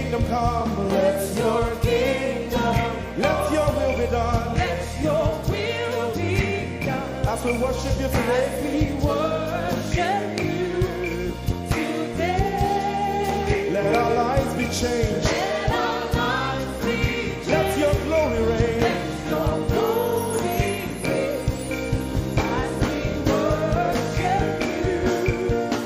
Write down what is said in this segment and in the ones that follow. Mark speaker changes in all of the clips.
Speaker 1: kingdom come.
Speaker 2: Let your kingdom.
Speaker 1: Let your will be done.
Speaker 2: Let your will be done.
Speaker 1: As we worship you today.
Speaker 2: We worship you today.
Speaker 1: Let our lives be changed.
Speaker 2: Let our lives be changed.
Speaker 1: Let your glory reign.
Speaker 2: Let your glory reign. As we worship you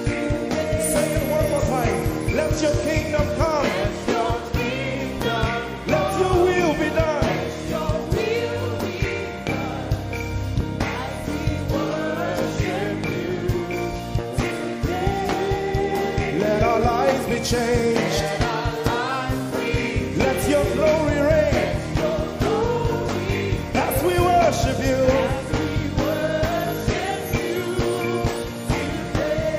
Speaker 2: today.
Speaker 1: Say it one more time. Let your kingdom come.
Speaker 2: Let your kingdom.
Speaker 1: Let your will be done.
Speaker 2: Let your will be done. As we worship you today.
Speaker 1: Let our lives be changed.
Speaker 2: Let our lives be.
Speaker 1: Let your glory reign.
Speaker 2: Your glory.
Speaker 1: As we worship you.
Speaker 2: As we worship you today.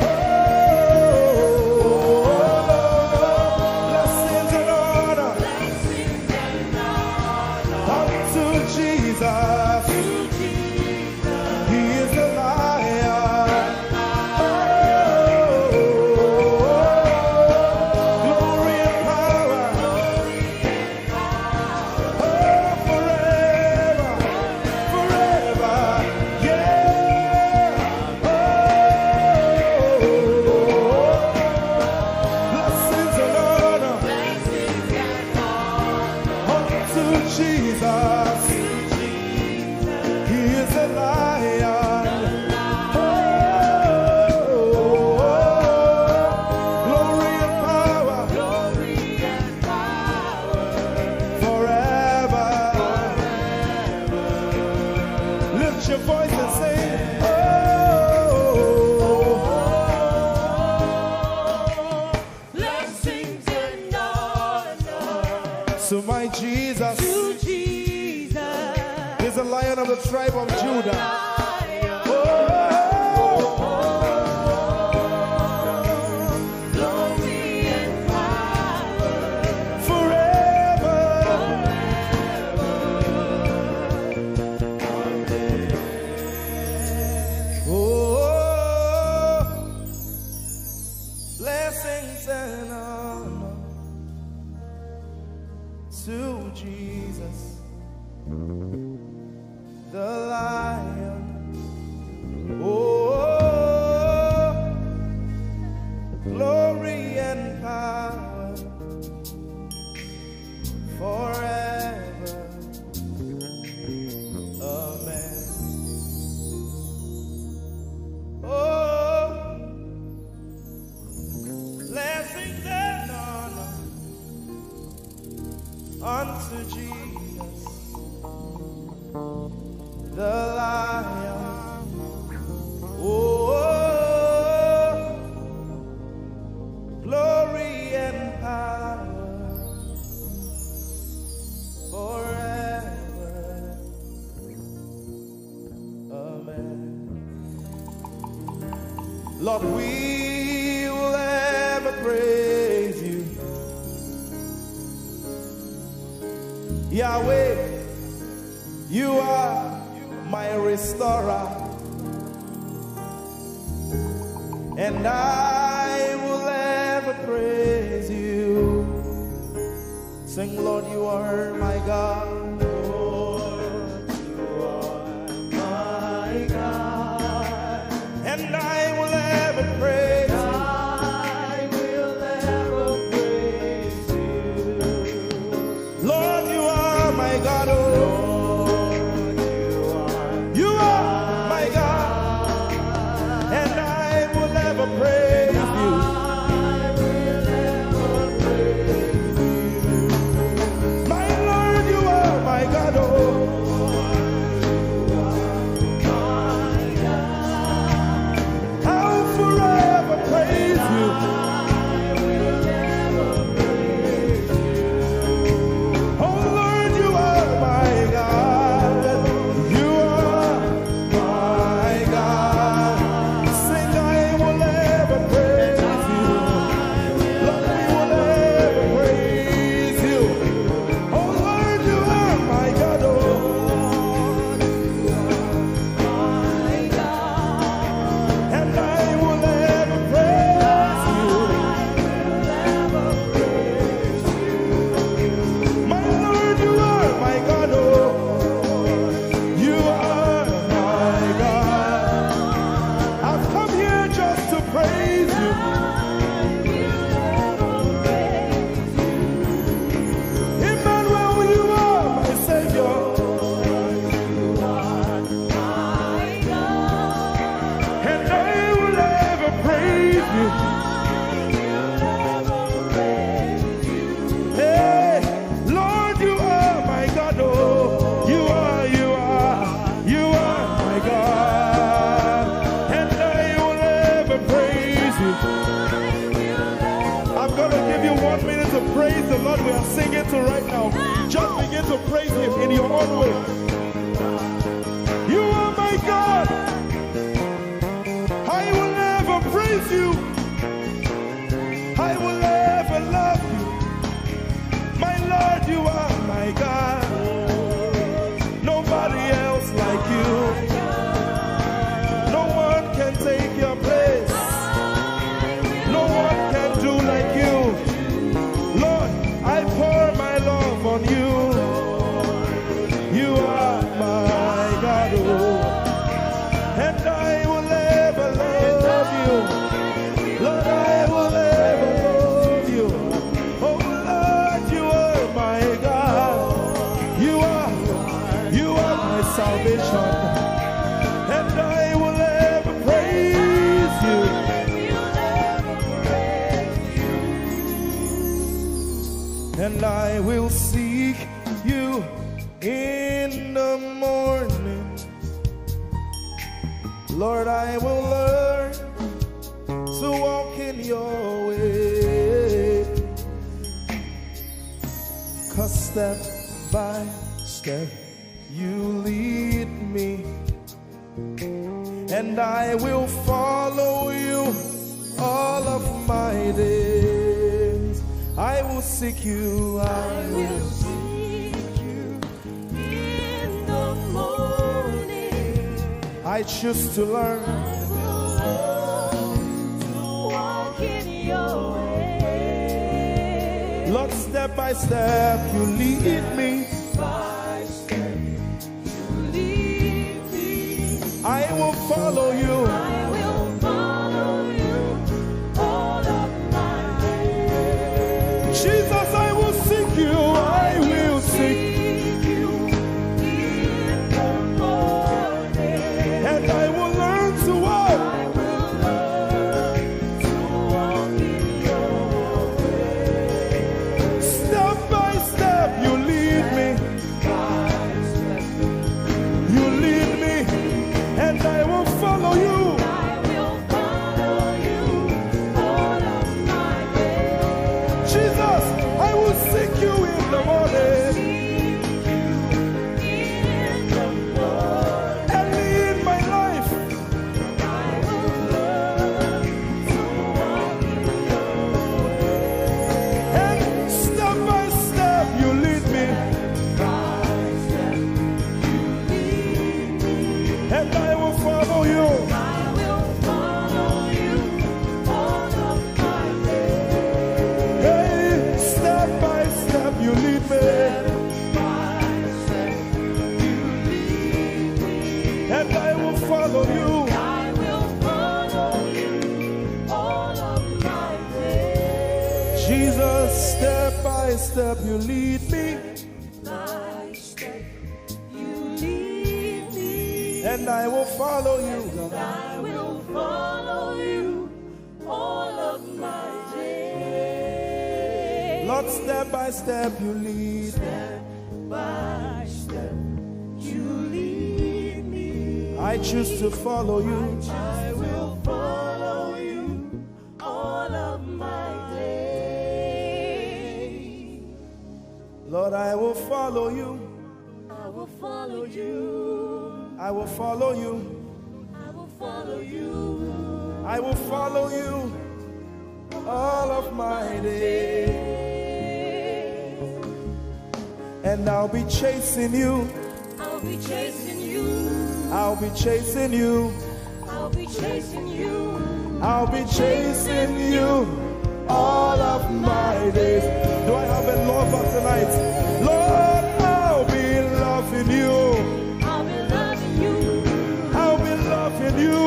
Speaker 1: Blessings and honor
Speaker 2: Blessings and honor
Speaker 1: unto Jesus.
Speaker 2: to Jesus.
Speaker 1: He is the Lion. Glory and power. Forever. Forever. Yeah. Blessings and honor
Speaker 2: Blessings and honor
Speaker 1: unto Jesus. He is a Lion. Glory and power
Speaker 2: glory and power
Speaker 1: forever. Lift your voice and sing.
Speaker 2: blessings and honor
Speaker 1: So my Jesus
Speaker 2: to Jesus.
Speaker 1: is a Lion of the tribe of Judah.
Speaker 2: Lion.
Speaker 1: Oh,
Speaker 2: Glory and power
Speaker 1: forever. Oh, blessings and honor to Jesus, the Lion. Oh, glory and power forever. Amen. Oh, blessings and honor unto Jesus, the Lion. Oh, glory and power forever. Amen. Lord, we will ever praise you. Yahweh, you are my restorer, and I will ever praise you. Sing, Lord, you are my God. Lord, you are my God, and I will ever praise you. I will ever praise you. Lord, you are my God. Lord, you are my God, and I will ever praise you. I will ever praise you. My Lord, you are my God. Oh, I'll forever praise you. Oh Lord, you are my is the Lord we are singing to right now. Just begin to praise him in your own way. You are my God. I will never praise you. I will never love you. My Lord, you are my God. Nobody else like you. No one can take your place. No one can do like you. Lord, I pour my love on you. You are my God, oh. And I will ever love you. Lord, I will ever love you. Oh Lord, you are my God. You are my salvation. And I will ever praise you. And I will seek you in the morning. Lord, I will learn to walk in your way. 'Cause step by step you lead me, and I will follow you all of my days. I will seek you, I will
Speaker 2: seek you in the morning.
Speaker 1: I choose to learn.
Speaker 2: I will learn to walk in your way.
Speaker 1: Lord, step by step you lead me.
Speaker 2: By step you lead me.
Speaker 1: I will follow you.
Speaker 2: I will follow you all of my days.
Speaker 1: Jesus, I will seek you. I will seek.
Speaker 2: you in the morning.
Speaker 1: And I will learn to walk.
Speaker 2: I will learn to walk in your way.
Speaker 1: Step by step you lead me.
Speaker 2: By step
Speaker 1: You lead me. And I will follow you.
Speaker 2: I will follow you all of my days.
Speaker 1: Jesus, I will seek you in the morning.
Speaker 2: In the morning.
Speaker 1: Early in my life.
Speaker 2: I will learn to walk in your way.
Speaker 1: And step by step you lead me.
Speaker 2: By step you lead me.
Speaker 1: And I will follow you.
Speaker 2: I will follow you all of my days.
Speaker 1: Hey, step by step you lead me.
Speaker 2: By step you lead me.
Speaker 1: And I will follow you.
Speaker 2: I will follow you all of my days.
Speaker 1: Jesus, step by step you lead me.
Speaker 2: By step you lead me.
Speaker 1: And I will follow you.
Speaker 2: I will follow you all of my days.
Speaker 1: Lord, step by step you lead.
Speaker 2: Step by step you lead me.
Speaker 1: I choose to follow you.
Speaker 2: I will follow you all of my days.
Speaker 1: Lord, I will follow you.
Speaker 2: I will follow you.
Speaker 1: I will follow you.
Speaker 2: I will follow you.
Speaker 1: I will follow you all of my days. And I'll be chasing you.
Speaker 2: I'll be chasing you.
Speaker 1: I'll be chasing you.
Speaker 2: I'll be chasing you.
Speaker 1: I'll be chasing you all of my days. Do I have a lover tonight? Lord, I'll be loving you.
Speaker 2: I'll be loving you.
Speaker 1: I'll be loving you.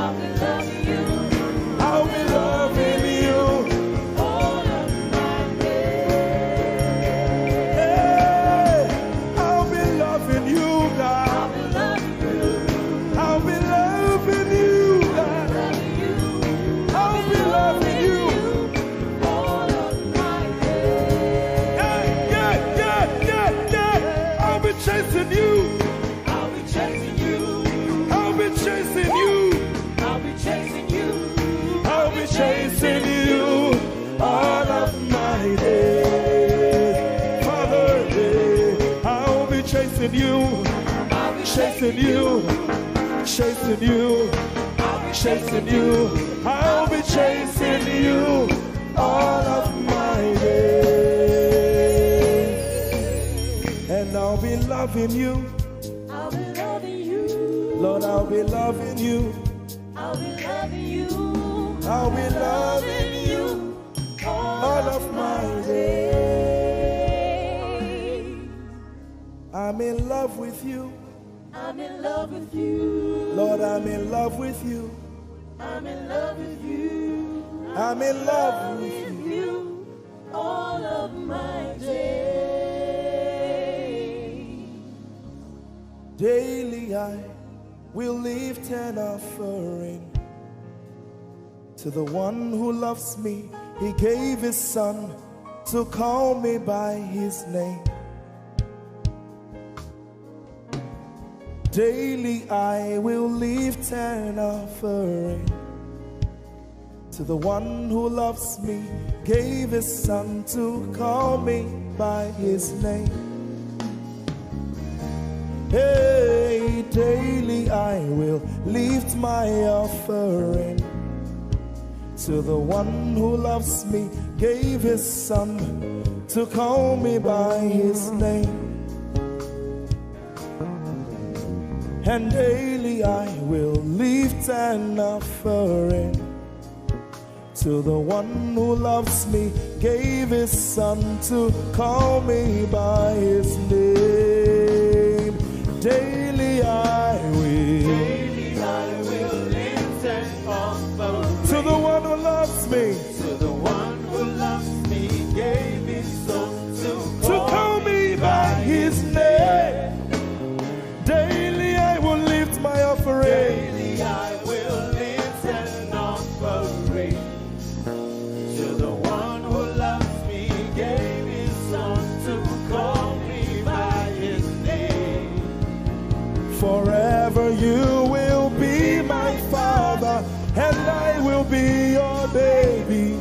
Speaker 2: I'll be loving you.
Speaker 1: I'll be loving you.
Speaker 2: All of my days.
Speaker 1: Hey, I'll be loving you, God.
Speaker 2: I'll be loving you.
Speaker 1: I'll be loving you, God. I'll be loving you.
Speaker 2: All of my days.
Speaker 1: chasing you, chasing you, chasing you, chasing you. I'll be chasing you all of my days. And I'll be loving you.
Speaker 2: I'll be loving you.
Speaker 1: Lord, I'll be loving you.
Speaker 2: I'll be loving you.
Speaker 1: I'll be loving you all of my days. I'm in love with you.
Speaker 2: I'm in love with you.
Speaker 1: Lord, I'm in love with you.
Speaker 2: I'm in love with you.
Speaker 1: I'm in love with
Speaker 2: you all of my days.
Speaker 1: Daily I will lift an offering to the one who loves me. He gave his son to call me by his name. Daily I will lift an offering to the one who loves me, gave his son to call me by his name. Hey, daily I will lift my offering to the one who loves me, gave his son to call me by his name. And daily I will lift an offering to the one who loves me, gave his son to call me by his name. Daily I will
Speaker 2: lift an offering
Speaker 1: to the one who loves me,
Speaker 2: to the one who loves me, gave his son
Speaker 1: to call me by his name. Daily I will lift my offering.
Speaker 2: Daily I will lift an offering to the one who loves me, gave his son to call me by his name.
Speaker 1: Forever you will be my father, and I will be your baby,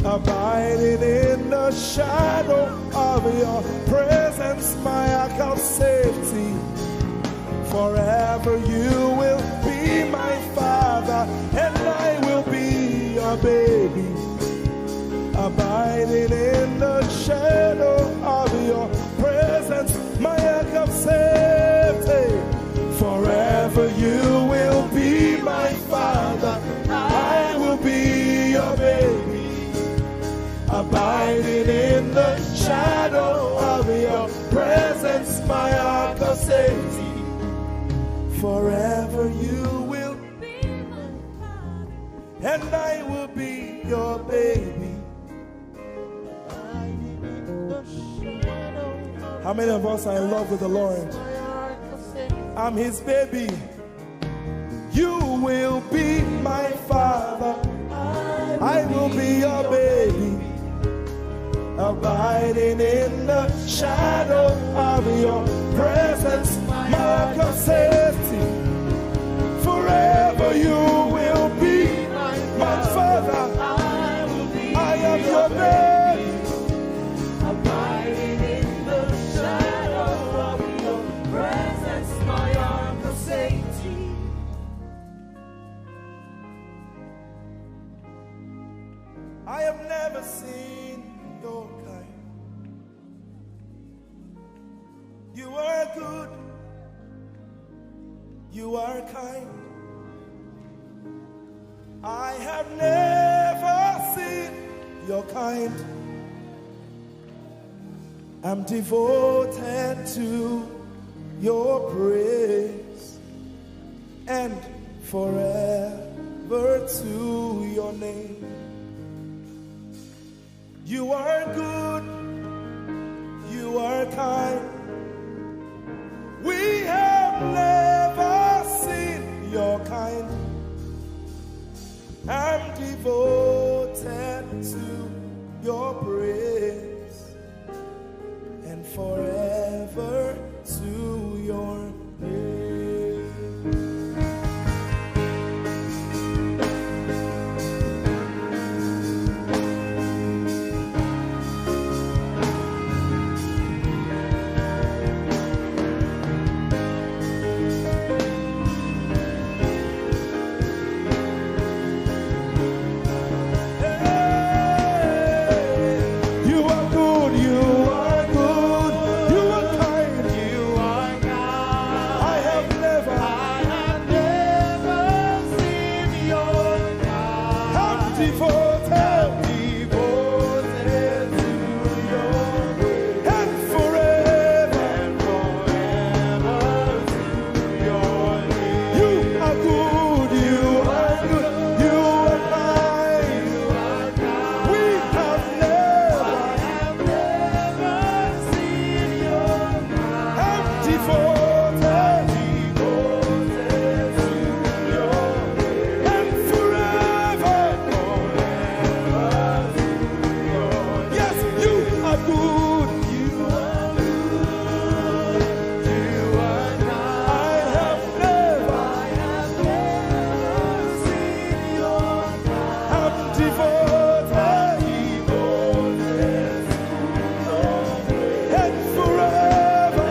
Speaker 1: abiding in the shadow of your presence, my ark of safety. Forever you will be my father, and I will be your baby, abiding in the shadow of your presence, my ark of safety. Forever you will be my father, I will be your baby, abiding in the shadow of your presence, my ark of safety. Forever you will be my father, and I will be your baby. How many of us are in love with the Lord? I'm his baby. You will be my father, I will be your baby, abiding in the shadow of your presence, mark of safety. Forever you will be my father, I am your baby,
Speaker 2: abiding in the shadow of your presence, my ark of safety.
Speaker 1: I have never seen your kind. You are good, you are kind. I have never seen your kind. I'm devoted to your praise and forever to your name. You are good, you are kind. We have never seen your kind. I'm devoted to your praise and forever to your name. good.
Speaker 2: You are good. You are kind.
Speaker 1: I have never
Speaker 2: seen your kind.
Speaker 1: I'm devoted and forever.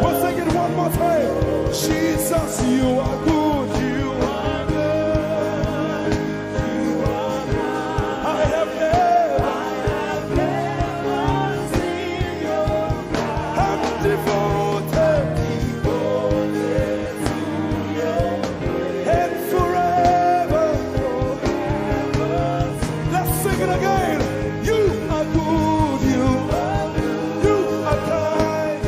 Speaker 1: We'll sing it one more time. Jesus, you are good. You are good. You are kind. I have never seen your kind. I'm devoted and forever. Let's sing it again. You are good. You are kind.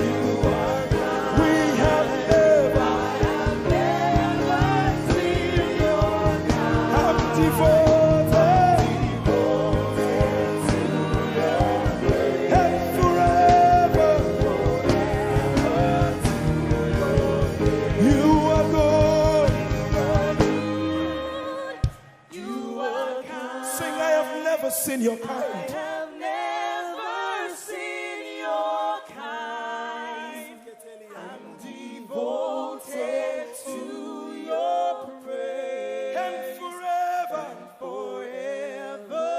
Speaker 1: We have never seen your kind. I'm devoted and forever. You are good.
Speaker 2: You are kind.
Speaker 1: Sing, I have never seen your kind.
Speaker 2: I have never seen your kind. I'm devoted to your praise.
Speaker 1: And forever.
Speaker 2: Forever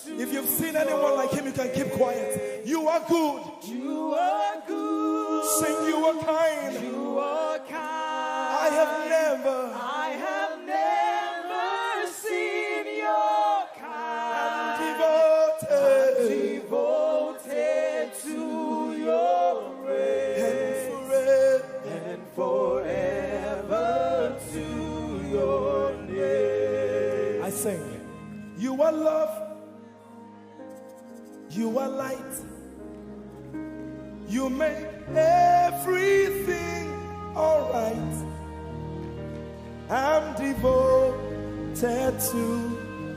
Speaker 2: to
Speaker 1: If you've seen anyone like him, you can keep quiet. You are good.
Speaker 2: you are good.
Speaker 1: Sing, you are kind.
Speaker 2: You are kind.
Speaker 1: I have never
Speaker 2: seen your kind.
Speaker 1: devoted
Speaker 2: Devoted to your praise.
Speaker 1: and forever.
Speaker 2: And forever to your name.
Speaker 1: I sing. You are love. You are light. You make everything alright. I'm devoted to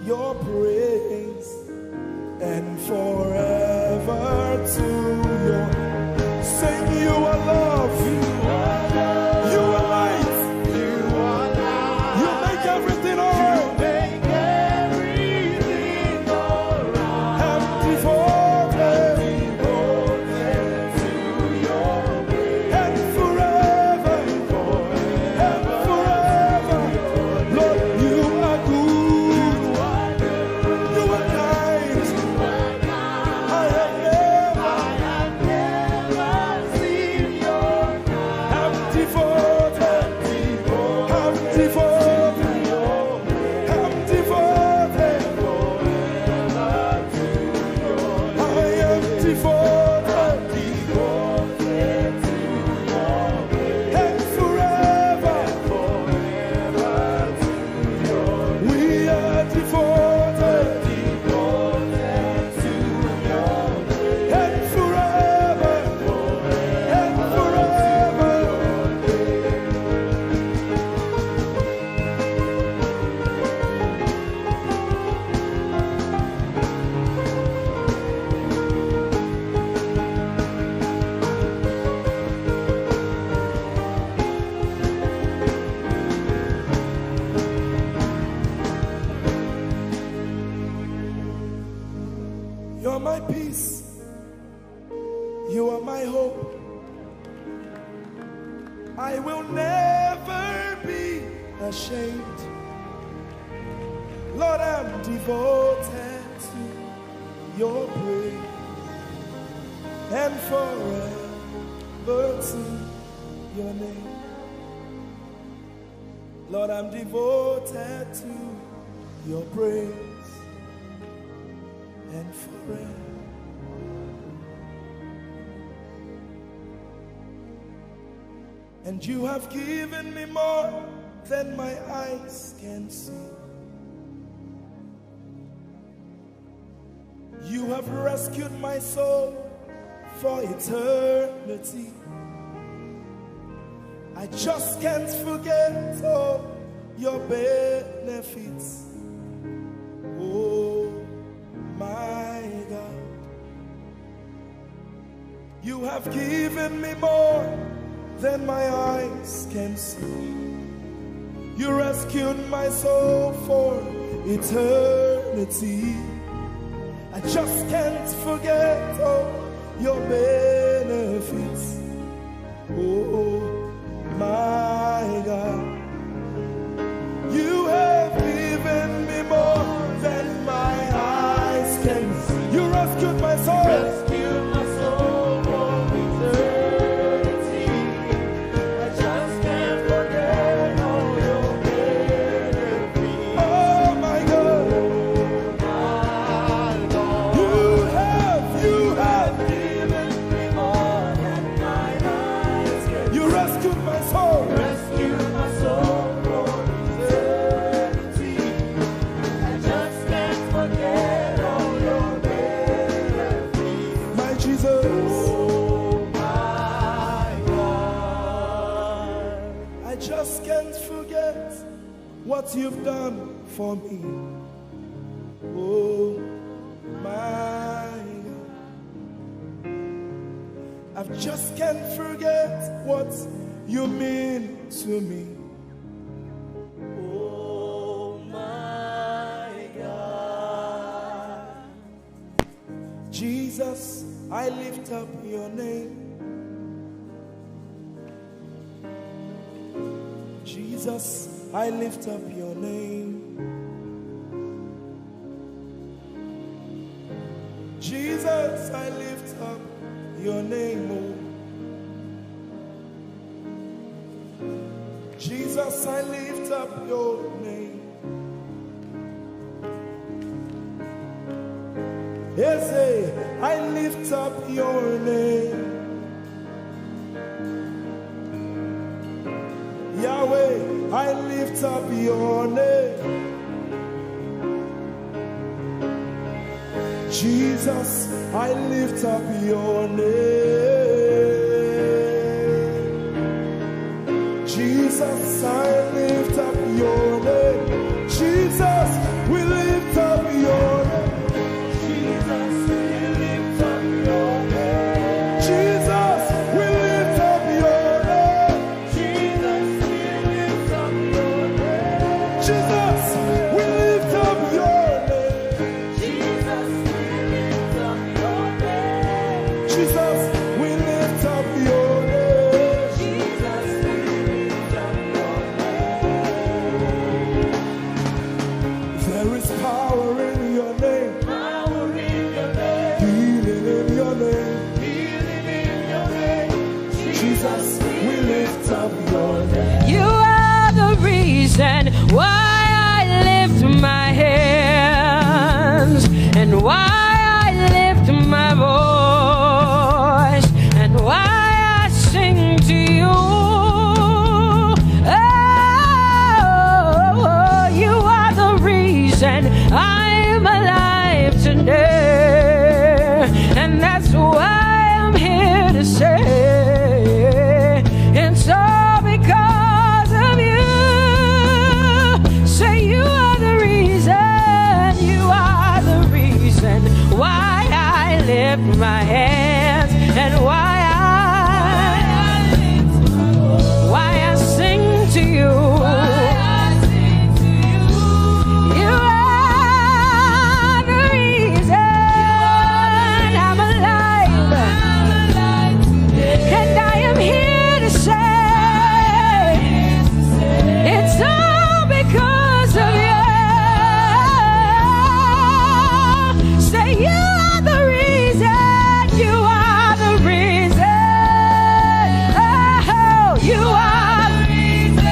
Speaker 1: your praise and forever to your. Sing, you are love. You are love. You are light.
Speaker 2: You are light.
Speaker 1: You make everything alright.
Speaker 2: Make everything alright.
Speaker 1: I'm devoted
Speaker 2: To your praise.
Speaker 1: and forever. And forever. Lord, you are good. You are kind. I have never
Speaker 2: seen your kind.
Speaker 1: I'm devoted. I'm devoted. I'm devoted. I am devoted. And forever. We are devoted. And forever. And forever. You're my peace. You are my hope. I will never be ashamed. Lord, I'm devoted to your praise and forever to your name. Lord, I'm devoted to your praise and forever. And you have given me more than my eyes can see. You have rescued my soul for eternity. I just can't forget all your benefits. Oh my God, you have given me more than my eyes can see. You rescued my soul for eternity. I just can't forget your benefits. Oh my God, you have given me more than my eyes can see. You rescued my soul. Rescued my soul from eternity. I just can't forget all your benefits. Oh my God, you have given me more than my eyes can see. You rescued my soul. Rescued my soul from eternity. I just can't forget all your benefits. My Jesus. Oh my God. I just can't forget what you've done for me. Oh my God. I just can't forget what you mean to me. Oh my God. Jesus, I lift up your name. Jesus, I lift up your name. Jesus, I lift up your name. Oh. Jesus, I lift up your name. Ese, I lift up your name. Yahweh, I lift up your name. Jesus, I lift up your name. Jesus, I lift up your name. Jesus, we lift up your name. Jesus, we lift up your name. Jesus, we lift up your name. Jesus, we lift up your name. Jesus, we lift up your name. Jesus, we lift up your name. Jesus, we lift up your name. Jesus, we lift up your name. There is power in your name. Power in your name. Healing in your name. Healing in your name. Jesus, we lift up your name.
Speaker 3: You are the reason why I lift my hands and why I lift my voice and why I sing to you. Oh, you are the reason I'm alive today, and that's why I'm here to say it's all because of you. Say you are the reason why I lift my hands and why I sing to you. You are the reason I'm alive, and I am here to say it's all because of you. Say you are the reason. You are the reason. Oh, you are the reason.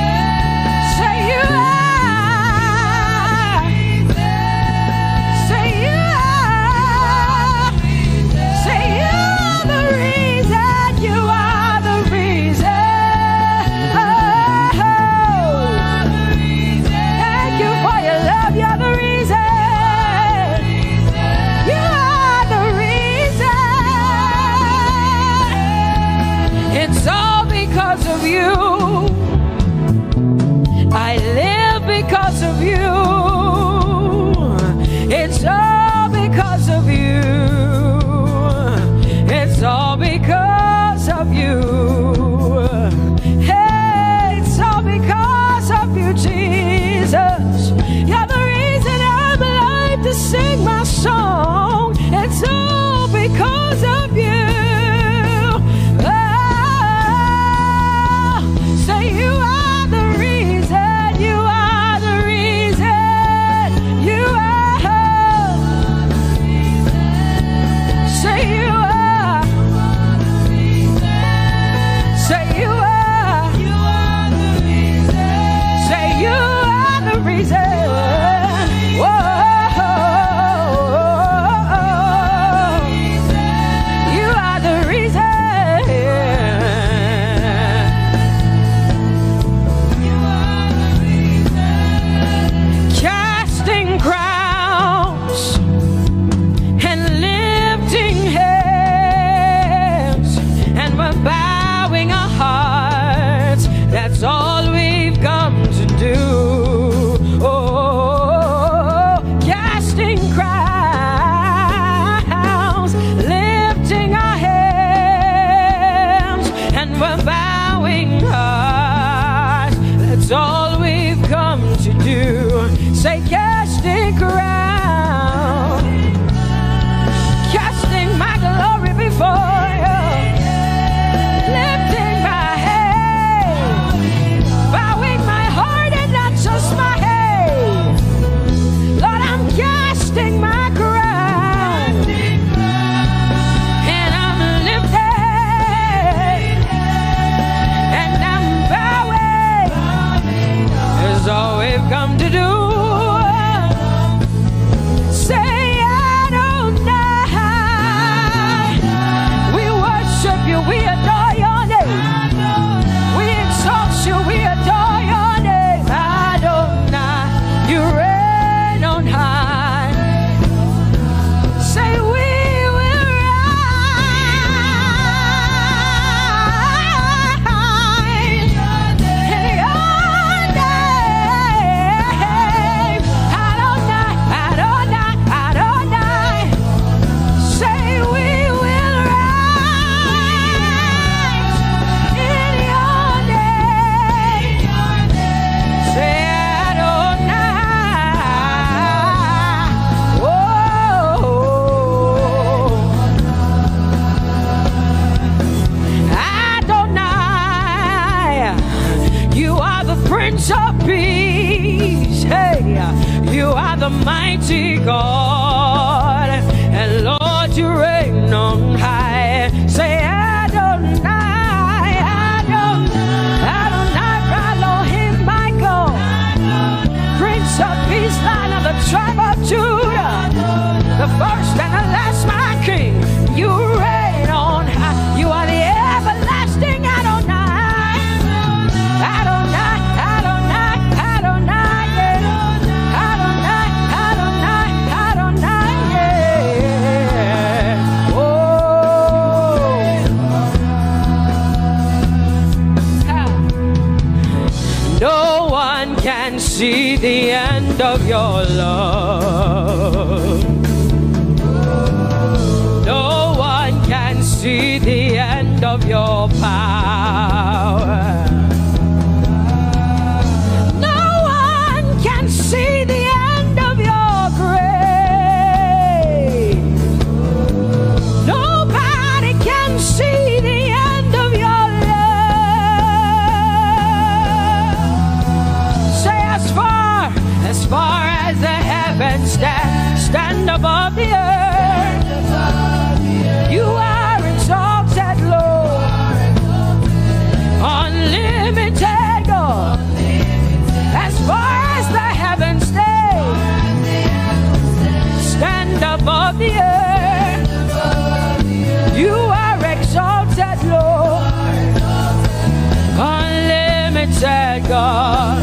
Speaker 3: Prince of Peace. Hey, you are the mighty God, and Lord, you reign on high. Say Adonai, Adonai, Adonai, Elohim, my God, Prince of Peace, Lion of the tribe of Judah, the first and the last, my King. You reign on high. You are the everlasting Adonai. Adonai, Adonai, Adonai, yeah. Adonai, Adonai, Adonai, yeah. Oh. No one can see the end of your love. No one can see the end of your power. No one can see the end of your grace. Nobody can see the end of your love. Say as far as the heavens stand above the earth, you are exalted, Lord, unlimited God. As far as the heavens stand above the earth, you are exalted, Lord, unlimited God.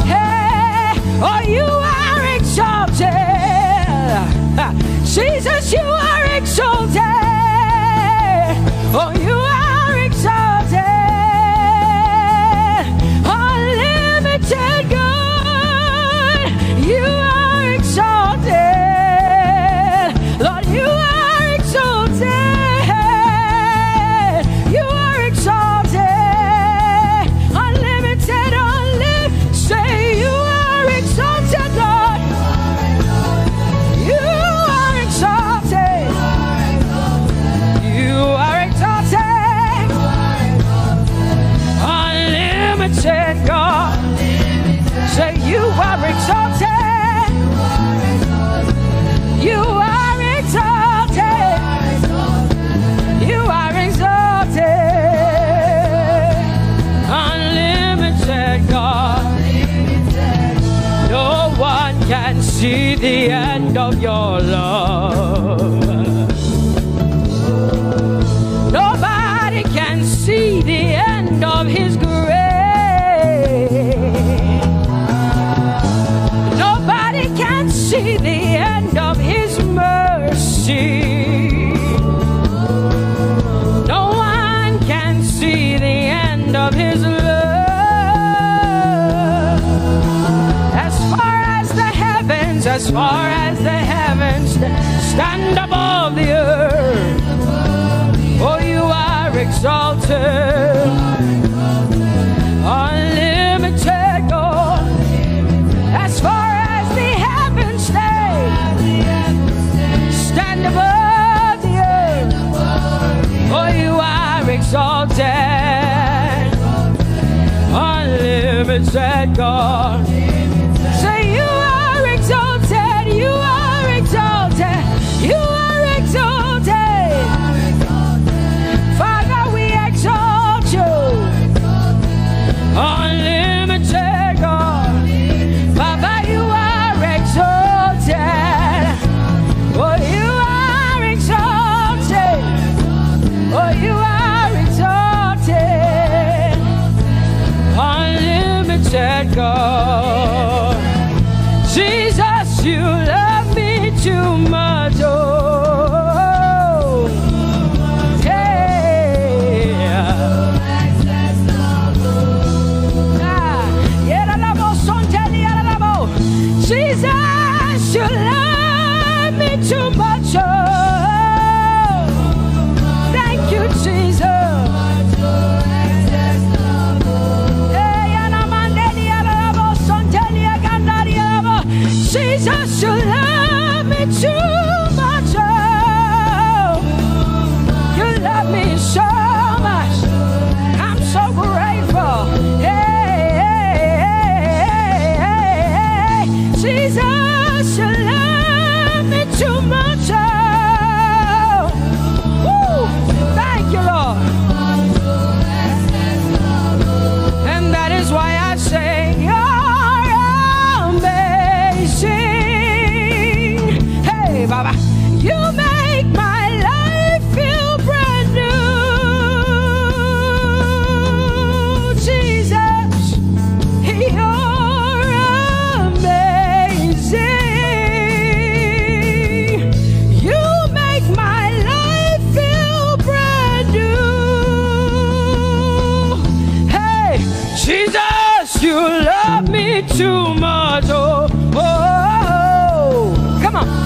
Speaker 3: Hey, oh, you are exalted. Jesus, you are exalted. Oh, you are exalted. Unlimited God. You are exalted. Lord, you are exalted. You are exalted. Unlimited, unlimited. Say you are exalted, Lord. You are exalted. You are exalted. Unlimited God. Say you are exalted. You are exalted. You are exalted. Unlimited God. No one can see the end of your love. Nobody can see the end of his grace. Nobody can see the end of his mercy. No one can see the end of his love. As far as the heavens stand above the earth, oh, you are exalted. Unlimited God. As far as the heavens stand above the earth, oh, you are exalted. Unlimited God. Say you are exalted. You are exalted. You are exalted. Father, we exalt you. Unlimited God. Baba, you are exalted. Oh, you are exalted. Oh, you are exalted. Unlimited God.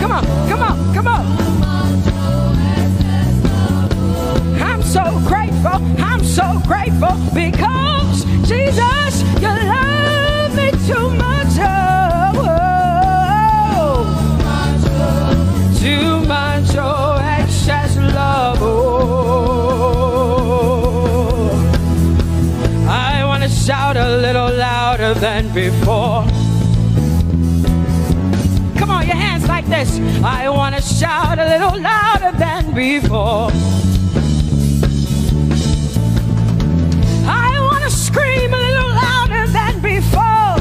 Speaker 3: Come on, come on, come on. I'm so grateful because Jesus, you love me too much. Oh, too much, oh, excess love. Oh, I want to shout a little louder than before. Come on, your hands like this. I want to shout a little louder than before. I want to scream a little louder than before.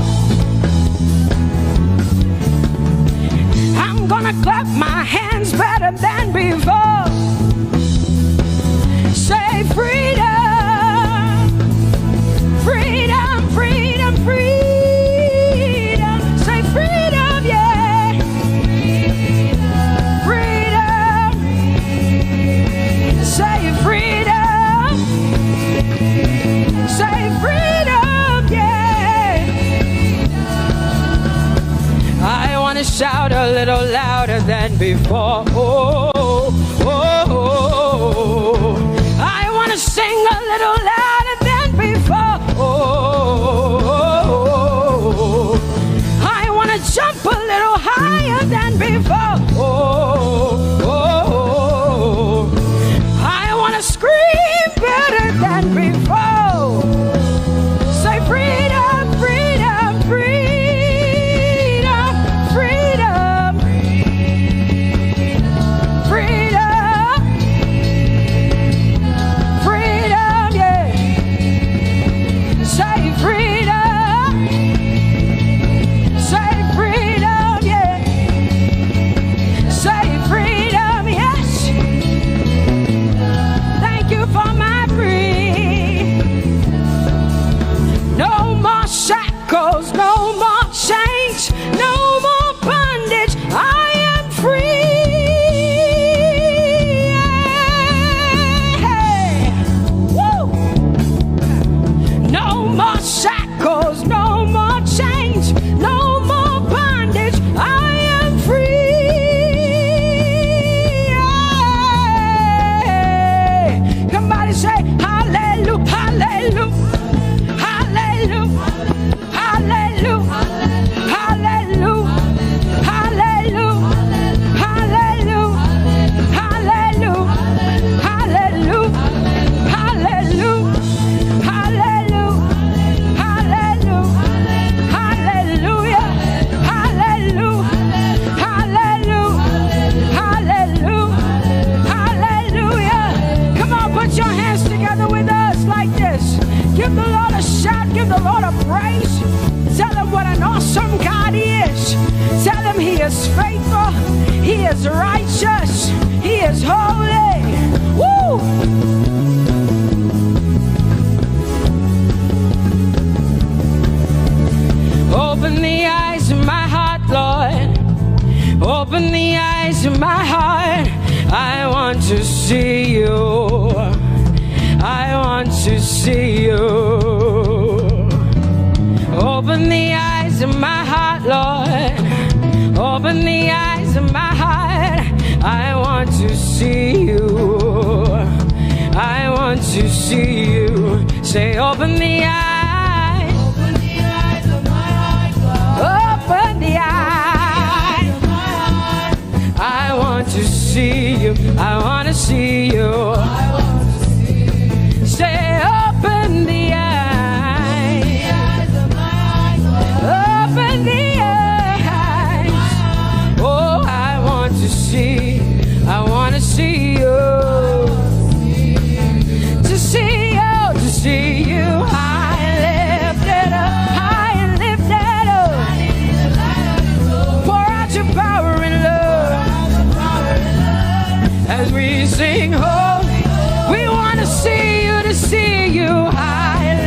Speaker 3: I'm gonna clap my hands better than before. Say freedom, freedom, freedom, freedom. Say freedom, yeah. Freedom. Say freedom. Say freedom, yeah. I want to shout a little louder than before. Oh, oh, oh, oh. I want to sing a little louder than before. Oh, oh, oh. I want to jump a little higher than before. Oh, oh, oh. I want to scream better than before. Say freedom, freedom, freedom, freedom, freedom, freedom, yeah. Say freedom, say freedom, yeah. Say freedom, yes. Thank you for my free. No more shackles, no more chains, no more bondage. I am free. Hey. Woo. No more shackles, no more chains, no more bondage. I am free. Hey. Somebody say hallelujah, hallelujah. Hallelujah, hallelujah, hallelujah, hallelujah, hallelujah, hallelujah, hallelujah, hallelujah, hallelujah, hallelujah, hallelujah, hallelujah, hallelujah, hallelujah. Come on, put your hands together with us like this. Give the Lord a shout, give the Lord a praise. Tell him what an awesome God he is. Tell him he is faithful, he is righteous, he is holy. Woo! Open the eyes of my heart, Lord. Open the eyes of my heart. I want to see you. I want to see you. Open the eyes of my heart, Lord. Open the eyes of my heart. I want to see you. I want to see you. Say, open the eyes. Open the eyes of my heart, Lord. Open the eyes of my heart. I want to see you. I want to see you. Say, open the eyes of my heart, open the eyes. Oh, I want to see, I want to see you. To see you, to see you. High and lifted up, high and lifted up. Pour out your power and love as we sing holy. We want to see you, to see you high and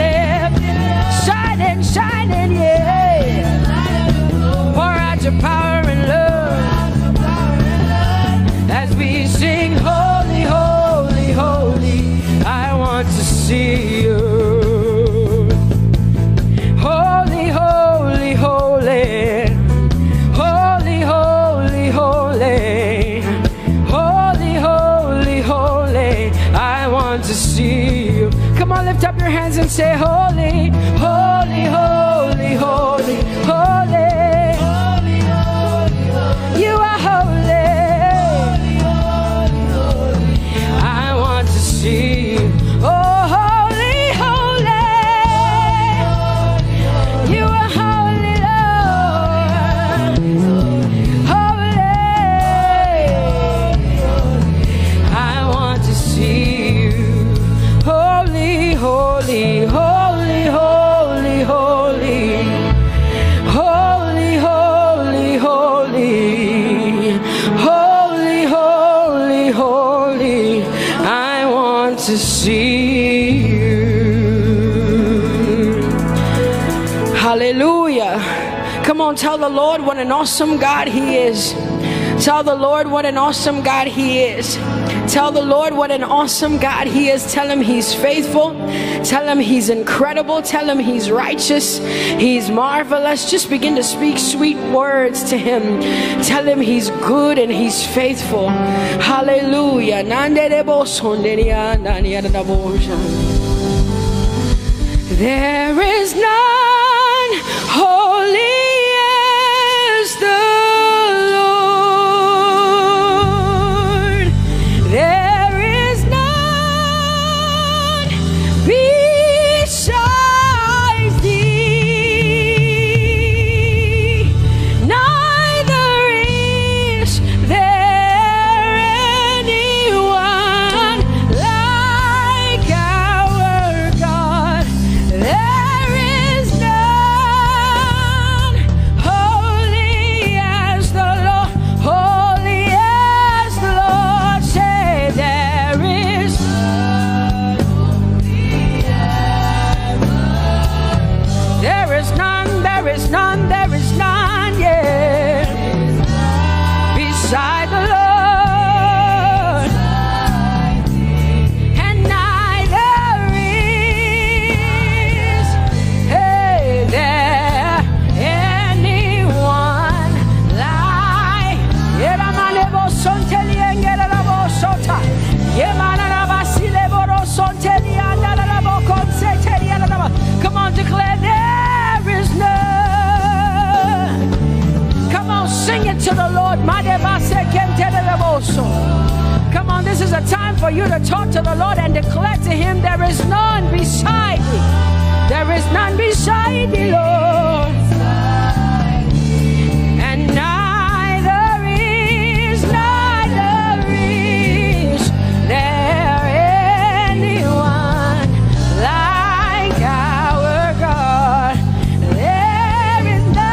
Speaker 3: lifted, shining, shining, yeah. Pour out your power and love as we sing holy, holy, holy. I want to see you. Holy, holy, holy. Holy, holy, holy. to see you. Come on, lift up your hands and say, holy, holy, holy, holy, holy. Holy, holy, holy. You are holy. Holy, holy, holy. I want to see you. Oh, holy, holy. You are holy, Lord. Holy. I want to see you. Holy, holy, holy, holy, holy. Holy, holy, holy. Holy, holy, holy. I want to see you. Hallelujah. Come on, tell the Lord what an awesome God He is. Tell the Lord what an awesome God He is. Tell the Lord what an awesome God He is. Tell Him He's faithful. Tell Him He's incredible. Tell Him He's righteous. He's marvelous. Just begin to speak sweet words to Him. Tell Him He's good and He's faithful. Hallelujah. There is none holy as the Lord. There is none besides thee. Neither is there anyone like our God. There is none holy as the Lord, holy as the Lord. Say there is none holy as the Lord. There is none, there is none, there is none, yeah, beside the Lord. And neither is there anyone like Come on, declare there is none. Come on, sing it to the Lord. Come on, this is a time for you to talk to the Lord and declare to Him there is none beside thee. There is none beside thee, Lord. And neither is there anyone like our God. There is none.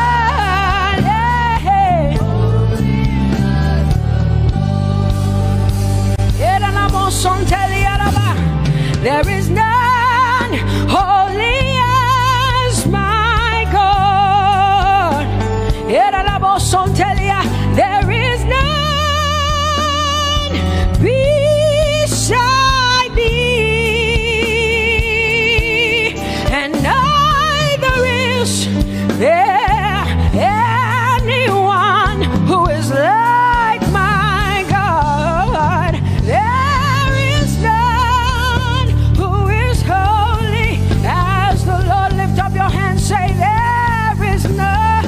Speaker 3: There is none holy as my God. There is none beside thee, and neither is there anyone who is like my God. There is none who is holy as the Lord. Lift up your hands, say there is none.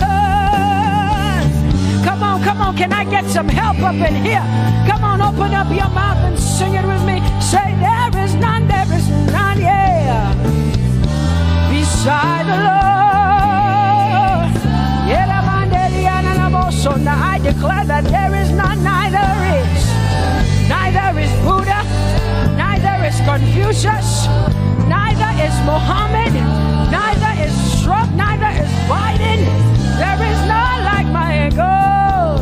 Speaker 3: Come on, can I get some help up in here? Come on, open up your mouth and sing it with me. Say there is none, yeah, beside the Lord. So now I declare that there is none, neither is Buddha, neither is Confucius, neither is Muhammad, neither is Trump, neither is Biden. There is none like my God.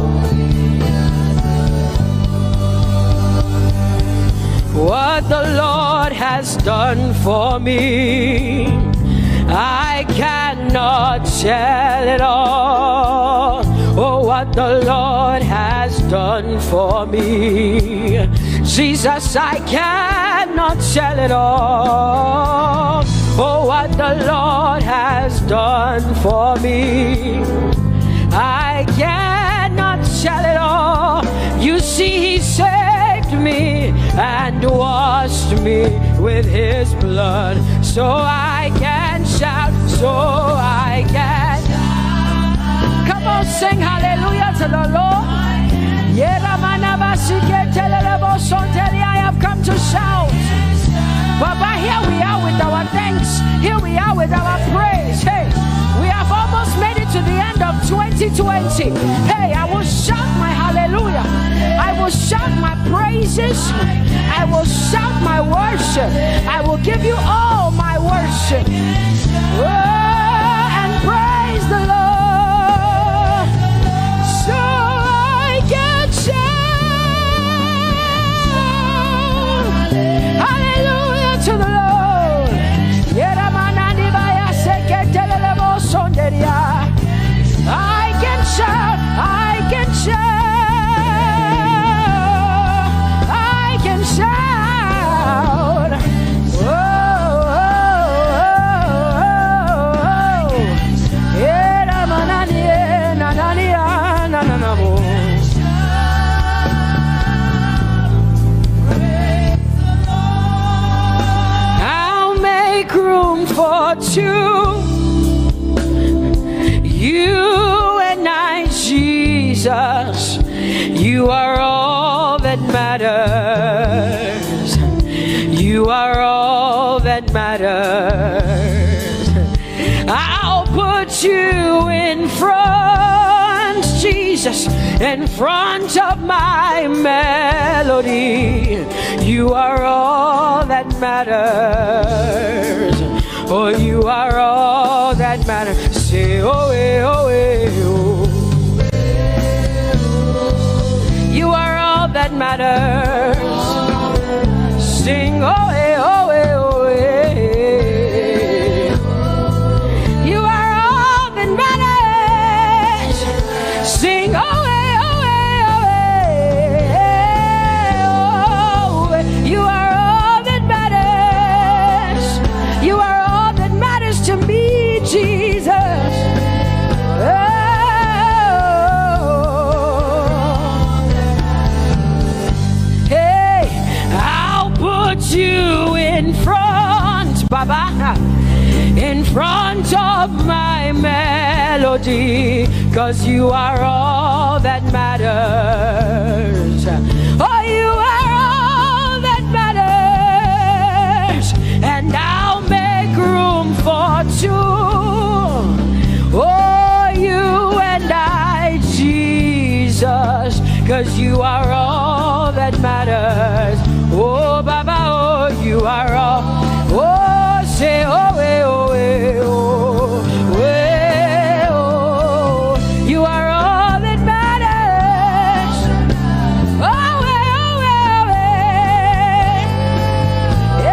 Speaker 3: What the Lord has done for me, I cannot tell it all. Oh, what the Lord has done for me, Jesus, I cannot tell it all. Oh, what the Lord has done for me, I cannot tell it all. You see, He saved me and washed me with his blood, so I can shout, so I can. Come on, sing hallelujah to the Lord. I have come to shout. Baba, here we are with our thanks. Here we are with our praise. Hey, we have almost made it to the end of 2020. Hey, I will shout my hallelujah. I will shout my praises. I will shout my worship. I will give you all my worship. Oh, and praise the Lord. So I can shout hallelujah to the Lord. I can shout, I can shout, I can shout. Oh, I'll make room for two. You and I, Jesus, you are all that matters. You are all that matters. I'll put you in front, Jesus, in front of my melody. You are all that matters. Oh, you are all that matters. Say, oh, oh, oh. You are all that matters. Sing, oh, oh, oh, oh. You are all that matters. Sing, oh, oh, oh, oh. You are all that matters. You are all that matters to me, Jesus. You in front, Baba, in front of my melody, 'cause you are all that matters. Oh, you are all that matters, and I'll make room for two. Oh, you and I, Jesus, 'cause you are all that matters. Oh, Baba, oh, you are all. Oh, say, oh, eh, oh, eh, oh, eh, oh. You are all that matters. Oh, eh, oh, eh, oh, eh.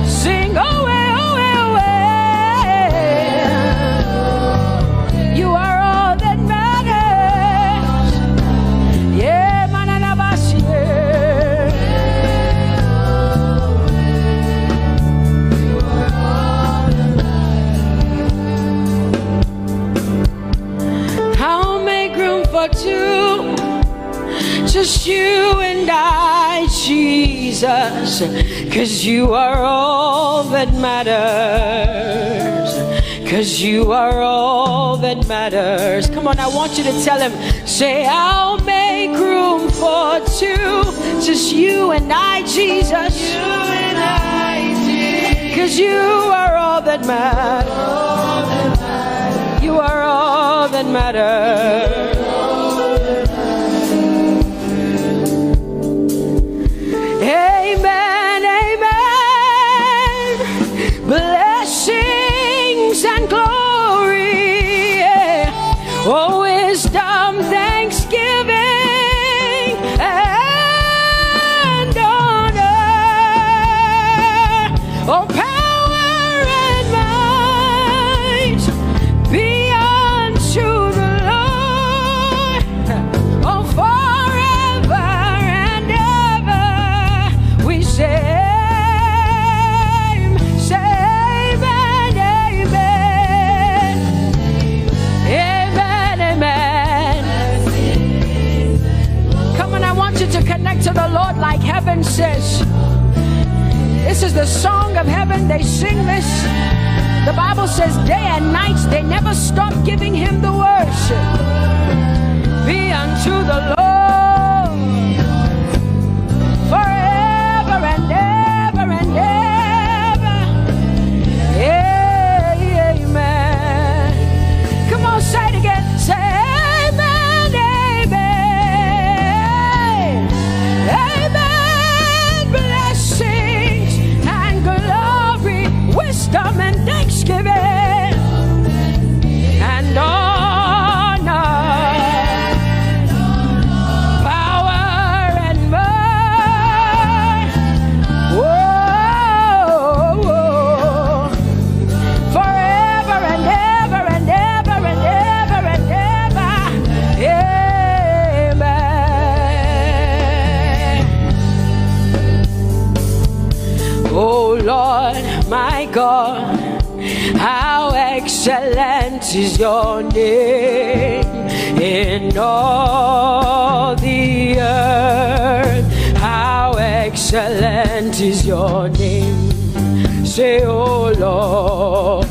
Speaker 3: Sing, oh, eh, oh, eh, oh, eh. You are all that matters. Yeah, manana bashi. I'll make room for two, just you and I, Jesus, 'cause you are all that matters. 'Cause you are all that matters. Come on, I want you to tell him, say, I'll make room for two, just you and I, Jesus. You and I, Jesus. 'Cause you are all that matters. You are all that matters. Amen, amen. Blessings and glory, yeah. Oh, wisdom, thanksgiving, and honor. Oh, power and might be unto the Lord. heaven says, this is the song of heaven. They sing this. The Bible says day and night they never stop giving him the worship. Be unto the Lord forever and ever and ever. Amen. Come on, say it again. Say amen, amen. Amen. Blessings and glory, wisdom and thanksgiving and honor, power and might. Whoa, whoa. Forever and ever and ever and ever and ever. Amen. Oh Lord, my God, how excellent is your name in all the earth. How excellent is your name. Say, oh Lord,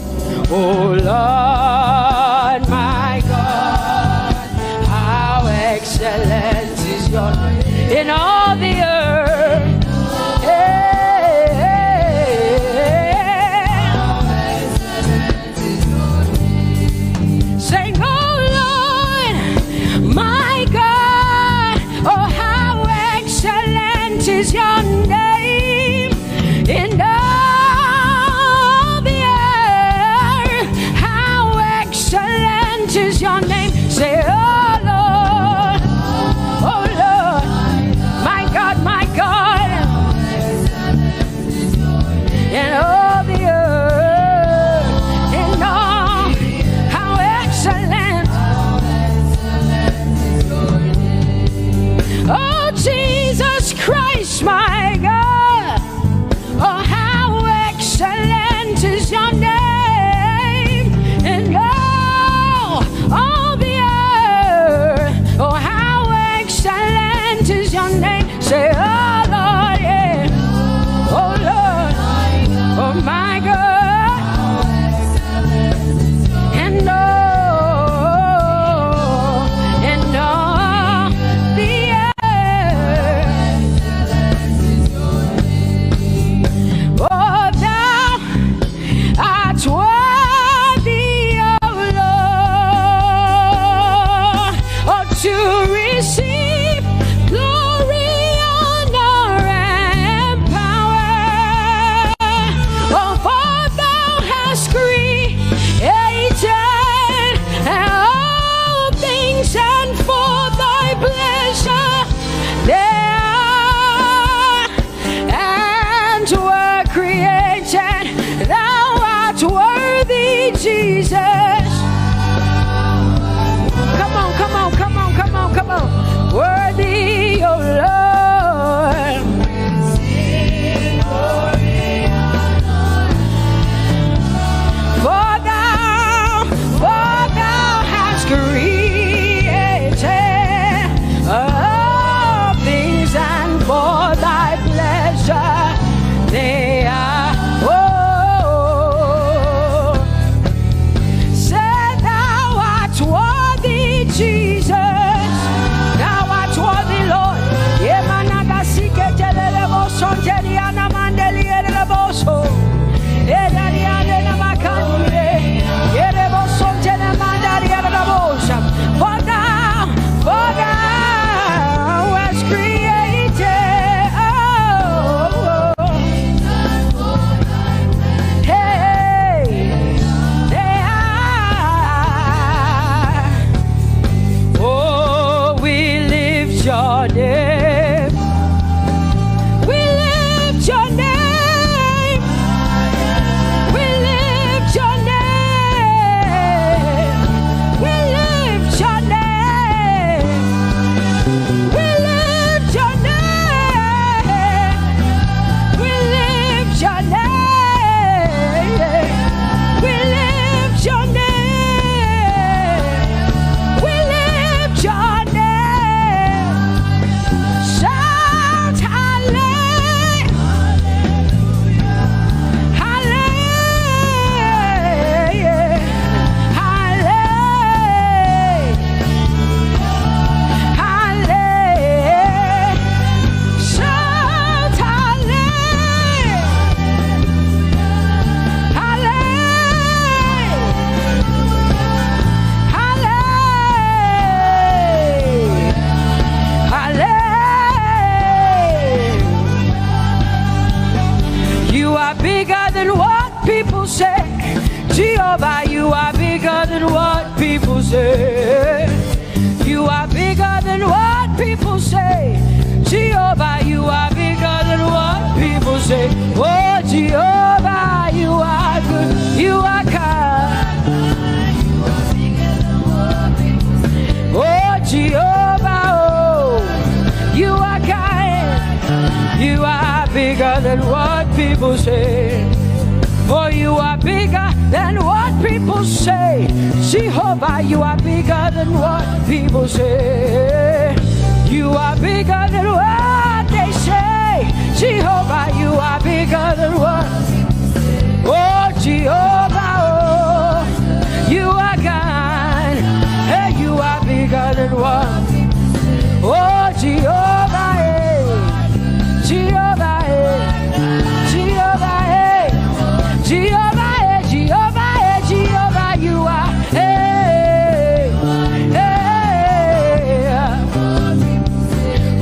Speaker 3: my God, how excellent is your name in all the earth. Is your name in all the earth? How excellent is your name? Say, oh Lord, my God, than what people say. You are bigger than what people say. Jehovah, you are bigger than what people say. Oh, Jehovah, you are good. You are kind. Oh, Jehovah, oh, you are kind. You are bigger than what people say. Oh, you are bigger than what people say. Jehovah, you are bigger than what people say. You are bigger than what they say. Jehovah, you are bigger than what. Oh, Jehovah, oh, you are kind. Hey, you are bigger than what. Oh, Jehovah, hey. Jehovah, hey. Jehovah, hey. Jehovah, hey. Jehovah, hey. Jehovah, you are. Hey, hey.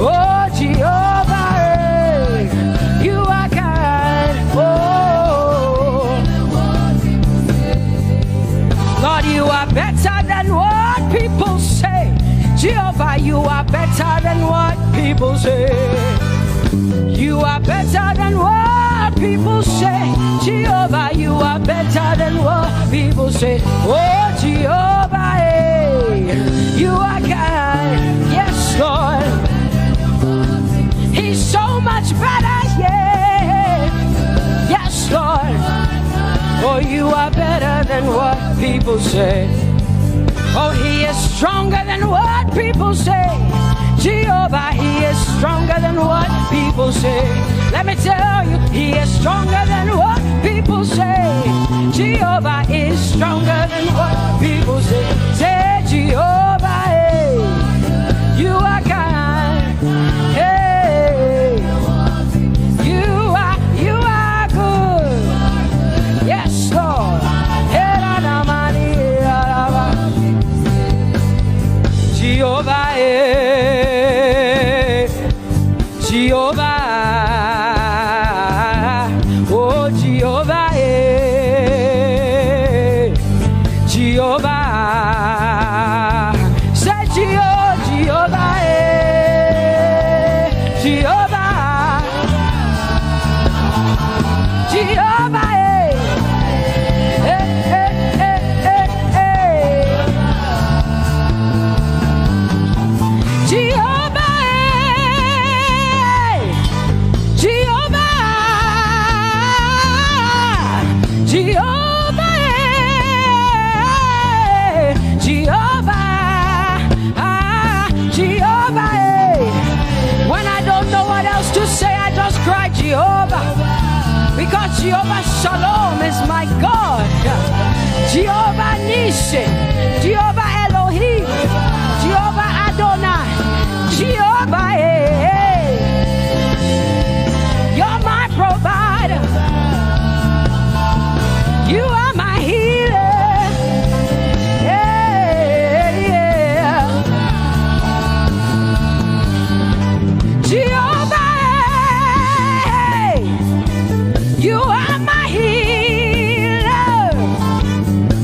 Speaker 3: Oh, Jehovah, hey. You are kind. Oh, Lord, you are better than what people say. Jehovah, you are better than what people say. You are better than what people say. Jehovah, you are better than what people say. Oh, Jehovah, hey, you are kind. Yes, Lord. He's so much better, yeah. Yes, Lord. Oh, you are better than what people say. Oh, he is stronger than what people say. Jehovah, he is stronger than what people say. Let me tell you, he is stronger than what people say. Jehovah is stronger than what people say. Say, Jehovah, hey, you are kind. Hey, you are good. Yes, Lord. Jehovah, Jehovah, oh Jehovah, Jehovah, say Jehovah, Jehovah, Jehovah, Jehovah, because Jehovah Shalom is my God. Jehovah Nissi, Jehovah Elohim, Jehovah Adonai, Jehovah, hey, you're my provider. You are my healer. Yeah, yeah. Jehovah, you are my healer,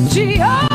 Speaker 3: Jehovah.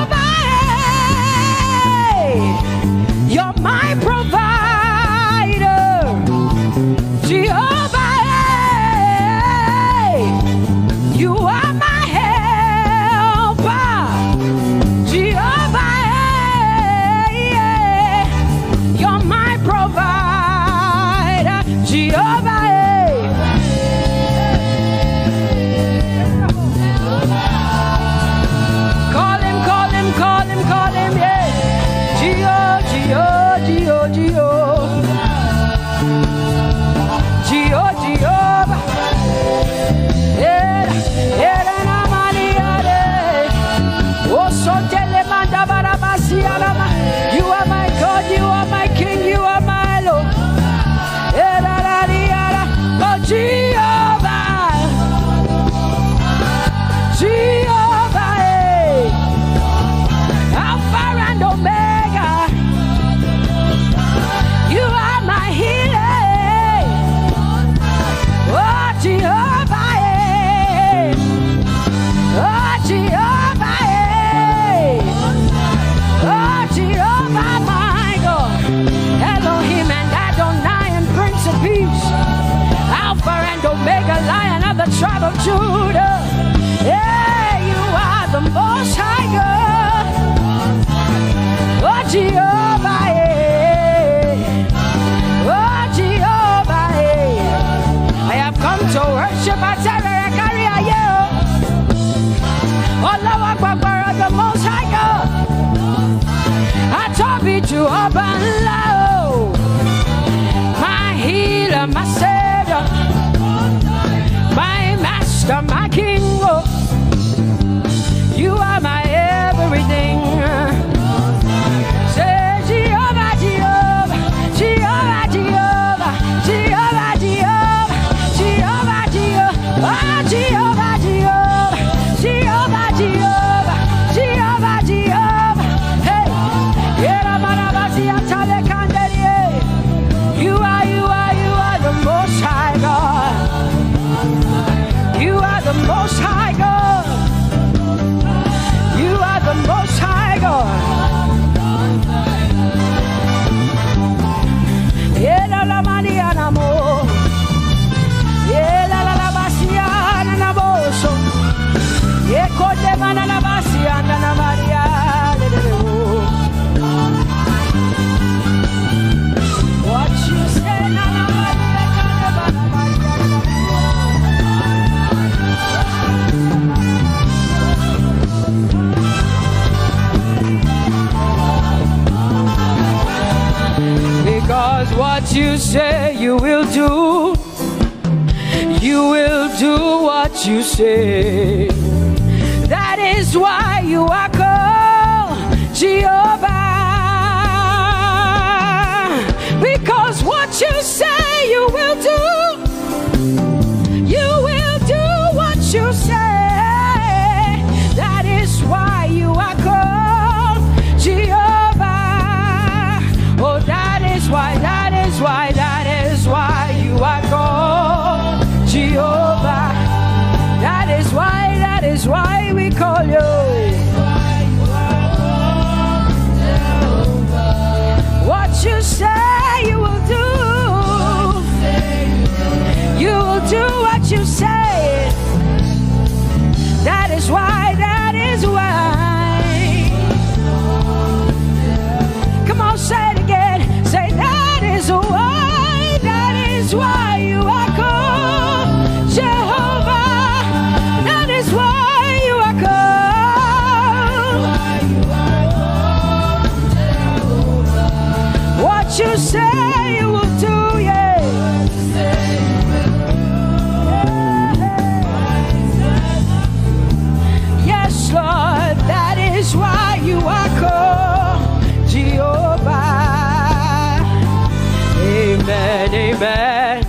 Speaker 3: Savior, my Savior, my Master, my King. Oh, you are my everything. Say Jehovah, Jehovah, Jehovah, Jehovah, Jehovah, Jehovah, Jehovah, Jehovah, oh, Jehovah, Jehovah, Jehovah, Jehovah, Jehovah, Jehovah. Hey, you are the Most High God. You are the Most High God. You are the Most High God. Yela la Maria mo. Yela la Basia na boso. Yeko de mana la Basia na Maria. What you say na Maria na because what you say you will do what you say. That is why you are called Jehovah. Because what you say you will do what you say. That is why you are called Jehovah. Oh, that is why you are called Jehovah. That is why we call you. What you say you will do. You will do what you say. That is why. Come on, say it again. Say that is why you are called Jehovah. That is why you are called. What you say you will do, yeah. Yes, Lord, that is why you are called Jehovah. Amen, amen.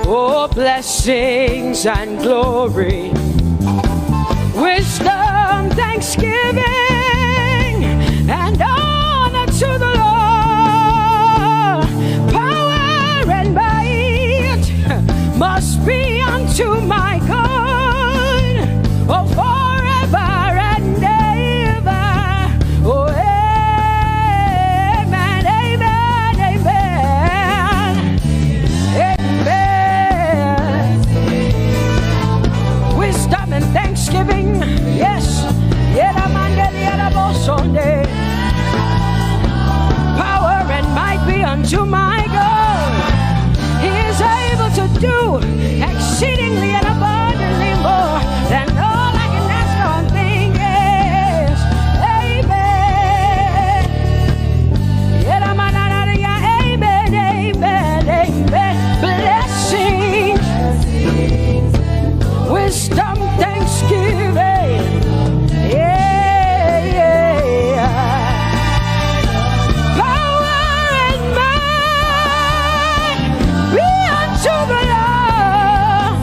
Speaker 3: Oh, blessings and glory, wisdom, thanksgiving, and honor to the Lord. Power and might must be unto my God. Oh, forever and ever. Oh, amen, amen, amen, amen. Wisdom and thanksgiving, yes. Power and might be unto my God. He is able to do exceedingly and abundantly more than all I can ask or think. Yes, amen. Amen, amen, amen. Blessings, wisdom, thanksgiving. Yeah, yeah. Power and might be unto the Lord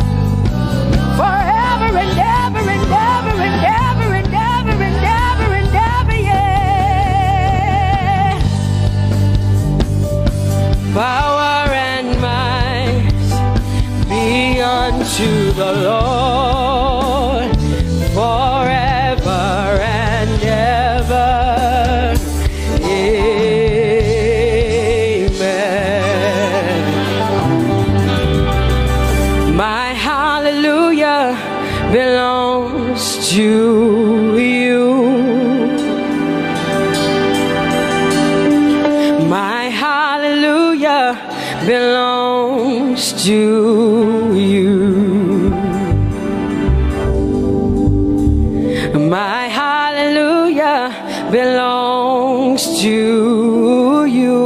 Speaker 3: forever and ever and ever and ever and ever and ever and ever, yeah. Power and might be unto the Lord forever and ever. Amen. My hallelujah belongs to you. My hallelujah belongs to you. My hallelujah belongs to you.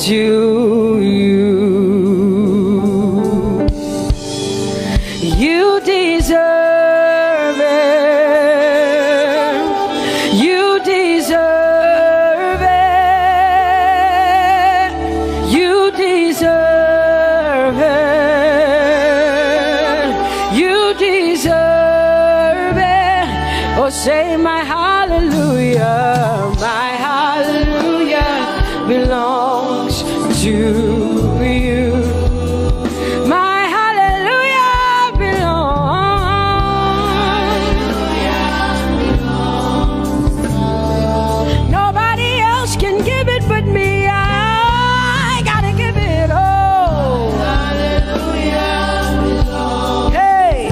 Speaker 3: to you. You deserve it. You deserve it. You deserve it. You deserve it. Oh, say my hallelujah. My hallelujah belongs to you. My hallelujah belongs. Nobody else can give it but me. I gotta give it all. Hallelujah. Hey,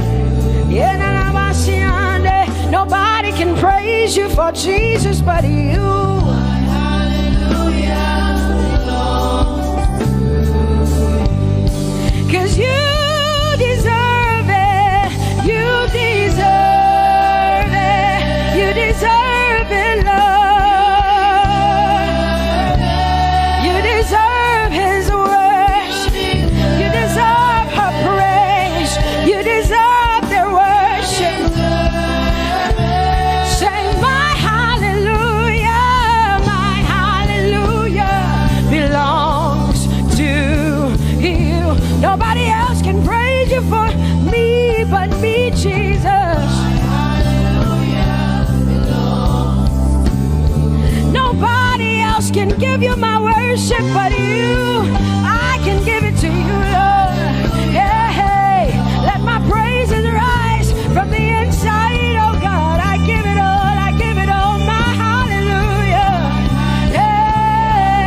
Speaker 3: nobody can praise you for Jesus but you. Cause you deserve it, you deserve it, you deserve it, Lord. You deserve His worship, you deserve her praise, you deserve their worship. Say my hallelujah belongs to you. Nobody else can praise you for me but me, Jesus. Nobody else can give you my worship but you. I can give it to you, Lord. Yeah, hey, let my praises rise from the inside, oh God. I give it all, I give it all, my hallelujah. Hey,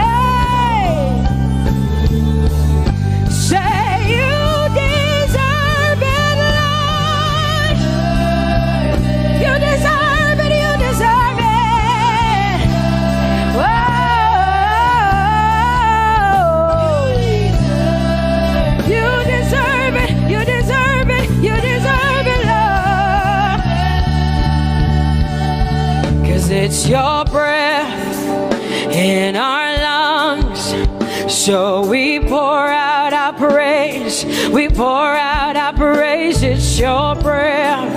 Speaker 3: say you deserve it, Lord. You deserve it, you deserve it. Whoa. You deserve it, you deserve it, you deserve it, Lord. 'Cause it's your breath in our lungs, so we pour out our praise. We pour out our praise. It's your breath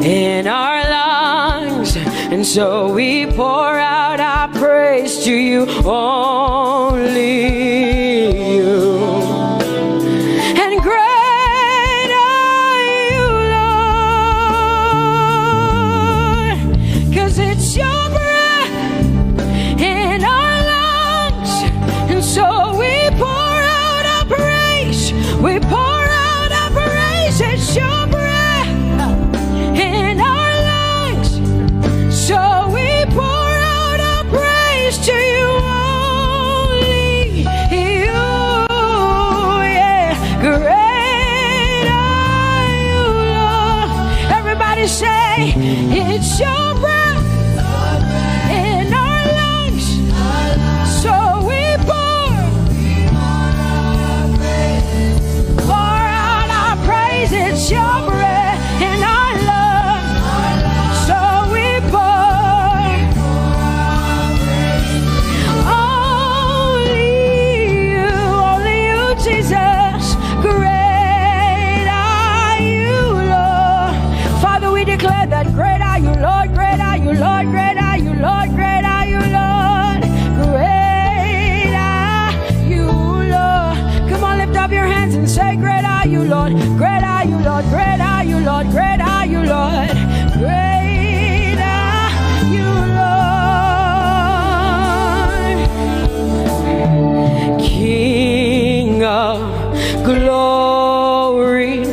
Speaker 3: in our lungs, and so we pour out our praise to you, only you. And great are you, Lord, 'cause it's your breath in our lungs, and so we pour out our praise. We pour out our praise. It's your breath in our lungs, so we pour out our praise to you, only you. Yeah, great are you, Lord. Everybody say, it's your breath in our lungs, so we pour out our praise. It's your breath in our lungs, so we pour only you, Jesus. Great are you, Lord. Father, we declare that great are you, Lord. Great are you, Lord. Great are you, Lord. Great are you, Lord. Great are you, Lord. Come on, lift up your hands and say, great are you, Lord. Great are you, Lord. Great are you, Lord. Great are you, Lord. Great are you, Lord. King of glory,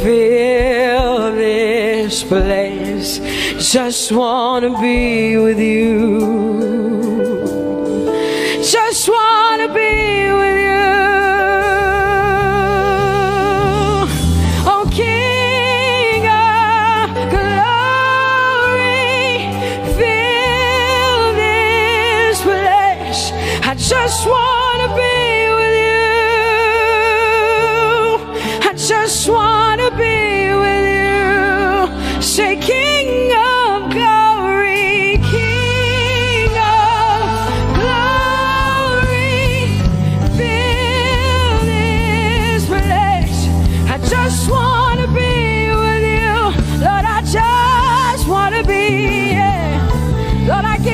Speaker 3: fill this place. Just wanna be with you. Just wanna be with you. Oh, King of glory, fill this place. I just wanna be with you. I just wanna be with you. Say, King of glory, King of glory,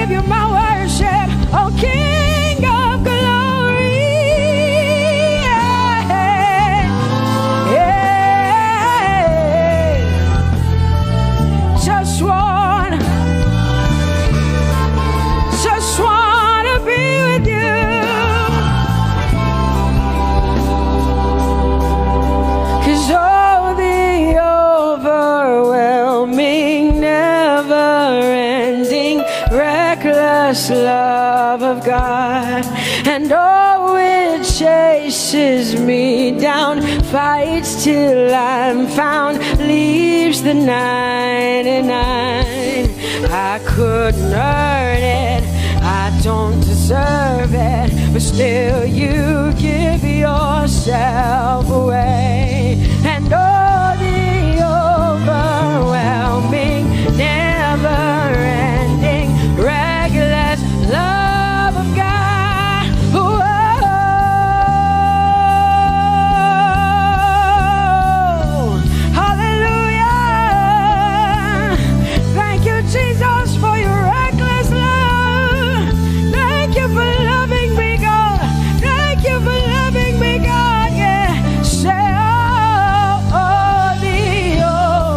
Speaker 3: give you my worship, oh King of glory. Just wanna be with you. 'Cause oh, the overwhelming, never-ending, reckless love of God, and oh, it chases me down, fights till I'm found, leaves the 99. I couldn't earn it, I don't deserve it, but still you give yourself away. And oh, the overwhelming, never-ending, reckless love of God. Whoa. Hallelujah. Thank you, Jesus, for your reckless love. Thank you for loving me, God. Thank you for loving me, God. Yeah. Say, oh, the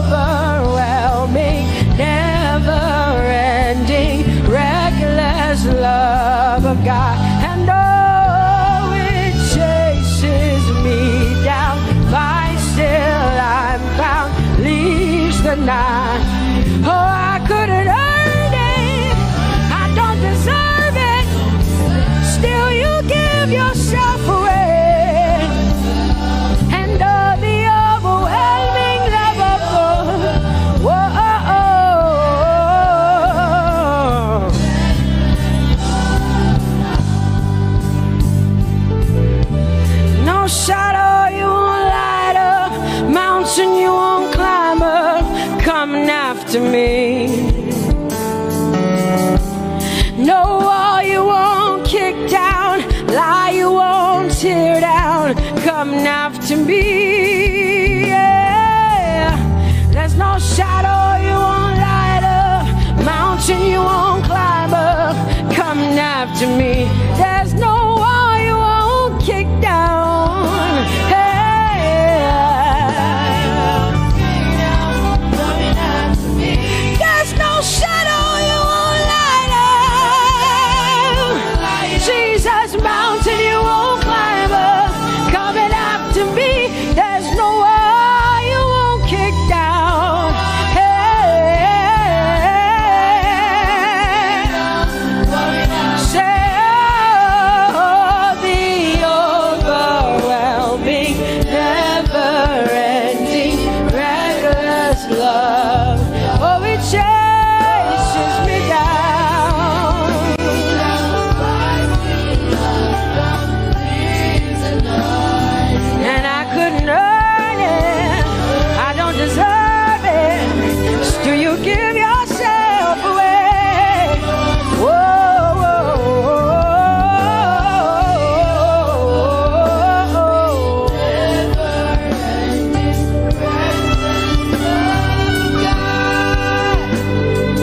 Speaker 3: overwhelming, never-ending, reckless love of God. And oh, it chases me down, finds till I'm found, leaves the 9. Oh, I couldn't earn it, I don't deserve it, still you give yourself away. And oh, the overwhelming love of God. Whoa. No shadow you won't light up, mountain you won't climb up, coming after me. No wall you won't kick down, lie you won't tear down, coming after me. Yeah. There's no shadow you won't light up, mountain you won't climb up, coming after me. There's no wall you won't kick down. Hey. There's no shadow you won't light up, Jesus, mountain you won't climb up, coming after me. There's no wall you won't kick down. Hey. Say, oh, the overwhelming, never-ending, reckless love. Oh, it chases me down. And I couldn't earn it, I don't deserve it, still you give yourself away. Whoa, whoa,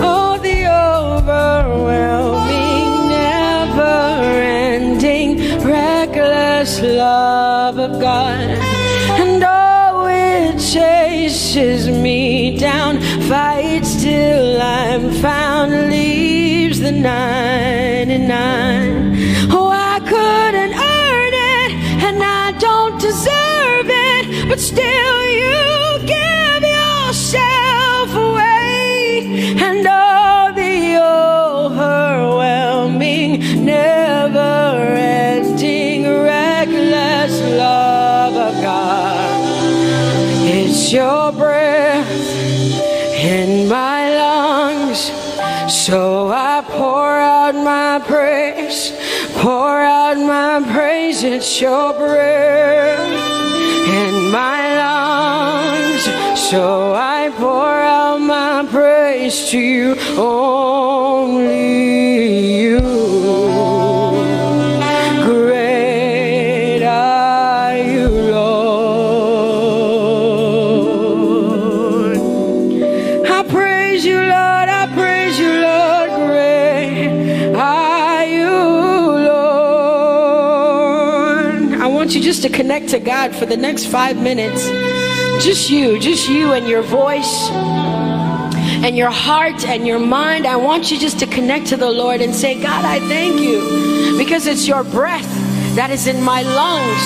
Speaker 3: oh, the overwhelming, never-ending, reckless love of God. And oh, it chases me down, fights till I'm found, leaves the 99. Oh, I couldn't earn it, and I don't deserve it, but still you give yourself away. And oh, the overwhelming, never-ending, reckless love of God. It's your breath in my lungs, so I pour out my praise, pour out my praise. It's your breath in my lungs, so I pour out my praise to you, only you. Great are you, Lord. I praise you, Lord. I praise you, Lord. Great just to connect to God for the next 5 minutes. Just you and your voice and your heart and your mind. I want you just to connect to the Lord and say, God, I thank you because it's your breath that is in my lungs.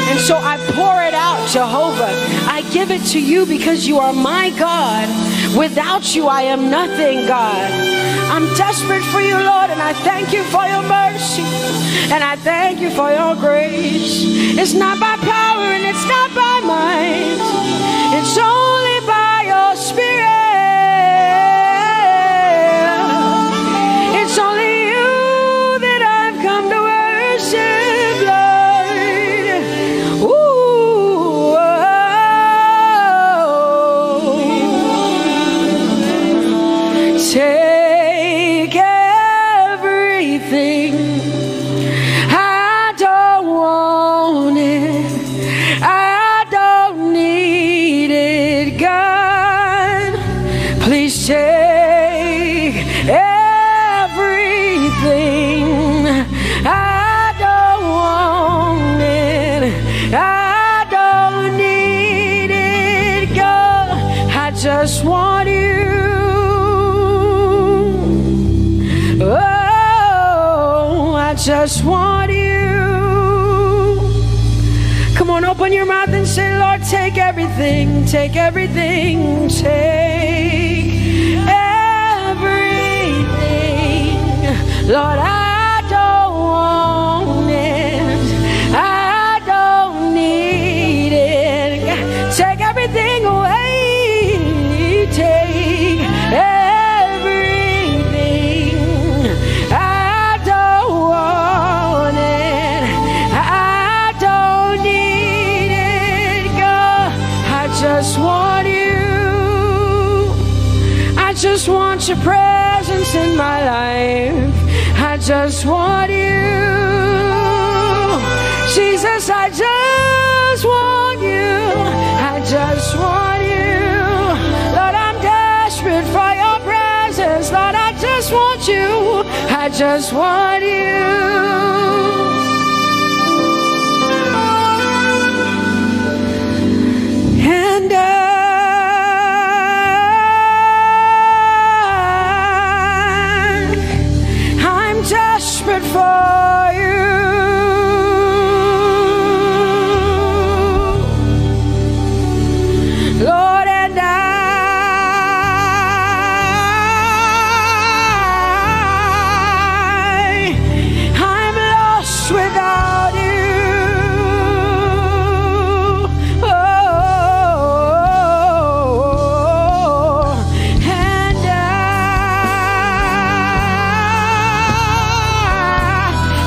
Speaker 3: And so I pour it out, Jehovah. I give it to you because you are my God. Without you, I am nothing, God. I'm desperate for you, Lord, and I thank you for your mercy. And I thank you for your grace. It's not by power and it's not by might. It's only by your Spirit. It's only you that I've come to worship, Lord. Ooh, oh. Take everything. I don't want it. I don't need it, God. Please take everything. I don't want it. I don't need it, God. I just want you. Oh, I just want you. Come on, open your mouth and say, Lord, take everything, take everything, take everything. Lord, I don't want it. I don't need it. Take everything away. Take everything. I don't want it. I don't need it, God. I just want you. I just want your presence in my life. I just want you. Jesus, I just want you. I just want you. Lord, I'm desperate for your presence. Lord, I just want you. I just want you. And I'm desperate for you. Lord, and I'm lost without you. Oh, and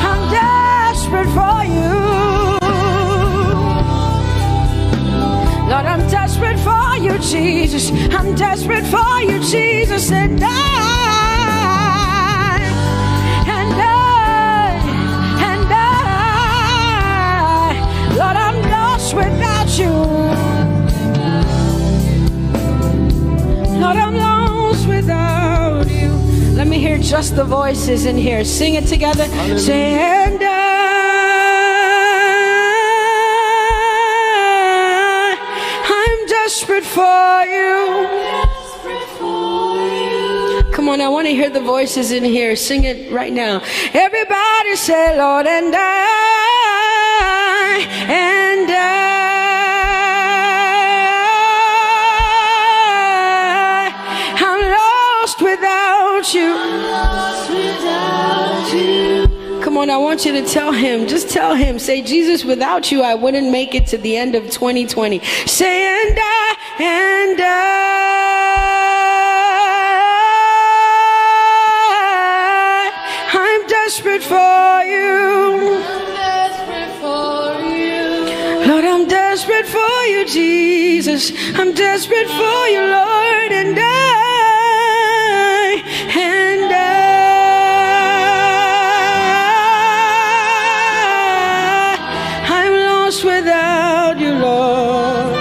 Speaker 3: I'm desperate for you. Lord, I'm desperate for you, Jesus. I'm desperate for you, Jesus. And Lord, I'm lost without you. Lord, I'm lost without you. Let me hear just the voices in here. Sing it together. Say, and I'm desperate for you. Come on, I want to hear the voices in here. Sing it right now. Everybody say, Lord, and I'm lost without you. Come on, I want you to tell him. Just tell him. Say, Jesus, without you, I wouldn't make it to the end of 2020. Say, and I'm desperate for you. Lord, I'm desperate for you, Jesus. I'm desperate for you, Lord, and I'm lost without you, Lord.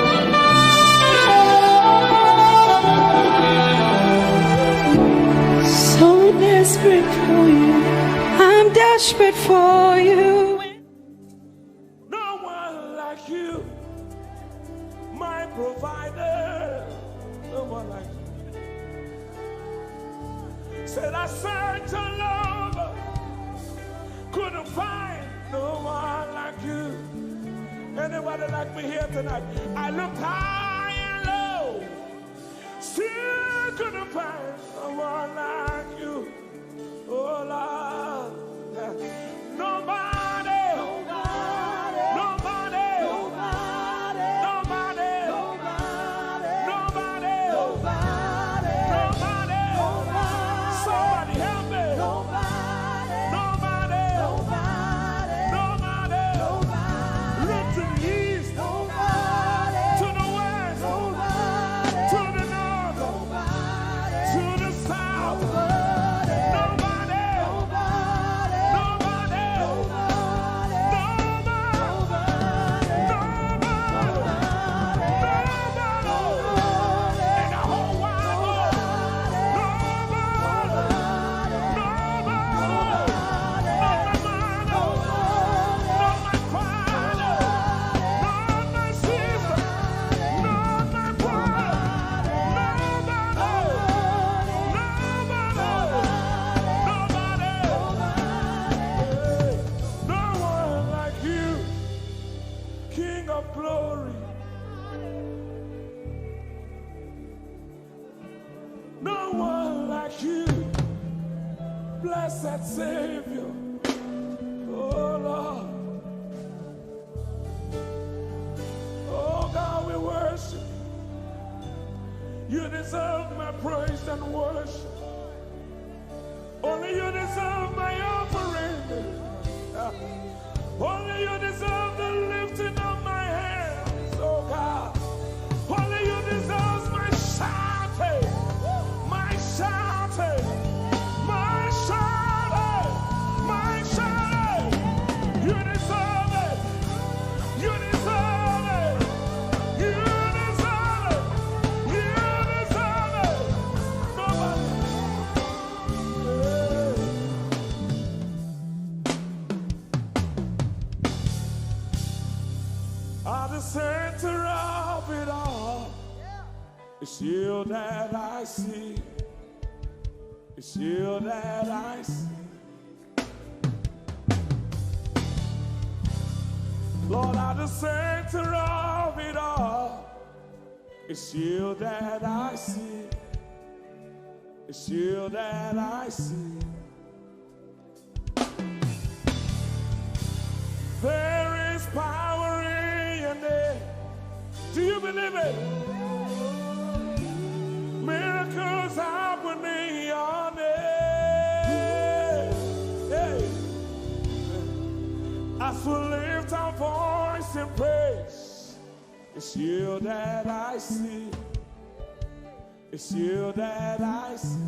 Speaker 3: So desperate for you. I'm desperate for you.
Speaker 1: No one Said I searched all over, couldn't find no one like you. Anybody like me here tonight? I looked high and low, still couldn't find no one like you. Oh Lord, nobody, nobody, nobody, nobody, nobody, nobody, nobody, nobody, nobody. Somebody help me. Nobody, nobody, nobody, nobody, nobody. Look to the east, nobody, to the west, nobody, to the north, nobody, to the south, nobody, nobody, nobody, nobody, nobody, nobody, in the whole wide world, nobody, not my father, not my sister, not my brother, nobody, no one like you, King of glory. No one like you, blessed Savior. Oh Lord, oh God, we worship you. You deserve my praise and worship. Only you deserve my offering. Only you deserve the lifting of my hands, oh God. Only you deserve my shouting, my shouting, my shouting, my shouting. You deserve it. You deserve it. You deserve it. You deserve it. Nobody. At the center of it all, it's you that I see. It's you that I see. Lord, at the center of it all, it's you that I see. It's you that I see. There is power in your name. Do you believe it? Miracles happen in your name. Hey. As we lift our voice in praise, it's you that I see. It's you that I see.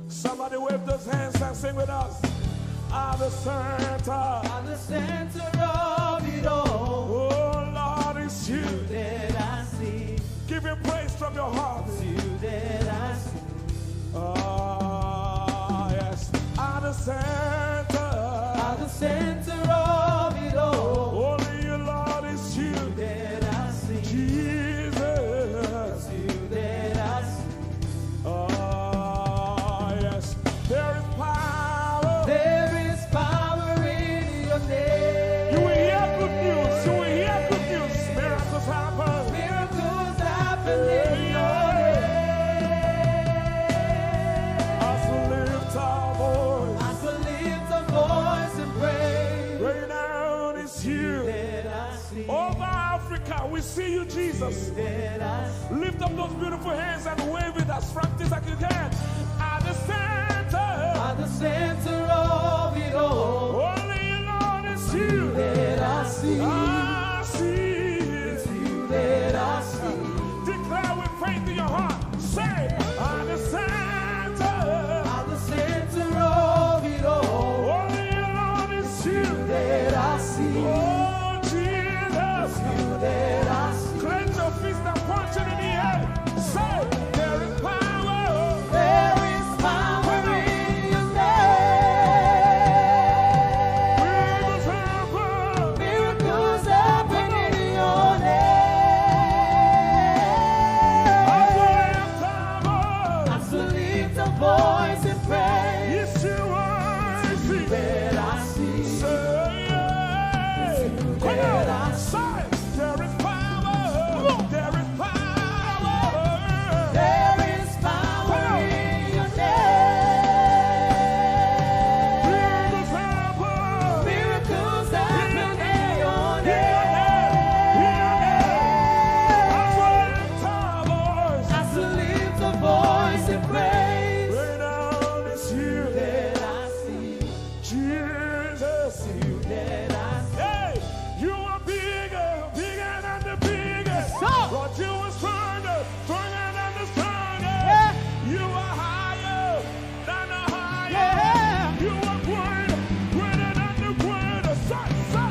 Speaker 1: Somebody wave those hands and sing with us. At the center of it all. Oh Lord, it's you
Speaker 2: that I see.
Speaker 1: Give him praise from your heart.
Speaker 2: It's you that I see.
Speaker 1: Oh yes. At the center
Speaker 2: of it all.
Speaker 1: Only you, Lord, it's you
Speaker 2: that I see.
Speaker 1: Jesus.
Speaker 2: It's you that I see.
Speaker 1: Oh yes. There is power.
Speaker 2: There is power in your name.
Speaker 1: You will hear good news. You will hear good news. Miracles happen.
Speaker 2: Miracles happen in your name.
Speaker 1: As we lift our voice.
Speaker 2: As we lift our voice and praise.
Speaker 1: Right now it's you.
Speaker 2: That I see.
Speaker 1: Over Africa, we see you, Jesus.
Speaker 2: That I see.
Speaker 1: Lift up those beautiful hands and wave it as practice as you can. At the center
Speaker 2: of it all.
Speaker 1: only you, Lord, it's you
Speaker 2: That I see.
Speaker 1: I see.
Speaker 2: It's you that I see.
Speaker 1: Declare with faith in your heart. Say, at the center
Speaker 2: of it all.
Speaker 1: only you, Lord, it's you
Speaker 2: That I see.
Speaker 1: Oh, Jesus.
Speaker 2: You that I see.
Speaker 1: Clench your fist and punch it in the air. Say, there is power.
Speaker 2: There voice in praise.
Speaker 1: It's you I see.
Speaker 2: That I see.
Speaker 1: Come on, say, there is power. There is power.
Speaker 2: There is power in your name. Miracles happen in your name. As we lift a voice in praise.
Speaker 1: Right now it's you
Speaker 2: That I see.
Speaker 1: Jesus.
Speaker 2: You that I see.
Speaker 1: Hey, you are bigger, bigger than the biggest. Lord, you are stronger, stronger than the strongest. You are higher than the highest. You are greater, greater than the greatest.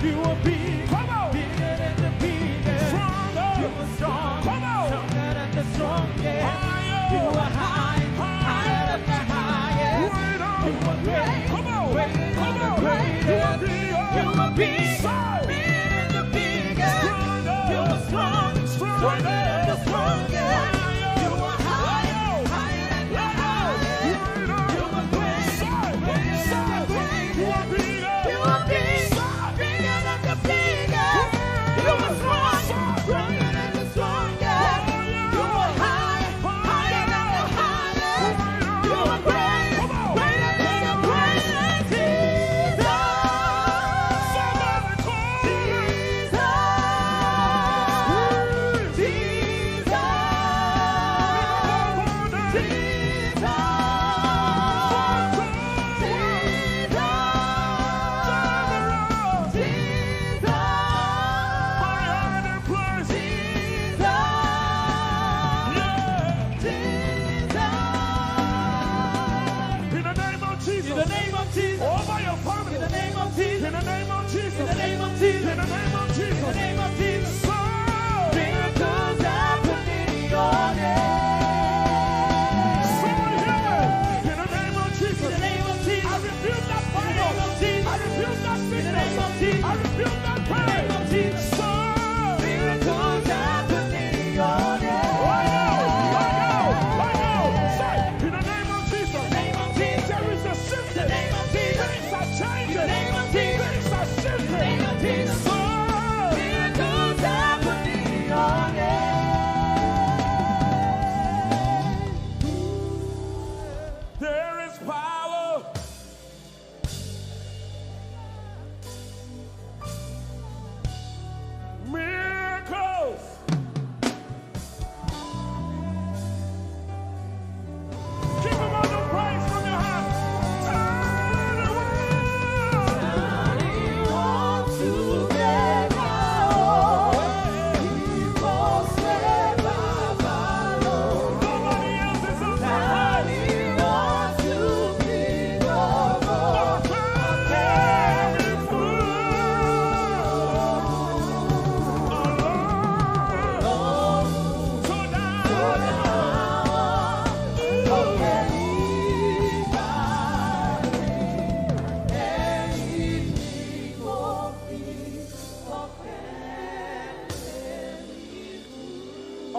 Speaker 1: You are big, come on,
Speaker 2: Bigger than the biggest.
Speaker 1: stronger,
Speaker 2: You are strong.
Speaker 1: come on,
Speaker 2: Stronger than the strongest.
Speaker 1: higher,
Speaker 2: You are high. Higher than the highest.
Speaker 1: greater,
Speaker 2: You are great.
Speaker 1: come on,
Speaker 2: Greater than
Speaker 1: come
Speaker 2: the
Speaker 1: on,
Speaker 2: greatest.
Speaker 1: you are bigger,
Speaker 2: You are big.
Speaker 1: Say,
Speaker 2: Bigger than the biggest.
Speaker 1: stronger,
Speaker 2: You are strong. Stronger than the strongest. You are high. Higher than the highest. You are great. Greater than the greatest. You are big. Bigger than the biggest. You are strong. Stronger than the strongest. You are high. Higher than the highest. You are great. Greater than the greatest. Jesus. In the name of Jesus.
Speaker 1: Over your family.
Speaker 2: In the name of Jesus.
Speaker 1: In the name of Jesus.
Speaker 2: In the name of Jesus.
Speaker 1: In the name of Jesus.
Speaker 2: In the name of Jesus.
Speaker 1: So,
Speaker 2: Miracles happen in your name.
Speaker 1: someone hear me. In the name of Jesus.
Speaker 2: In the name of Jesus.
Speaker 1: I rebuke that
Speaker 2: In the
Speaker 1: fire.
Speaker 2: name of Jesus.
Speaker 1: I rebuke that
Speaker 2: In the
Speaker 1: sickness.
Speaker 2: name of Jesus.
Speaker 1: I rebuke that
Speaker 2: In the
Speaker 1: pain.
Speaker 2: name of Jesus.
Speaker 1: So,
Speaker 2: Miracles happen in your name.
Speaker 1: right now. Say, in the name of Jesus.
Speaker 2: In the name of Jesus.
Speaker 1: There is a shift.
Speaker 2: In the name of Jesus.
Speaker 1: Things are changing.
Speaker 2: In the name of Jesus.
Speaker 1: Things are shifting.
Speaker 2: In the name of Jesus.
Speaker 1: So,
Speaker 2: Miracles happen in your name.
Speaker 1: there is power. Miracles. Give him all the praise from your heart. Turn around.
Speaker 2: He wants to make a way. He wants to make a way.
Speaker 1: Nobody else is on the
Speaker 2: He wants to bring over.
Speaker 1: carry through. So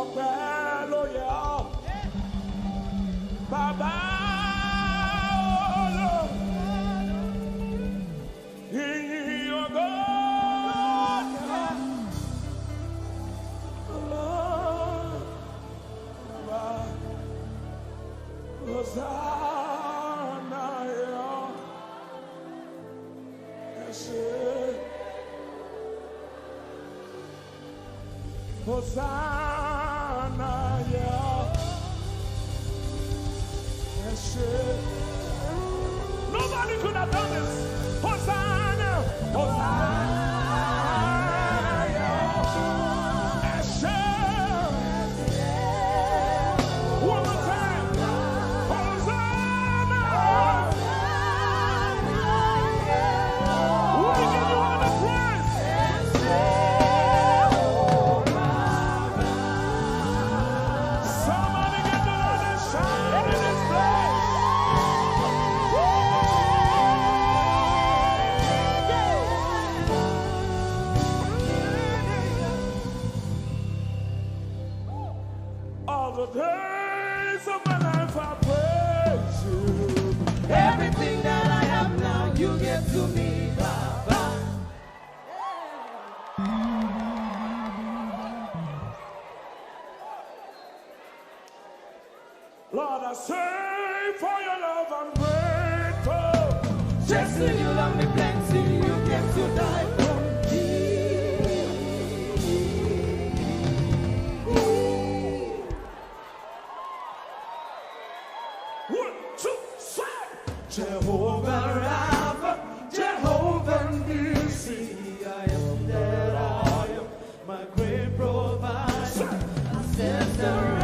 Speaker 1: ọpẹ́ ló yẹ ọ́. Bàbá olóò. Ìyìn ògo yẹ. Bàbá Hosanna yẹ ọ́. Ẹ ṣé. Hosanna, yeah. Yes, nobody could have done this. Hosanna, Hosanna, yeah. Yes, one more time. Hosanna. We give you all the praise. Somebody get the Lord and shout in this place.
Speaker 2: Just so you love me plenty, you came to die for me.
Speaker 1: 1, 2, 3.
Speaker 2: Jehovah Rapha, Jehovah Nissi, I am that I am, my great provider. I said the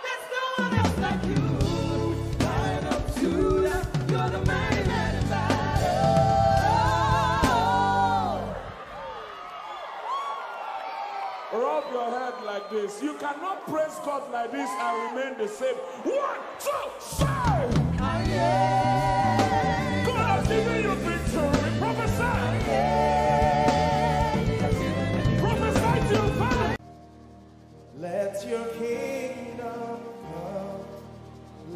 Speaker 2: there's no one else like you. Lion of Judah, you're the mighty man in battle.
Speaker 1: Rub your head like this. You cannot praise God like this and remain the same. 1, 2, 3. God has given you victory. Prophesy. Prophesy to your family.
Speaker 2: Let your kingdom come.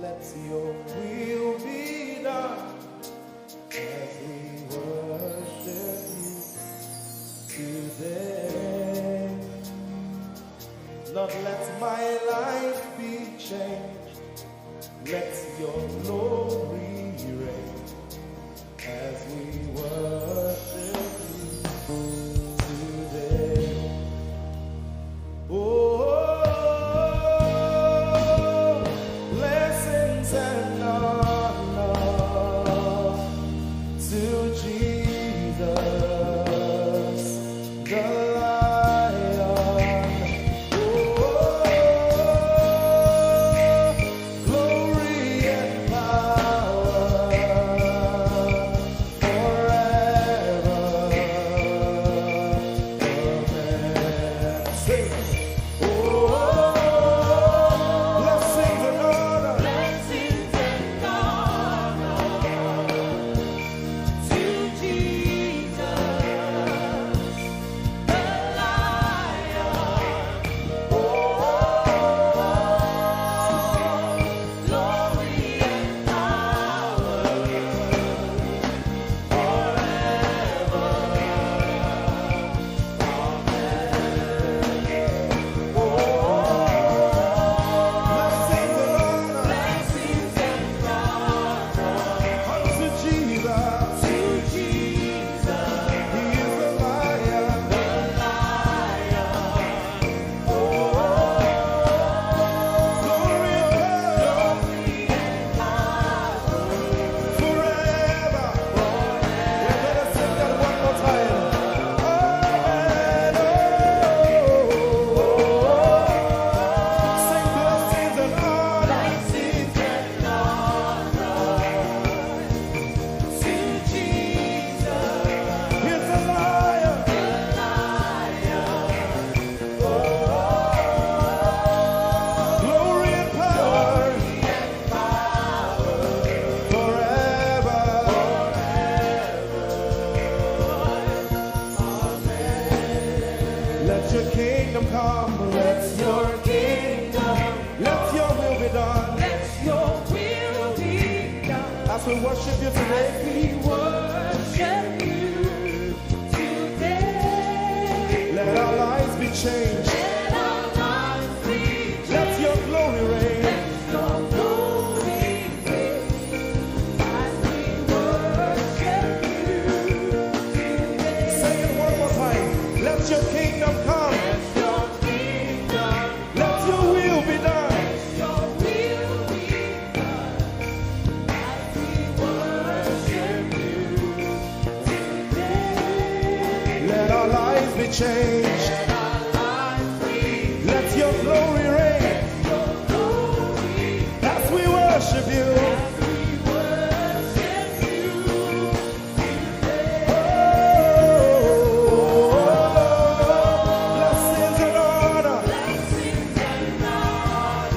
Speaker 2: Let your will be done. As we worship you today. Lord, let my life be changed. Let your glory reign as we worship you today. Oh, blessings and honor to Jesus, the we worship you today. We worship you today. Let our lives be changed. Let our lives be changed. Let your glory reign. Let your glory reign. As we worship you today. Say it one more time. Let your kingdom come. Let your kingdom. Let your will be done. Change. Let your glory reign. As we worship you. Blessings and honor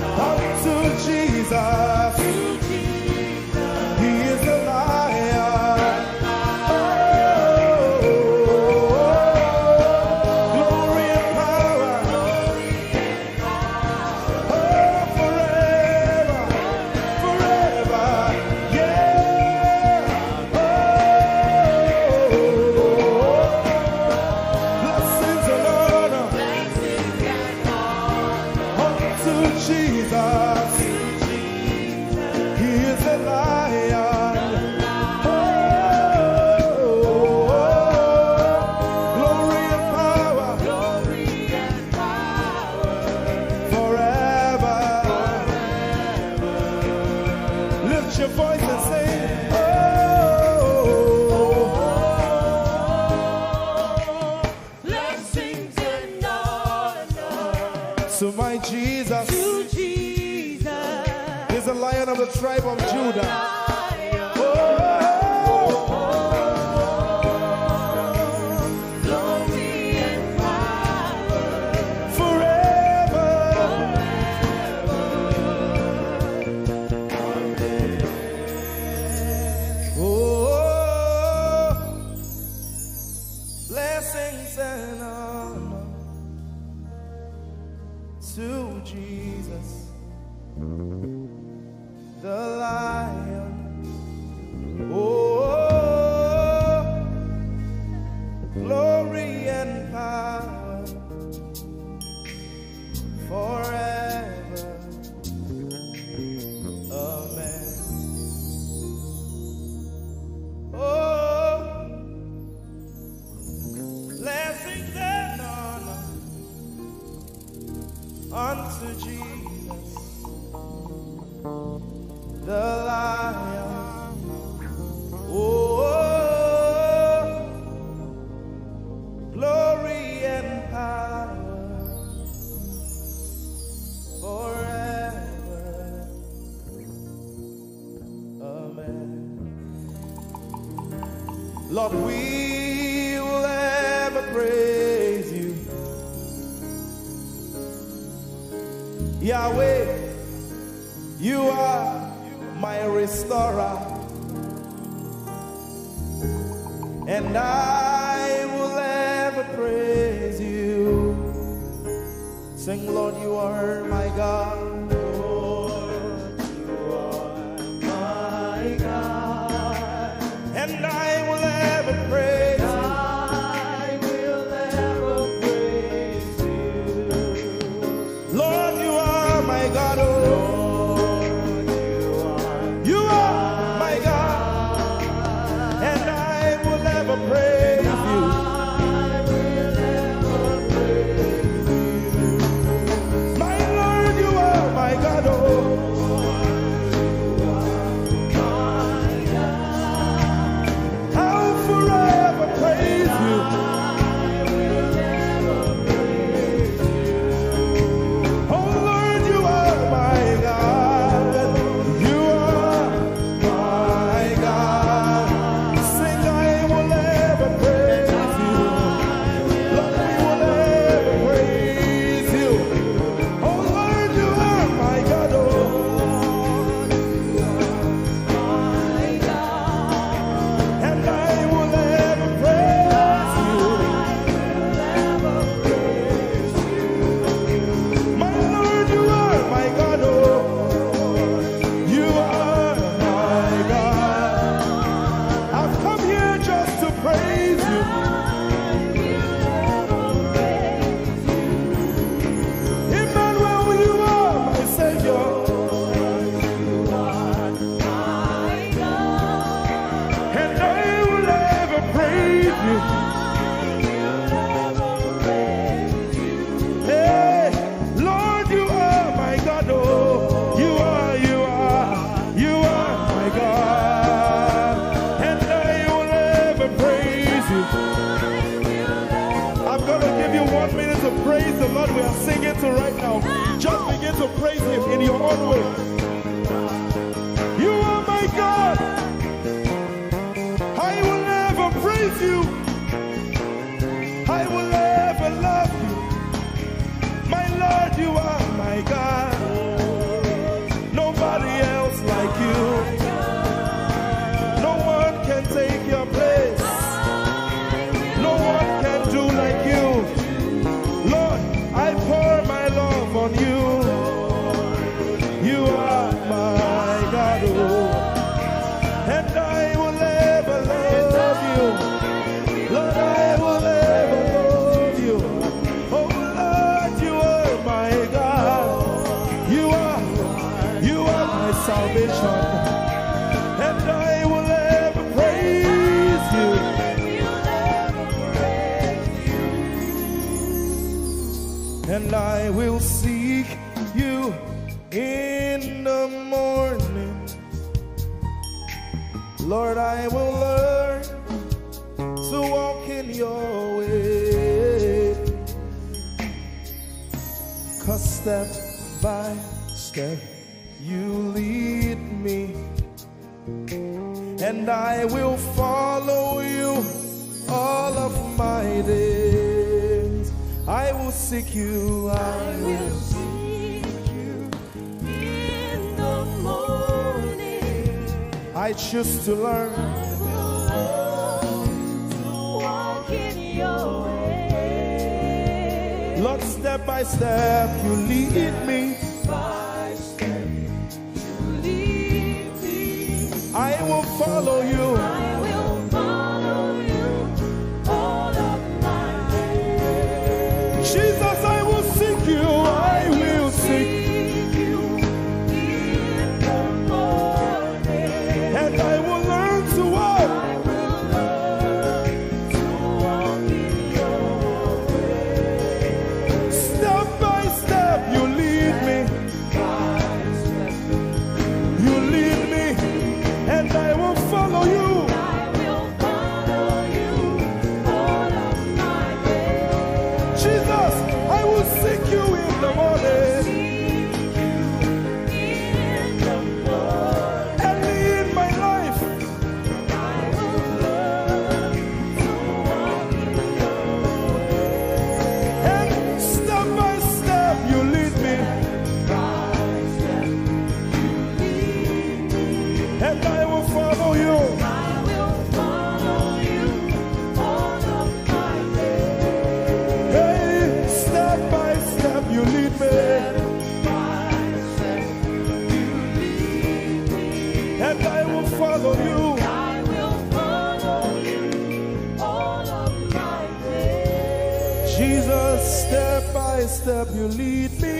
Speaker 2: unto Jesus. He is the Lion. Glory and power.
Speaker 1: to my Jesus.
Speaker 2: To Jesus.
Speaker 1: He's the Lion of the tribe of Judah. Lord, we will ever praise you. Yahweh, you are my restorer, and I will ever praise you. Sing, Lord, you are my God. Lord, you are my God, and I will ever praise you. I will ever praise you. Lord, you are my God. Oh, Lord, you are my God, and I will ever praise you. I will ever praise you. My Lord, you are my God. Oh, praise the Lord. We are singing to right now. Just begin to praise Him in your own way. You are my God. I will never praise you. I will never love you. My Lord, you are my God. Nobody else like you. No one can take your place. No one can do like you. Lord, I pour my love on you. You are my God, oh, and I will ever love you. Lord, I will ever love you. Oh Lord, you are my God. You are my salvation, and I will ever praise you. And I will seek you in the morning. Lord, I will learn to walk in your way. 'cause step by step you lead me, and I will follow you all of my days. I will seek you, I will seek you in the morning. I choose to learn, I will learn to walk in your way. Lord, step by step you lead me. By step you lead me. I will follow you. I will follow you all of my days. Jesus, I will seek you. I will seek you in the morning. And I will learn to walk. I will learn to walk in your way. Step by step you lead me. You lead me, and I will follow you. I will follow you all of my days. Jesus, I will seek you in the morning. Early in my life, I will learn to walk in your way. And step by step you lead me. And I will follow you. I will follow you all of my days. Hey, step by step you lead me. Step by step you lead me. And I will follow you. I will follow you all of my days. Jesus, step by step you lead me.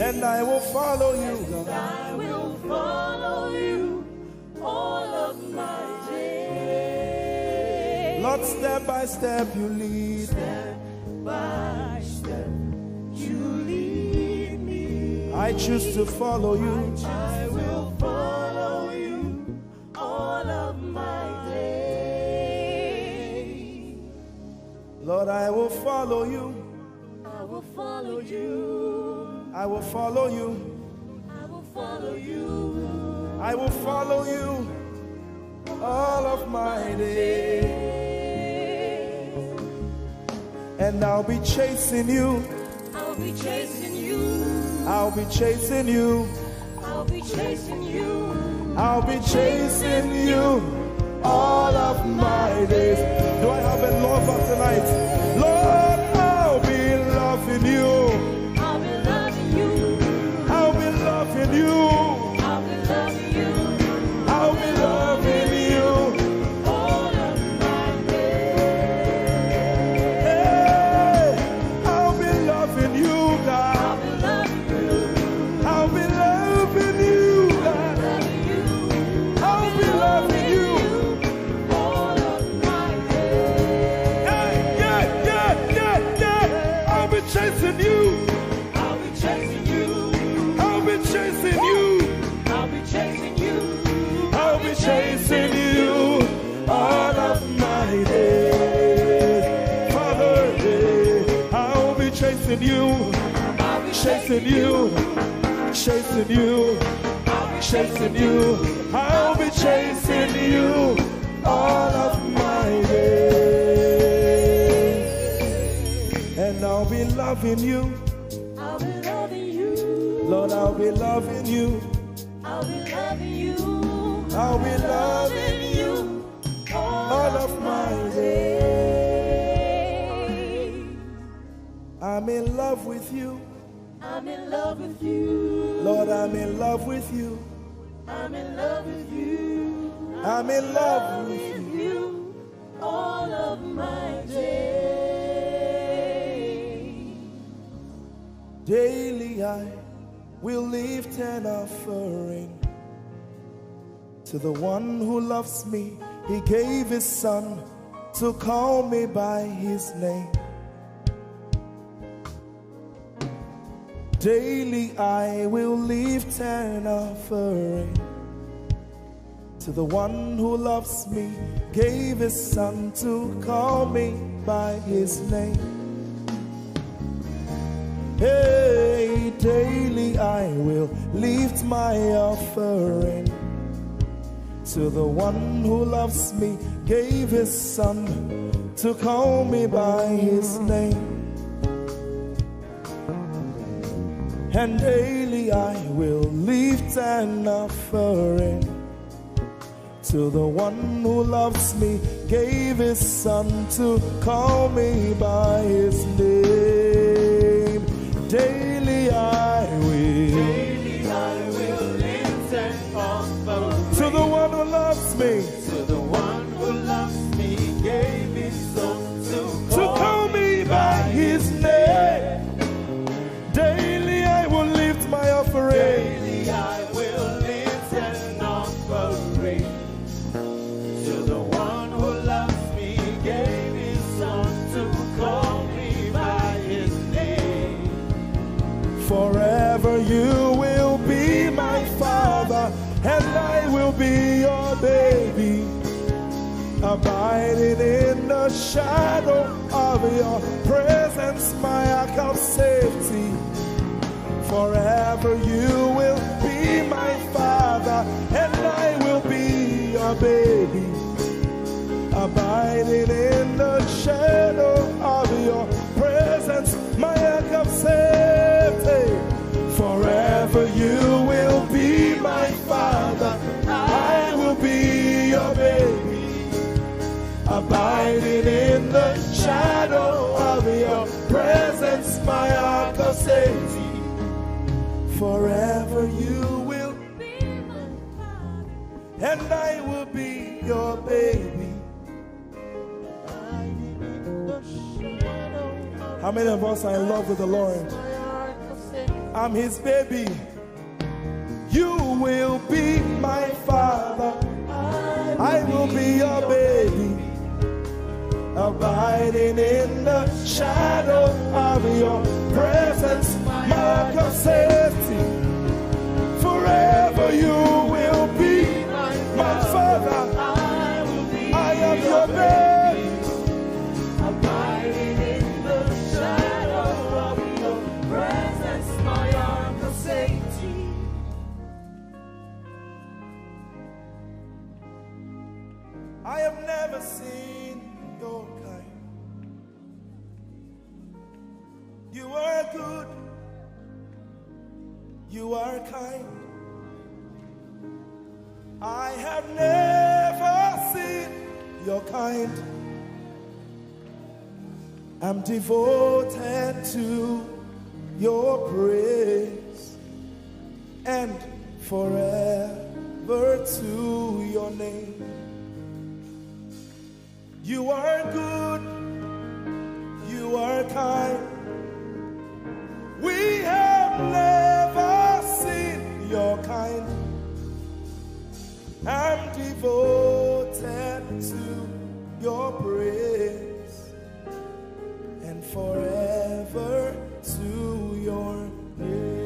Speaker 1: And I will follow you, God. I will follow you all of my days. Lord, step by step you lead. Step by step you lead me. I choose to follow you. I will follow you all of my days. Lord, I will follow you. I will follow you. I will follow you. I will follow you. I will follow you all of my days. And I'll be chasing you. I'll be chasing you. I'll be chasing you. I'll be chasing you. I'll be chasing you all of my days. Do I have a lover tonight? Lord, I'll be loving you. You. I'll be loving you. I'll be loving you all of my days. Hey, I'll be loving you, God. I'll be loving you. I'll be loving you, God. I'll be loving you all of my days. Hey, yeah. I'll be chasing you. I'll be chasing you. I'll be chasing you. I'll be chasing you. I'll be chasing you all of my days. Father, I'll be chasing you. I'll be chasing you. Chasing you. I'll be chasing you. I'll be chasing you all of my days. And I'll be loving you. I'll be loving you. Lord, I'll be loving you. I'll be loving you. I'll be loving you all of my days. I'm in love with you. I'm in love with you. Lord, I'm in love with you. I'm in love with you. I'm in love with you all of my days. Daily I will lift an offering to the one who loves me. He gave his son to call me by his name. Daily I will lift an offering to the one who loves me, gave his son to call me by his name. Hey, daily I will lift my offering to the one who loves me, gave his son to call me by his name. And daily I will lift an offering to the one who loves me, gave his son to call me by his name. Daily I will lift an offering to the one who loves me,
Speaker 2: to the one who loves me, gave his son
Speaker 1: to call me by his name. Daily I will lift my offering.
Speaker 2: Daily I will lift an offering to the one who loves me, gave his son to call me by his name.
Speaker 1: Forever you will be my father, and I will be your baby, abiding in the shadow of your presence, my ark of safety. Forever you will be my father, and I will be your baby, abiding in the shadow of your presence, my ark of safety. Forever you will be my father, I will be your baby, abiding in the shadow of your presence, my ark of safety. Forever you will be my father, and I will be your baby. How many of us are in love with the Lord? I'm his baby. You will be my father, I will be your baby, abiding in the shadow of your presence, mark of safety. Forever you will be my father, I am your baby,
Speaker 2: abiding in the shadow of your presence, my ark of safety.
Speaker 1: I have never seen your kind. You are good, you are kind. I have never seen your kind. I'm devoted to your praise, and forever to your name. You are good, you are kind. We have never seen your kind. I'm devoted to your praise, and forever to your name.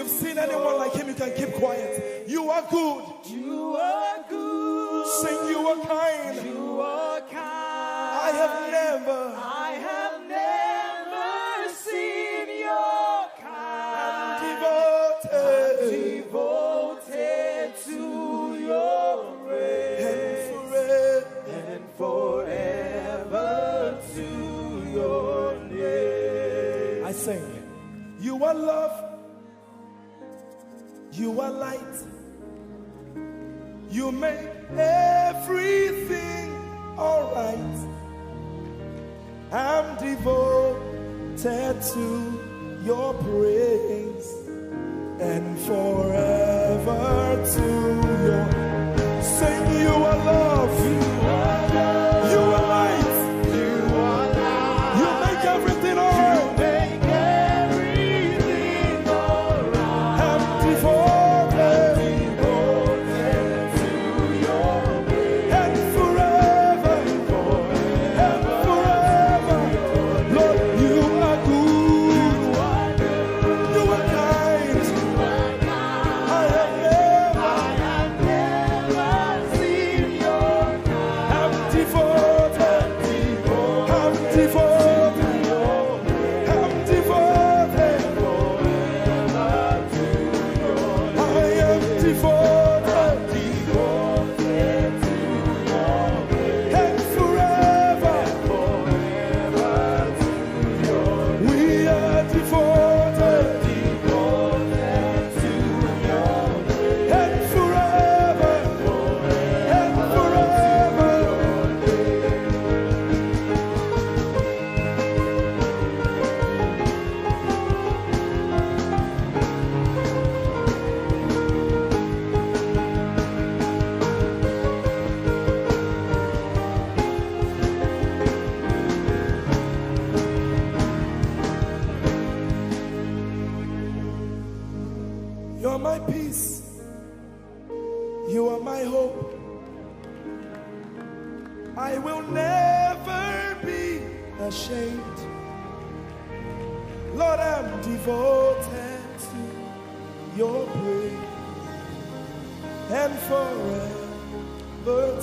Speaker 1: you've seen anyone like him, you can keep quiet. You are good.
Speaker 2: You are good.
Speaker 1: Sing, you are kind.
Speaker 2: You are kind.
Speaker 1: I have never
Speaker 2: seen your kind.
Speaker 1: Devoted
Speaker 2: to your praise.
Speaker 1: and
Speaker 2: Forever to your name.
Speaker 1: I sing. You are love. You are light. You make everything alright. I'm devoted to your praise and forever to your. Sing, you are love. You are love. You are light.
Speaker 2: You are light.
Speaker 1: You make everything alright. I'm devoted to your praise and forever. Lord, you are good. You are kind. I have never seen your kind. I'm devoted. I'm devoted. I'm devoted. I am devoted. And forever. We are devoted. And forever. And forever. You're my peace. You are my hope. I will never be ashamed. Lord, I'm devoted to your praise and forever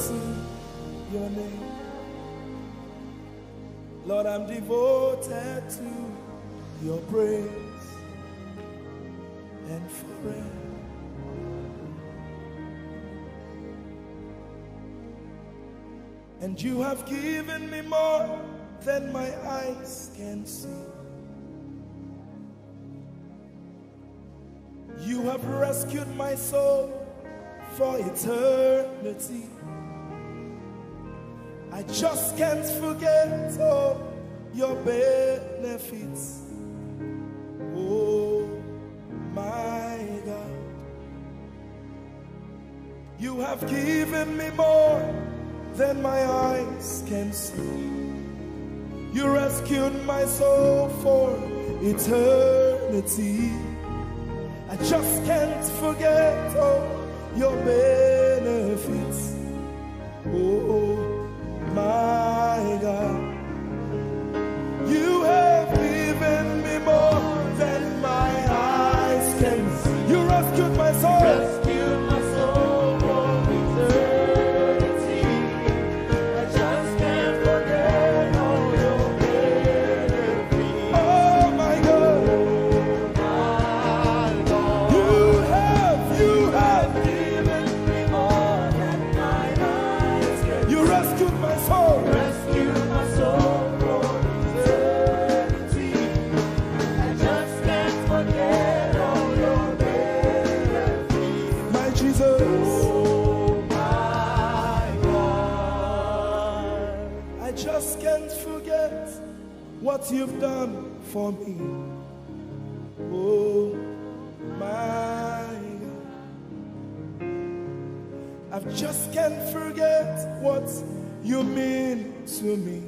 Speaker 1: to your name. Lord, I'm devoted to your praise and forever. And you have given me more than my eyes can see. You have rescued my soul for eternity. I just can't forget all your benefits. Oh my God, you have given me more than my eyes can see. You rescued my soul for eternity. I just can't forget all your benefits. Oh my God, you have given me more than my eyes can see. You rescued my soul.
Speaker 2: Rescued my soul from eternity. I just can't forget all your benefits.
Speaker 1: Oh my God, you have
Speaker 2: given me more than my eyes can see.
Speaker 1: you rescued my soul.
Speaker 2: Rescued my soul from eternity. I just can't forget all your benefits.
Speaker 1: My Jesus,
Speaker 2: Oh my God.
Speaker 1: I just can't forget what you've done for me. Oh my God, I just can't forget what you mean to me.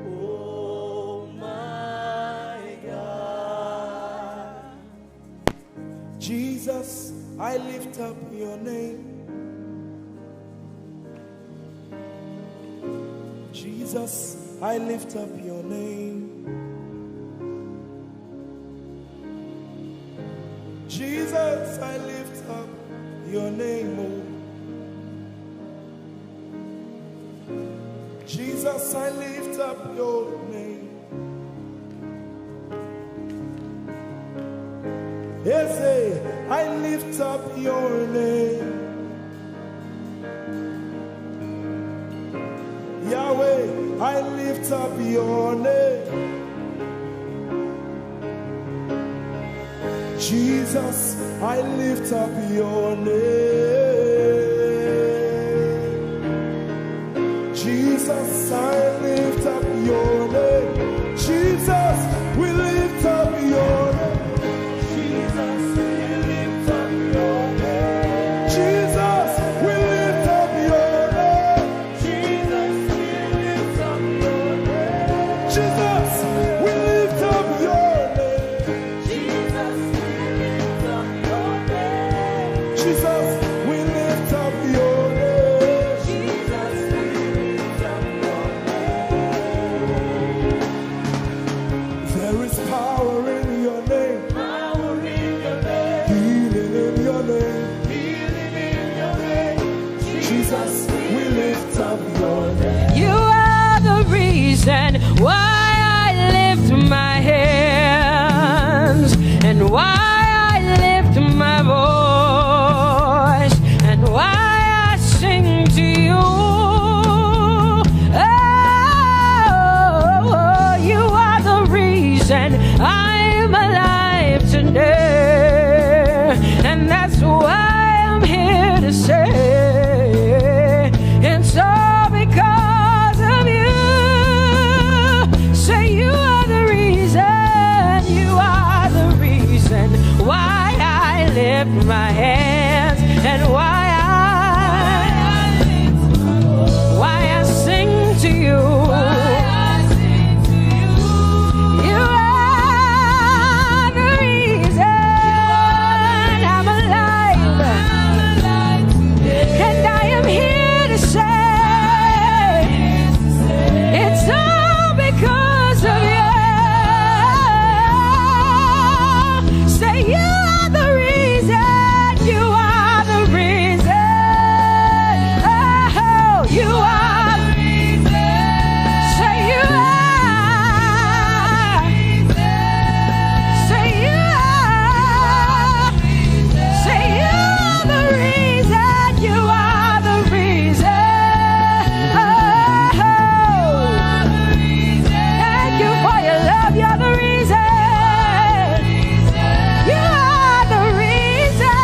Speaker 2: Oh my God.
Speaker 1: Jesus, I lift up your name. Jesus, I lift up your name. Jesus, I lift up your name, oh. Jesus, I lift up your name. Ese, I lift up your name. Yahweh, I lift up your name. Jesus, I lift up your name. Jesus, I lift up your name. Jesus, we lift up your name. Jesus, we lift up your name. Jesus, we lift up your name. Jesus, we lift up your name. Jesus, we lift up your name. Jesus, we lift up your name. Jesus, we lift up your name. Jesus, we lift up your name. There is power in your name. Power in your name. Healing in your name. Healing in your name. Jesus, we lift up your name.
Speaker 3: You are the reason why I lift my hands, and why I lift my voice, and why I sing to you. Oh, you are the reason I'm alive today, and that's why I'm here to say it's all because of you. Say you are the reason, you are the reason why I lift my hands, and why I sing to you. You are the reason I'm alive, and I am here to say it's all because of you. Say you are the reason, you are the reason. Oh, you are the reason. Say you are. Say you are. Say you are the reason, you are the reason. Oh, thank you for your love, you're the reason. You are the reason.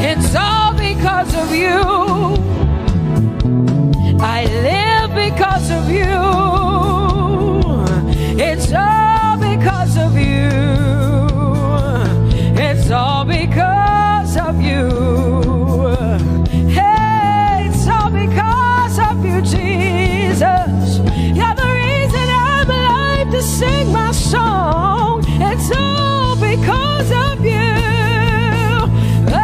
Speaker 3: It's all because of you. I live because of you. It's all because of you. It's all because of you. Hey, it's all because of you, Jesus. You're the reason I'm alive to sing my song. It's all because of you. Oh,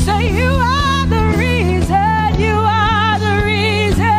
Speaker 3: say you are the reason, you are the reason.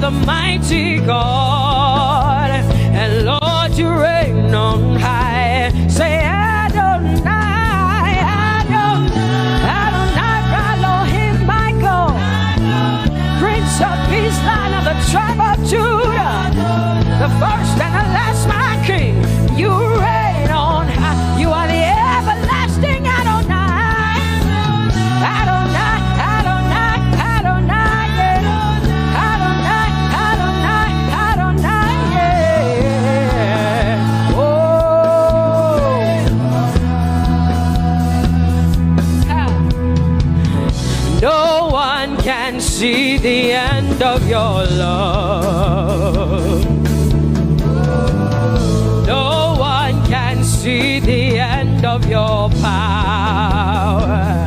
Speaker 3: the mighty God, and Lord, you reign on high. Say Adonai, Adonai, Adonai, Elohim, my God, Prince of Peace, Lion of the tribe of Judah, the first and the last, my King. You reign on high. You are the everlasting Adonai, Adonai, Adonai, Adonai, yeah. Adonai, Adonai, Adonai, yeah. Oh, no one can see the end of your love. No one can see the end of your power.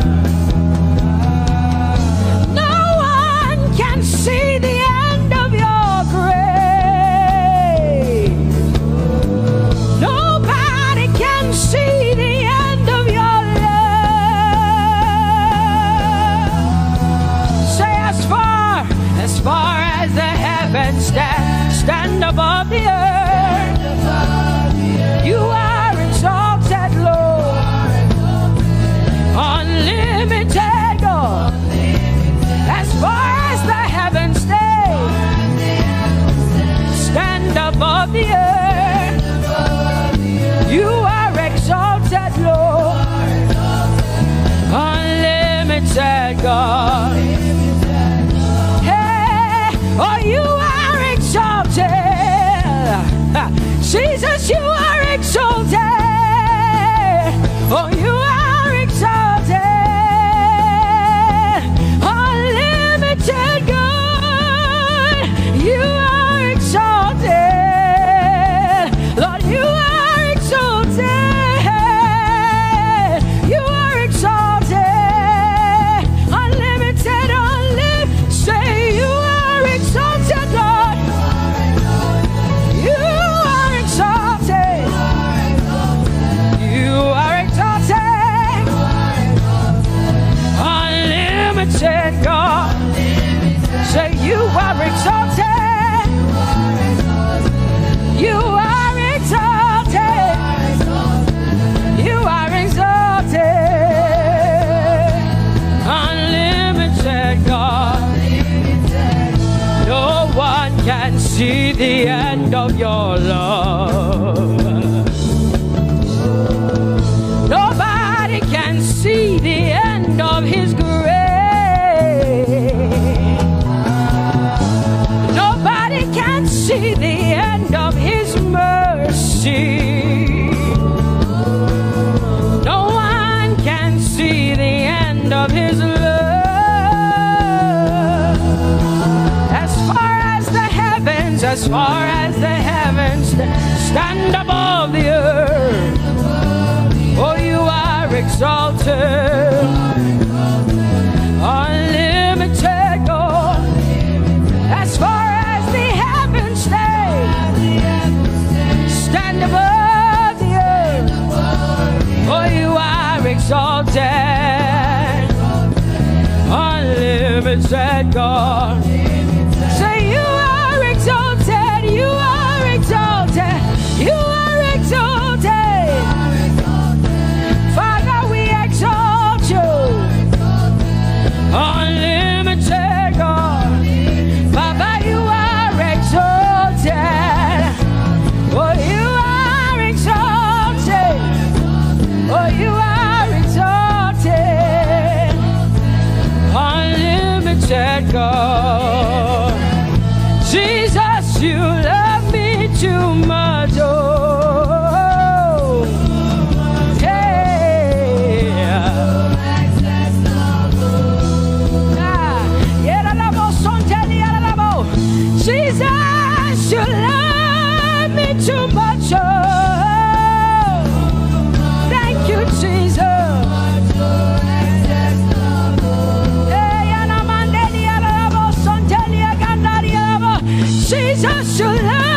Speaker 3: No one can see the end of your grace. Nobody can see the end of your love. Say as far as the heavens stand above the earth, you are exalted, Lord, unlimited God. As far as the heavens stand above the earth, you are exalted, Lord, unlimited God. Hey, oh, you are exalted. Jesus, you are exalted. Oh, you are exalted. Unlimited God, you are exalted. Lord, you are exalted. You are exalted. Unlimited, unlimited. Say you are exalted, Lord. You are exalted. You are exalted. Unlimited God. Say you are exalted. You are exalted. You are exalted. Unlimited God. No one can see the end of your love. Nobody can see the end of his grace. Nobody can see the end of his mercy. No one can see the end of his love. As far as the heavens stand above the earth, oh, you are exalted. Unlimited God. As far as the heavens stand above the earth, oh, you are exalted. Unlimited God. Say you are exalted. You are exalted. You are exalted. Father, we exalt you. Unlimited God. Baba, you are exalted. Oh, you are exalted. Oh, you are exalted. Unlimited God. Jesus, you love me too much. Oh, Jesus, you love me too much. Oh, thank you, Jesus. Jesus, you love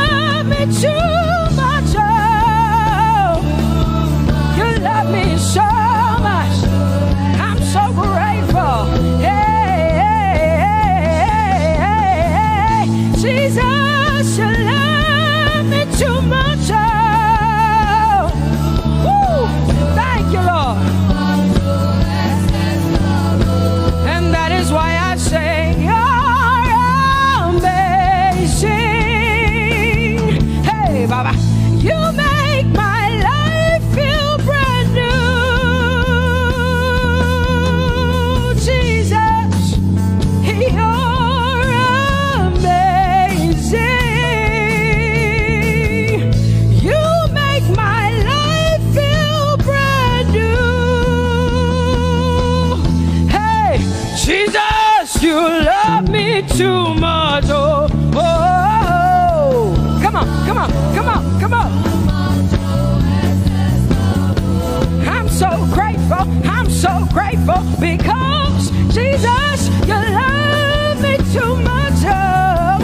Speaker 3: because Jesus, you love me too much. Oh,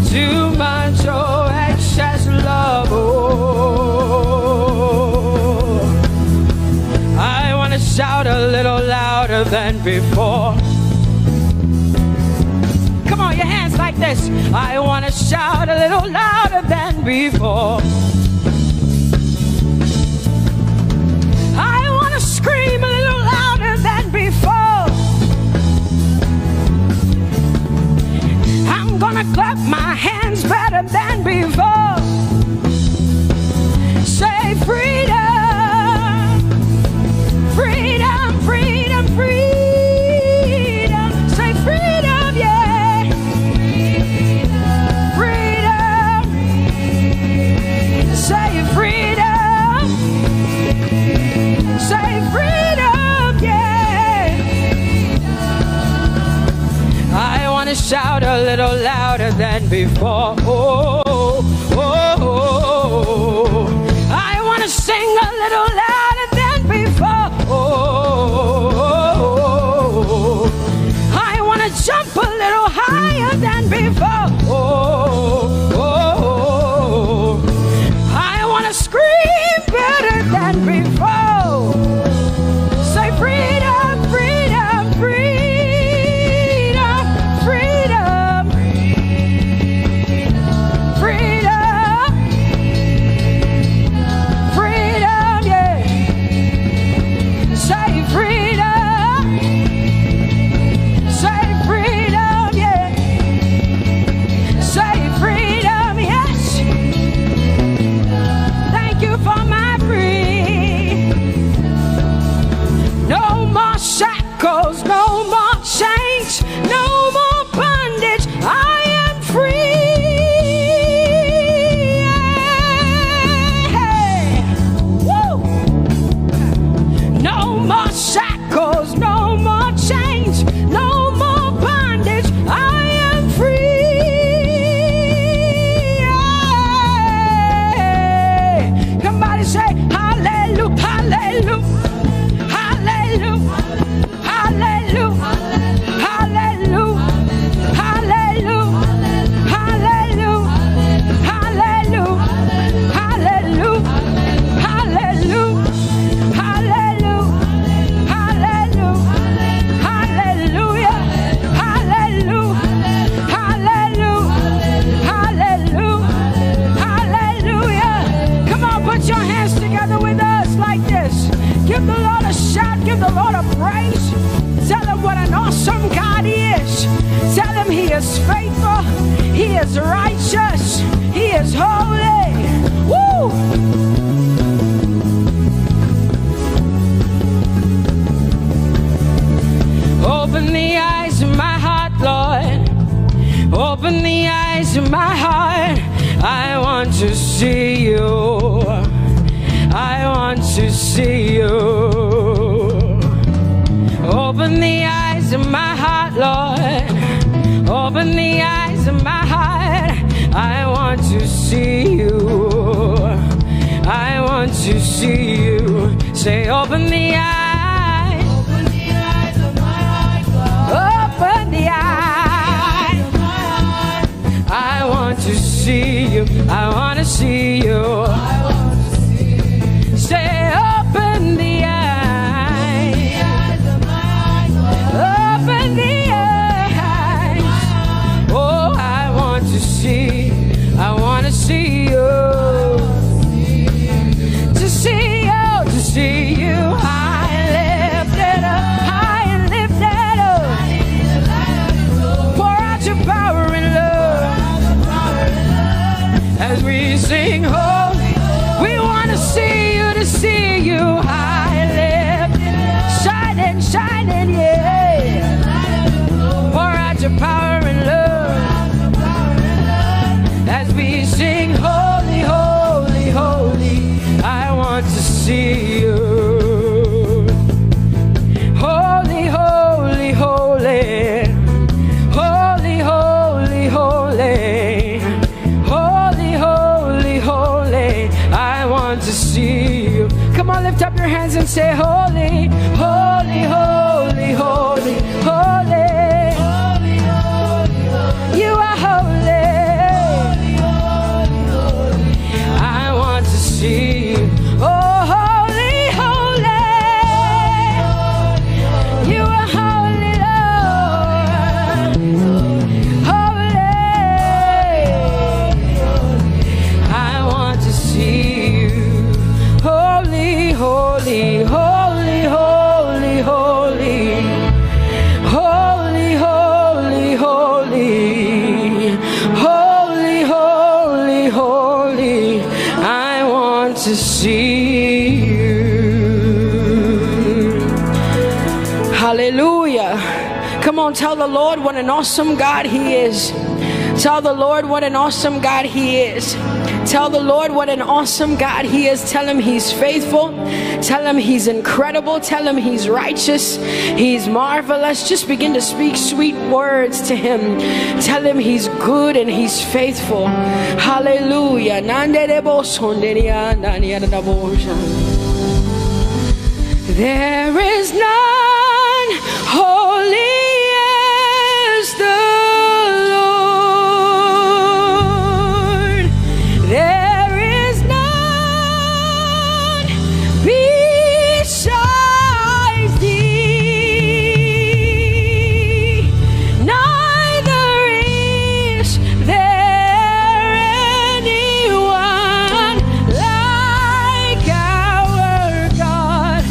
Speaker 3: too much, oh, excess love. Oh, I want to shout a little louder than before. Come on, your hands like this. I want to shout a little louder than before. I want to scream a little louder than before. I'm gonna clap my hands better than before. Say freedom, freedom, freedom, freedom. Say freedom, yeah. Freedom. Say freedom. Say freedom, yeah. I want to shout a little louder than before. Oh, oh, oh, oh. I want to sing a little louder than before. Oh, oh, oh. I want to jump a little higher than before. Oh, oh, oh. I want to scream better than before. Say freedom, freedom, freedom, freedom, freedom, freedom, yeah. Say freedom, say freedom, yeah. Say freedom, yes. Thank you for my free. No more shackles, no more chains, no more bondage. I am free. Hey. Woo. No more shackles, no more chains, no more bondage. I am free. Hey. Somebody say hallelujah, hallelujah. Hallelujah, hallelujah, hallelujah, hallelujah, hallelujah, hallelujah, hallelujah, hallelujah, hallelujah, hallelujah, hallelujah, hallelujah, hallelujah, hallelujah. Come on, put your hands together with us like this. Give the Lord a shout, give the Lord a praise. Tell him what an awesome God he is. Tell him he is faithful, he is righteous, he is holy. Woo! Open the eyes of my heart, Lord. Open the eyes of my heart. I want to see you. I want to see you. Open the eyes of my heart, Lord. Open the eyes of my heart. I want to see you. I want to see you. Say, open the eyes. Open the eyes of my heart, Lord. Open the eyes of my heart. I want to see you. I want to see you. Say, open the eyes. Open the eyes. Oh, I want to see. I want to see you. To see you, to see you. High and lifted up, high and lifted up. Pour out your power and love as we sing holy. We want to see you, to see you high and lifted, shining, shining, yeah. Pour out your power and love as we sing holy, holy, holy. I want to see you. Holy, holy, holy. Holy, holy, holy. Holy, holy, holy. I want to see you. Come Come on, lift up your hands and say, holy, holy, holy, holy, holy. You are holy. I want to see you. Oh, holy, holy. You are holy, Lord. Holy. I want to see you. Holy, holy, holy, holy, holy. Holy, holy, holy. Holy, holy, holy. I want to see you. Hallelujah. Come on, tell the Lord what an awesome God He is. Tell the Lord what an awesome God He is. Tell the Lord what an awesome God He is. Tell Him He's faithful. Tell Him He's incredible. Tell Him He's righteous. He's marvelous. Just begin to speak sweet words to Him. Tell Him He's good and He's faithful. Hallelujah. There is none holy as the Lord. There is none besides thee. Neither is there anyone like our God.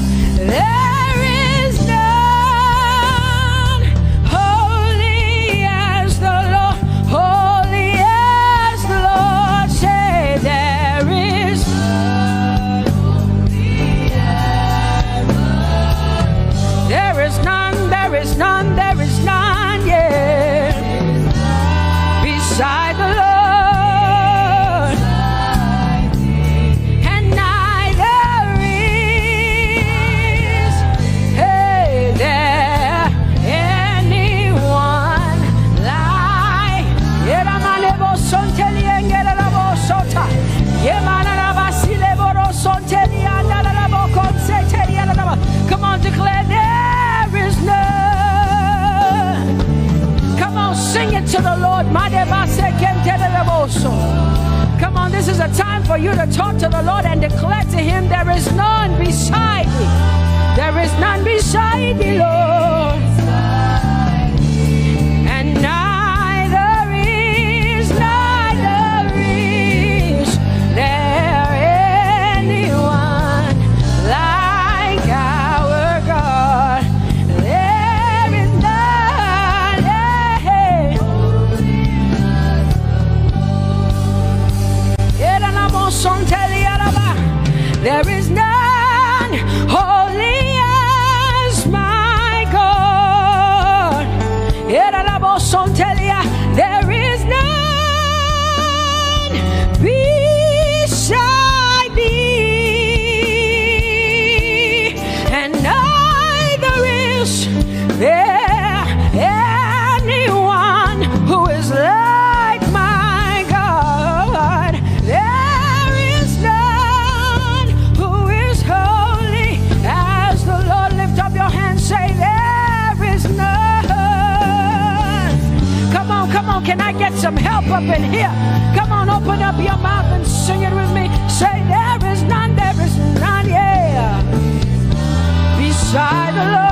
Speaker 3: There is none holy as the Lord, holy as the Lord. Say there is none holy as the Lord. There is none, there is none, there is none, yeah, beside the Lord. And neither is there anyone like Come on, declare there is none. Come on, sing it to the Lord. Come on, this is a time for you to talk to the Lord and declare to Him there is none beside thee. There is none beside thee, Lord. And neither is there anyone like our God. There is none. There is none holy as my God. There is none beside thee, and neither is there anyone who is like my God. There is none who is holy as the Lord. Lift up your hands, say there is none. Come on, can I get some help up in here? Come on, open up your mouth and sing it with me. Say there is none, yeah, beside the Lord.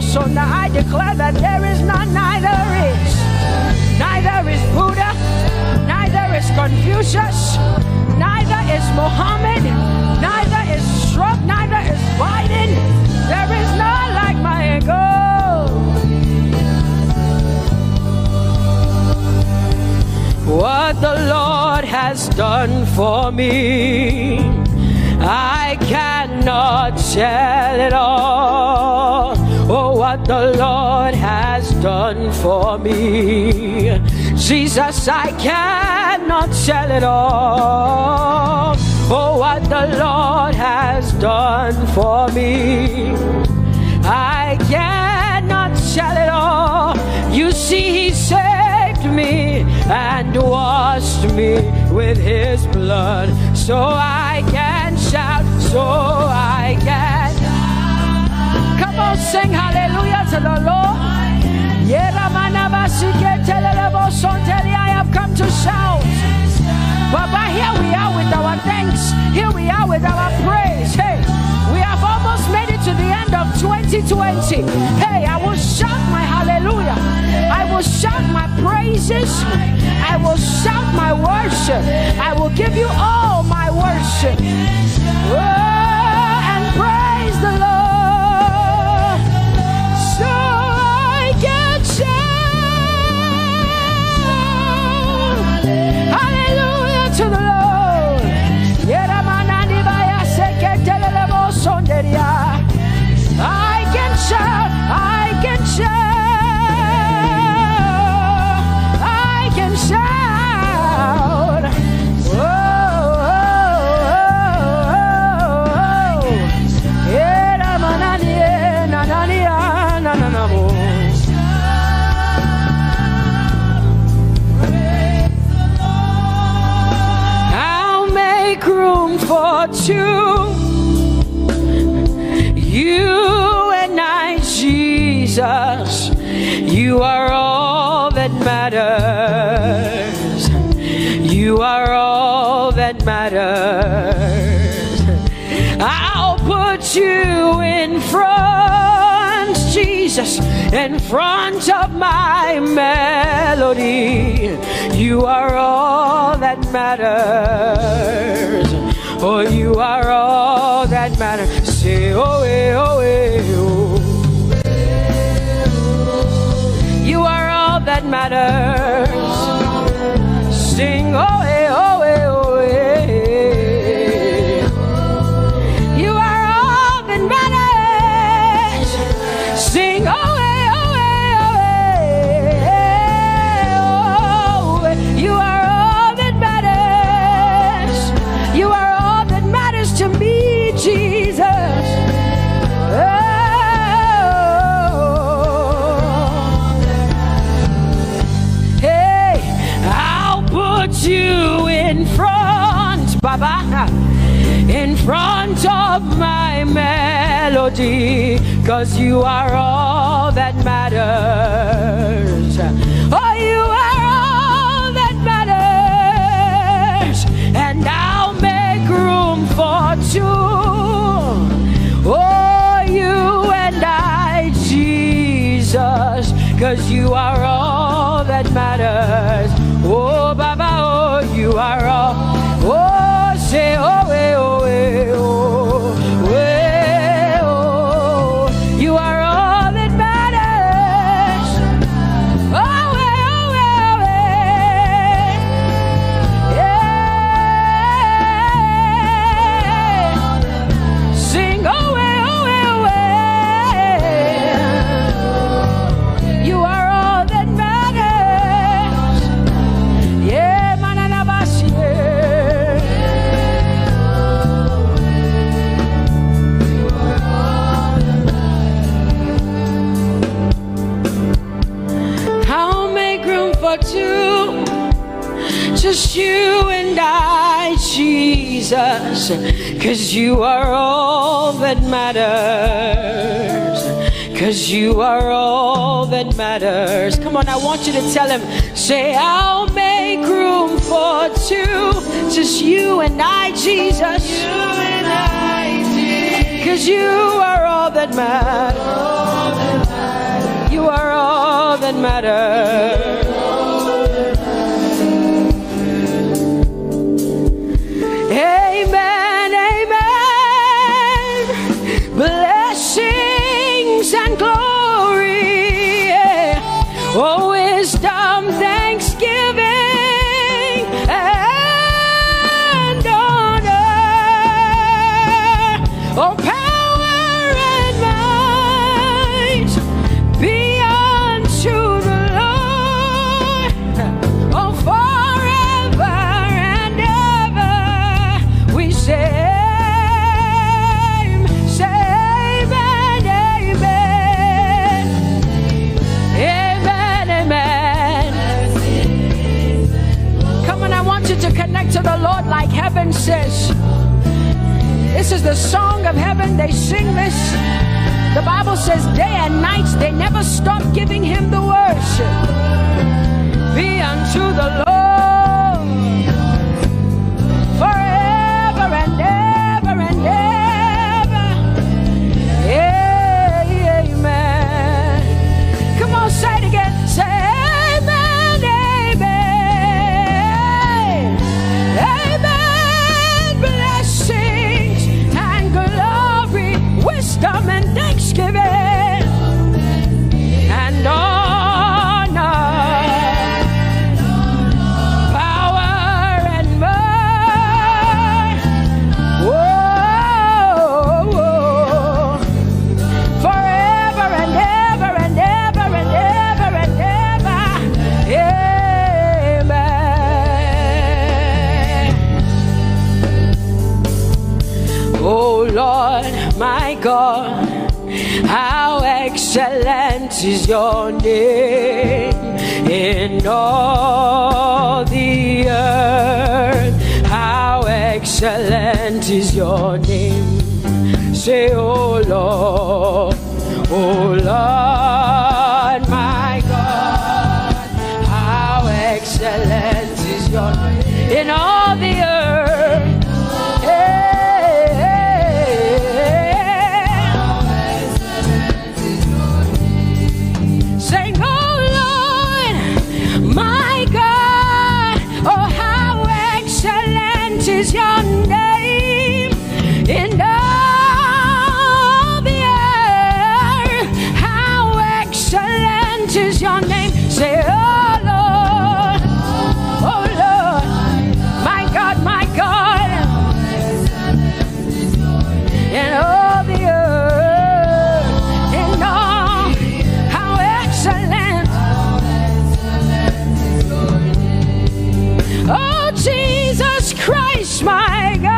Speaker 3: So now I declare that there is none, neither is Buddha, neither is Confucius, neither is Muhammad, neither is Trump, neither is Biden. There is none like my God. What the Lord has done for me, I cannot tell it all. Oh, what the Lord has done for me, Jesus, I cannot tell it all. Oh, what the Lord has done for me, I cannot tell it all. You see, He saved me and washed me with his blood, so I can shout, so I can. Come on, sing hallelujah to the Lord. I have come to shout. Baba, here we are with our thanks. Here we are with our praise. Hey, we have almost made it to the end of 2020. Hey, I will shout my hallelujah. I will shout my praises. I will shout my worship. I will give you all my worship. Oh, and praise the Lord. So I can shout hallelujah to the Lord. I can shout, I can shout, I can shout. Oh, I'll make room for two. You and I, Jesus, you are all that matters. You are all that matters. I'll put you in front, Jesus, in front of my melody. You are all that matters. Oh, you are all that matters. Say, oh, oh, oh. You are all that matters. Sing, oh, oh, oh, oh. You are all that matters. Sing, oh, oh, oh, oh. You are all that matters. You are all that matters to me, Jesus. You in front, Baba, in front of my melody, 'cause you are all that matters. Oh, you are all that matters, and I'll make room for two. Oh, you and I, Jesus, 'cause you are all that matters. Oh, Baba, oh, you are all. Oh, say, oh, eh, oh, eh, oh, eh, oh. You are all that matters. Oh, eh, oh, eh, yeah. Sing, oh, eh, oh, eh. You are all that matters. Yeah, manana basi. I'll make room for two, just you and I, Jesus, 'cause you are all that matters. 'Cause you are all that matters. Come on, I want you to tell him, say, I'll make room for two, just you and I, Jesus. You and I, Jesus. 'Cause you are all that matters. You are all that matters. Amen, amen. Blessings and glory, yeah. Oh, wisdom, thanksgiving, and honor. Oh, power and might be unto the Lord. it to the Lord like heaven says. This is the song of heaven. They sing this. The Bible says day and night they never stop giving him the worship. Be unto the Lord forever and ever and ever. Amen. Come on, say it again. Say amen, amen. Amen. Blessings and glory, wisdom and thanksgiving and honor, power and might. Whoa, forever and ever and ever and ever and ever. Amen. Oh Lord, my God, how excellent is your name in all the earth. How excellent is your name. Say, oh Lord, my God, how excellent is your name in all the earth. Is your name in all the earth? How excellent is your name? Say, oh Lord, my God, in all the earth, in all, how excellent. Oh Jesus Christ, my God.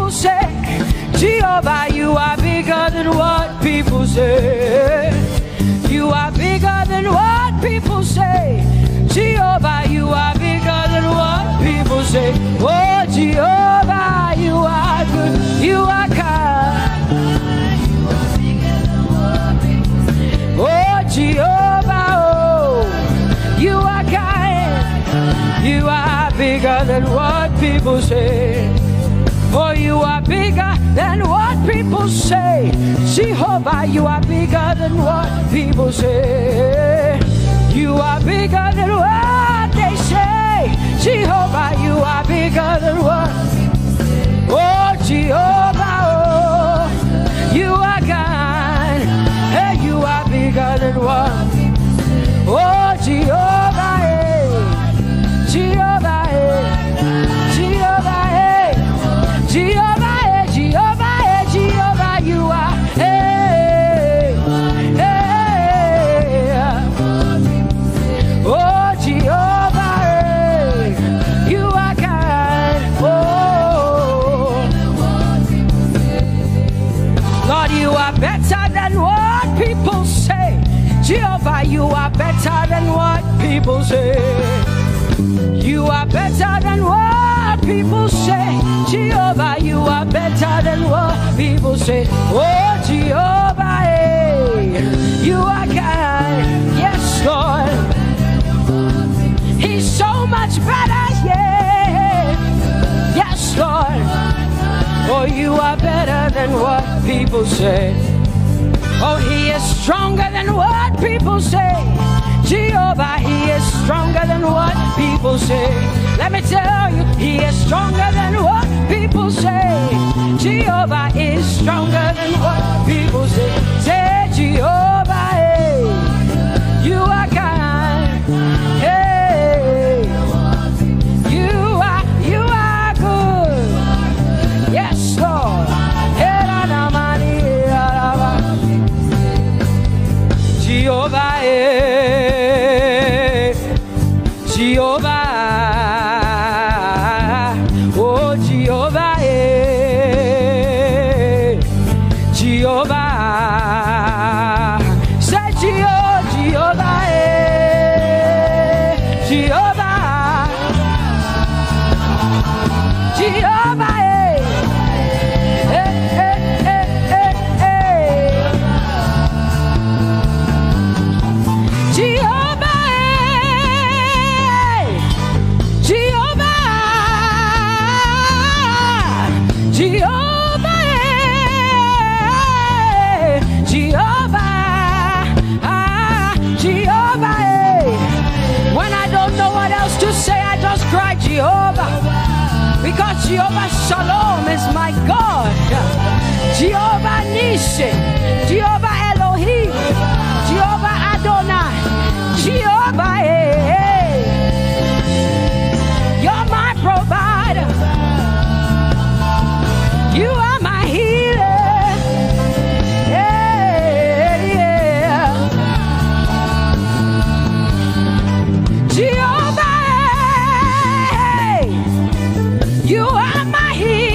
Speaker 3: people say. Jehovah, you are bigger than what people say. You are bigger than what people say. Jehovah, you are bigger than what people say. Oh, Jehovah, you are good. You are kind. Oh, Jehovah, oh, you are kind. You are bigger than what people say. Oh, you are bigger than what people say. Jehovah, you are bigger than what people say. You are bigger than what they say. Jehovah, you are bigger than what. Oh, Jehovah, oh, you are kind. Hey, you are bigger than what. Oh, Jehovah, hey. Jehovah, hey. Jehovah, hey. Jehovah, hey. Jehovah, hey. Jehovah, you are. Hey, hey. Oh, Jehovah, hey. You are kind. Oh, Lord, you are better than what people say. Jehovah, you are better than what people say. You are better than what people say. Jehovah, you are better than what people say. Oh, Jehovah, hey, you are kind. Yes, Lord. He's so much better, yeah. Yes, Lord. Oh, you are better than what people say. Oh, he is stronger than what people say. Jehovah, he is stronger than what people say. Let me tell you, he is stronger than what people say. Jehovah is stronger than what people say. Say, Jehovah, hey, you are kind. Hey, you are good. Yes, Lord. Jehovah, Jehovah, oh Jehovah, Jehovah, say Jehovah, Jehovah, Jehovah, cry Jehovah, because Jehovah Shalom is my God. Jehovah Nissi, Jehovah Elohim, Jehovah Adonai, Jehovah, hey, you're my provider. You are my healer. Yeah, yeah. Jehovah, you are my healer.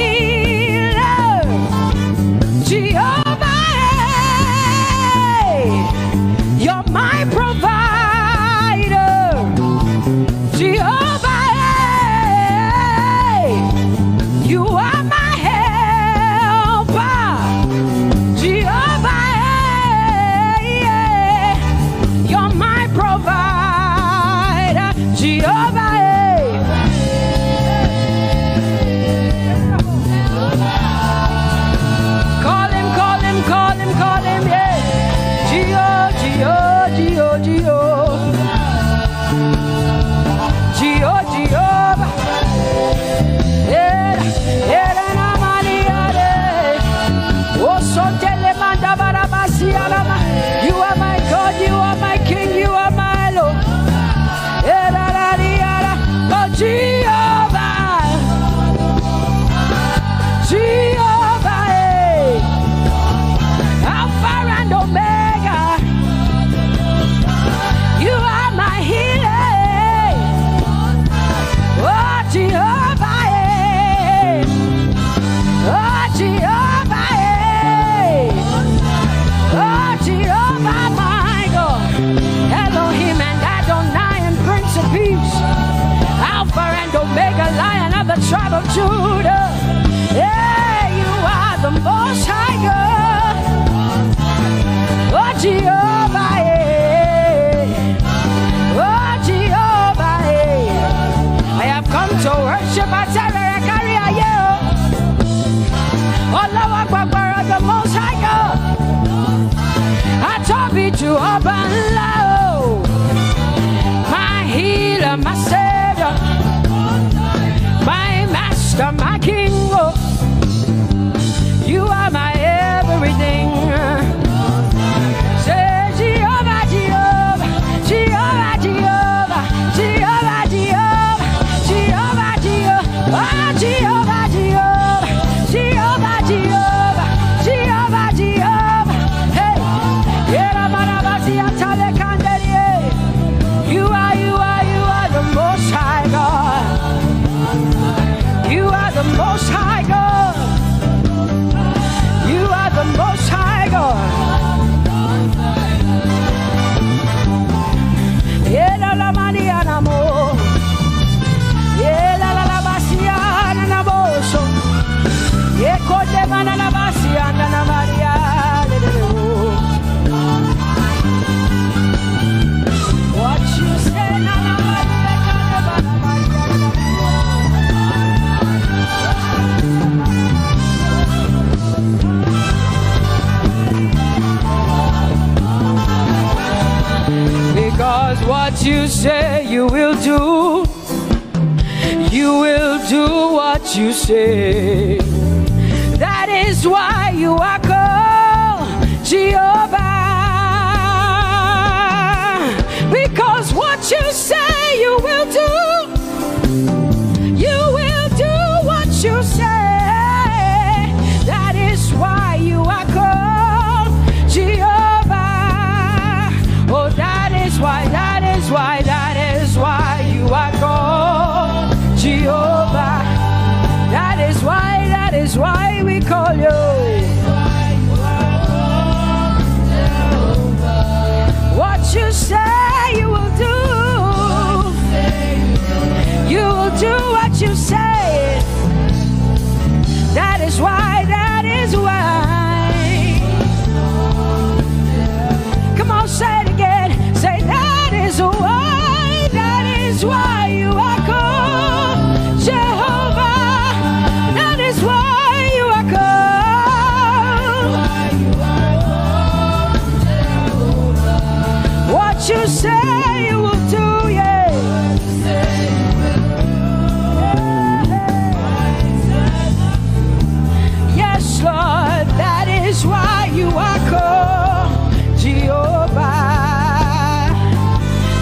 Speaker 3: to open low. My healer, my savior, my master, my king. Oh, you are my everything. Say Jehovah, Jehovah, Jehovah, Jehovah, Jehovah, Jehovah, Jehovah, Jehovah, oh, Jehovah, Jehovah, Jehovah, Jehovah, Jehovah, Jehovah. Hey, you are the Most High God. You are the Most High God. You are the Most High God. Yeah, la mania namo. Yeah, la basia na boso. Yeah, kote mana la basia na Maria. What you say na because what you say you will do. You will do what you say. That is why you are called Jehovah. Because what you say you will do. You will do what you say. That is why you are called Jehovah. Oh, that is why you are called Jehovah. That is why we call you. What you say you will do. You will do what you say. That is why. Come on, say it again. Say that is why you are called Jehovah. That is why you are called. What you say you will do, yeah. Yes, Lord, that is why you are called Jehovah.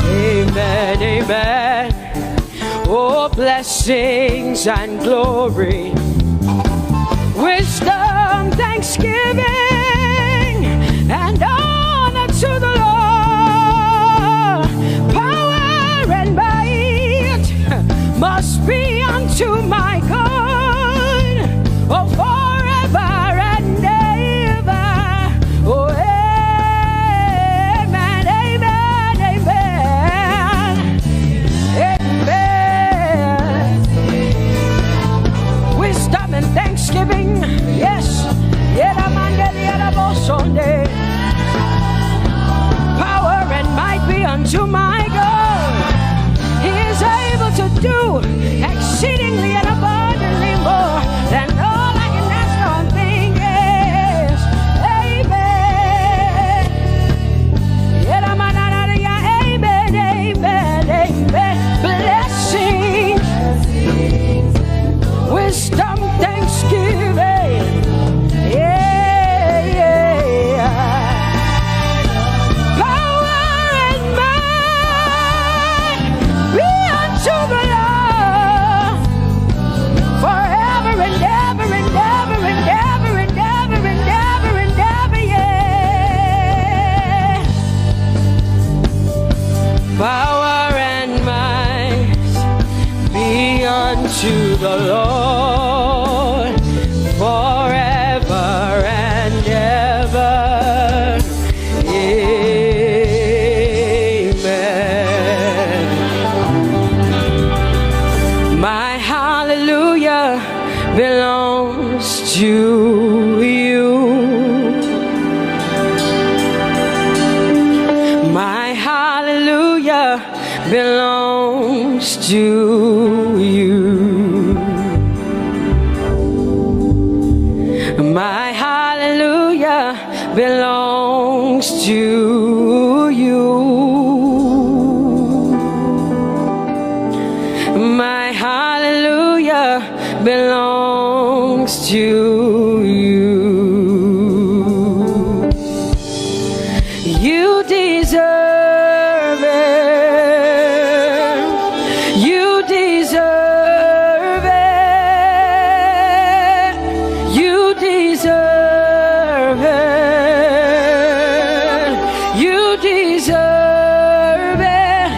Speaker 3: Amen, amen. Oh, blessings and glory, wisdom, thanksgiving, and honor to the Lord. Power and might must be unto my God. Oh, forever and ever. Oh, amen, amen, amen, amen. Wisdom and thanksgiving, yes. Power and might be unto my God. He is able to do exceedingly and abundantly more than all I can ask or think. Yes, amen. Amen, amen, amen. Blessings, wisdom, thanksgiving. Yeah, yeah. Power and might be unto the Lord forever and ever and ever and ever and ever and ever and ever, yeah. Power and might be unto the Lord forever and ever. Amen. My hallelujah belongs to you. My hallelujah belongs to you. My hallelujah belongs to belongs to you. You deserve it. You deserve it. You deserve it. You deserve it.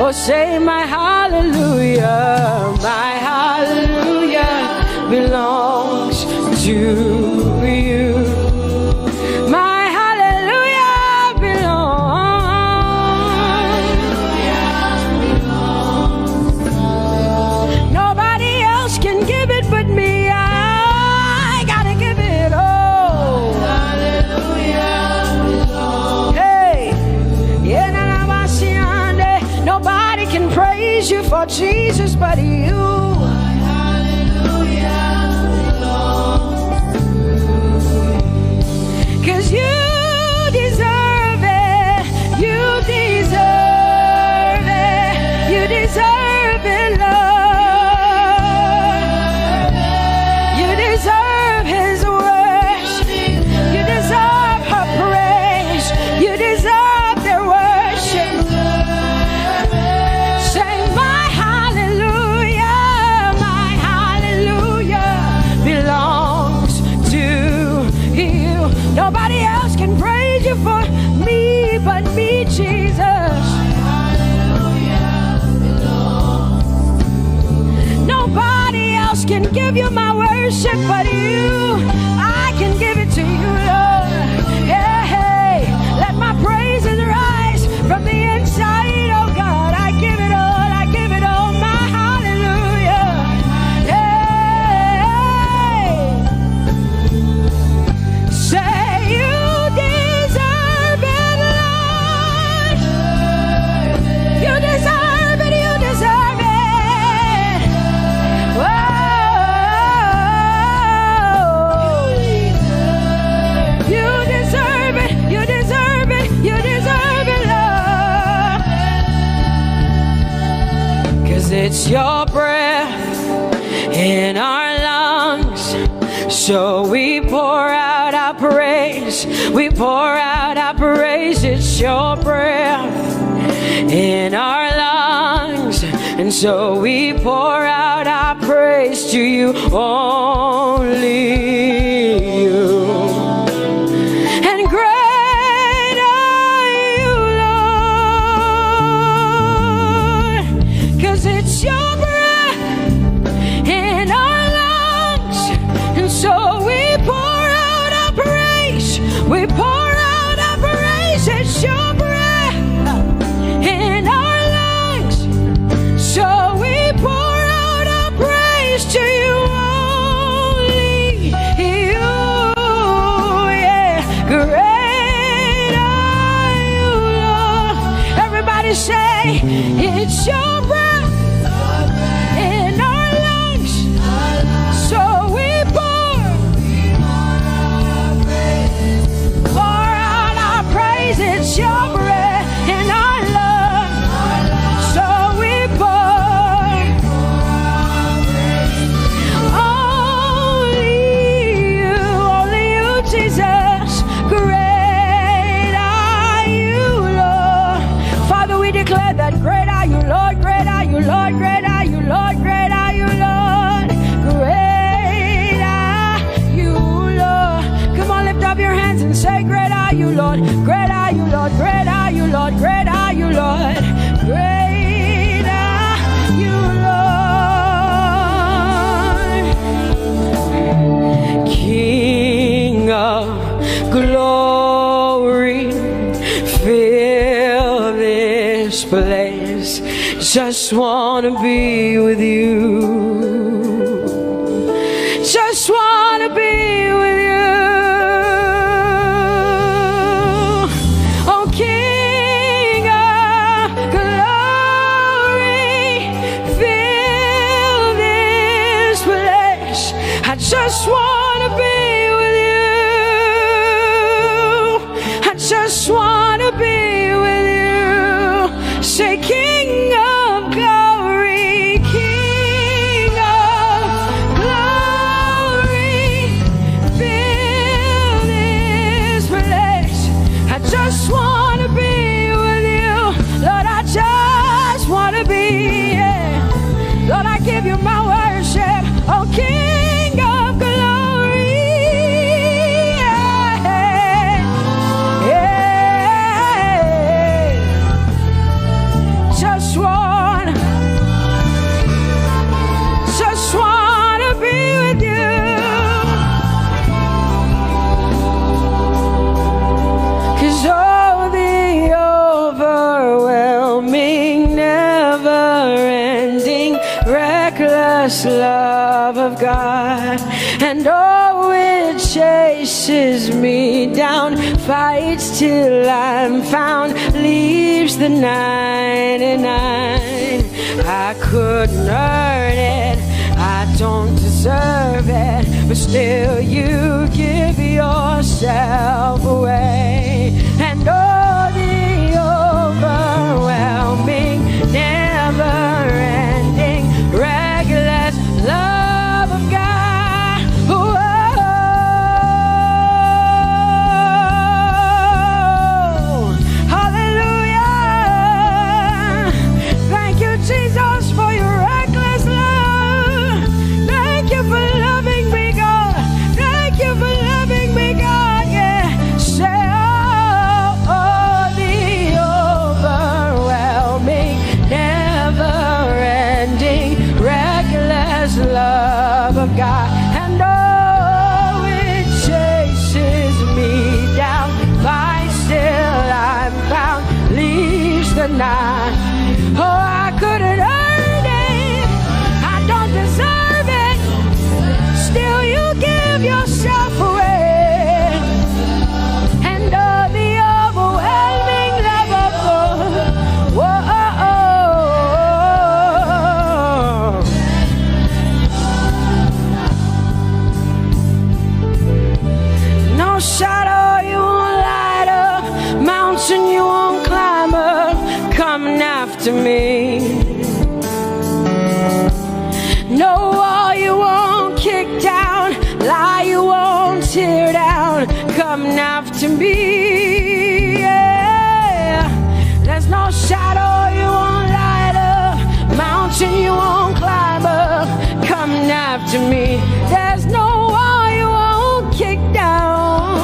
Speaker 3: Oh, say my hallelujah. My hallelujah belongs to you. My hallelujah belongs. Nobody else can give it but me. I gotta give it all. Hallelujah belongs. Hey, nobody can praise you for Jesus but you. Nobody else can praise you for me but me, Jesus. Nobody else can give you my worship but you. I can give it to you, Lord. Yeah, hey, let my praises rise from the inside, oh God. I give it all, I give it all, my hallelujah. Hey, say it's your breath in our lungs, so we pour out our praise. We pour out our praise. It's your breath in our lungs, and so we pour out our praise to you, only you. And great are you, Lord, 'cause it's your breath in our lungs, and so we pour out our praise. We pour out our praise. It's your breath in our lungs, so we pour out our praise to you, only you. Yeah, great are you, Lord. Everybody say, it's your breath in our lungs, so we pour out our praise. It's your breath in our lungs, so we pour only you, Jesus. Great are you, Lord. Father, we declare that great are you, Lord. Great are you, Lord. Great are you, Lord. Great are you, Lord. Great are you, Lord. Come on, lift up your hands and say, great are you, Lord. Great are you, Lord. Great are you, Lord. Great are you, Lord. Great are you, Lord. King of glory, fill this place. Just wanna be with you. Just wanna be with you. Oh, King of glory, fill this place. I just wanna be with you. I just wanna be with you. Say, King of glory, King of reckless love of God. And oh, it chases me down, fights till I'm found, leaves the 99. I couldn't earn it, I don't deserve it, but still you give yourself away. And oh, the overwhelming, never-ending, reckless love of God. Whoa. Hallelujah. Thank you, Jesus, for your reckless love. Thank you for loving me, God. Thank you for loving me, God. Yeah. Say, oh, the overwhelming, never-ending, reckless love of God. And oh, it chases me down, by still I'm found, leaves the 9. Oh, I couldn't earn it, I don't deserve it, still you give yourself away. And oh, the overwhelming love of God. Whoa. No shadow you won't light up, mountain you won't climb up, coming after me. No wall you won't kick down, lie you won't tear down, coming after me. Yeah. There's no shadow you won't light up, mountain you won't climb up, coming after me. There's no wall you won't kick down.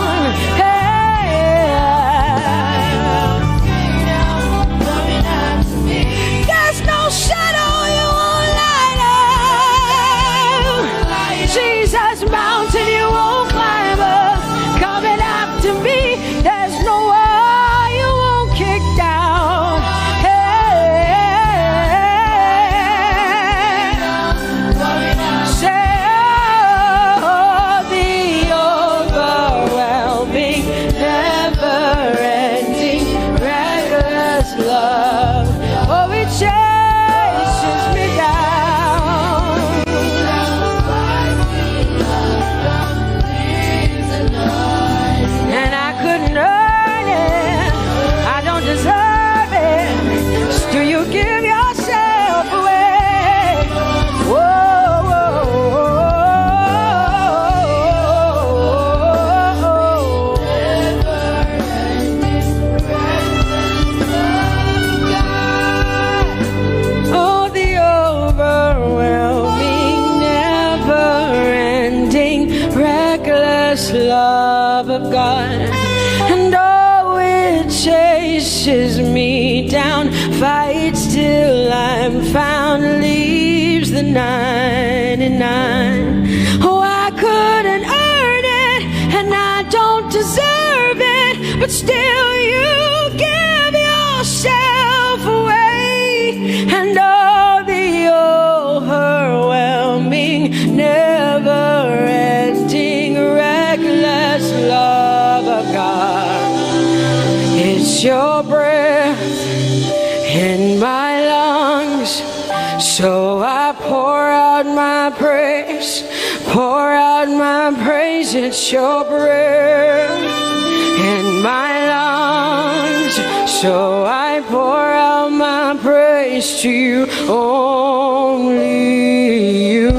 Speaker 3: Hey. There's no shadow you won't light up. Jesus, mountain you won't climb up, coming after me. There's no wall you won't kick down. Hey. Say, oh, the overwhelming, never-ending, reckless love. Oh, it chases me down. And I couldn't earn it, I don't deserve it, still you give yourself away. Whoa, whoa, oh, the overwhelming, never-ending, reckless love of God. And oh, it chases me down, fights till I'm found, leaves the 99. Oh, I couldn't earn it, and I don't deserve it, but still you give yourself away. And oh, the overwhelming, never-ending, reckless love of God. It's your breath in my lungs, so I pour out my praise, pour out my praise. It's your breath in my lungs, so I pour out my praise to you, only you.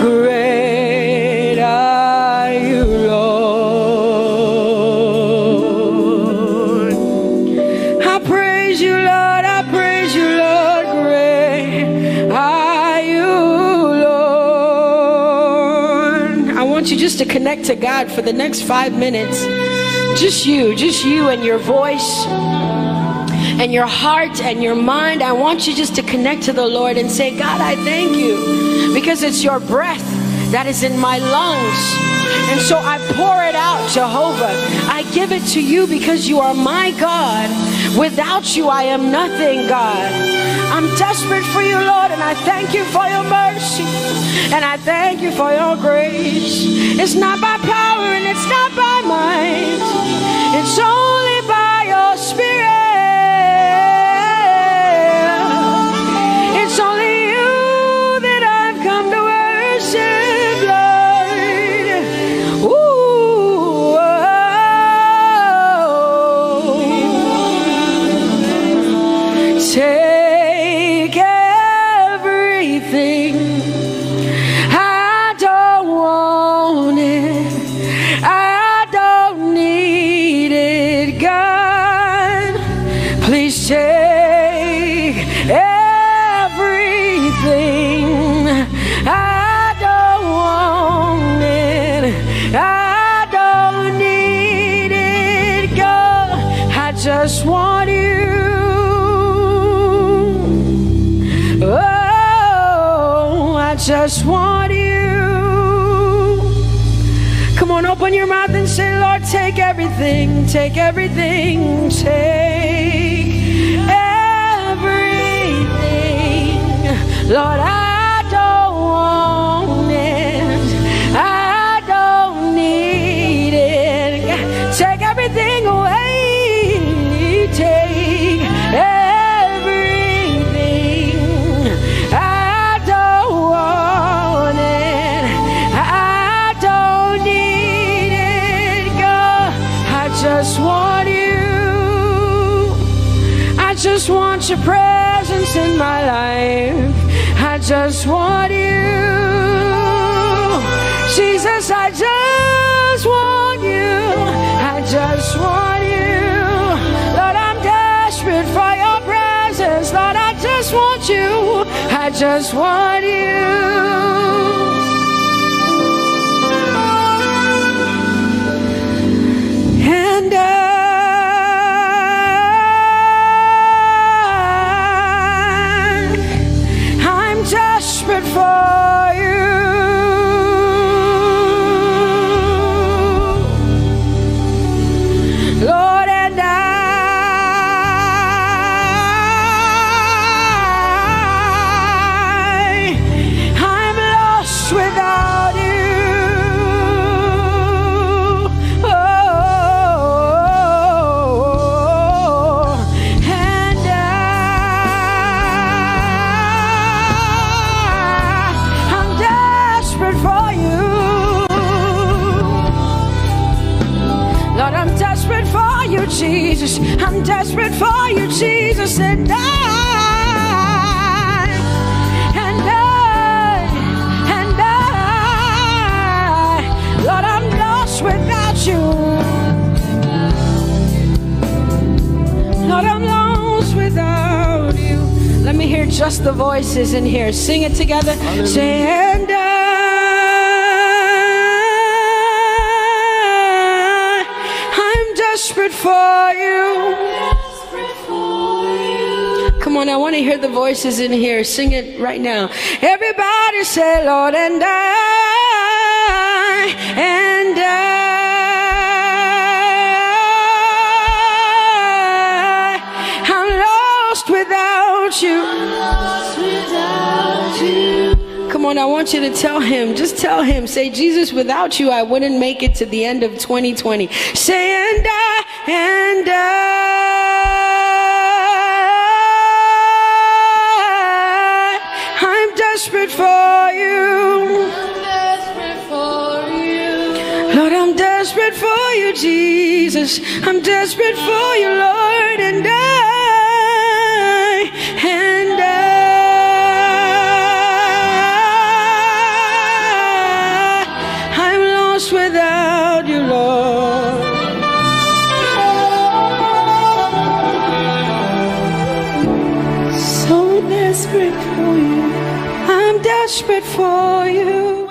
Speaker 3: Great are you, Lord. I praise you, Lord, I praise you, Lord. Great are you, Lord. I want you just to connect to God for the next 5 minutes. Just you and your voice and your heart and your mind. I want you just to connect to the Lord and say, God, I thank you because it's your breath that is in my lungs. And so I pour it out, Jehovah. I give it to you because you are my God. Without you, I am nothing, God. I'm desperate for you, Lord, and I thank you for your mercy, and I thank you for your grace. It's not by power and it's not by might, it's only by your Spirit. It's only you that I've come to worship, Lord. Ooh, take everything. I don't want it. I don't need it, God. Please take everything. I don't want it. I don't need it, God. I just want you. Oh, I just want you. Come on, open your mouth and say, Lord, take everything, take everything, take everything. Lord, I don't want it. I don't need it. Take everything away. Take everything. I don't want it. I don't need it, God. I just want you. I just want your presence in my life. I just want you. Jesus, I just want you. I just want you. Lord, I'm desperate for your presence. Lord, I just want you. I just want you. And I'm desperate for you. Lord, and I'm lost without you. Oh, and I'm desperate for you. Lord, I'm desperate for you, Jesus. I'm desperate for you, Jesus. And Lord, I'm lost without you. Lord, I'm lost without you. Let me hear just the voices in here. Sing it together. Say, and I'm desperate for you. Come on, I want to hear the voices in here. Sing it right now. Everybody say, Lord, and I'm lost without you. Come on, I want you to tell him. Just tell him. Say, Jesus, without you, I wouldn't make it to the end of 2020. Say, and I'm desperate for you. Lord, I'm desperate for you, Jesus. I'm desperate for you, Lord, and I'm lost without you, Lord. So desperate for you. I'm desperate for you.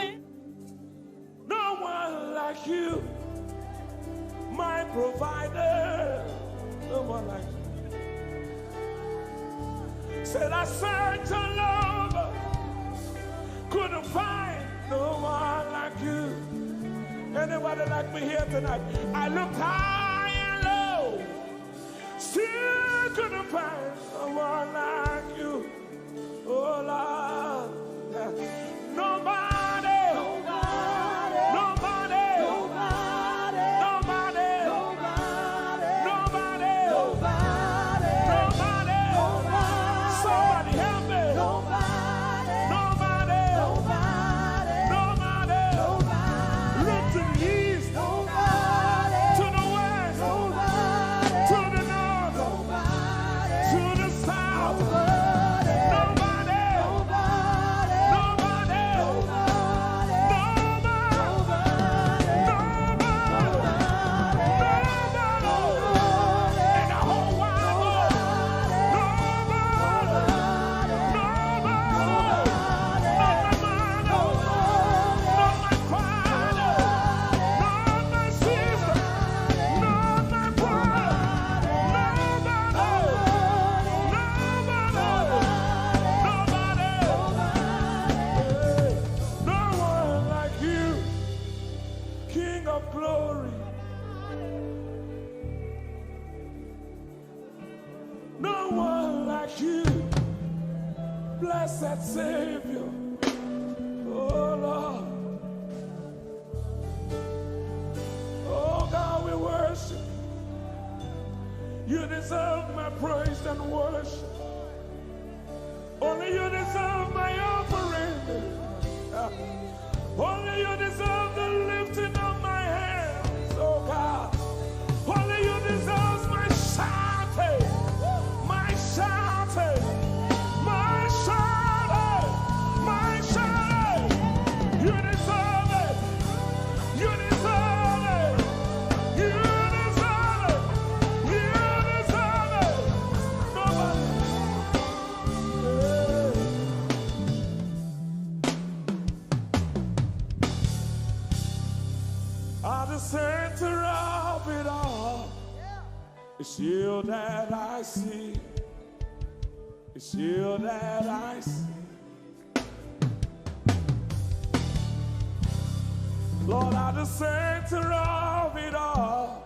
Speaker 1: No one like you, my provider. No one like you. Said I searched all over, couldn't find no one like you. Anybody like me here tonight? I looked high and low, still couldn't find no one like you. blessed Savior. Oh Lord. Oh God, we worship. You deserve my praise and worship. Only you deserve my offering. Only you deserve the lifting of my hands, oh God. Only you deserve my shouting, my shouting, my shouting, my shouting. You deserve it. You deserve it. You deserve it. You deserve it. Nobody. At the center of it all, it's you that I see. It's you that I see. Lord, at the center of it all,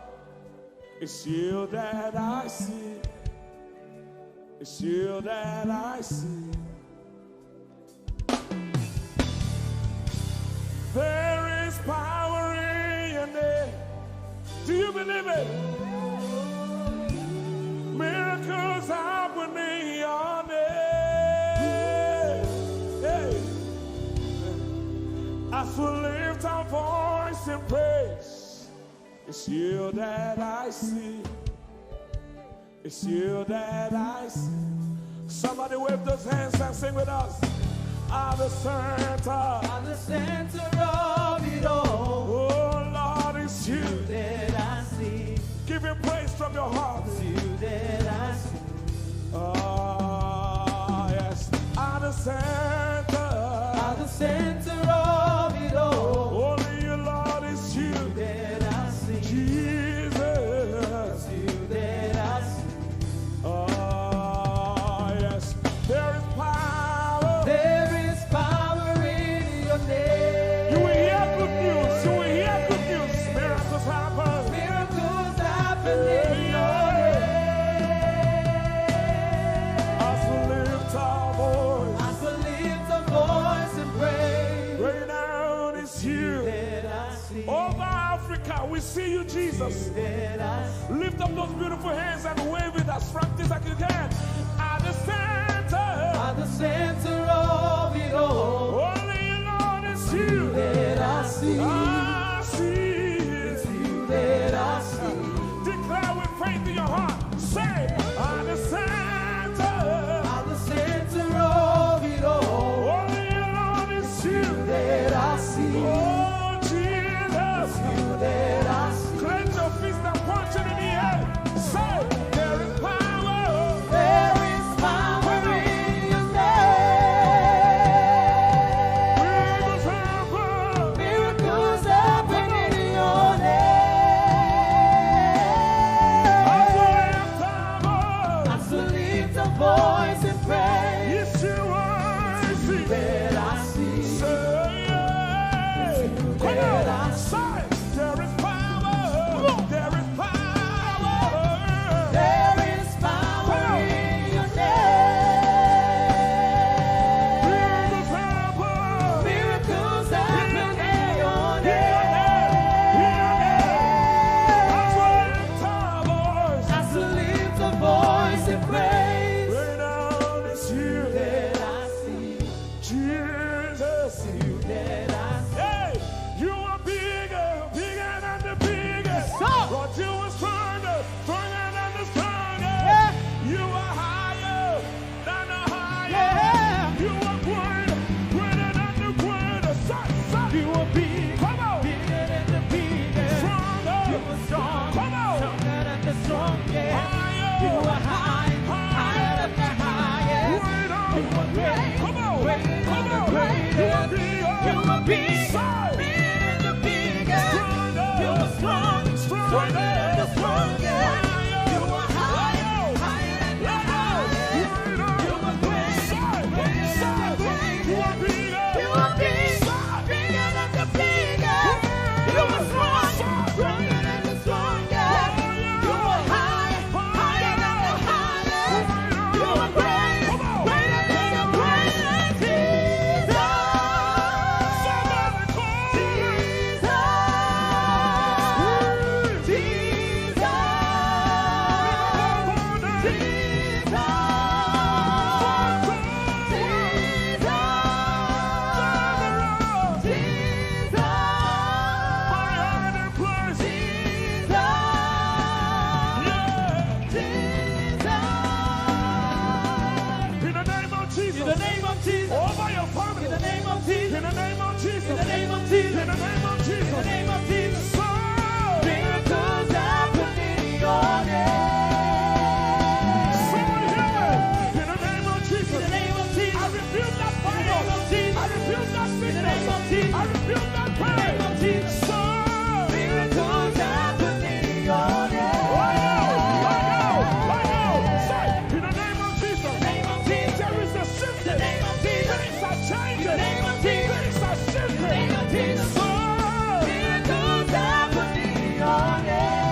Speaker 1: it's you that I see. It's you that I see. There is power in your name. Do you believe it? Miracles happen in your name. Hey. As we lift our voice in praise, it's you that I see. It's you that I see. Somebody wave those hands and sing with us. At the center of it all. Oh Lord, it's you
Speaker 2: that I see.
Speaker 1: Give him praise from your heart.
Speaker 2: It's you that I see.
Speaker 1: Oh yes. At the center
Speaker 2: of it all.
Speaker 1: Only you, Lord, it's you
Speaker 2: that I see.
Speaker 1: Jesus.
Speaker 2: It's you that I see.
Speaker 1: Oh yes. There is power.
Speaker 2: There is power in your name.
Speaker 1: You will hear good news. You will hear good news. Miracles happen.
Speaker 2: Miracles happen in your name.
Speaker 1: As we lift our voice.
Speaker 2: As we lift our voice and pray.
Speaker 1: Right now it's you.
Speaker 2: That I see.
Speaker 1: Over Africa, we see you, Jesus.
Speaker 2: That I see.
Speaker 1: Lift up those beautiful hands and wave it as frankly as you can. At the center
Speaker 2: of it all.
Speaker 1: Only you, Lord, it's you
Speaker 2: that I see.
Speaker 1: I see.
Speaker 2: It's you that I see.
Speaker 1: Declare with faith in your heart. Say, at the center
Speaker 2: of it all.
Speaker 1: Only you, Lord, it's you
Speaker 2: that I see.
Speaker 1: Oh, Jesus.
Speaker 2: It's you that I see.
Speaker 1: Clench your fist and punch it in the air. Say, there is power.
Speaker 2: There is power in your name. Miracles happen in your name. As we lift our voice and pray.
Speaker 1: Yes, you are.
Speaker 2: That I see.
Speaker 1: That I see. There is power. There is power.
Speaker 2: There is power in your name. Miracles happen in your name. As we lift our voice and praise.
Speaker 1: Right now it's you
Speaker 2: That I see.
Speaker 1: Jesus.
Speaker 2: You that I see.
Speaker 1: Hey, you are bigger, bigger than the biggest. Lord, you are stronger, stronger than the strongest.
Speaker 2: Yeah.
Speaker 1: You are higher than the highest.
Speaker 2: Yeah.
Speaker 1: You are greater, greater than the greatest. You are big, come on,
Speaker 2: Bigger than the biggest.
Speaker 1: stronger,
Speaker 2: You are strong.
Speaker 1: come on,
Speaker 2: Stronger than the strongest.
Speaker 1: higher,
Speaker 2: You are high. Higher than the highest.
Speaker 1: greater,
Speaker 2: You are great.
Speaker 1: come on,
Speaker 2: Greater than
Speaker 1: come
Speaker 2: the
Speaker 1: on,
Speaker 2: greatest.
Speaker 1: you are bigger,
Speaker 2: You are big.
Speaker 1: Say,
Speaker 2: Bigger than the biggest.
Speaker 1: stronger,
Speaker 2: You are strong. Stronger than the strongest. You are high. Higher than the highest. You are great. Greater than the greatest. You are big. Bigger than the biggest. You are strong. Stronger than the strongest. You are high. Higher than the highest. You are great. Greater than the greatest.
Speaker 1: the name of Jesus.
Speaker 2: In the name of Jesus.
Speaker 1: So
Speaker 2: Miracles happen in your name.
Speaker 1: someone hear me. In the name of Jesus.
Speaker 2: In the name of Jesus.
Speaker 1: I rebuke that
Speaker 2: In the name of
Speaker 1: virus.
Speaker 2: Jesus.
Speaker 1: I rebuke that
Speaker 2: In the
Speaker 1: sickness.
Speaker 2: name of Jesus.
Speaker 1: I rebuke that
Speaker 2: In the name of
Speaker 1: pain.
Speaker 2: Jesus.
Speaker 1: So
Speaker 2: Miracles happen in your name.
Speaker 1: I know. Say, in the name of Jesus.
Speaker 2: In the name of Jesus.
Speaker 1: There is a shift.
Speaker 2: In the name of Jesus.
Speaker 1: Things are changing.
Speaker 2: In the name of Jesus.
Speaker 1: Things are shifting.
Speaker 2: In the name of Jesus.
Speaker 1: So
Speaker 2: Miracles happen in your name.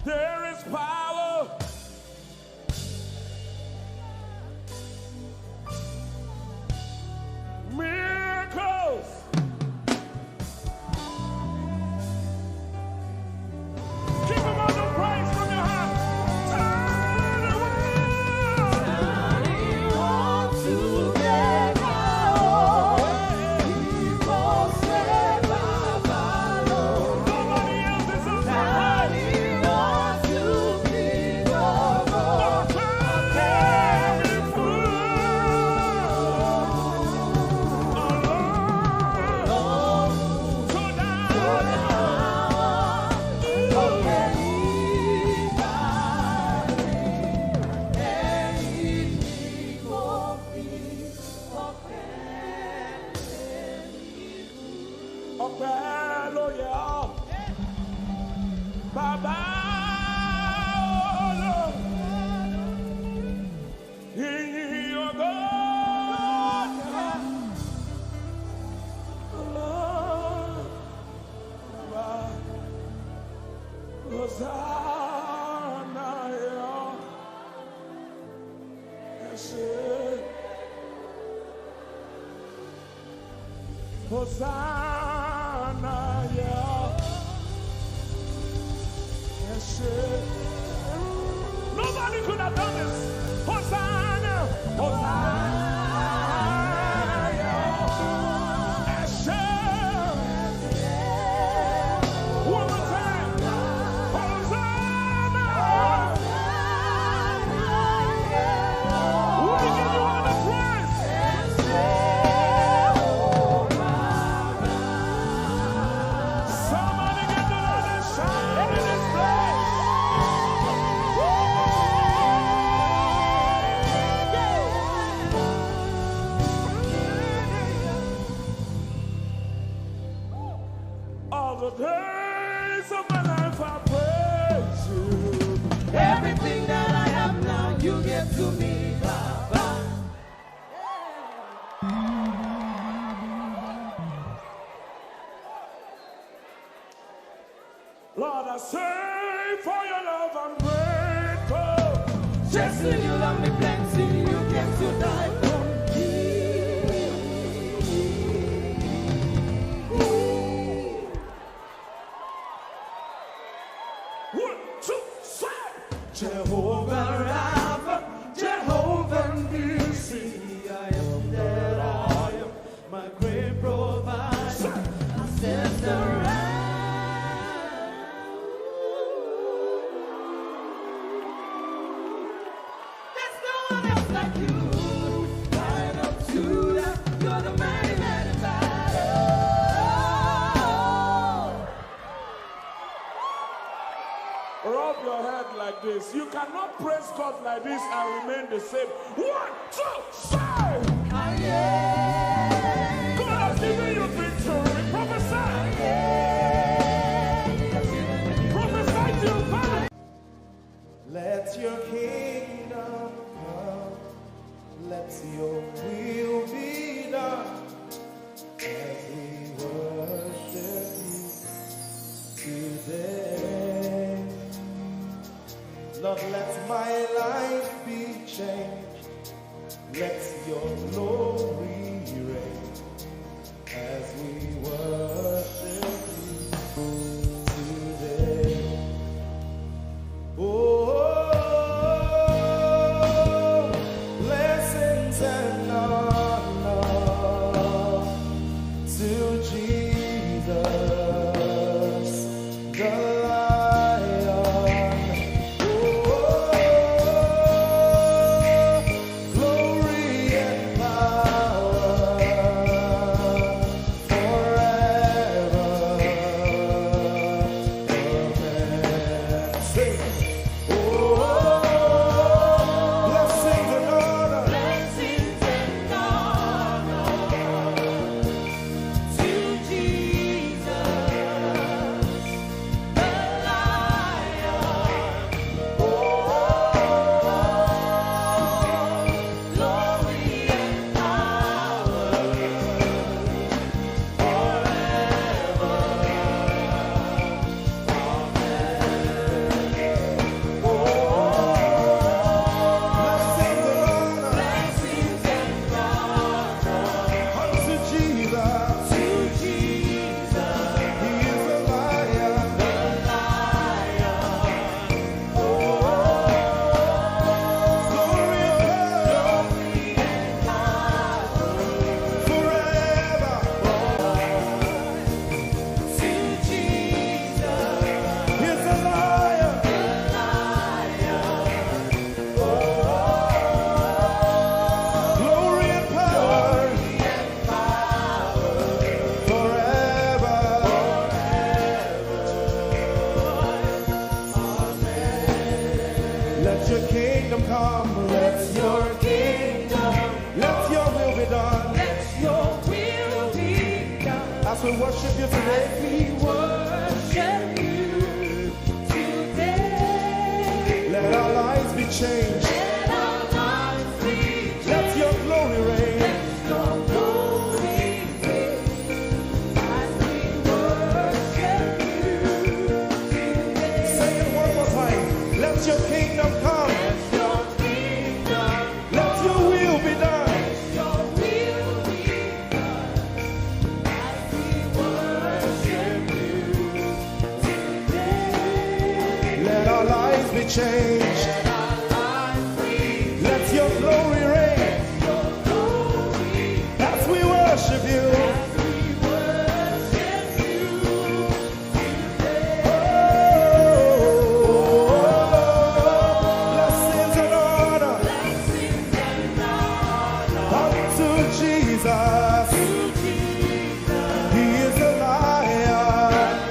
Speaker 1: there is power. Miracles. Give him all the praise from your heart. Turn around.
Speaker 2: He wants to make a way. He wants to make a way.
Speaker 1: Nobody else is on the
Speaker 2: He wants to be the Lord.
Speaker 1: Carry through. So ọpẹ́ ló yẹ ọ́. Bàbá olóò. Ìyìn ògo yẹ. Bàbá Hosanna yẹ ọ́. Ẹ ṣé. Hosanna, yeah. Yes, nobody could have done this. Hosanna, Hosanna, yeah. Yes, one more time. Hosanna. We give you all the praise. Somebody get the Lord and shout in this place. All the days of my life I praise you.
Speaker 2: Everything that I have now, you give to me, Baba.
Speaker 1: Lord, I say for your love I'm grateful.
Speaker 2: Just when you love me plenty, you get to die for me.
Speaker 1: 1, 2, 3.
Speaker 2: Jehovah Rapha, Jehovah Nissi, I am that I am, my great provider. I stand around. There's no one else like you. Lion of Judah, you're the mighty man in battle.
Speaker 1: Rub your head like this. You cannot praise God like this and remain the same. 1, 2, 3. God has given you victory. Prophesy. Prophesy to your family.
Speaker 4: Let your kingdom come. Let your will be done. As we worship you today. Lord, let my life be changed. Let your glory reign as we worship you today. Oh, blessings and honor to Jesus, the Lion. Oh, glory and power. your kingdom come. Let your kingdom. Let your will be done.
Speaker 3: Let your will be done.
Speaker 4: As we worship you today.
Speaker 3: We worship you today.
Speaker 4: Let our lives be changed.
Speaker 3: Let our lives be changed.
Speaker 4: Let your glory reign.
Speaker 3: Let your glory reign. As we worship you today.
Speaker 4: Say it one more time. Let your kingdom come.
Speaker 3: Let your kingdom.
Speaker 4: Let your will be done.
Speaker 3: Let your will be done. As we worship you today.
Speaker 4: Let our lives be changed.
Speaker 3: Let our lives be
Speaker 4: Let your glory reign.
Speaker 3: your glory.
Speaker 4: As we worship you. Blessings and honor unto Jesus. He is a lion.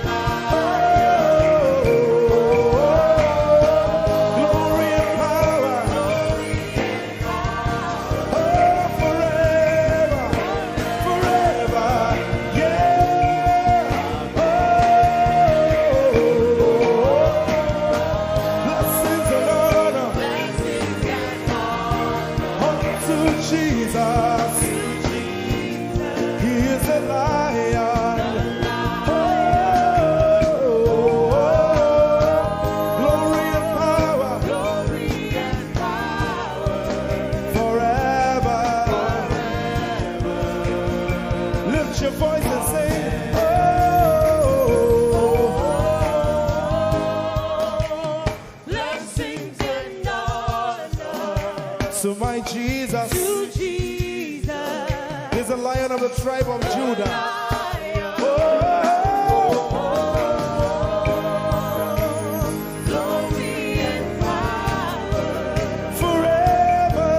Speaker 4: Glory and power. Forever. Forever. Yeah. Blessings and honor unto Jesus. He is a lion. Glory and power. Forever. Lift your voice and sing.
Speaker 3: Blessings and honor
Speaker 4: So my Jesus
Speaker 3: to Jesus.
Speaker 4: is a lion of the tribe of Judah.
Speaker 3: Glory and power
Speaker 4: Forever.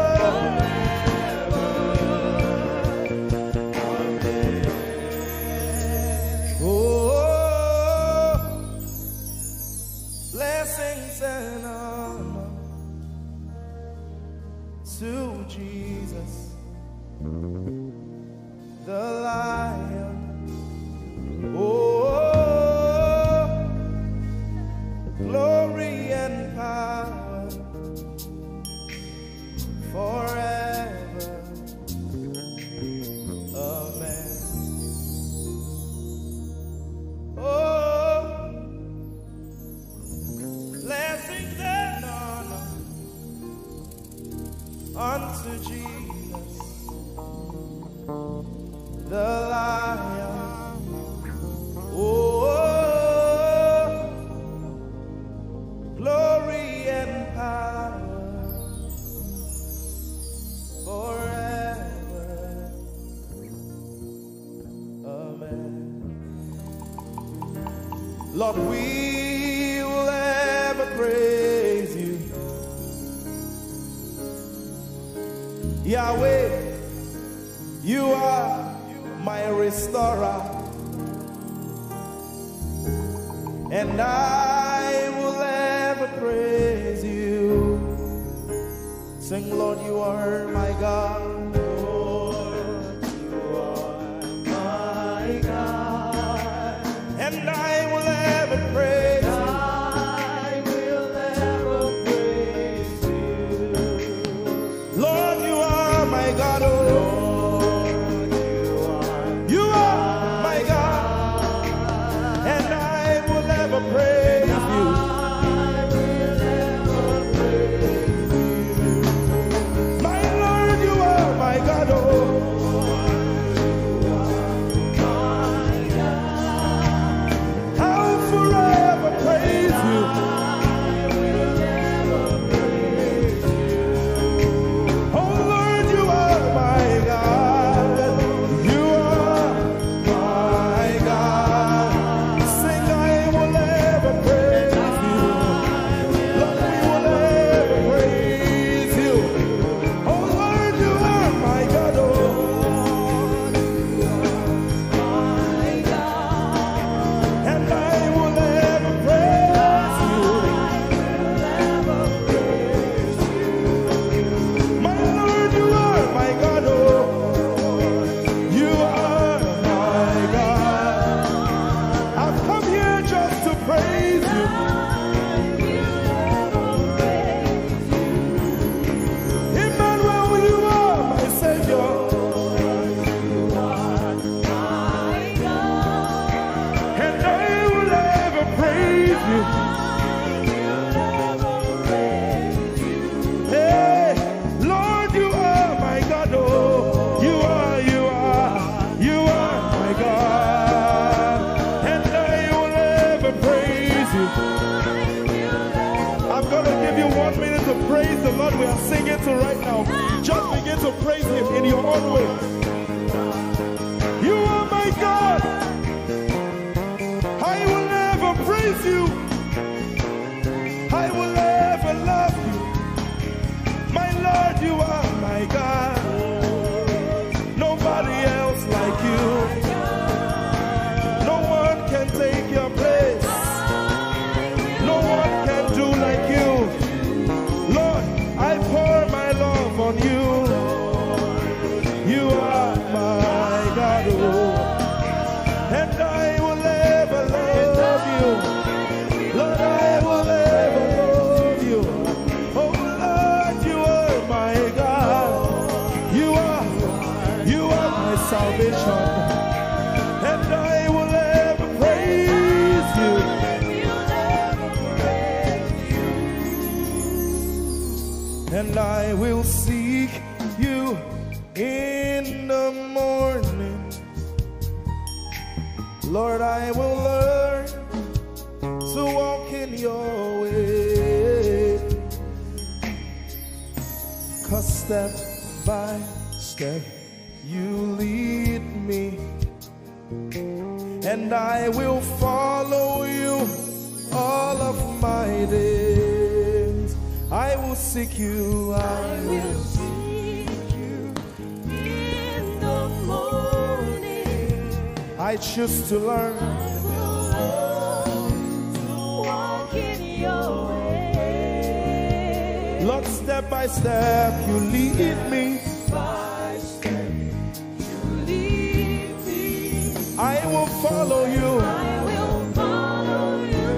Speaker 4: Oh, blessings and honor to Jesus, the lion. Oh, glory and power forever. Amen. Oh, blessings and honor unto Jesus, the lion. Oh, glory and power forever. Amen. Lord, we will ever praise you. Yahweh, you are my restorer, and I will ever praise you. Sing, Lord, you are my God. Lord, you are my God, and I will ever praise you. I will ever praise you. Lord, you are my God. Oh, you are my God, and I will ever praise you. My Lord, you are my
Speaker 1: give you 1 minute to praise the Lord. We are singing to right now. Just begin to praise Him in your own way. You are my God. I will never praise you. I will never love you. My Lord, you are my God. Nobody else like you. No one can take your place. No one can do like you. Lord, I pour my love on you. You are my God, oh. And I will ever love you. Lord, I will ever love you. Oh Lord, you are my God. You are my salvation. And I will ever praise you. And I will seek you in the morning. Lord, I will learn to walk in your way. 'Cause step by step you lead me, and I will follow you all of my days. I will seek you, I will seek you in the morning. I choose to learn. I will learn to walk in your way. Lord, step by step you lead me. By step you lead me. I will follow you. I will follow you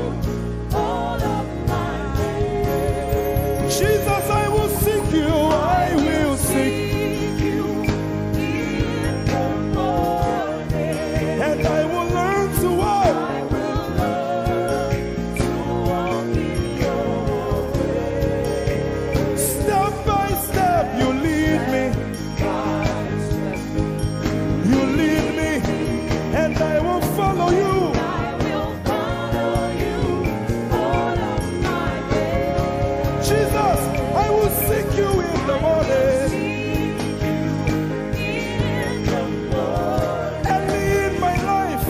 Speaker 1: all of my days. Jesus, I will seek you. I will seek you in the morning. And I will learn to walk. I will learn to walk in your way. Step by step you lead me. You lead me, and I will follow you. I will follow you all of my days. Jesus, I will seek you in the morning. And in my life,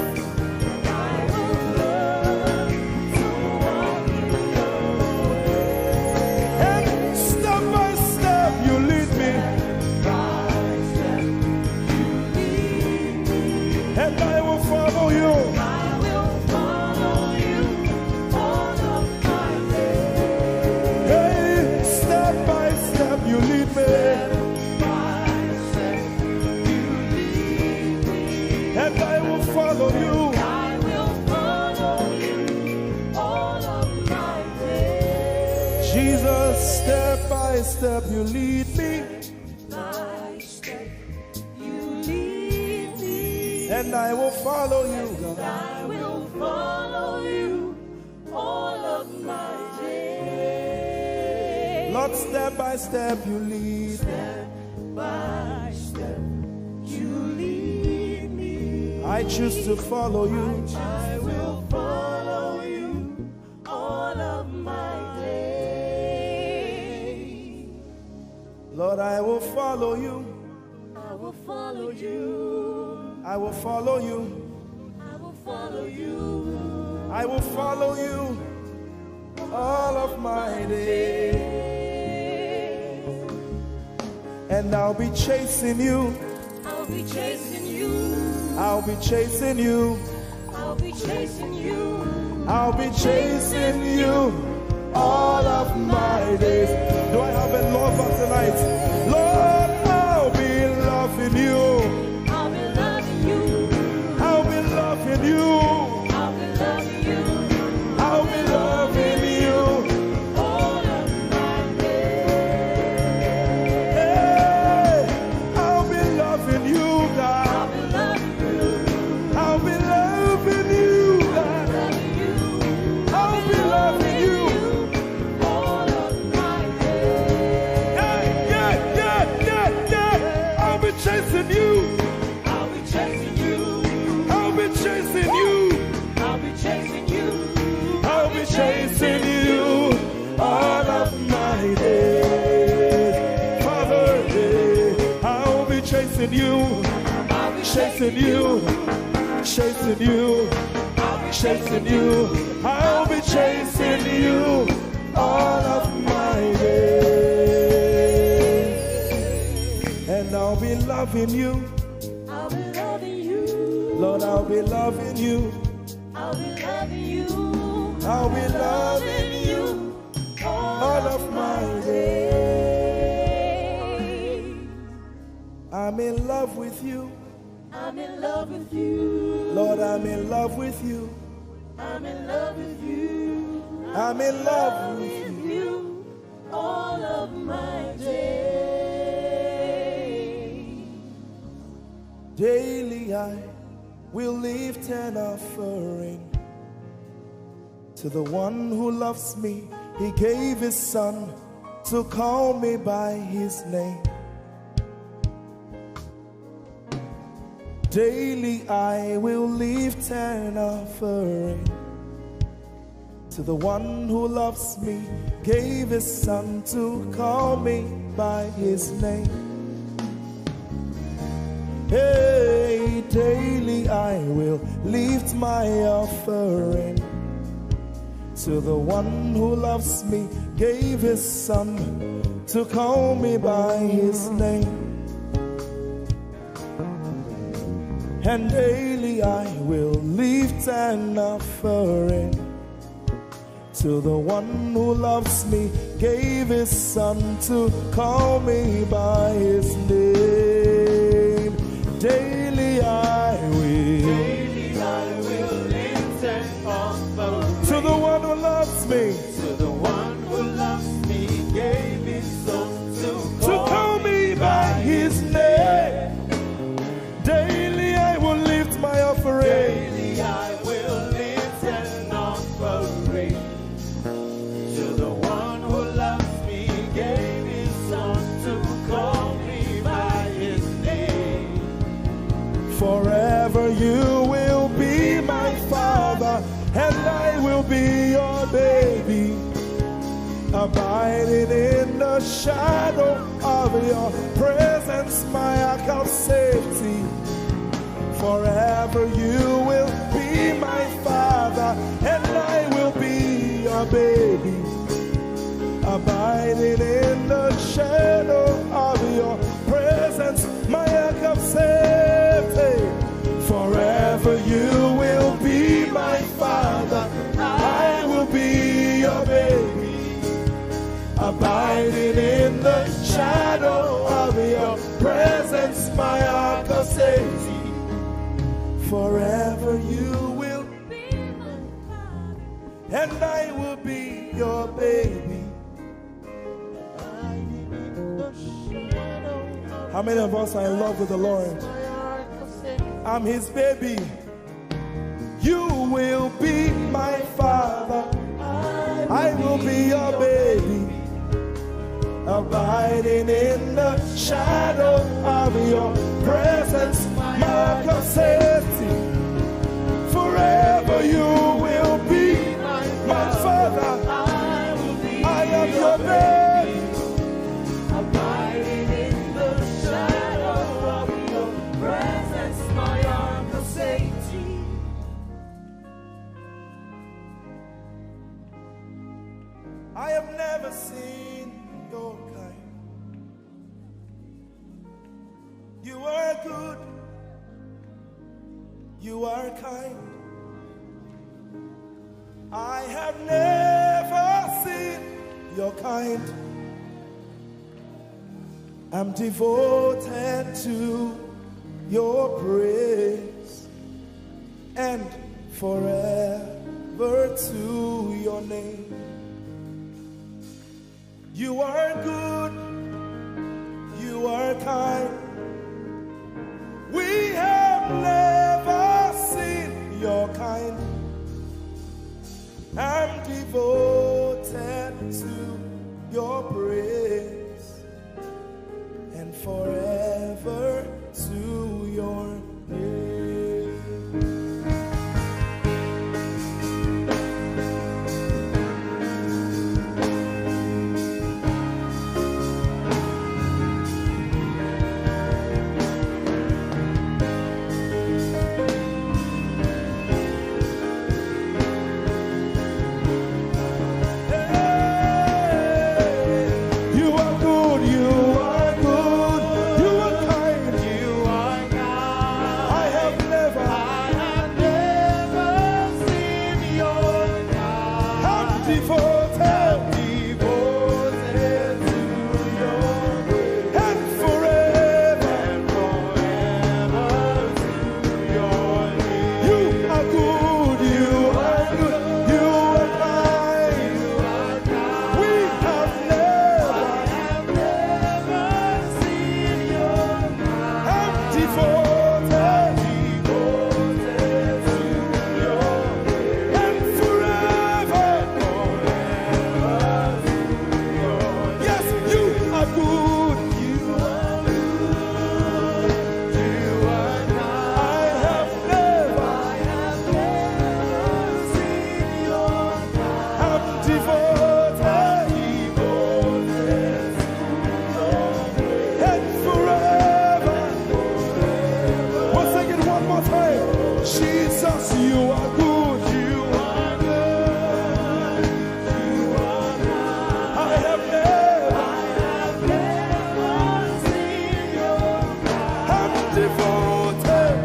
Speaker 1: I will learn to walk in your way. And step by step you lead me. And I will follow you. I will follow you all of my days. Hey, step by step you lead me. And I will follow you. I will follow you all of my days. Jesus, step by step you lead me. And I will follow you, God. I will follow you all of my days. Lord, step by step you lead. Step by step you lead me. I choose to follow you. I will follow you all of my days. Lord, I will follow you. I will follow you. I will follow you. I will follow you. I will follow you all of my days. And I'll be chasing you. I'll be chasing you. I'll be chasing you. I'll be chasing you. I'll be chasing you all of my days. Do I have a lover tonight? Lord, I'll be loving you. You. I'll be loving you. I'll be loving you all of my days. Hey, I'll be loving you, God. I'll be loving you. I'll be loving you, God. I'll be loving you all of my chasing you, chasing you, chasing you, chasing you. I'll be chasing you all of my days. And I'll be loving you.
Speaker 2: I'll be loving you.
Speaker 1: Lord, I'll be loving you.
Speaker 2: I'll be loving you.
Speaker 1: I'll be loving you all of my days. I'm in love with you.
Speaker 2: I'm in love with you.
Speaker 1: Lord, I'm in love with you.
Speaker 2: I'm in love with you.
Speaker 1: I'm in love with
Speaker 2: you all of my days.
Speaker 1: Daily I will lift an offering to the one who loves me. He gave his son to call me by his name. Daily I will lift an offering to the one who loves me, gave his son to call me by his name. Hey, daily I will lift my offering to the one who loves me, gave his son to call me by his name. And daily I will lift an offering to the one who loves me, gave his son to call me by his name. Daily I will lift an offering to the one who loves me,
Speaker 2: to the one who loves me, gave his son to
Speaker 1: call me by his name. Daily I will lift my offering.
Speaker 2: Daily I will lift an offering to the one who loves me, gave his son to call me by his name.
Speaker 1: Forever you will be my father, and I will be your baby, abiding in the shadow of your presence, my ark of safety. Forever you will be my father, and I will be your baby, abiding in the shadow of your presence, my ark of safety. Forever you will be my father, I will be your baby, abiding in the shadow of your presence, my ark of safety. Forever you will be my father, and I will be your baby. How many of us are in love with the Lord? I'm his baby. You will be my father, I will be your baby, abiding in the shadow of your presence, my ark of safety. Forever you will be my father, I am your baby,
Speaker 2: abiding in the shadow of your presence, my ark of safety.
Speaker 1: I have never seen your kind. You are good, you are kind. I have never seen your kind. I'm devoted to your praise, and forever to your name. You are good, you are kind. We have never seen your kind. I'm devoted to your praise, and forever to your name. good.
Speaker 2: You are good. You are kind.
Speaker 1: I have never
Speaker 2: seen your kind.
Speaker 1: I'm devoted and forever. We'll sing it one more time. Jesus, you are good. You are good. You are kind. I have never
Speaker 2: seen your kind.
Speaker 1: I'm devoted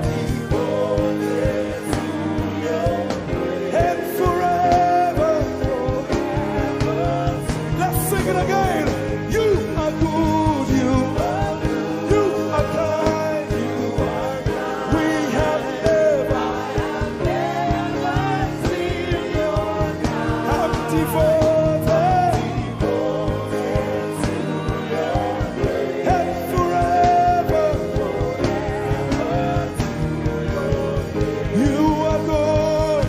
Speaker 1: and forever. Let's sing it again. You are good. You are kind. We have never
Speaker 2: seen your kind.
Speaker 1: I'm devoted and forever. You are good.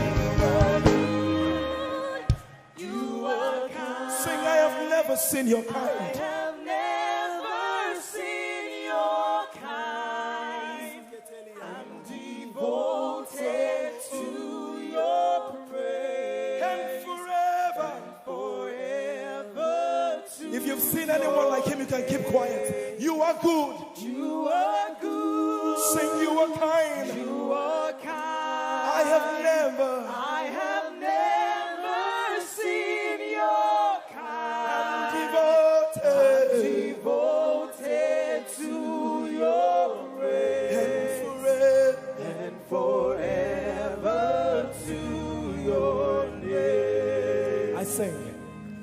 Speaker 2: You are kind.
Speaker 1: Sing, I have never seen your kind.
Speaker 2: Have never seen your kind. I'm devoted to your praise.
Speaker 1: And forever.
Speaker 2: Forever to
Speaker 1: If you've seen anyone like him, you can keep quiet. You are good.
Speaker 2: you are good.
Speaker 1: Sing, you are kind.
Speaker 2: You are kind.
Speaker 1: I have never
Speaker 2: seen your kind.
Speaker 1: devoted
Speaker 2: Devoted to your praise.
Speaker 1: and forever.
Speaker 2: And forever to your name.
Speaker 1: I sing.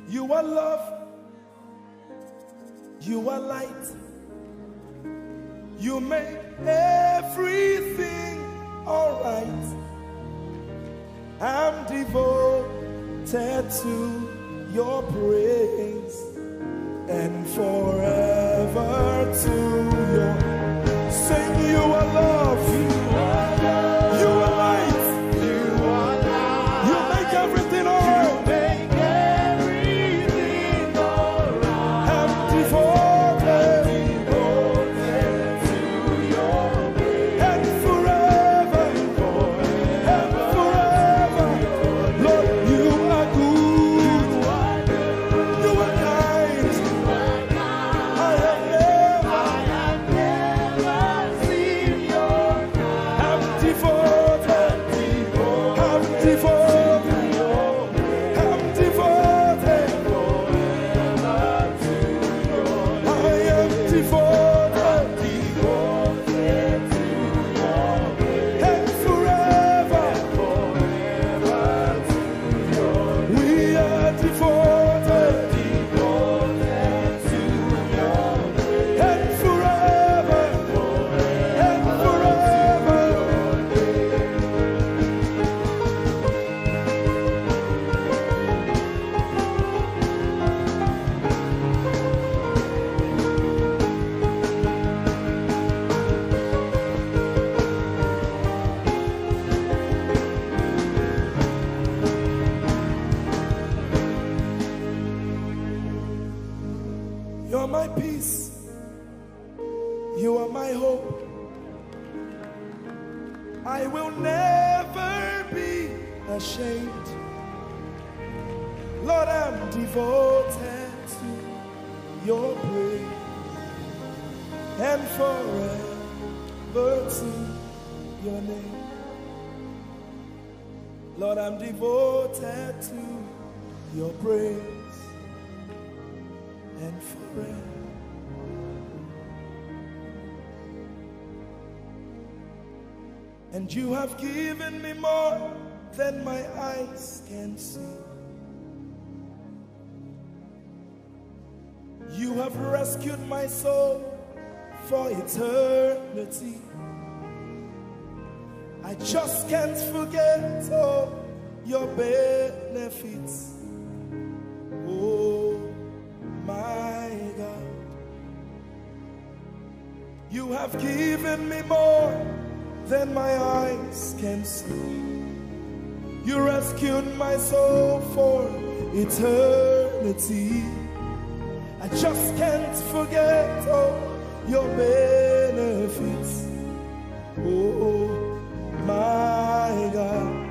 Speaker 1: You are love. You are light. You make everything alright. I'm devoted to your praise and forever to your. Sing, you are love. You are light. You make everything alright. I'm devoted and forever. Lord, you are good. You are kind. I have never
Speaker 2: seen your kind.
Speaker 1: I'm devoted. I'm devoted. I'm devoted. I am devoted. And forever. We are devoted. And forever. And forever. You're my peace. You are my hope. I will never be ashamed. Lord, I'm devoted to your praise and forever to your name. Lord, I'm devoted to your praise and forever. And you have given me more than my eyes can see. You have rescued my soul for eternity. I just can't forget all your benefits. Oh my God, you have given me more than my eyes can see. You rescued my soul for eternity. I just can't forget all your benefits. Oh my God,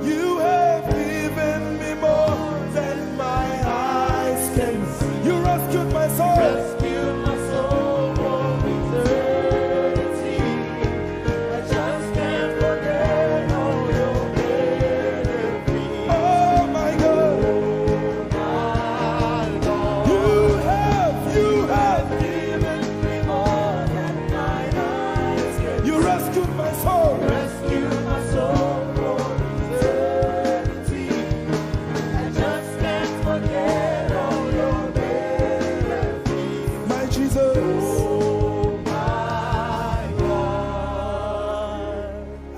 Speaker 1: you have given me more than my eyes can see. You rescued my soul. Rescued my soul from eternity. I just can't forget all your benefits. Oh my God, you have given me more than my eyes can see. You rescued my soul. Rescued my soul from eternity. I just can't forget all your benefits. My Jesus. Oh my God.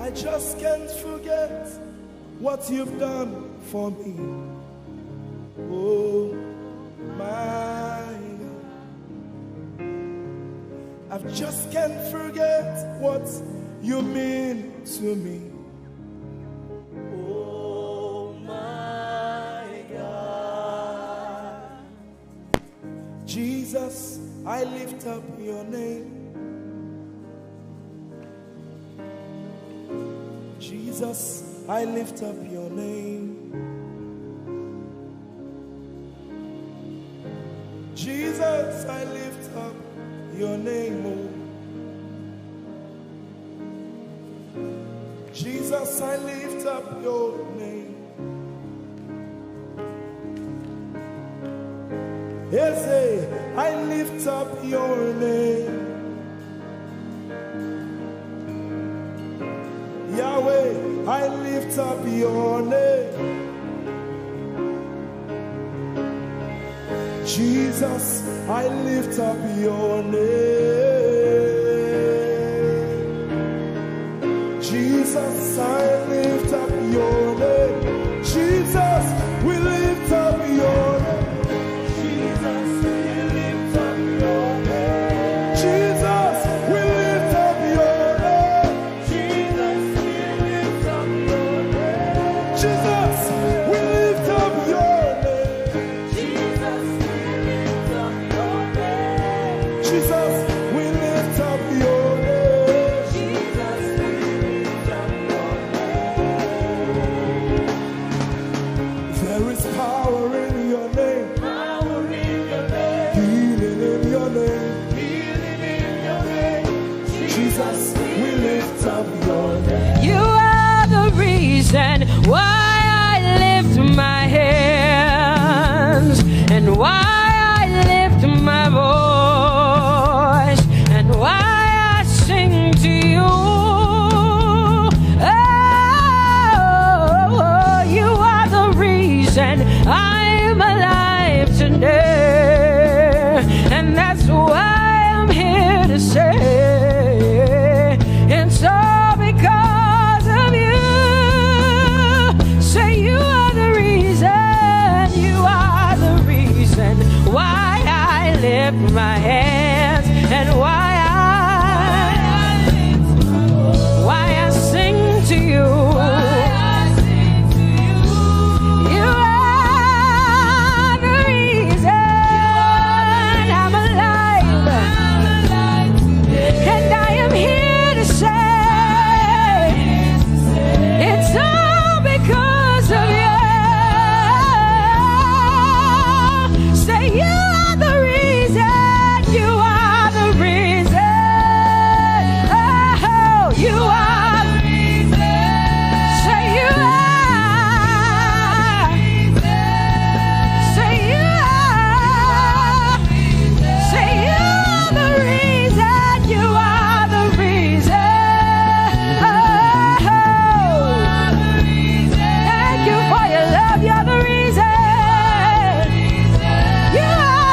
Speaker 1: I just can't forget what you've done for me. Oh my God. I just can't forget what you mean to me. Oh my God. Jesus, I lift up your name. Jesus, I lift up your name. Jesus, I lift up your name. Oh. Jesus, I lift up your name. Ese, I lift up your name. Yahweh, I lift up your name. Jesus, I lift up your name. Jesus, I lift up your name. Jesus, we lift up your name. Jesus, we lift up your name. Jesus, we lift up your name. Jesus, we lift up your name. Jesus, we lift up your name. Jesus, we lift up your name. Jesus, we lift up your name. Jesus, we lift up your name. There is power in your name. Power in your name. Healing in your name. Healing in your name. Jesus, we lift up your name.
Speaker 3: You are the reason why I lift my hands and why I lift my voice and why I sing to you. Oh, you are the reason I'm alive today, and that's why I'm here to say it's all because of you. Say you are the reason, you are the reason why I lift my hands and why I sing to you. You are the reason I'm alive, and I am here to say it's all because of you. Say you are the reason, you are the reason. Oh, you are the reason. Say you are. Say you are. Say you are the reason, you are the reason. Oh, thank you for your love, you're the reason. You are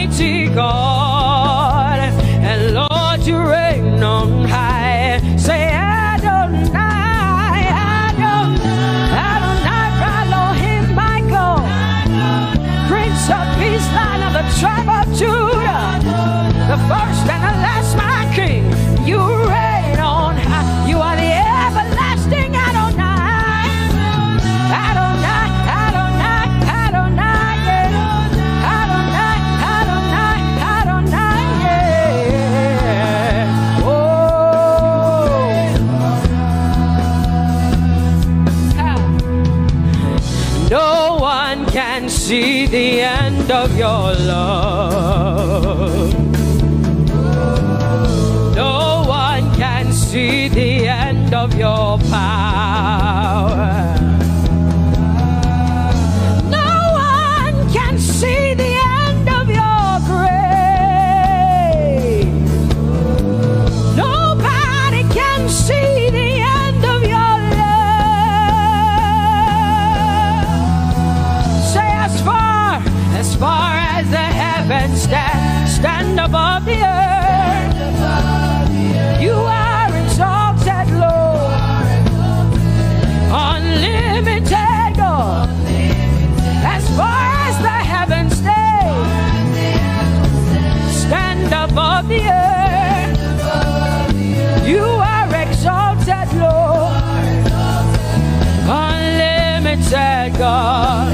Speaker 3: mighty God, and Lord, you reign on high. Say Adonai, Adonai, Adonai, Elohim, my God, Prince of Peace, Lion of the tribe of Judah, the first and the last, my King. You reign on high. You are the everlasting Adonai, Adonai, Adonai, Adonai, yeah. Adonai, Adonai, Adonai, yeah. Oh, no one can see the end of your love. No one can see the end of your power. No one can see the end of your grace. Nobody can see the end of your love. Say as far as the heavens stand above the earth, you are exalted, Lord, unlimited God. As far as the heavens stand above the earth, you are exalted, Lord, unlimited God.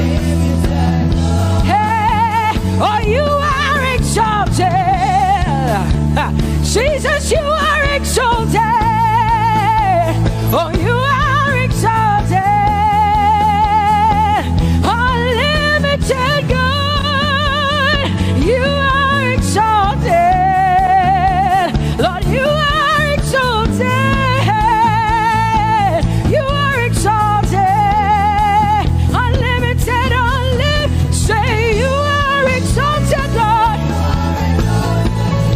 Speaker 3: Hey, oh, you are exalted. Jesus, you are exalted. Oh, you are exalted. Unlimited God, you are exalted. Lord, you are exalted. You are exalted. Unlimited, say you are exalted, Lord.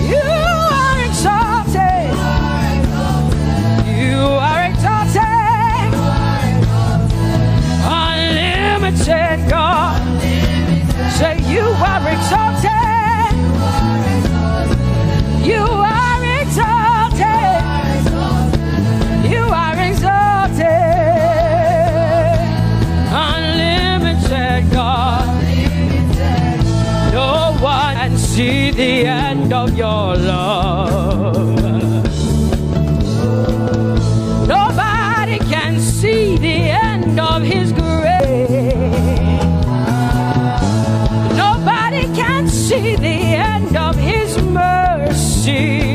Speaker 3: You are exalted. You are exalted. Unlimited God. Say you are exalted. You are exalted. You are exalted. Unlimited God. No one can see the end of your love. Nobody can see the end of his grace. Nobody can see the end of his mercy.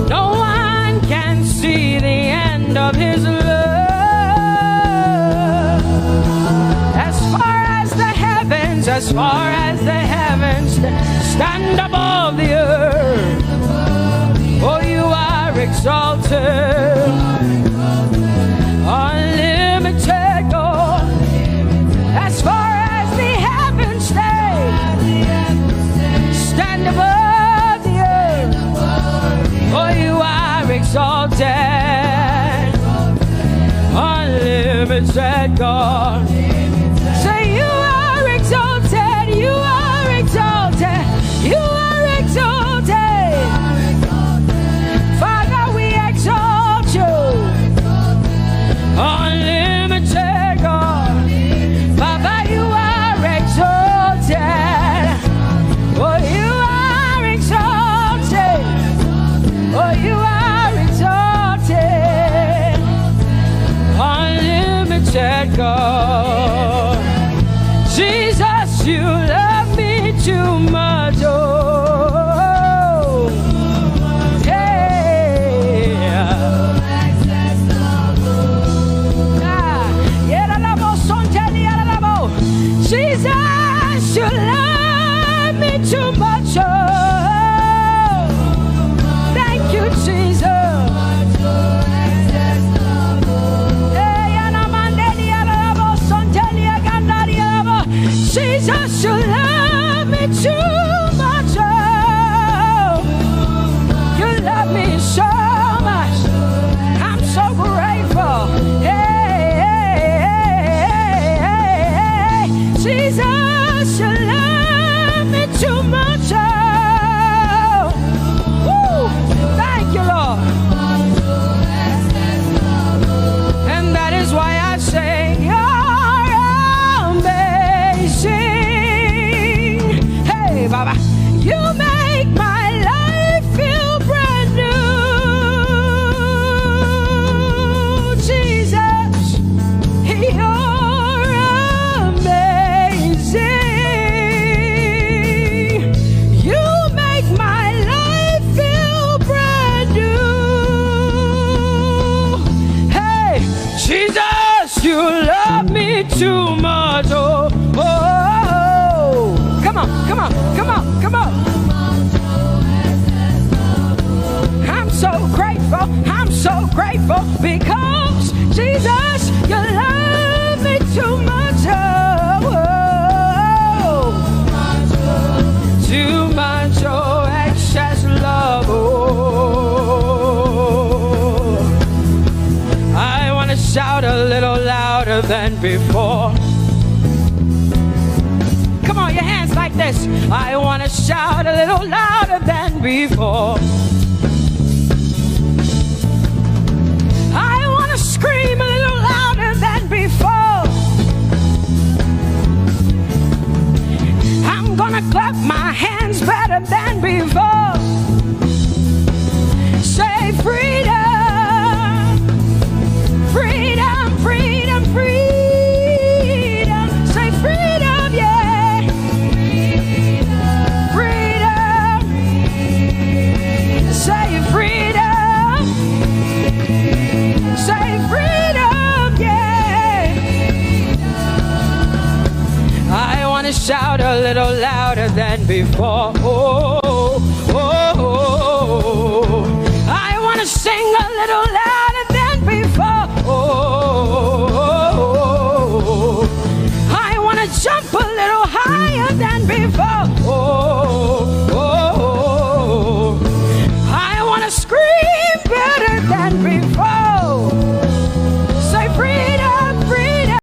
Speaker 3: No one can see the end of his love. As far as the heavens stand above the earth, oh, you are exalted. Unlimited God. As far as the heavens stand above the earth, oh, you are exalted. Unlimited God. Say you are exalted. You are exalted. You are exalted. Father, we exalt you. Unlimited God. Baba, you are exalted. Oh, you are exalted. Oh, you are exalted. Unlimited God. too much. Oh, oh, oh. Come on, come on, come on, come on. I'm so grateful, I'm so grateful because Jesus, you love me too much. Oh, oh. Too much, oh, excess love. Oh, I want to shout a little louder than before. Come on, your hands like this. I want to shout a little louder than before. I want to scream a little louder than before. I'm gonna clap my hands better than before. Say freedom, freedom, freedom, freedom. Say freedom, yeah. Freedom. Say freedom. Say freedom, yeah. I want to shout a little louder than before. Oh, oh, oh, oh. I want to sing a little louder than before. Oh, oh, oh. I want to jump a little higher than before. Oh, oh, oh. I want to scream better than before. Say freedom, freedom.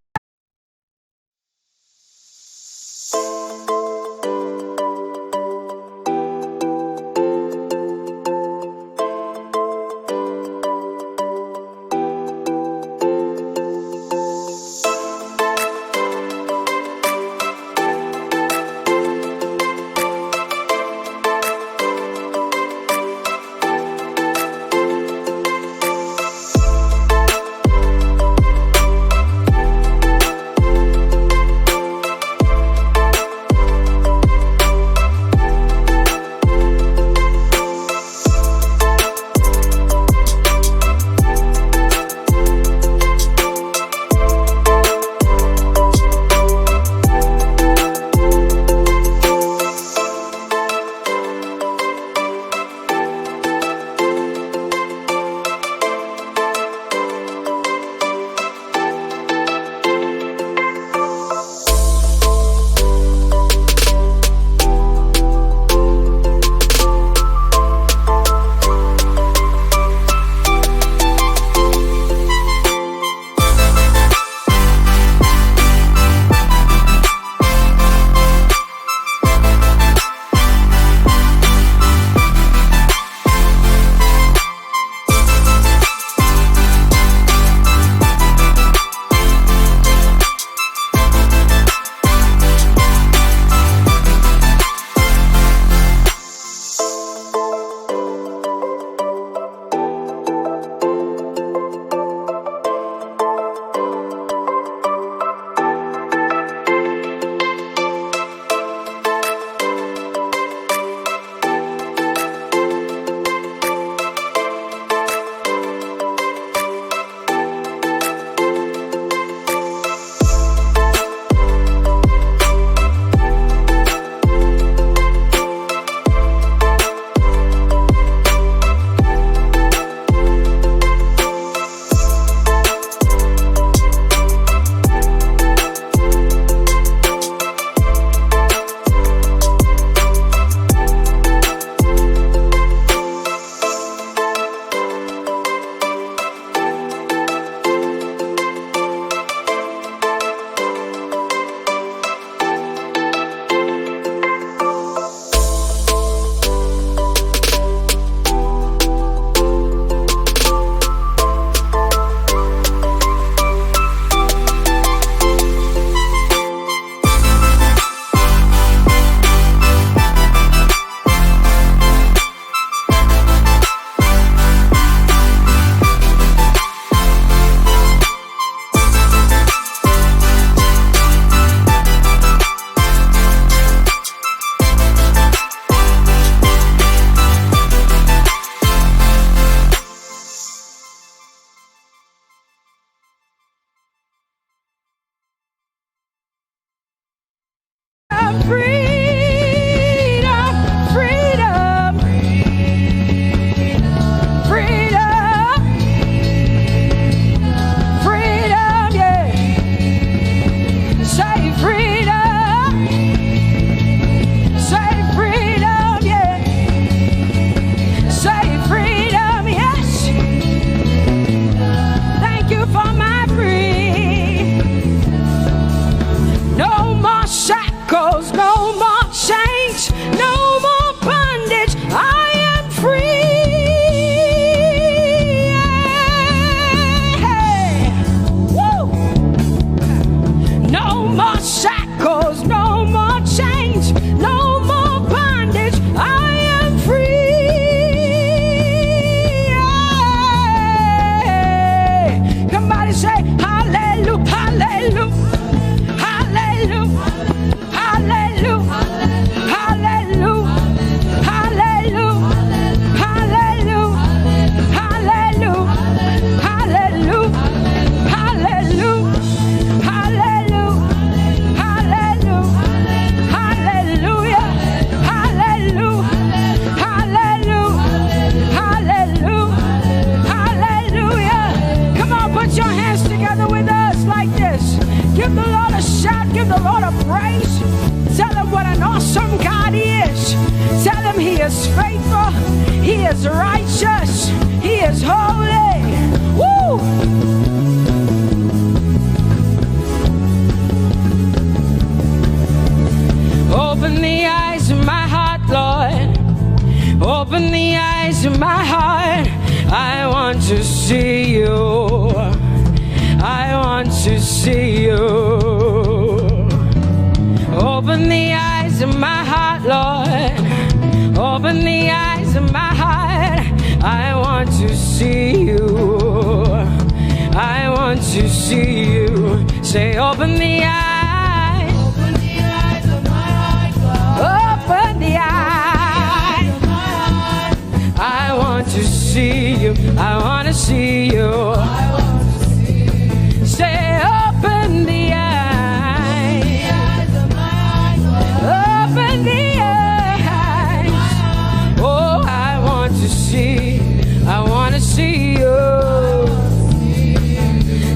Speaker 3: faithful. He is righteous. He is holy. Woo! Open the eyes of my heart, Lord. Open the eyes of my heart. I want to see you. I want to see you. Open the eyes of my heart, Lord. Open the eyes of my heart. I want to see you. I want to see you. Say, open the eyes. Open the eyes of my heart, God. Open the eyes of my heart. I want to see you. I want to see you. I want to see you. Say, open the eyes. Open the eyes of my heart, God. Open the eyes. Oh, I want to see. I want to see you.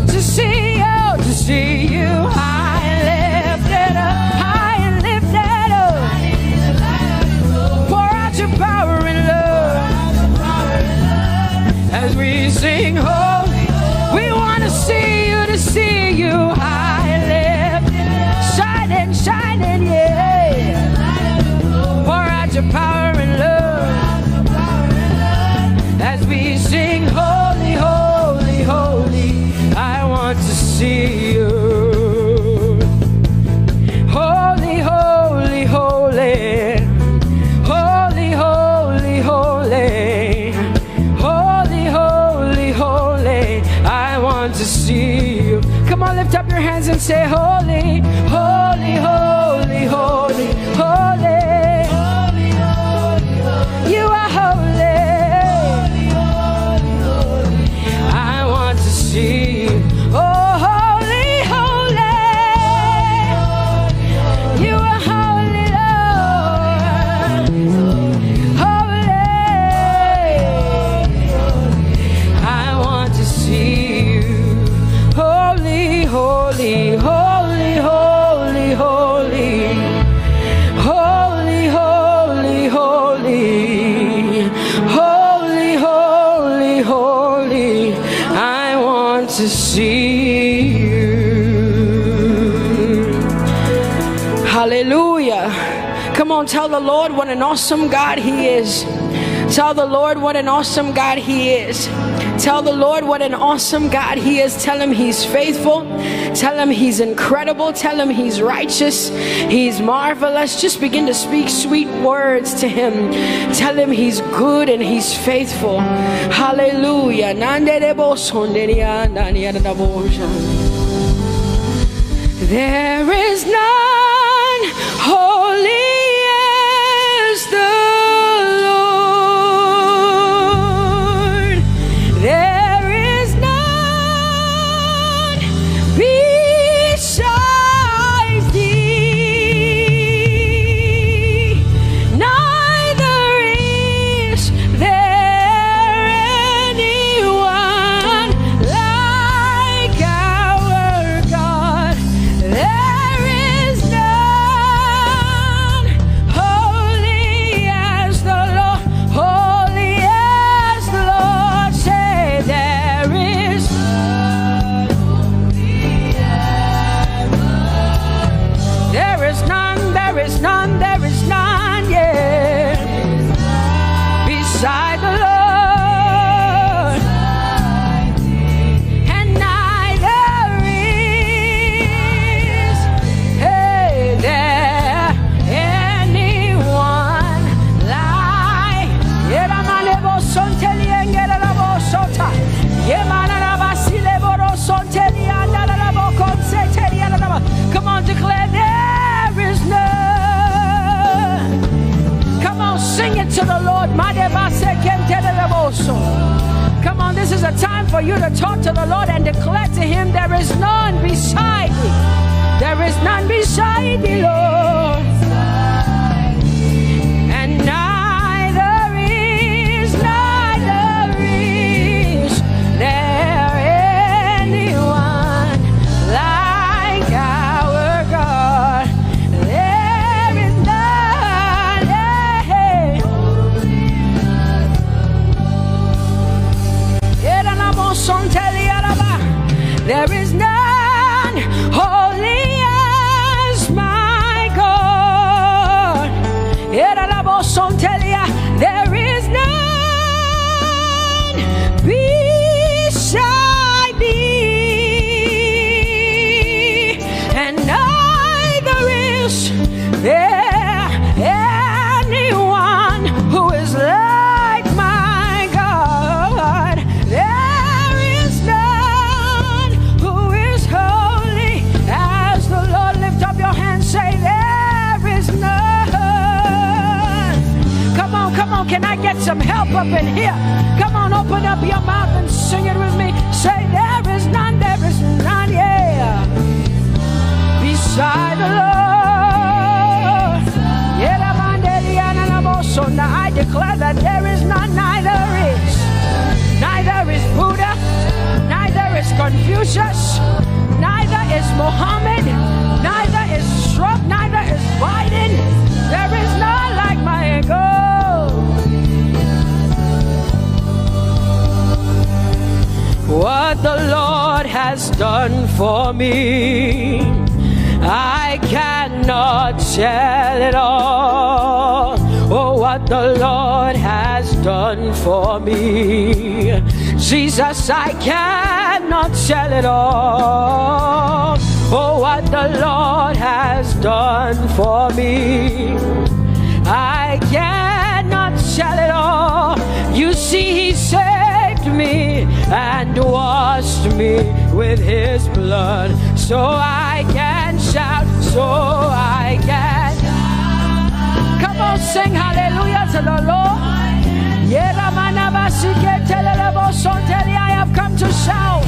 Speaker 3: To see you, to see you. High and lifted up, high and lifted up. Pour out your power and love as we sing holy. We want to see you, to see you. High and lifted, shining, shining, yeah. Pour out your power and love as we sing holy, holy, holy. I want to see you. Holy, holy, holy. Holy, holy, holy. Holy, holy, holy. I want to see you. Come on, lift up your hands and say holy, holy, holy, holy, holy. You are holy. I want to see you. Oh, holy, holy. You are holy, Lord. Holy. I want to see you. Holy, holy, holy, holy, holy. Holy, holy, holy. Holy, holy, holy. I want to see you. Hallelujah. Come on, tell the Lord what an awesome God He is. Tell the Lord what an awesome God He is. Tell the Lord what an awesome God He is. Tell Him He's faithful. Tell Him He's incredible. Tell Him He's righteous. He's marvelous. Just begin to speak sweet words to Him. Tell Him He's good and He's faithful. Hallelujah. There is none holy as the Lord. There is none besides Thee. Neither is there anyone like our God. There is none holy as the Lord, holy as the Lord. Say there is none holy as the Lord. There is none, there is none, there is none, yeah, beside the Lord. And neither is there anyone like. Come on, declare there is none. Come on, sing it to the Lord. Come on, this is a time for you to talk to the Lord and declare to Him there is none beside Thee. There is none beside Thee, Lord. And neither is there anyone like our God. There is none holy Come on, can I get some help up in here? Come on, open up your mouth and sing it with me. Say, there is none, yeah, beside the Lord. So now I declare that there is none, neither is Buddha, neither is Confucius, neither is Muhammad, neither is Trump, neither is Biden. There is none like my God. What the Lord has done for me, I cannot tell it all. Oh, what the Lord has done for me, Jesus, I cannot tell it all. Oh, what the Lord has done for me, I cannot tell it all. You see, He saved me and washed me with His blood, so I can shout, so I can. Come on, sing hallelujah to the Lord. I have come to shout.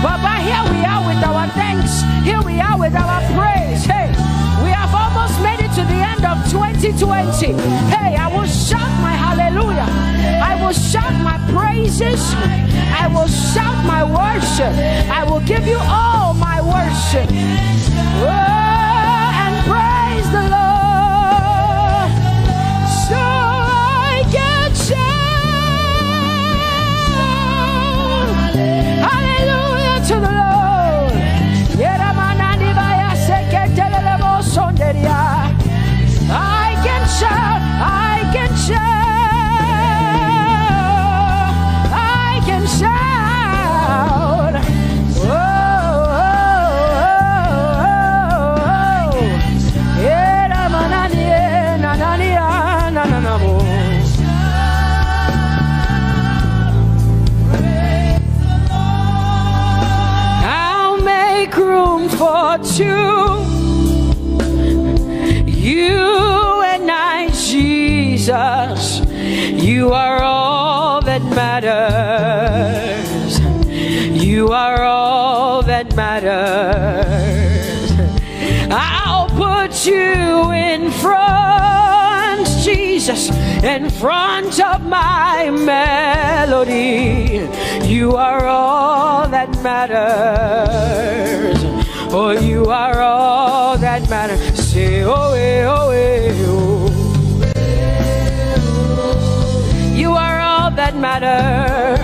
Speaker 3: Baba, here we are with our thanks. Here we are with our praise. Hey, we have almost made it to the end of 2020. Hey, I will shout my hallelujah. I will shout my praises. I will shout my worship. I will give you all my worship. Oh, and praise the Lord. So I can shout hallelujah to the Lord. I can shout, I can shout, I can shout. Oh, oh, oh, I'll make room for two. You and I, Jesus, you are all that matters. You are all that matters. I'll put you in front, Jesus, in front of my melody. You are all that matters. Oh, you are all that matters. Say, oh, eh, oh, eh, oh. You are all that matters.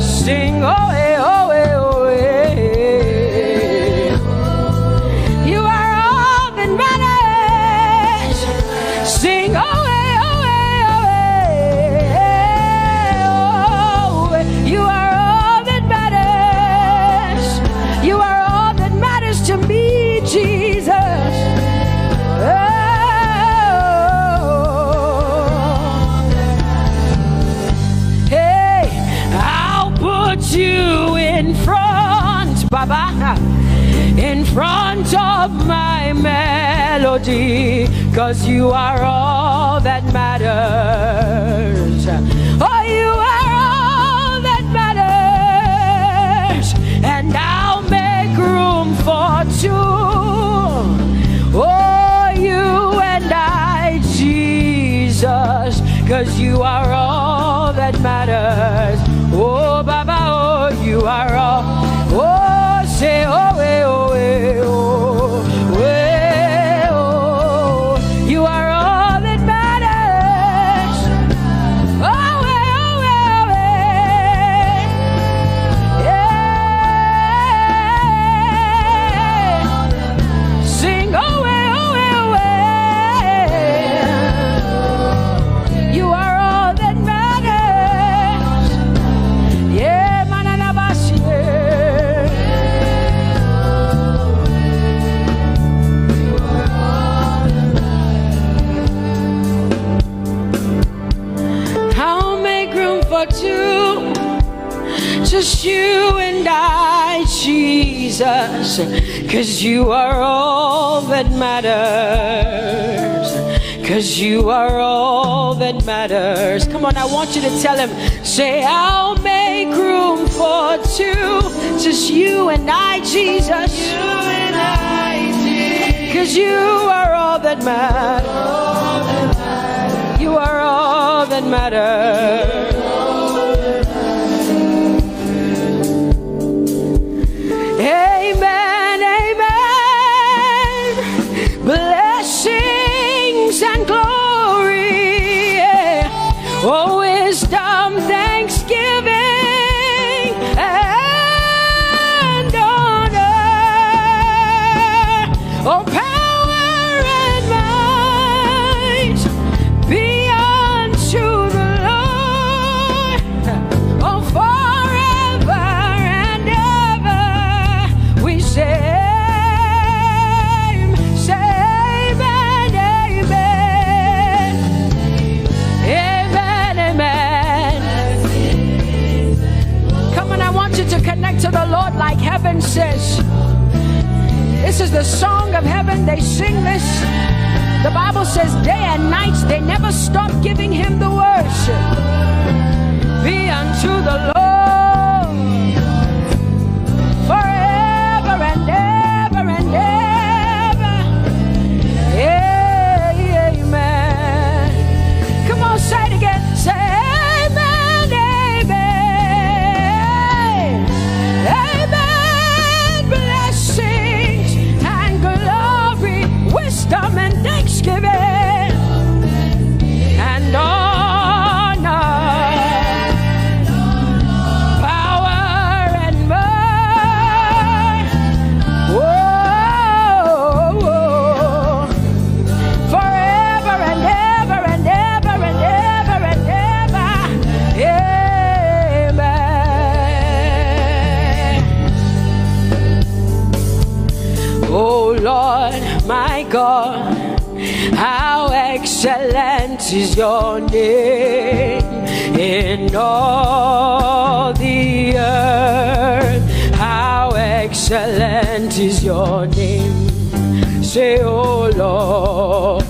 Speaker 3: Sing, oh, eh, oh, eh, oh, eh. You are all that matters. Sing, oh, eh, oh, eh, oh, eh. Oh, you are all that matters. You are all that matters to me, Jesus. You in front, Baba, in front of my melody, 'cause you are all that matters. Oh, you are all that matters, and I'll make room for two. Oh, you and I, Jesus, 'cause you are all that matters. Oh, Baba, oh, you are all. Oh, say, oh, eh, oh, eh, oh, eh, oh. You are all that matters. Oh, eh, oh, eh, oh, eh. Yeah. Sing, oh, eh, oh, eh, oh, eh. You are all that matters. Yeah, manana basi. I'll make room for two, just you and I, Jesus, 'cause you are all that matters. 'cause you are all that matters. Come on, I want you to tell him, say, I'll make room for two, just you and I, Jesus. You and I, Jesus. 'Cause you are all that matters. You are all that matters. Amen, amen. Blessings and glory, yeah. Oh, wisdom, thanksgiving, and honor. Oh, power and might be unto the Lord. Oh, forever and ever we say, amen, amen. Amen, amen. Come on, I want you to connect to the Lord like heaven says. This is the song of heaven. They sing this. The Bible says day and night they never stop giving him the worship. Be unto the Lord forever and ever and ever. Amen. Come on, say it again. Say amen, amen. Amen. Blessings and glory, wisdom and thanksgiving, and honor, power and might. Whoa, forever and ever and ever and ever and ever. Amen. Oh Lord, my God, how excellent is your name in all the earth. How excellent is your name. Say, oh Lord,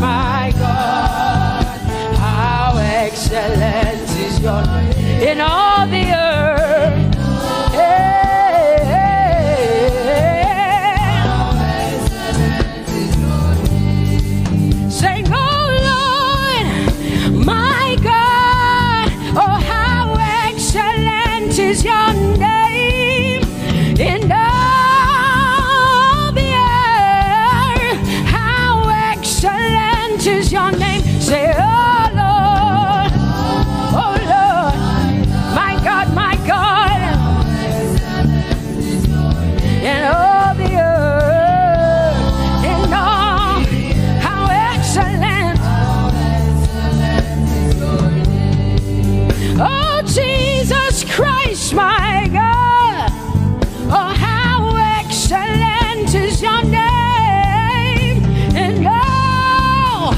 Speaker 3: my God, how excellent is your name in all the earth. Sing, oh Lord, my God, oh how excellent is your name in all the earth. How excellent is your name. Say, oh Lord, my God, my God, in all the earth, in all, how excellent. Oh Jesus Christ, my God, oh how excellent is your name in all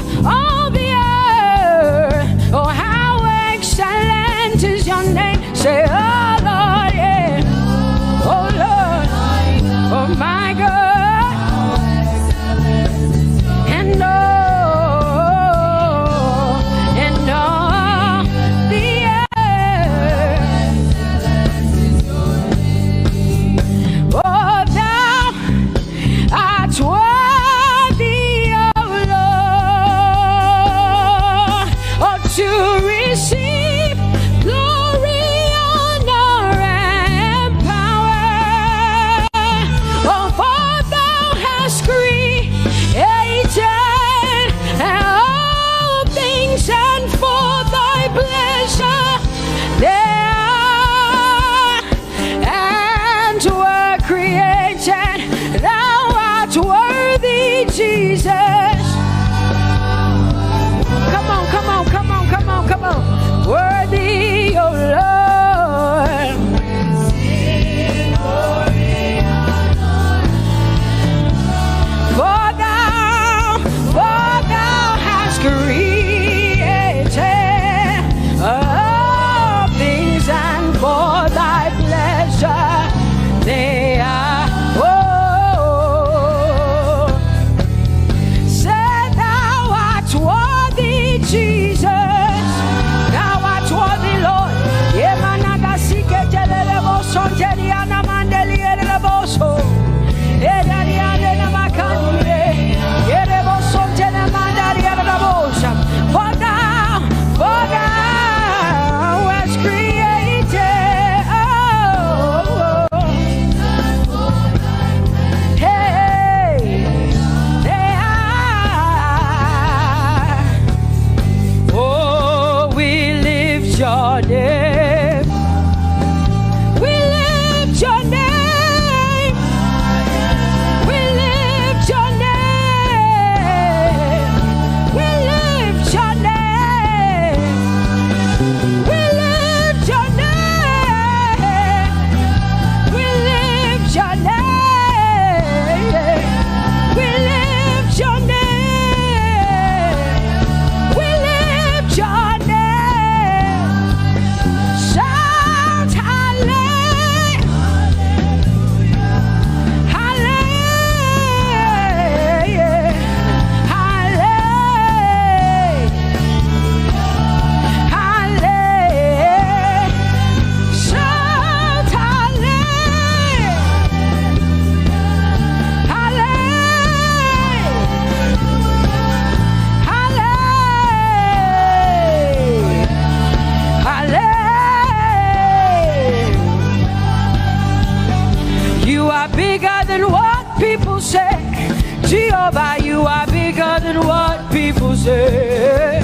Speaker 3: people say.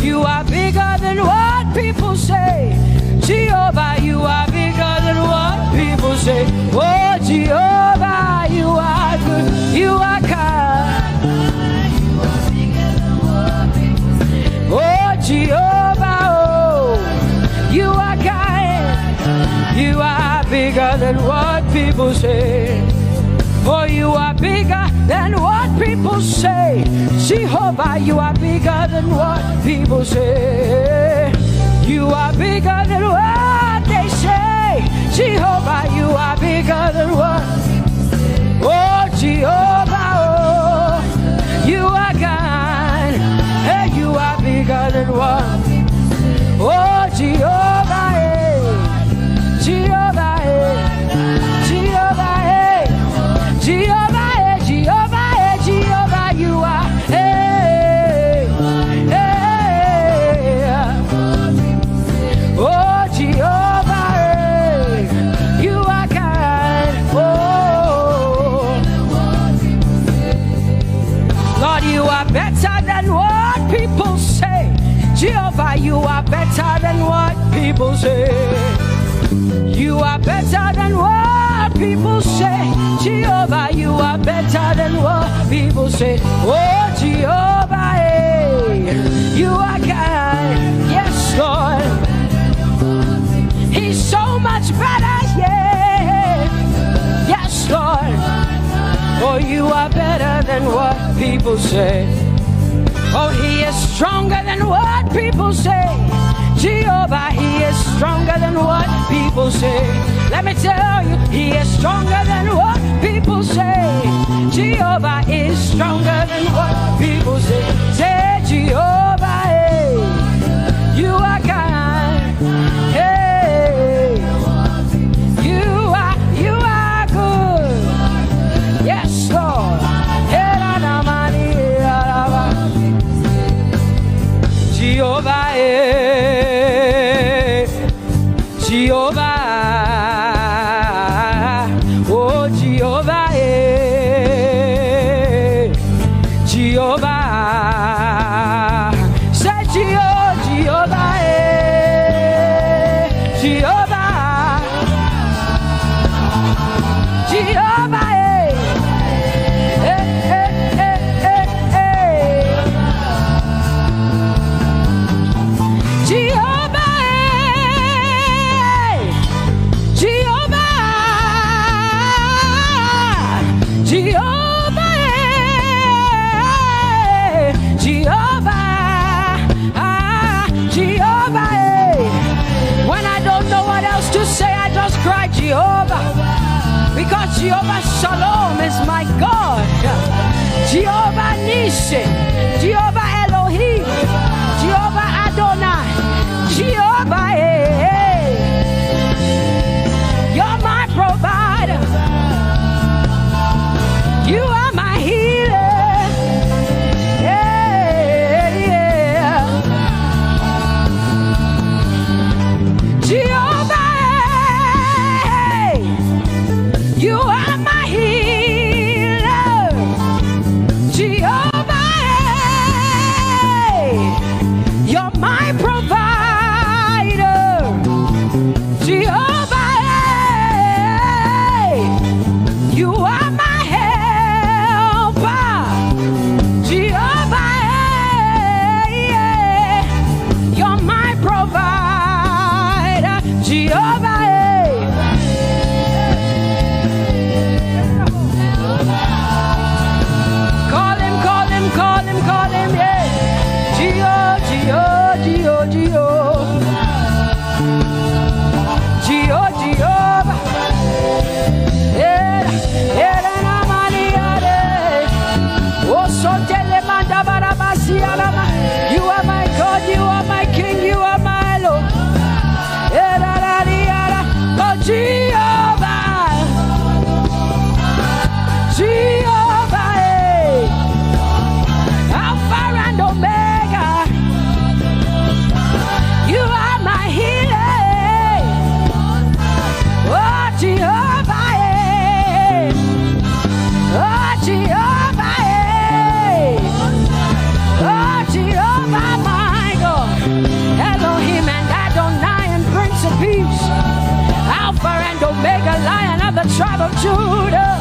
Speaker 3: You are bigger than what people say. Jehovah, you are bigger than what people say. Oh, Jehovah, you are good. You are kind. Oh, Jehovah, oh, you are kind. You are bigger than what people say. Oh, you are bigger than what people say. Jehovah, you are bigger than what people say. You are bigger than what they say. Jehovah, you are bigger than what. Oh, Jehovah, oh, you are God. Hey, you are bigger than what. Oh, Jehovah, hey. Jehovah, hey. Jehovah, hey. Jehovah, hey. Jehovah, hey. Jehovah, you are. Hey, hey. Oh, Jehovah, hey. You are kind. Oh, Lord, you are better than what people say. Jehovah, you are better than what people say. You are better than what people say. Jehovah, you are better than what people say. Oh, Jehovah, hey, you are kind. Yes, Lord. He's so much better, yeah. Yes, Lord. Oh, you are better than what people say. Oh, he is stronger than what people say. Jehovah, he is stronger than what people say. Let me tell you, he is stronger than what people say. Jehovah is stronger than what people say. Say, Jehovah, hey, you are kind. Hey, you are good. Yes, Lord. Jehovah, Jehovah, oh Jehovah, Jehovah, say Jehovah, Jehovah, Jehovah, Jehovah, because Jehovah Shalom is my God. Jehovah Nissi, Jehovah Elohim, Jehovah Adonai, Jehovah, hey, you're my provider. You are my healer. Yeah, yeah. Jehovah, you are my healer, Jehovah. Judah.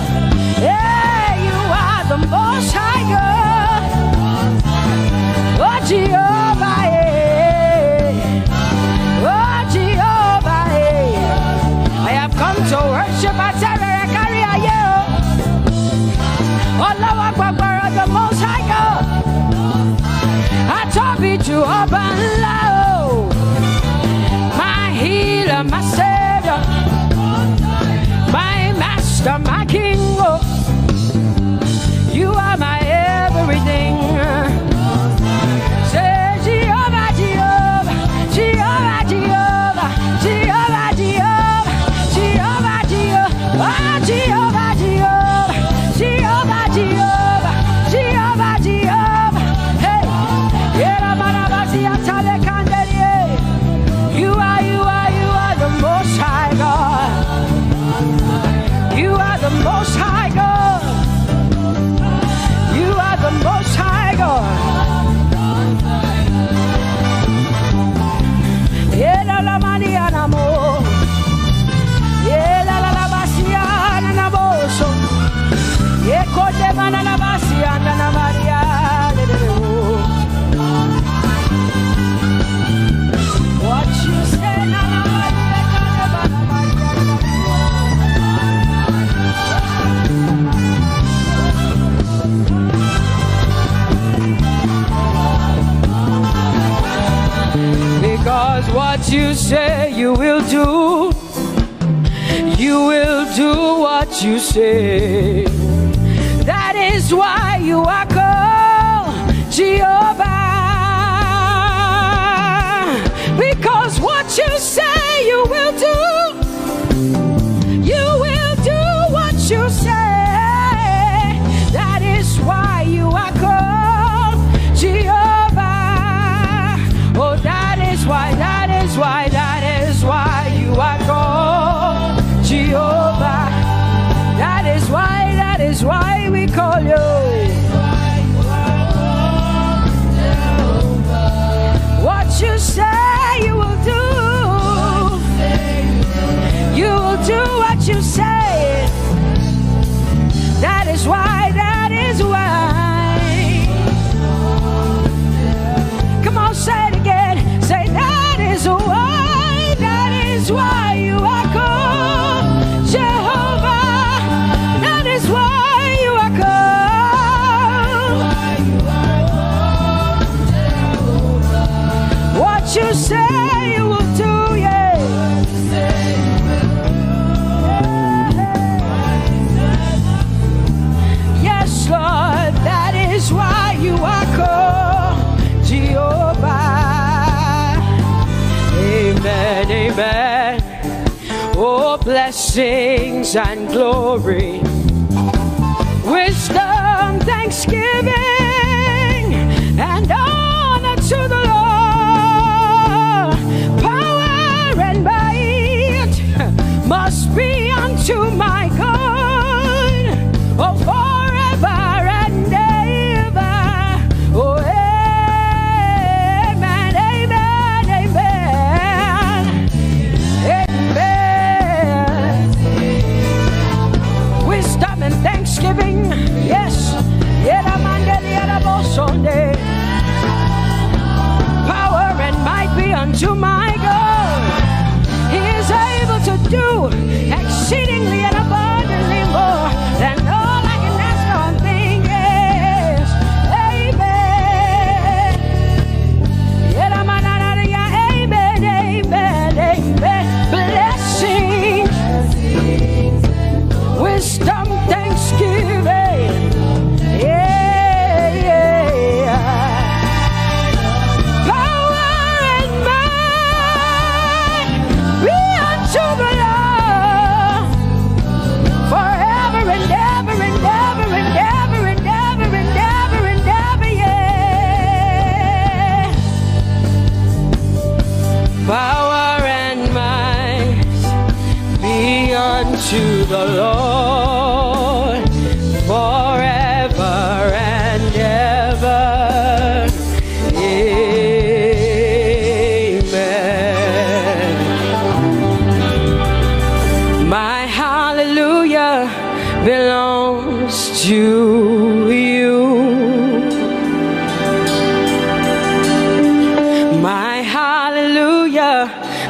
Speaker 3: Yeah, you are the Most High God. Oh, Jehovah, yeah. Oh, Jehovah, yeah. I have come to worship at Terrakaria, yeah. Oh, Lord, the Most High God. I told you to open low. My healer, my savior, my master, my king. Oh, you are my everything. Say Jehovah, Jehovah, Jehovah, Jehovah, Jehovah, Jehovah, Jehovah, Jehovah, oh, Jehovah, Jehovah, Jehovah, Jehovah, Jehovah, Jehovah. Hey, you are the Most High God. You are the Most High God. You are the Most High God. Yeah, la Mariana mo. Yeah, la Bassiana na boso. Yeah, kote mana la Bassiana na Maria. What you say na because what you say you will do. You will do what you say. That is why you are called Jehovah. Because what you say you will do. You will do what you say. That is why you are called Jehovah. Oh, that is why you are called Jehovah. That is why we call you. What you say you will do. You will do what you say. That is why. Come on, say it again. Say that is why you are called Jehovah. That is why you are called. What you say you will do, yeah. Yes, Lord, that is why you are called Jehovah. Amen, amen. Oh, blessings and glory, wisdom, thanksgiving, and honor to the Lord. Power and might must be unto my God. Oh, forever and ever. Oh, amen, amen, amen. Amen. Wisdom and thanksgiving. Yes. Yeramande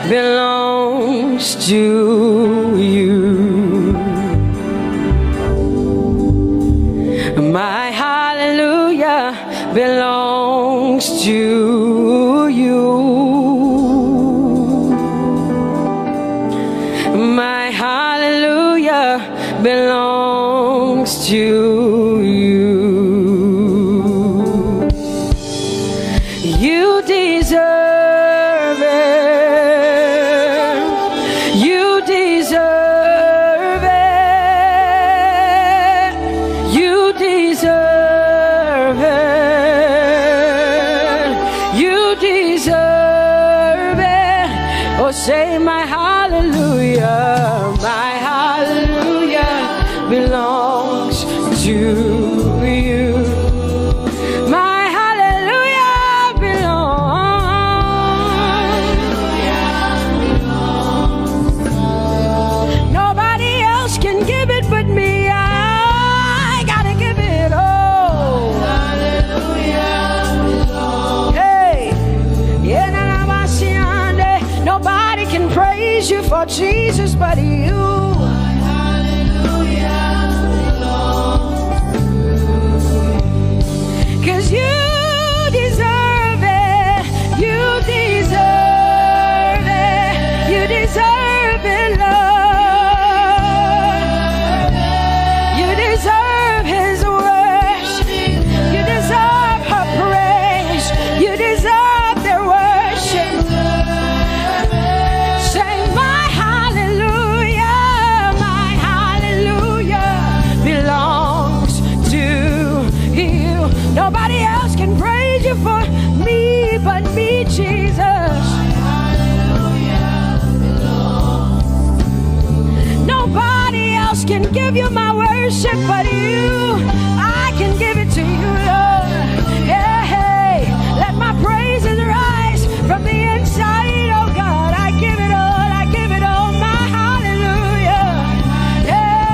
Speaker 3: belongs to you. My hallelujah belongs to you. My hallelujah belongs to you. You deserve it. You deserve it. You deserve it. You deserve it. Oh, say my hallelujah. My hallelujah belongs to you. My hallelujah belongs. Nobody else can give it but me. I gotta give it all. Hey, nobody can praise you for Jesus but you. Cause you deserve it. You deserve it. You deserve it, Lord. You deserve His worship. You deserve her praise. You deserve their worship. Say my hallelujah. My hallelujah belongs to you. Nobody else can praise you for me but me, Jesus. Nobody else can give you my worship but you. I can give it to you, Lord. Yeah, hey, let my praises rise from the inside, oh God. I give it all, I give it all, my hallelujah. Hey,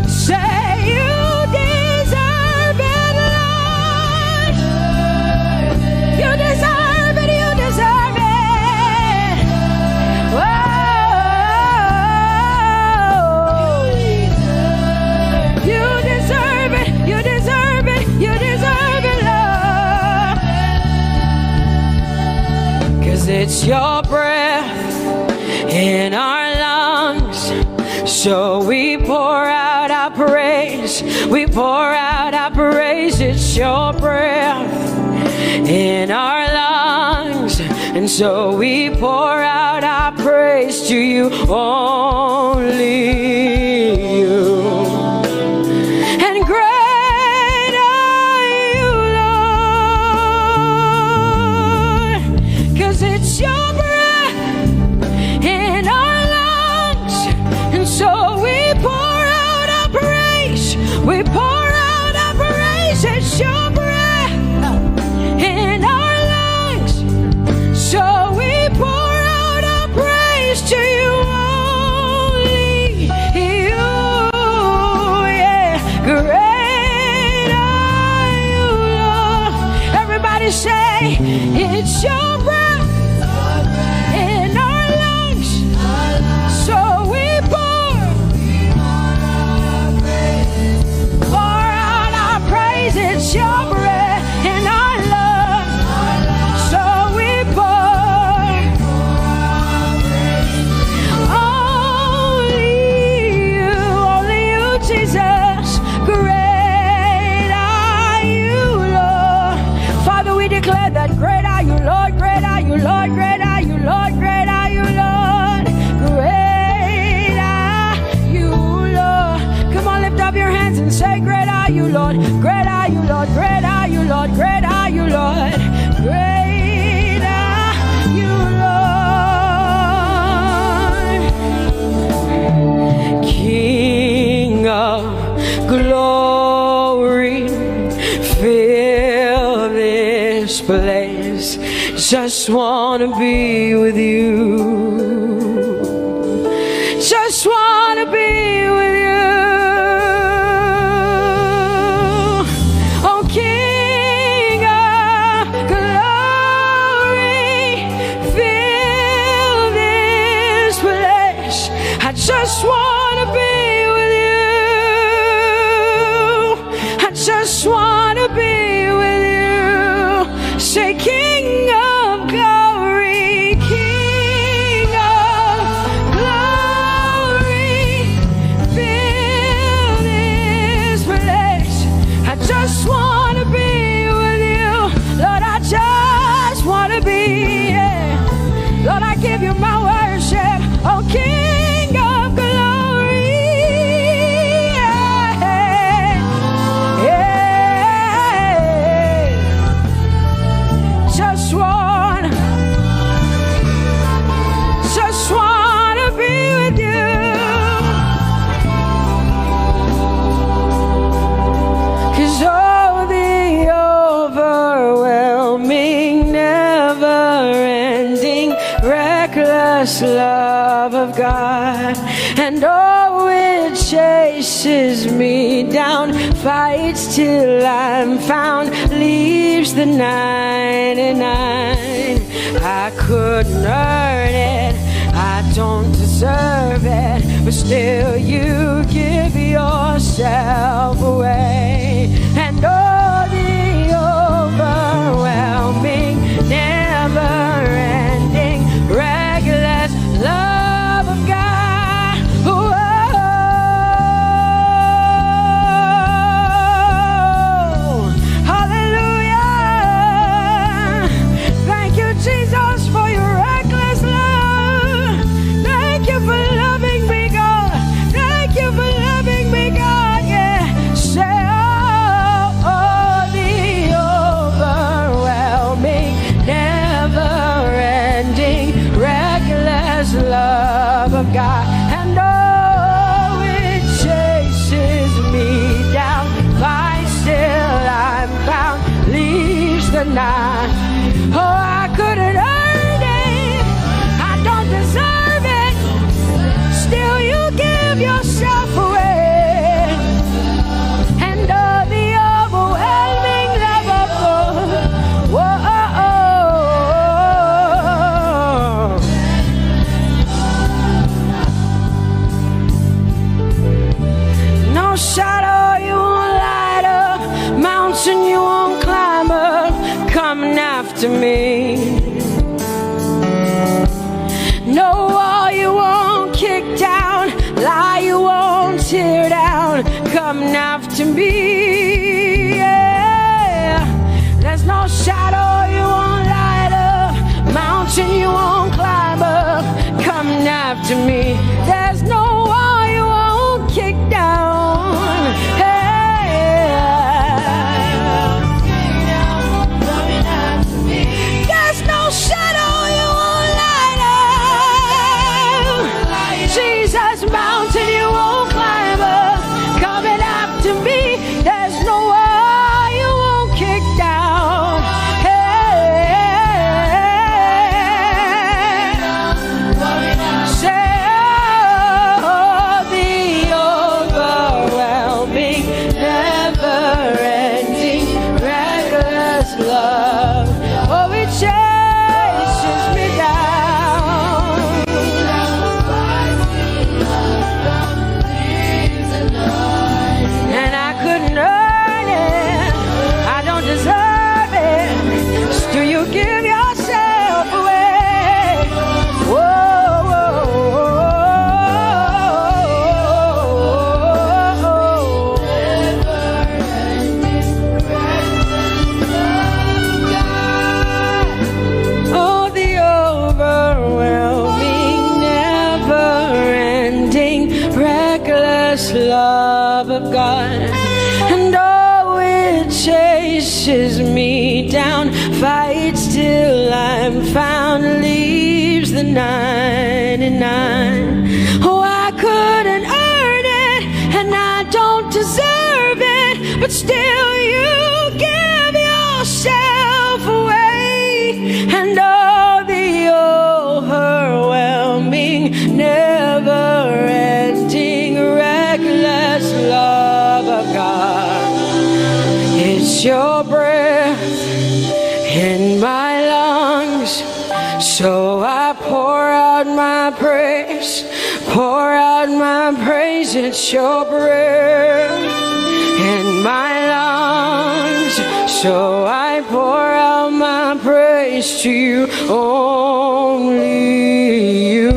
Speaker 3: say you deserve it, Lord. You deserve it, you deserve it. Whoa. You deserve it, you deserve it, you deserve it, Lord. Cause it's your breath in our lungs. So we pour out our praise. We pour out our praise. It's your breath in our lungs. And so we pour out our praise to you, only you. And great are you, Lord. Cause it's your breath in our lungs. And so we pour out our praise. We pour out our praise. It's your breath in our lungs. So we pour out our praise to you, only you. Yeah, great are you, Lord. Everybody say, it's your breath in our lungs. So we pour out our praise. It's your breath in our lungs. So we pour only you, Jesus. Great are you, Lord. Father, we declare that great are you, Lord. Great are you, Lord. Great are you, Lord. Great are you, Lord. Great are you, Lord. Come on, lift up your hands and say, great are you, Lord. Great are you, Lord. Great are you, Lord. Great are you, Lord. Great are you, Lord. King of glory, fill this place. Just wanna be with you. Just wanna be with you. Oh, King of glory. reckless love of God, and oh, it chases me down, fights till I'm found, leaves the 99. I couldn't earn it, I don't deserve it, but still you give yourself away. And oh, the overwhelming, never-ending, reckless love of God. Whoa. Hallelujah. Thank you, Jesus, for your reckless love. Thank you for loving me, God. Thank you for loving me, God. Yeah. Say, oh, the overwhelming, never-ending, reckless love of God. And oh, it chases me down, finds till I'm found, leaves the 9. Oh, I couldn't earn it, I don't deserve it, still you give yourself away. And oh, the overwhelming love of God. Whoa. No shadow you won't light up, mountain you won't climb up, coming after me. No wall you won't kick down, lie you won't tear down, coming after me. Yeah. There's no shadow you won't light up, mountain you won't climb up, coming after me. There's no wall you won't kick down. Hey. There's no shadow you won't light up, Jesus, mountain you won't climb up, coming after me. There's no wall you won't kick down. Hey. Say, oh, the overwhelming, never-ending, reckless love. Oh, it chases me down. And I couldn't earn it, I don't deserve it, still you give yourself away. Whoa, whoa, oh, the overwhelming, never-ending, reckless love of God. And oh, it chases me down, fights till I'm found, leaves the 99. Oh, I couldn't earn it, and I don't deserve it, but still you give yourself away. And oh, the overwhelming, never-ending, reckless love of God. It's your breath in my lungs, so I pour out my praise, pour out my praise. It's your breath in my lungs, so I pour out my praise to you, only you.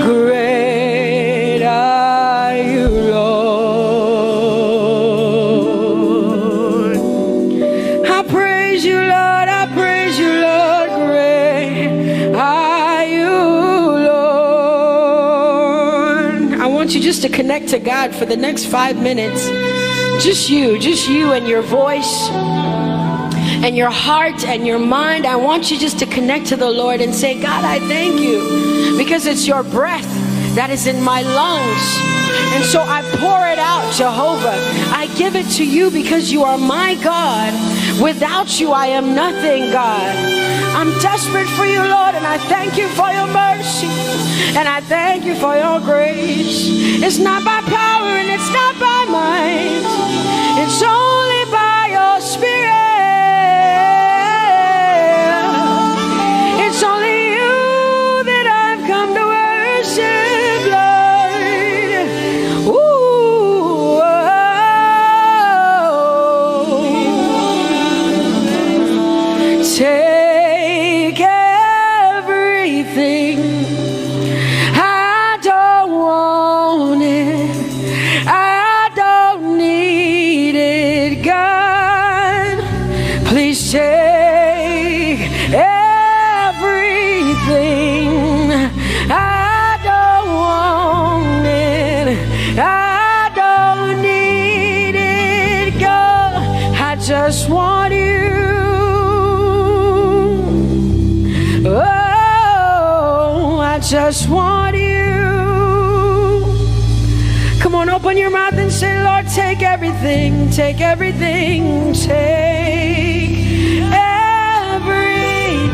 Speaker 3: Great are you, Lord. I praise you, Lord, I praise you, Lord. Great are you, Lord. I want you just to connect to God for the next 5 minutes. Just you and your voice and your heart and your mind. I want you just to connect to the Lord and say, God, I thank you because it's your breath that is in my lungs. And so I pour it out, Jehovah. I give it to you because you are my God. Without you, I am nothing, God. I'm desperate for you, Lord, and I thank you for your mercy. And I thank you for your grace. It's not by power and it's not by might. It's only by your Spirit. It's only you that I've come to worship, Lord. Ooh, take everything. I don't want it. I don't need it, God. Please take everything. I don't want it. I don't need it, God. I just want you. Oh, I just want you. Come on, open your mouth and say, Lord, take everything, take everything, take everything.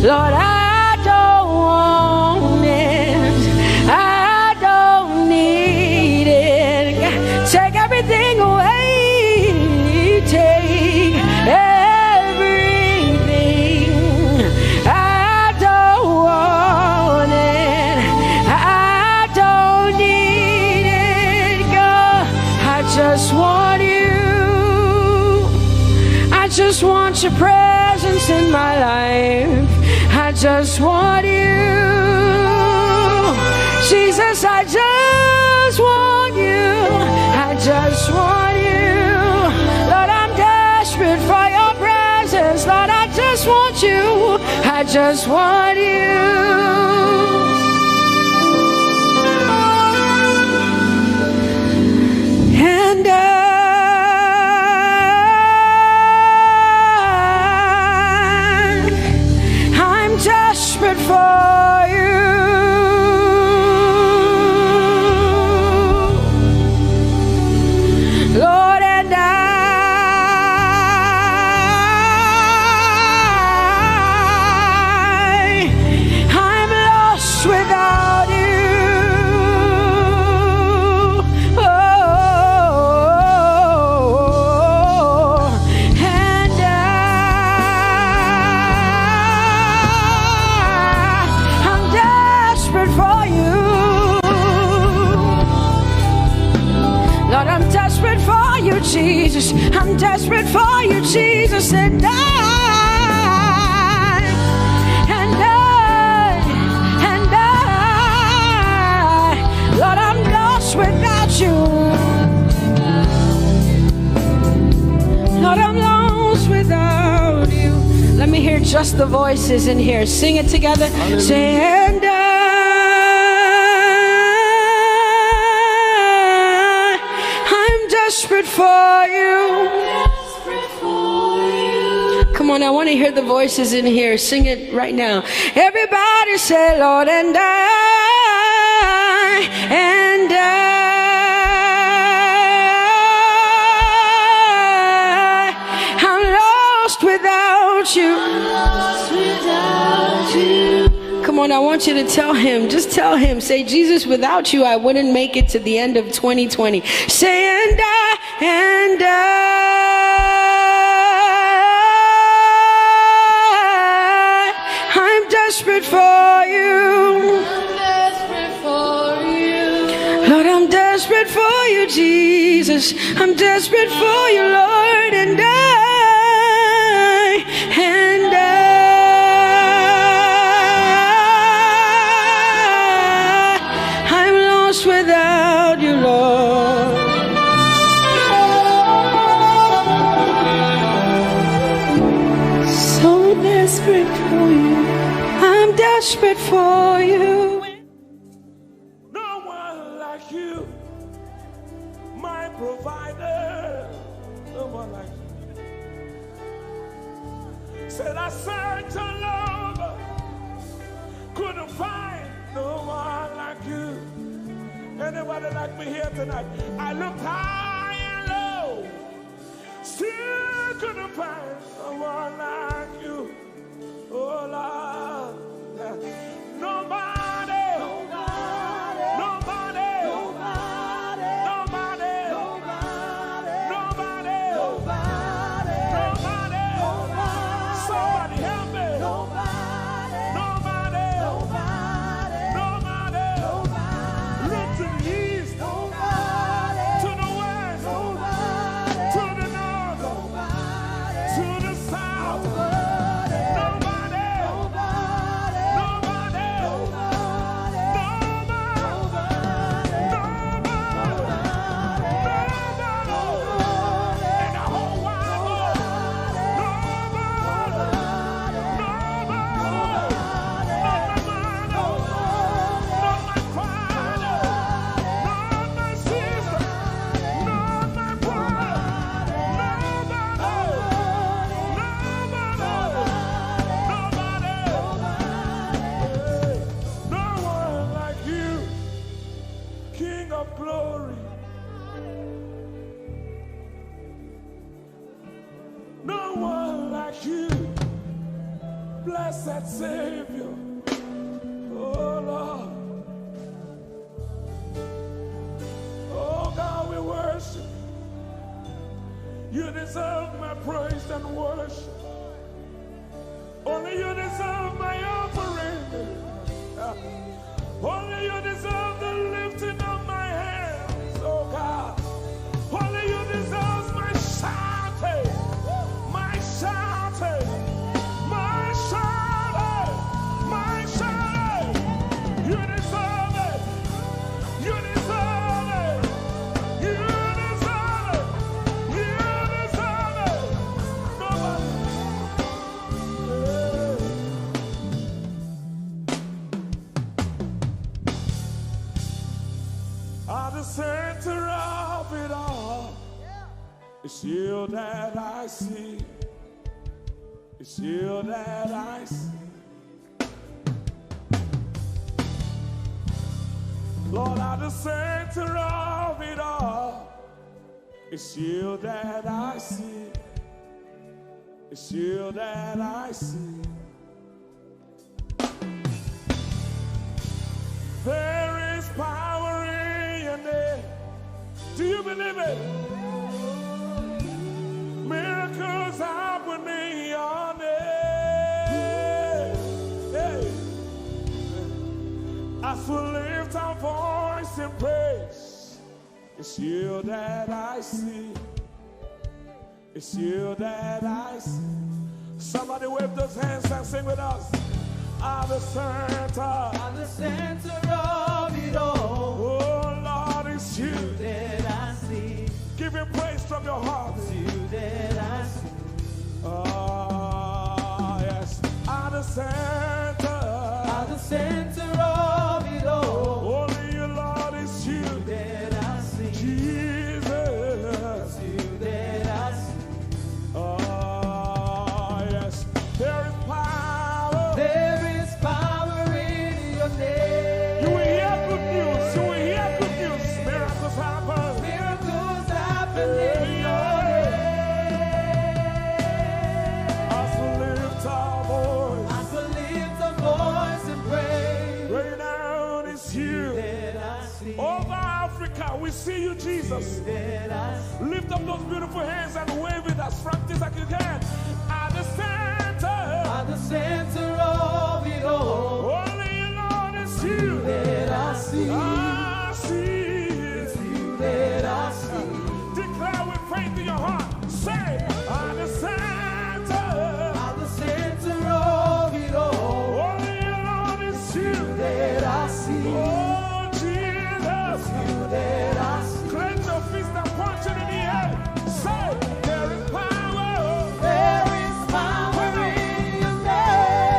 Speaker 3: Lord, I don't want it. I don't need it. Take everything away. Take everything. I don't want it. I don't need it, God. I just want you. I just want your presence in my life. I just want you. Jesus, I just want you. I just want you. Lord, I'm desperate for your presence. Lord, I just want you. I just want you. And I'm desperate for you. Lord, and I'm lost without you. Oh, and I'm desperate for you. Lord, I'm desperate for you, Jesus. I'm desperate for you, Jesus. And Lord, I'm lost without you. Lord, I'm lost without you. Let me hear just the voices in here. Sing it together. Say, and I'm desperate for you. Come on, I want to hear the voices in here. Sing it right now. Everybody say, Lord, and I'm lost without you. Come on, I want you to tell him. Just tell him. Say, Jesus, without you, I wouldn't make it to the end of 2020. Say, and I'm desperate for you. Lord, I'm desperate for you, Jesus. I'm desperate for you, Lord, and I'm lost without you, Lord. So desperate for you. I'm desperate for you.
Speaker 1: You, my provider, no one like you. Said I searched all over, couldn't find no one like you. Anybody like me here tonight? I looked high and low, still couldn't find someone like you. Oh Lord, nobody, nobody, nobody, nobody, nobody, nobody, nobody, nobody, nobody. Somebody help me. Nobody, nobody, nobody, nobody, nobody. Look to the east, nobody, to the west, nobody, to the north, nobody, to the south, nobody, nobody, nobody, nobody, in the whole wide world, glory. No one like you, blessed Savior. Oh Lord, oh God, we worship. You deserve my praise and worship. Only you deserve my offering. Only you deserve the lifting of my hands, oh God. Only you deserve my shouting, my shouting, my shouting, my shouting. You deserve it. You deserve it. You deserve it. You deserve it. Nobody. At the center of it all, it's you that I see. It's you that I see. Lord, at the center of it all, it's you that I see. It's you that I see. There is power in your name. Do you believe it? Miracles happen in your name. Hey. As we lift our voice in praise, it's you that I see. It's you that I see. Somebody wave those hands and sing with us. At the center of it all. Oh Lord, it's you
Speaker 2: that I see.
Speaker 1: Give him praise from your heart.
Speaker 2: It's you that I see.
Speaker 1: Oh yes. At the center
Speaker 2: of it all.
Speaker 1: Only you, Lord, it's you
Speaker 2: that I see.
Speaker 1: Jesus.
Speaker 2: It's you that I see.
Speaker 1: Oh yes. There is power.
Speaker 2: There is power in your name.
Speaker 1: You will hear good news. You will hear good news. Miracles happen.
Speaker 2: Miracles happen in your name.
Speaker 1: As we lift our voice.
Speaker 2: As we lift our voice and praise.
Speaker 1: Right now it's you.
Speaker 2: That I see.
Speaker 1: Over Africa, we see you, Jesus.
Speaker 2: That I see.
Speaker 1: Lift up those beautiful hands and wave it as frantic as you can. At the center
Speaker 2: of it all.
Speaker 1: Only you, Lord, it's you
Speaker 2: that I see.
Speaker 1: I see.
Speaker 2: It's you that I see.
Speaker 1: Declare with faith in your heart. Say, at the center
Speaker 2: of it all.
Speaker 1: Only you, Lord, it's you
Speaker 2: that I see.
Speaker 1: Oh, Jesus.
Speaker 2: It's you that I see.
Speaker 1: Cleanse your fist and punch it in the air. Say, there is power.
Speaker 2: There is power in your name.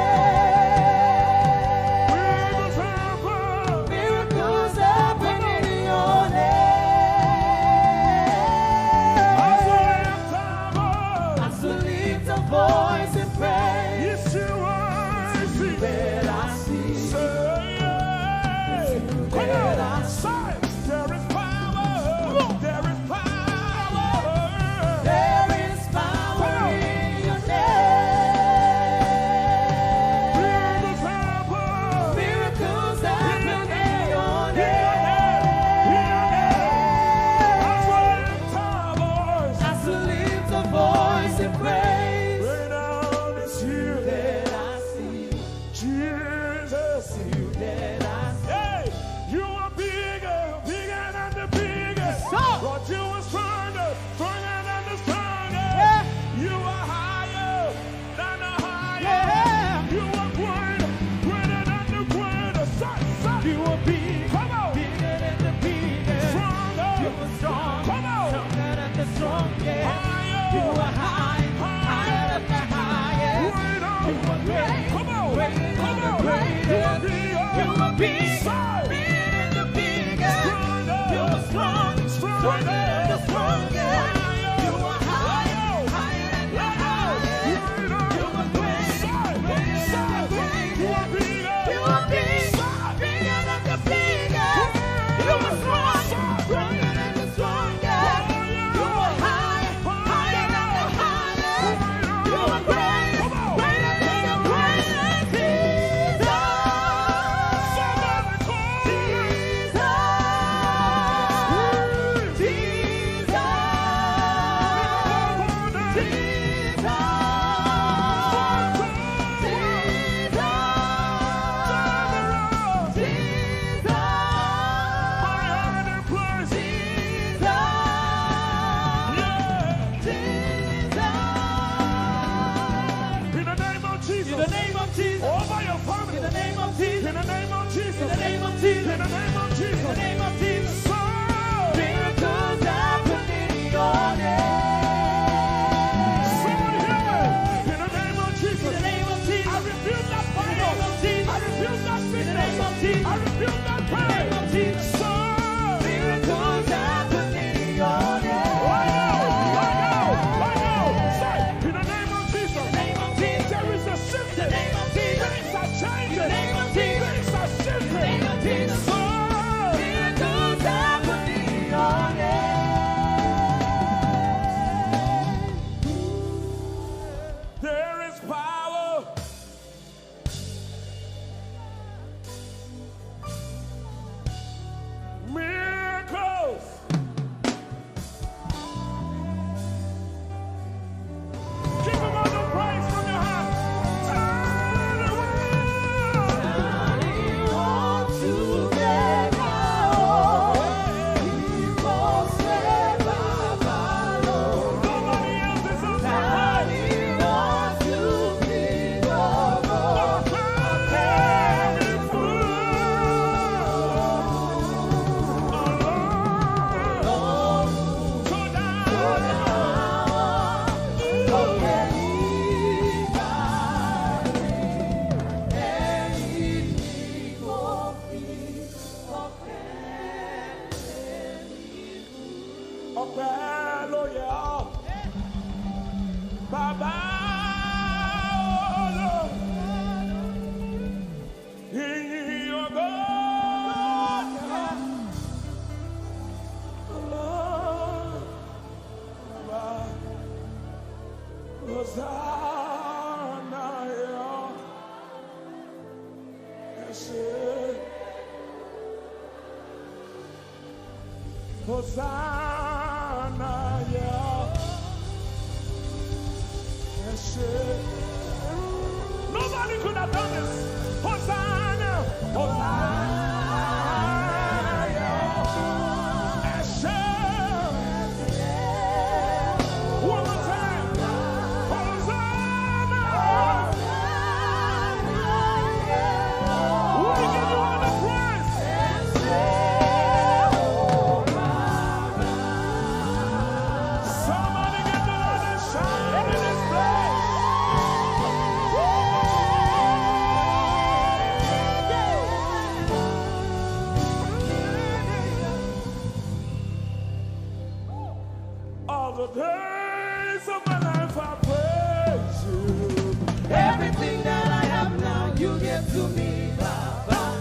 Speaker 2: and praise.
Speaker 1: Renown is you
Speaker 2: That I see.
Speaker 1: Jesus.
Speaker 2: You that I see.
Speaker 1: Hey, you are bigger, bigger than the biggest. Lord, you are stronger, stronger than the strongest. You are higher than the highest. You are greater, greater than the greatest.
Speaker 2: You are big,
Speaker 1: come on,
Speaker 2: bigger than the biggest.
Speaker 1: Stronger,
Speaker 2: you are strong,
Speaker 1: come on,
Speaker 2: stronger than the strongest.
Speaker 1: higher,
Speaker 2: you are high, higher than the highest.
Speaker 1: greater,
Speaker 2: you are great,
Speaker 1: come on,
Speaker 2: greater than
Speaker 1: come
Speaker 2: the
Speaker 1: on,
Speaker 2: greatest. You are big,
Speaker 1: Side.
Speaker 2: bigger than the biggest.
Speaker 1: Stronger,
Speaker 2: you are strong, stronger than the strongest. You are high, higher than the highest. You are great, greater than the greatest. You are big, bigger than the biggest. You are strong, stronger than the strongest. You are high, higher than the highest. You are great, greater than the greatest.
Speaker 1: In the name of Jesus. Over your family.
Speaker 2: In the name of Jesus.
Speaker 1: In the name of Jesus.
Speaker 2: In the name of Jesus.
Speaker 1: In the name of Jesus.
Speaker 2: In the name of Jesus.
Speaker 1: So,
Speaker 2: miracles happen in your name.
Speaker 1: somebody hear me. In the name of Jesus.
Speaker 2: In the name of Jesus.
Speaker 1: I rebuke that
Speaker 2: In the
Speaker 1: fire.
Speaker 2: name of Jesus.
Speaker 1: I rebuke that
Speaker 2: In the
Speaker 1: sickness.
Speaker 2: name of Jesus.
Speaker 1: I rebuke that
Speaker 2: In the
Speaker 1: pain.
Speaker 2: name of Jesus.
Speaker 1: So,
Speaker 2: Miracles happen in your name.
Speaker 1: right now. Say, in the name of Jesus.
Speaker 2: In the name of Jesus.
Speaker 1: There is a shift.
Speaker 2: In the name of Jesus.
Speaker 1: Things are changing.
Speaker 2: In the name of Jesus.
Speaker 1: Things are shifting.
Speaker 2: In the name of Jesus.
Speaker 1: So,
Speaker 2: Miracles happen in your name.
Speaker 1: there is power. Miracles. Give him all the praise from your heart. Turn around.
Speaker 2: He wants to make He wants to
Speaker 1: Nobody else is on that praise.
Speaker 2: He wants to be the
Speaker 1: Carry through. So ọpẹ́ ló yẹ ọ́. Bàbá olóò. Ìyìn ògo. Hosanna yọ. Ẹ ṣé. Hosanna, yeah. Nobody could have done this. Hosanna, Hosanna, yeah. One more time. Hosanna. We give you all the praise. Somebody get the Lord and shout in this place. All the days of my life I praise you.
Speaker 2: Everything that I have now, you give to me, Baba.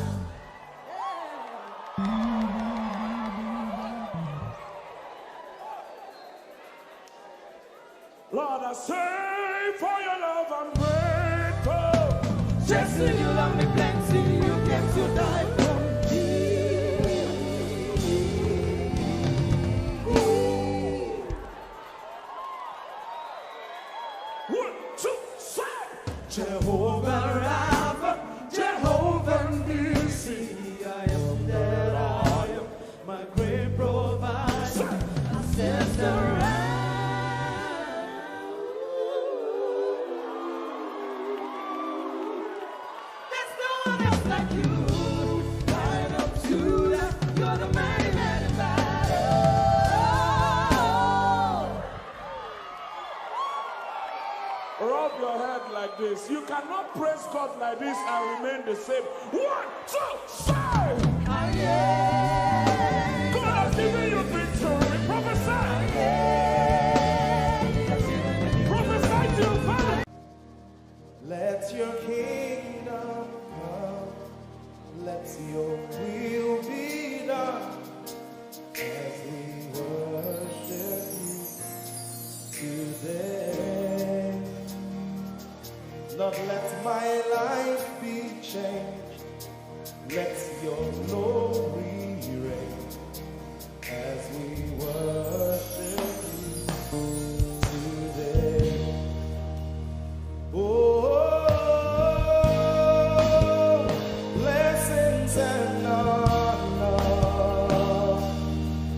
Speaker 1: Lord, I say for your love I'm grateful.
Speaker 2: Just you love me plenty, you came to die for me. Jehovah Rapha, Jehovah Nissi, I am that I am, my great provider, I says the there's no one else like you. Lion of Judah, you're the mighty man in battle.
Speaker 5: Rub your head like this. You cannot praise God like this and remain the same. 1, 2, 3. God has given you victory. Prophesy. Prophesy to your family.
Speaker 1: Let your kingdom come. Let your will be done as we worship you today. Lord, let my life be changed. Let your glory reign as we worship you today. Oh, blessings and honor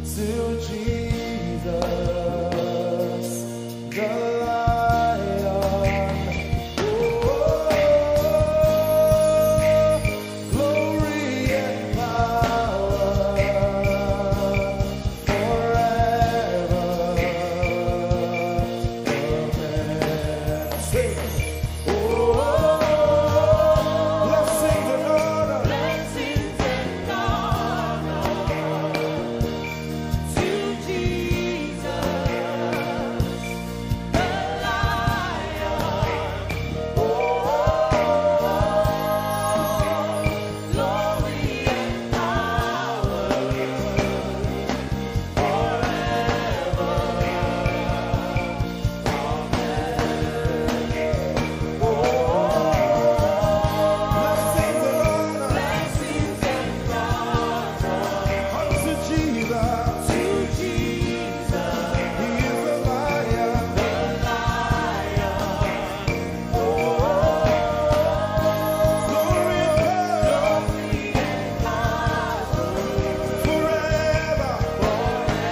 Speaker 1: to Jesus, the Lion. Glory and power forever. Amen. Sing. Blessings and honor.
Speaker 2: Blessings and honor to Jesus, the Lion. Glory and power
Speaker 1: Blessings and honor
Speaker 2: blessings and honor
Speaker 1: unto Jesus.
Speaker 2: to Jesus,
Speaker 1: He is the Lion.
Speaker 2: the Lion.
Speaker 1: Glory and power forever.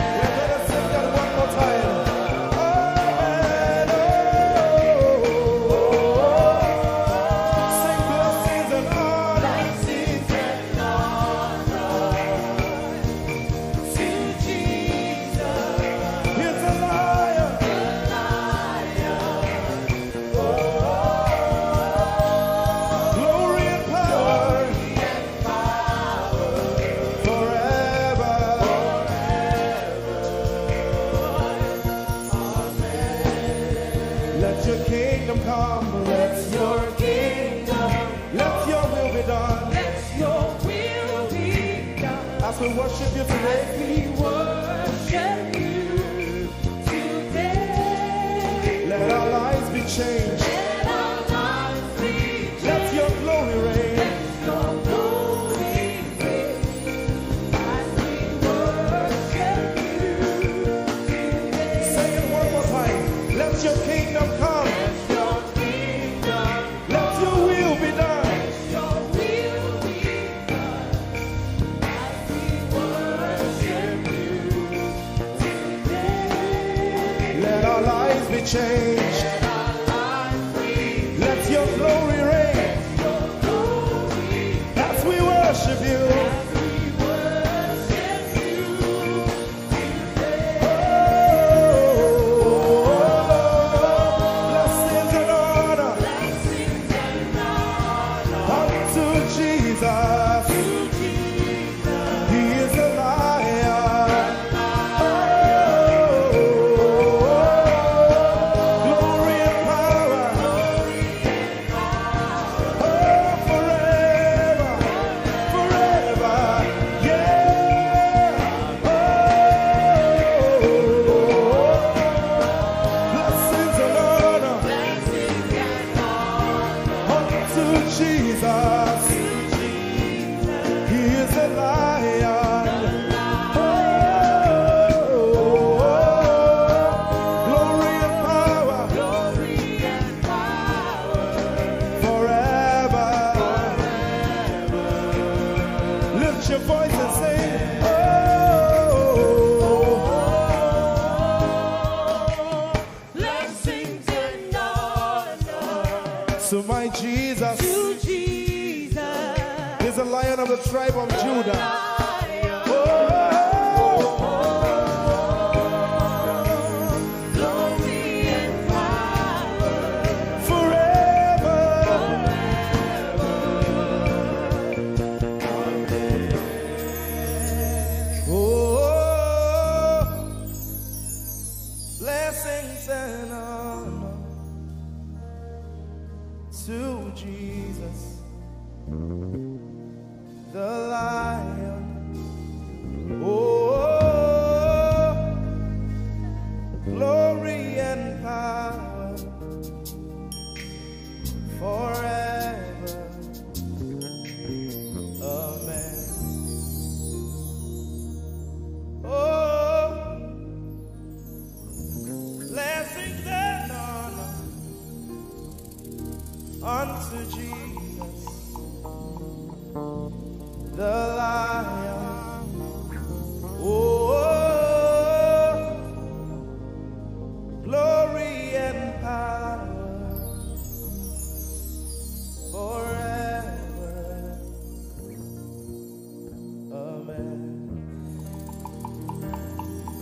Speaker 1: We're gonna sing that one more time. Amen. Sing blessings and honor.
Speaker 2: Blessings and honor to Jesus,
Speaker 1: He's the Lion.
Speaker 2: the Lion.
Speaker 1: Glory and power forever. Let your kingdom come. Let
Speaker 2: Your kingdom,
Speaker 1: your will be done.
Speaker 2: let your will be done.
Speaker 1: As we worship you today,
Speaker 2: We worship you today.
Speaker 1: let our lives be changed.
Speaker 2: Let our lives be
Speaker 1: Let your glory reign.
Speaker 2: your glory reign. As we worship you today.
Speaker 1: Say it one more time. Let your kingdom come.
Speaker 2: Your kingdom,
Speaker 1: Let your will be done.
Speaker 2: your will be done. As we worship you today.
Speaker 1: Let our lives be changed.
Speaker 2: Let our lives be
Speaker 1: Let your glory reign.
Speaker 2: your glory.
Speaker 1: As we worship you.
Speaker 2: As we worship you today.
Speaker 1: Blessings and honor
Speaker 2: Blessings and honor
Speaker 1: unto Jesus.
Speaker 2: to Jesus,
Speaker 1: He is the Lion. Glory and power to my Jesus.
Speaker 2: To Jesus.
Speaker 1: He's the Lion of the tribe of Judah.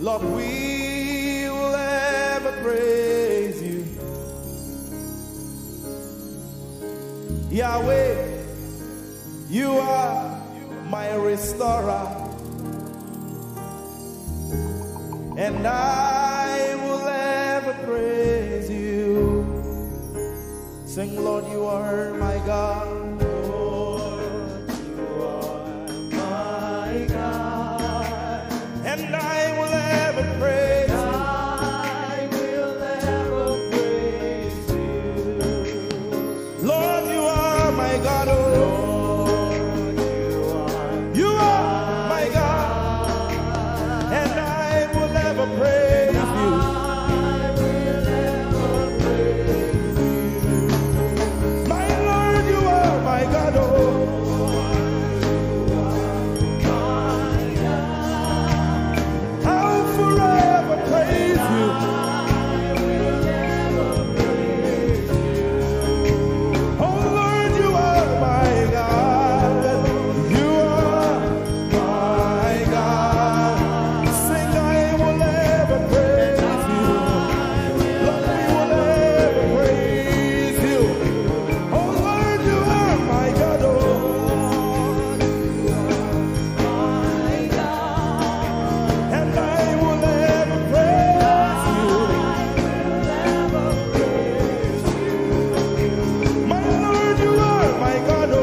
Speaker 1: Lord, we will ever praise you. Yahweh, you are my restorer, and I will ever praise you. Sing, Lord, you are my God. Lord, you are my God, and I will ever praise you. I will ever praise you. Lord, you are my God. Lord, you are my God, and I will ever praise you. I will ever praise you. My Lord, you are my God. I'll forever praise you. Oh Lord, you are my God. You are my God. Sing, I will ever praise you. Lord, we will ever praise you. Oh Lord, you are my God. Oh, and I will ever praise you. My Lord, you are my God. Oh,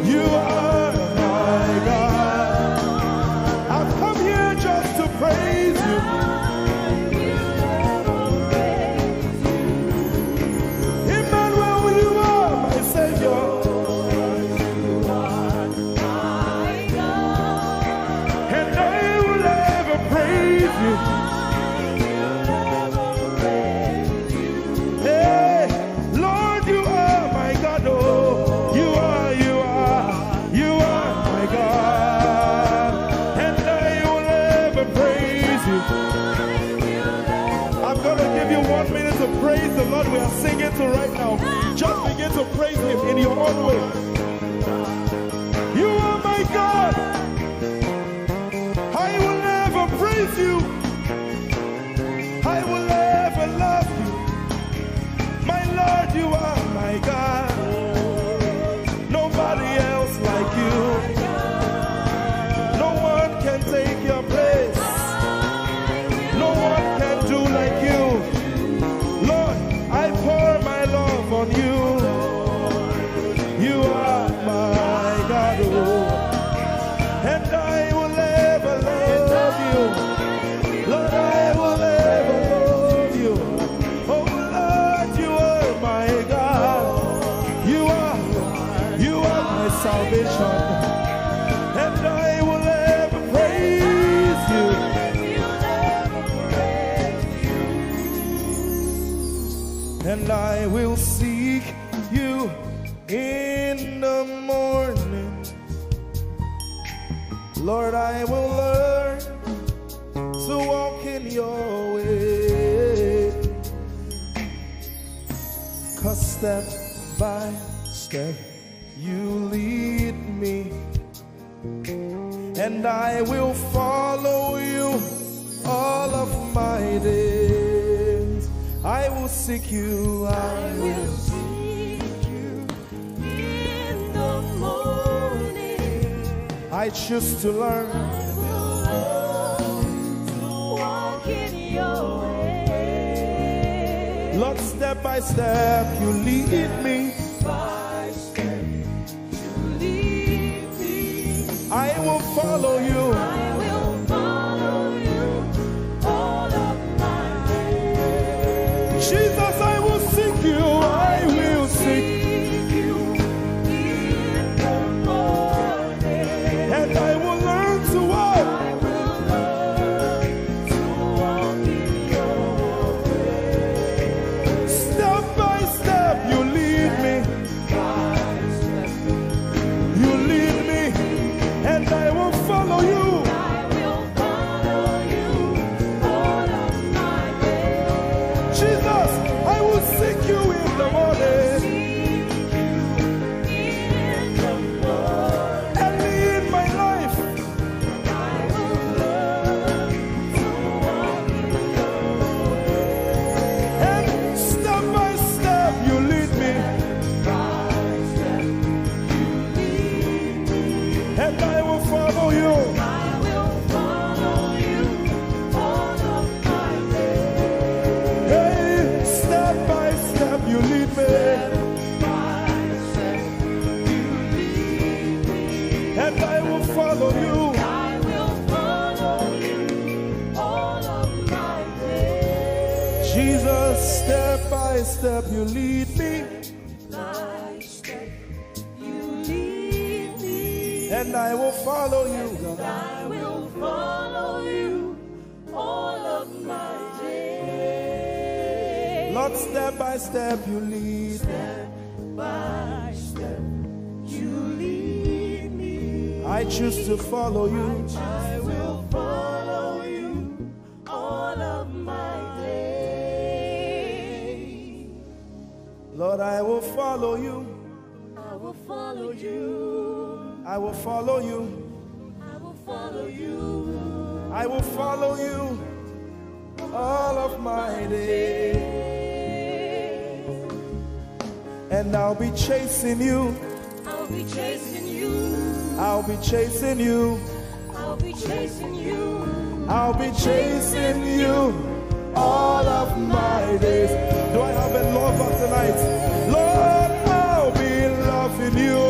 Speaker 1: you are my God. I've come here just to praise you. Emmanuel, you are my Savior. And I will ever praise you. Hey, Lord, you are my God. Oh, you are my God. And I will ever praise you. I'm going to give you 1 minute to praise the Lord. We are singing to right now. Just begin to praise him in your own way. You are my God. I will ever praise you. I will ever love you. My Lord, you are my God. Nobody else like you. No one can take your place. No one can do like you. Lord, I pour my love on you. You are my God. Oh. And I will ever love you. Lord, I will ever love you. Oh Lord, you are my God. You are my salvation. And I will ever praise you. And I will seek you in the morning. Lord, I will learn to walk in your way. 'cause step by step you lead me, and I will follow you all of my days. I will seek you, I will seek you in the morning. I choose to learn, I will learn to walk in your way. Lord, step by step you lead me. By step you lead me. I will follow you. I will follow you all of my days. Jesus, I will seek you. I will seek you in the morning. And I will learn to walk. I will learn to walk in your way. Step by step you lead me. By step you lead me. And I will follow you. I will follow you all of my days. Jesus, I will seek you in the morning. Early in my life, I will learn to walk in your way. And step by step you lead me. By step you lead me. And I will follow you. I will follow you all of my days. Hey, step by step you lead me. By step you lead me. And I will follow you. I will follow you all of my days. Jesus, step by step you lead me. By step you lead me. And I will follow you, God. I will follow you all of my days. Lord, step by step you lead. Step by step you lead me. I choose to follow you. I will follow you all of my days. Lord, I will follow you. I will follow you. I will follow you. I will follow you. I will follow you all of my days. And I'll be chasing you. I'll be chasing you. I'll be chasing you. I'll be chasing you. I'll be chasing you all of my days. Do I have a lover tonight? Lord, I'll be loving you.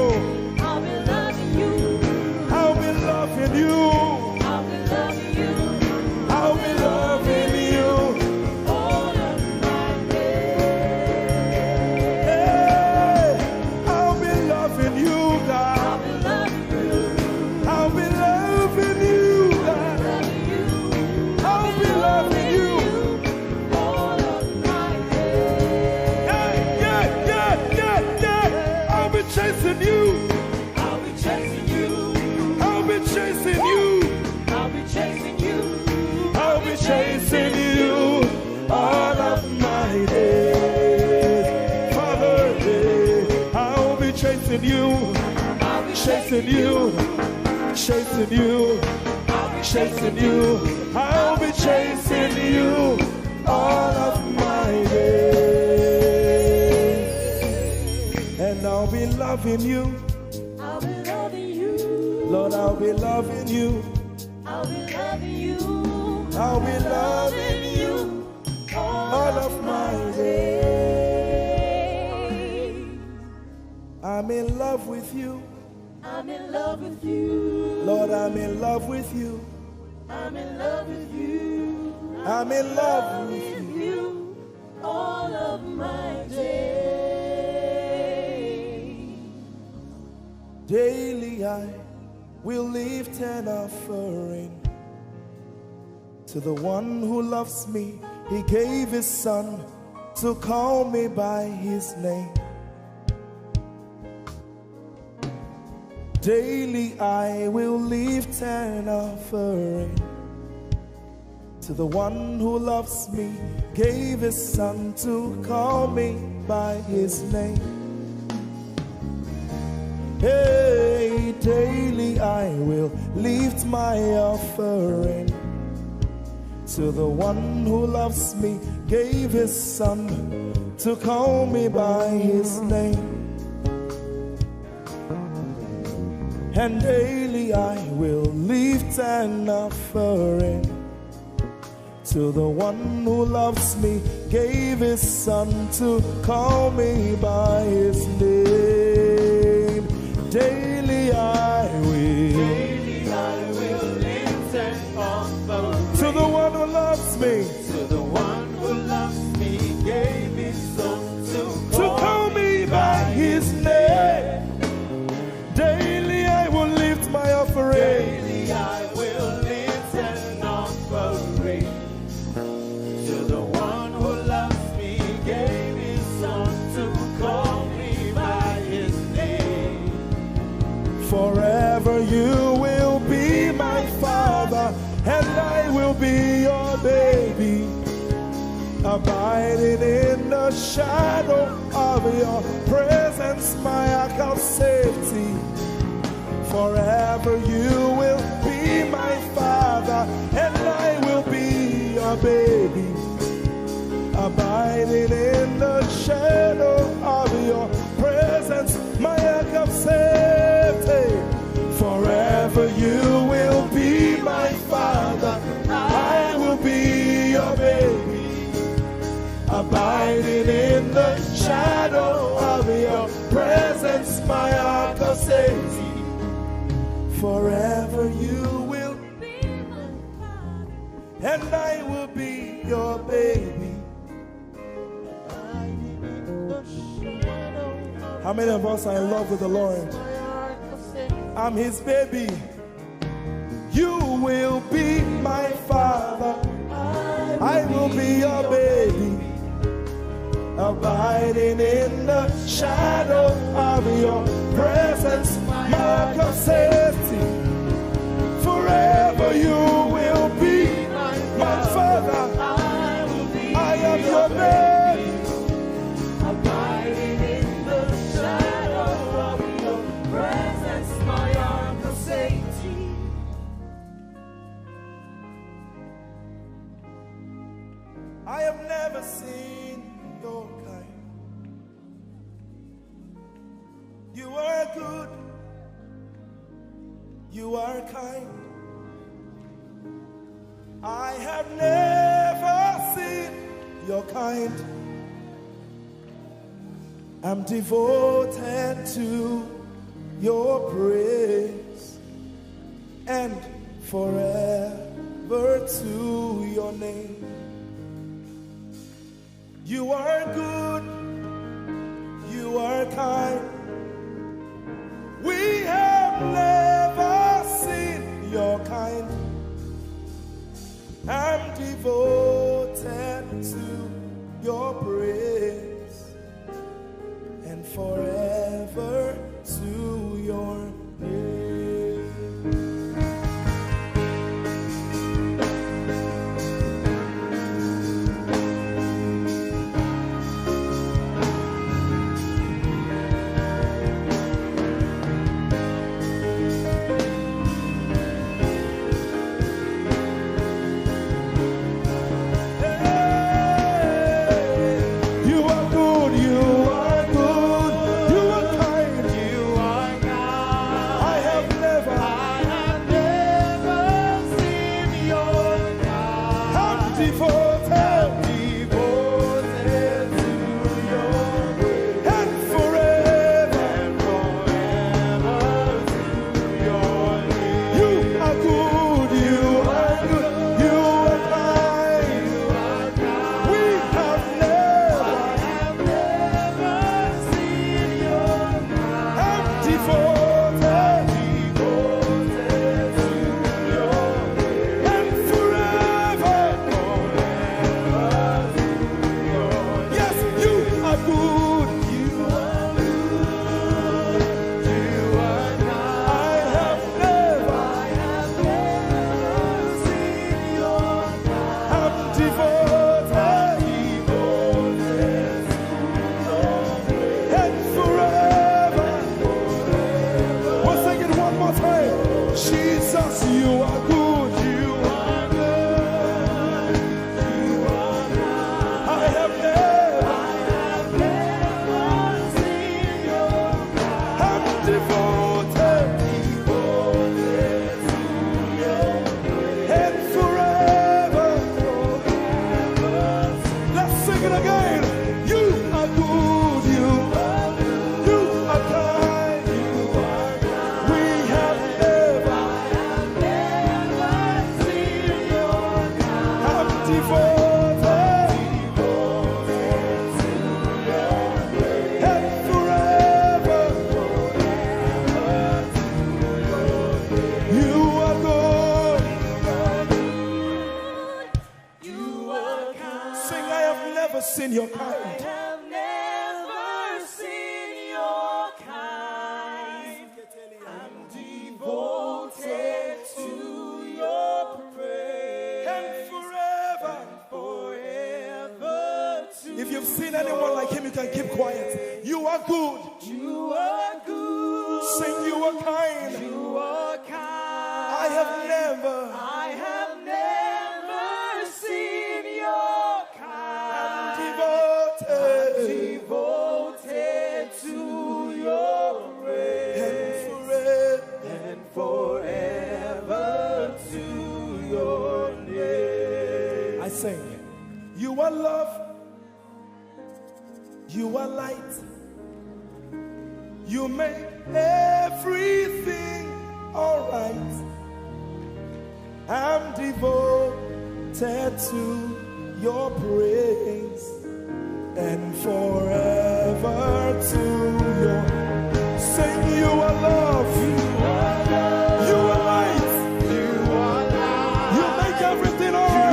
Speaker 1: I'll be loving you. I'll be loving you. I'll be loving you. I'll be loving you all of my days. Hey, I'll be loving you, God. I'll be loving you. I'll be loving you, God. I'll be loving you all of my days. Yeah. I'll be chasing you. I'll be chasing you. I'll be chasing you. I'll be chasing you. I'll be chasing you all of my days. Father, I'll be chasing you. I'll be chasing you. Chasing you. I'll be chasing you. I'll be chasing you all of my days. And I'll be loving you. I'll be loving you. Lord, I'll be loving you. I'll be loving you. I'll be loving you all of my days. I'm in love with you. I'm in love with you. Lord, I'm in love with you. I'm in love with you. I'm in love with you all of my days. Daily I will lift an offering to the one who loves me. He gave his son to call me by his name. Daily I will lift an offering to the one who loves me, gave his son to call me by his name. Hey, daily I will lift my offering to the one who loves me, gave his son to call me by his name. And daily I will lift an offering to the one who loves me, gave his son to call me by his name. Daily I will lift an offering to the one who loves me,
Speaker 2: to the one who loves me, gave his son to
Speaker 1: call me by his name. Daily I will lift my offering.
Speaker 2: Daily I will lift an offering to the one who loves me, gave his son to call me by his name.
Speaker 1: Forever you will be my father, and I will be your baby, abiding in the shadow of your presence, my ark of safety. Forever you will be my father, and I will be your baby, abiding in the shadow of your presence, my ark of safety. Forever you will be my father, I will be your baby, abiding in the shadow of your presence, my ark of safety. Forever you will be my father, and I will be your baby. How many of us are in love with the Lord? I'm his baby. You will be my father, I will be your baby, abiding in the shadow of your presence, my ark of safety. Forever you will be my father, I am your baby,
Speaker 2: abiding in the shadow of your presence, my ark of safety.
Speaker 1: I have never seen your kind. You are good, you are kind. I have never seen your kind. I'm devoted to your praise, and forever to your name. You are good, you are kind. We have never seen your kind. I'm devoted to your praise, and forever to your name. Sing, I have never seen your kind.
Speaker 2: I have never seen your kind. I'm devoted to your praise.
Speaker 1: And forever. If you've seen anyone like him, you can keep quiet. You are good.
Speaker 2: You are good.
Speaker 1: Sing, you are kind.
Speaker 2: You are kind.
Speaker 1: I have never
Speaker 2: seen your kind.
Speaker 1: devoted
Speaker 2: to your praise.
Speaker 1: and
Speaker 2: forever to your name.
Speaker 1: I sing, you are love. You are light. You make everything alright. I'm devoted to your praise and forever to your. Sing, you are love. You are love. You are light.
Speaker 2: You are light.
Speaker 1: You make everything alright.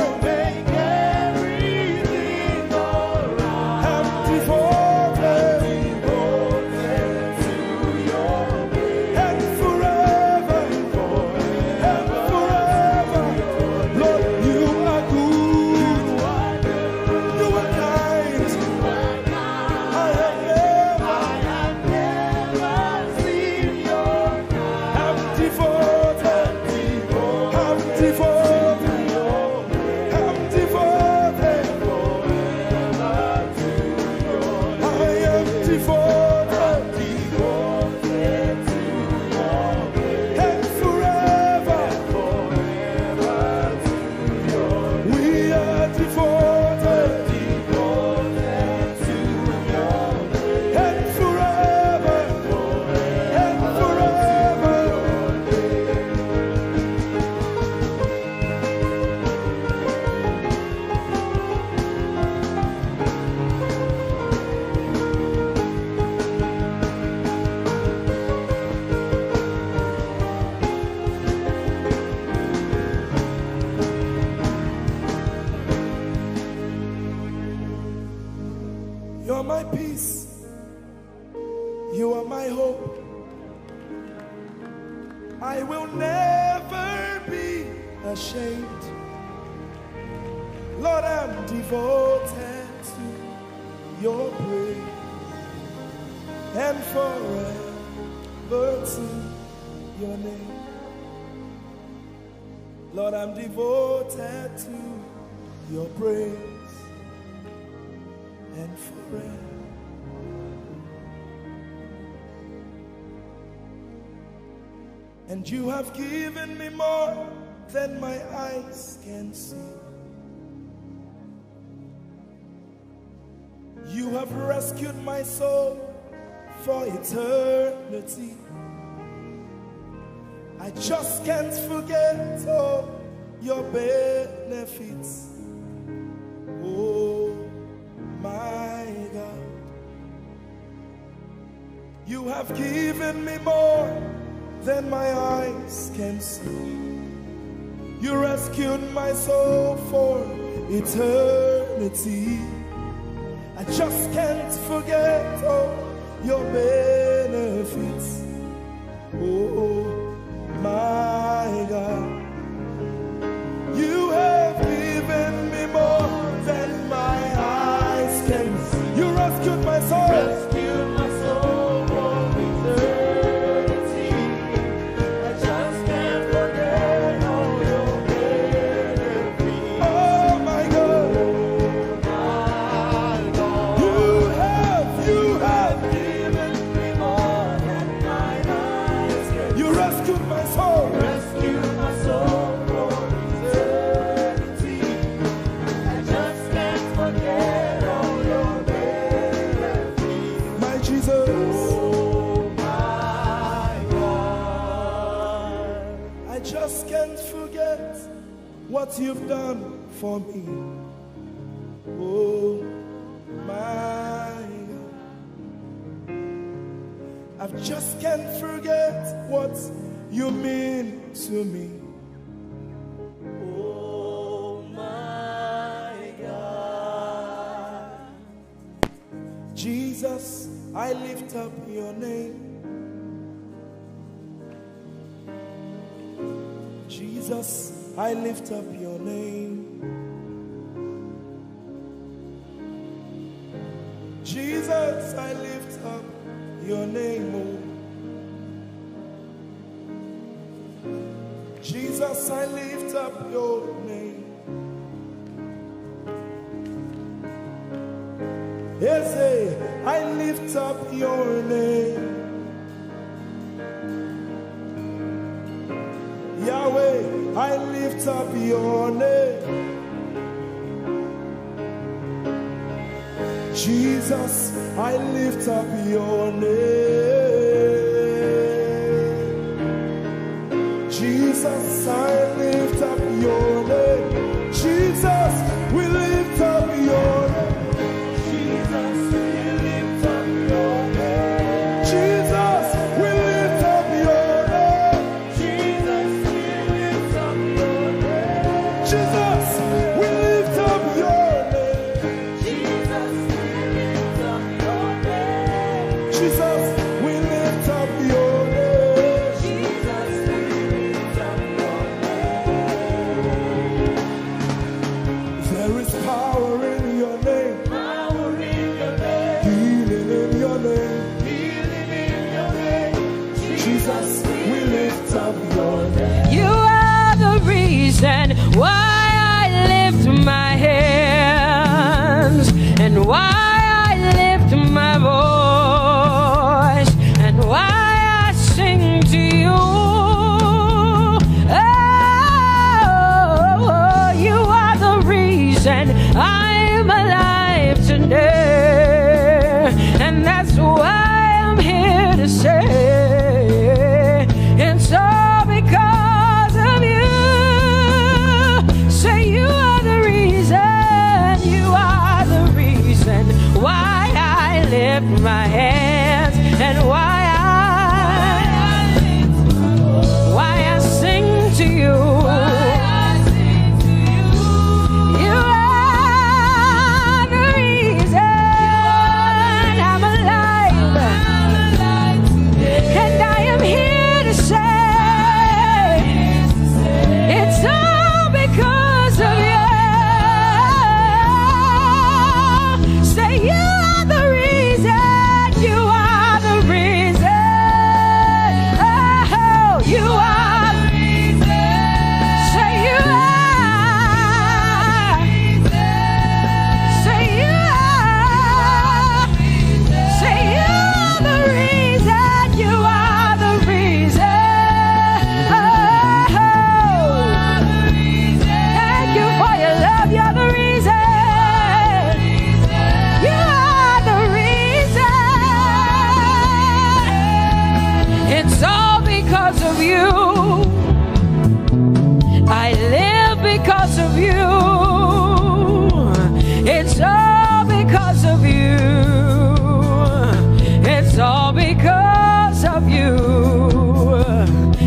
Speaker 1: Lord, I'm devoted to your praise and forever to your name. Lord, I'm devoted to your praise and forever. And you have given me more than my eyes can see. You have rescued my soul for eternity. I just can't forget all your benefits. Oh my God, you have given me more than my eyes can see. You rescued my soul for eternity. I just can't forget all your benefits. Oh my God, you have given me more than my eyes can see. You rescued my soul.
Speaker 2: Rescued my soul for eternity. I just can't forget all your benefits.
Speaker 1: Oh my God, you have
Speaker 2: given me more than my eyes can see.
Speaker 1: you rescued my soul.
Speaker 2: Rescued my soul for eternity. I just can't forget all your benefits.
Speaker 1: My Jesus,
Speaker 2: Oh my God.
Speaker 1: I just can't forget what you've done for me. Oh my God, I just can't forget what you mean to me.
Speaker 2: Oh my God.
Speaker 1: Jesus, I lift up your name. Jesus, I lift up your name. Jesus, I lift up your name. Oh. Jesus, I lift up your name. Ese, I lift up your name. Yahweh, I lift up your name. Jesus, I lift up your name. Jesus, I lift up your name. Jesus, we lift up your name. Jesus, we lift up your name. Jesus, we lift up your name. Jesus, we lift up your name. Jesus, we lift up your name. Jesus, we lift up your name. Jesus, we lift up your name. Jesus, we lift up your name. There is power in your name. Power in your name. Healing in your name. Healing in your name. Jesus, we lift up your name.
Speaker 3: You are the reason why I lift my hands, and why I lift my voice, and why I sing to you. Oh, you are the reason I'm alive today, and that's why I'm here to say it's all because of you. Say you are the reason, you are the reason why I lift my hands, and why I sing to you. You are the reason I'm alive, and I am here to say it's all because of you. Say you are the reason, you are the reason. Oh, you are the reason. Say you are. Say you are. Say you are the reason, you are the reason. Oh, thank you for your love, you're the reason. You are the reason. It's all because of you. I live because of you. It's all because of you. It's all because of you.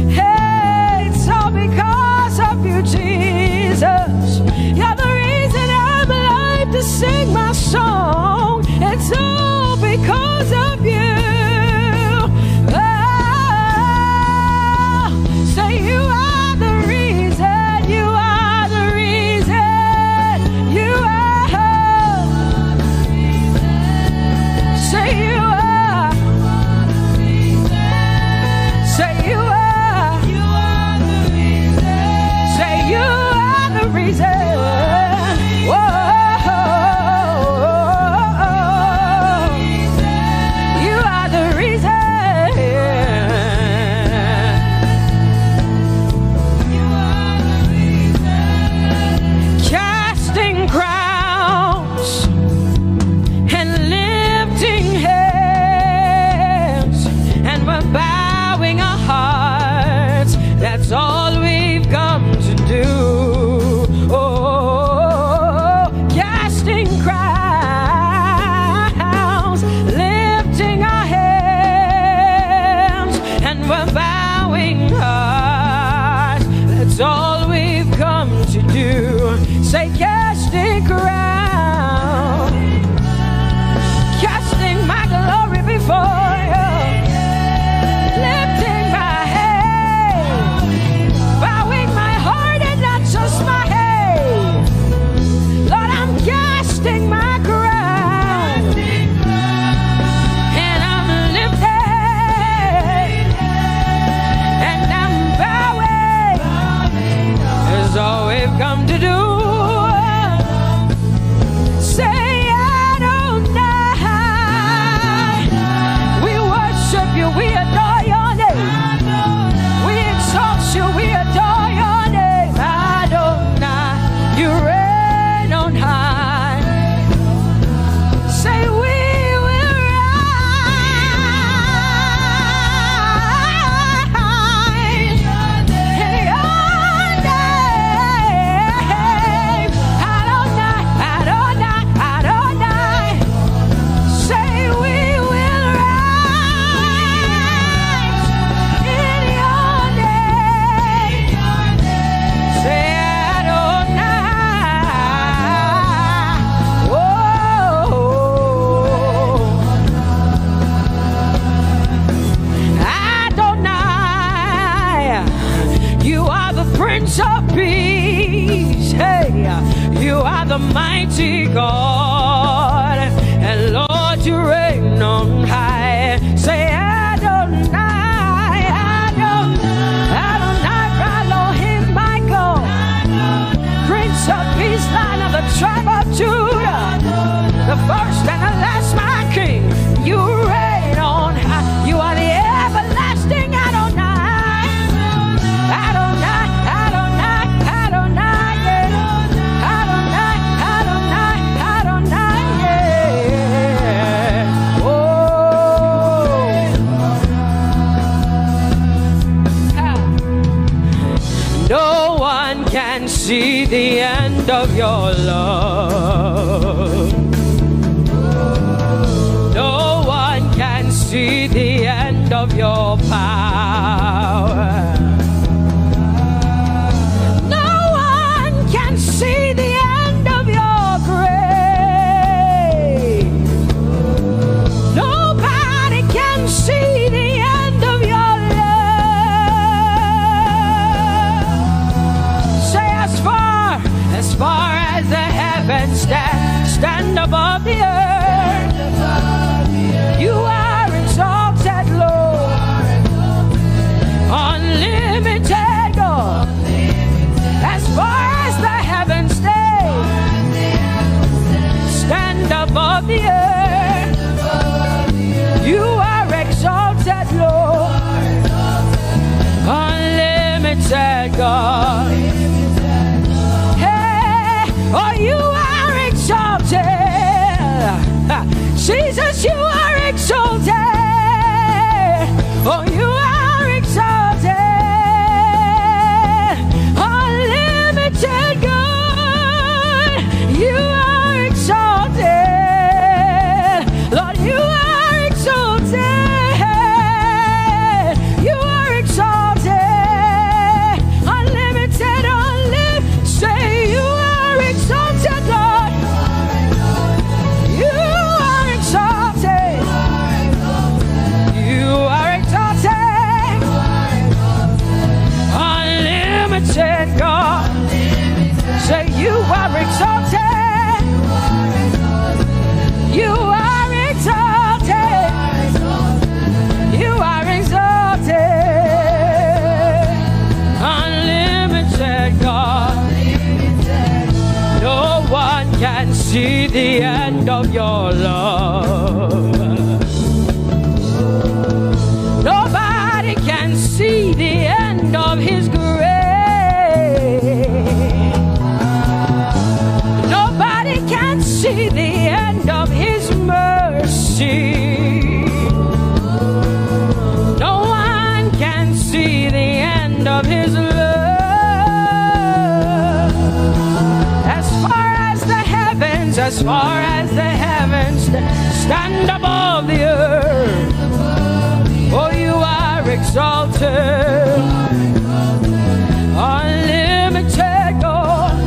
Speaker 3: Hey, it's all because of you, Jesus. You're the reason I'm alive to sing my song. It's all because of you. Oh, say you are the reason. You are the reason. You are. Say you are. Say you are. Say you are the reason. Whoa. see the end of your love. No one can see the end of your power. No one can see the end of your grace. Nobody can see the end of your love. Say, as far as the heavens stand above the earth, you are exalted, Lord. Unlimited, God. As far as the heavens stand above the earth, you are exalted, Lord. Unlimited, God. Hey, oh, you are exalted. Jesus, you are exalted. Oh, you are exalted. Unlimited God. You are exalted. Lord, you are exalted. You are exalted. Unlimited, say you are exalted, Lord. You are exalted. You are exalted. Unlimited God. Say you are exalted. You are exalted. You are exalted. Unlimited God. No one can see the end of your love. Nobody can see the end of his grace. Nobody can see the end of his mercy. No one can see the end of his love. As far as the heavens stand above the earth, oh, you are exalted. Unlimited God.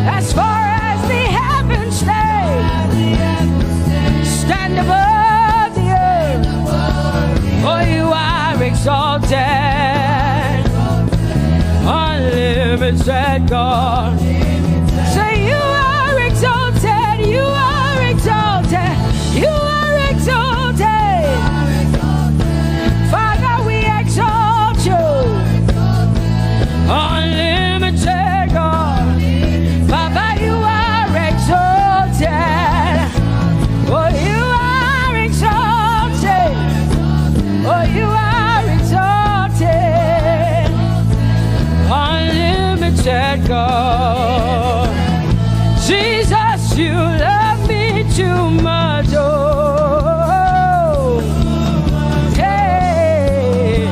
Speaker 3: As far as the heavens stand above the earth, oh, you are exalted. Unlimited God. Say you are exalted. You are exalted. You are exalted. Father, we exalt you. Unlimited God. Father, you are exalted. Oh, you are exalted. Oh, you are exalted. Unlimited God. Jesus, you love me too much. Oh, hey.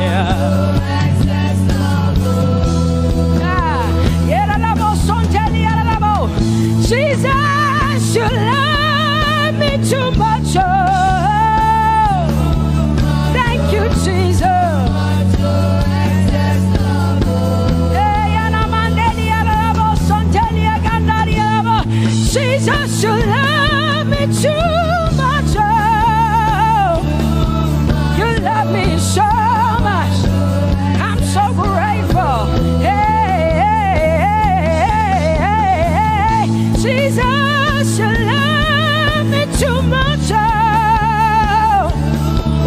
Speaker 3: Jesus, you love me too much. Oh, thank you, Jesus. Jesus, you love me too much. Oh, you love me so much. I'm so grateful. Hey, hey, hey, hey. Jesus, you love me too much. Oh,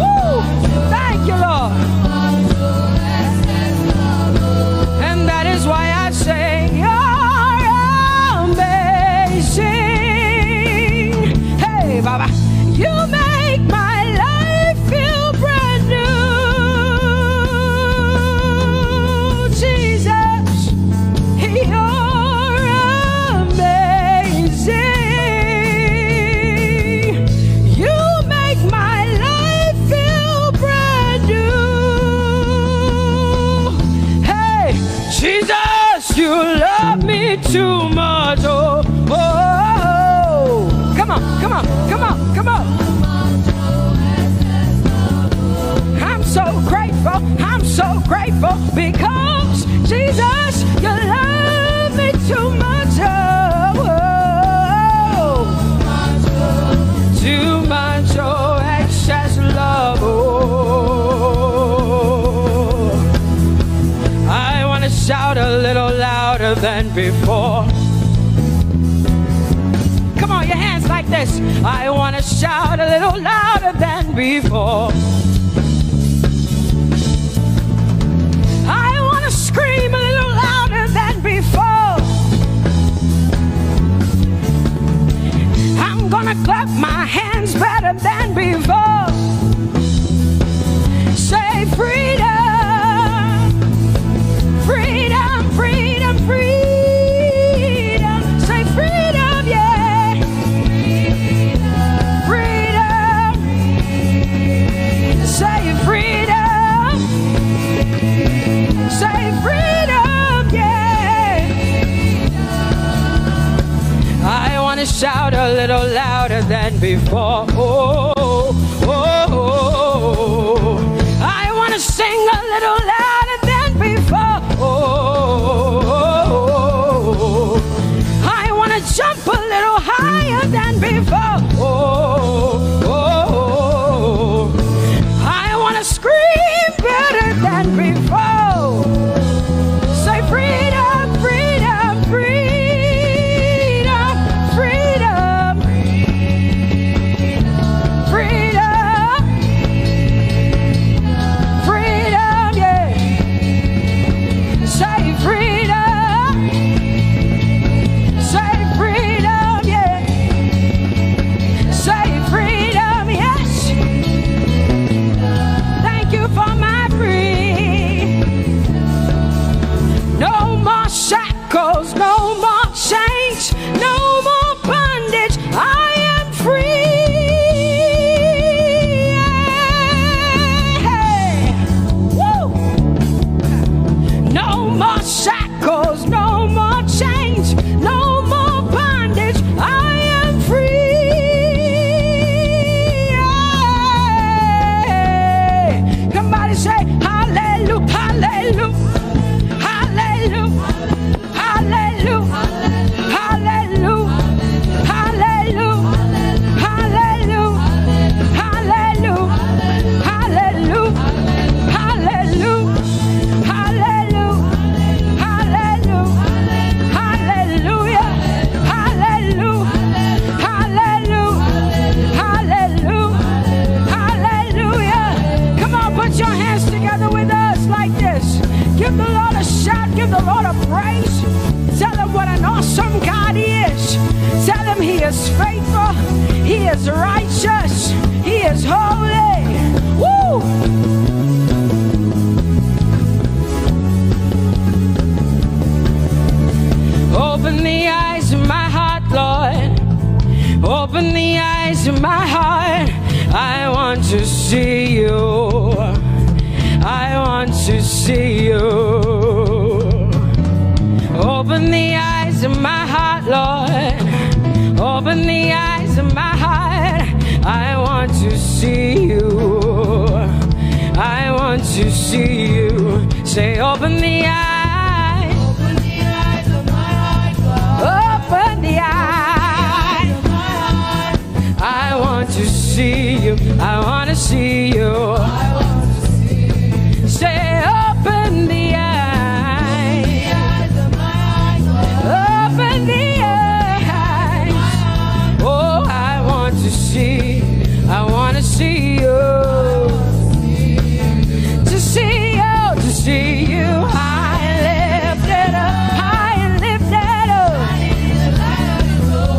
Speaker 3: woo. Thank you, Lord. And that is why I say, you're amazing. Hey, Come on, come on, come on. I'm so grateful because Jesus, you love me too much. Oh, too much, oh, excess love. Oh, I want to shout a little louder than before. Come on, your hands like this. I want to shout a little louder than before. I want to scream a little louder than before. I'm gonna clap my hands better than before. Say freedom, freedom, freedom, freedom. Say freedom, yeah. Freedom. Say freedom. Say freedom, yeah. I want to shout a little louder than before. Oh, oh, oh. I want to sing a little louder than before. Oh, oh, oh. I want to jump a little higher than before. Oh, oh, oh. I want to scream better than before. Say freedom, freedom, freedom, freedom, freedom, freedom, yeah. Say freedom, say freedom, yeah. Say freedom, yes. Thank you for my freedom. No more shackles, no more chains, no more bondage. I am free. Hey. Woo. No more shackles, no more chains, no more bondage. I am free. Hey. Somebody say hallelujah, hallelujah. Hallelujah, hallelujah, hallelujah, hallelujah, hallelujah, hallelujah, hallelujah, hallelujah, hallelujah, hallelujah, hallelujah, hallelujah, hallelujah, hallelujah. Come on, put your hands together with us like this. Give the Lord a shout, give the Lord a praise. Tell him what an awesome God he is. Tell him he is faithful, he is righteous, he is holy. Woo! Open the eyes of my heart, Lord. Open the eyes of my heart. I want to see you. I want to see you. Open the eyes of my heart, Lord. Open the eyes of my heart. I want to see you. I want to see you. Say, open the eyes. Open the eyes of my heart, Lord. Open the eyes of my heart. I want to see you. I want to see you. Say, open the eyes of my eyes. Open the eyes. Oh, I want to see. I want to see you. To see you, to see you. High and lifted up, high and lifted up.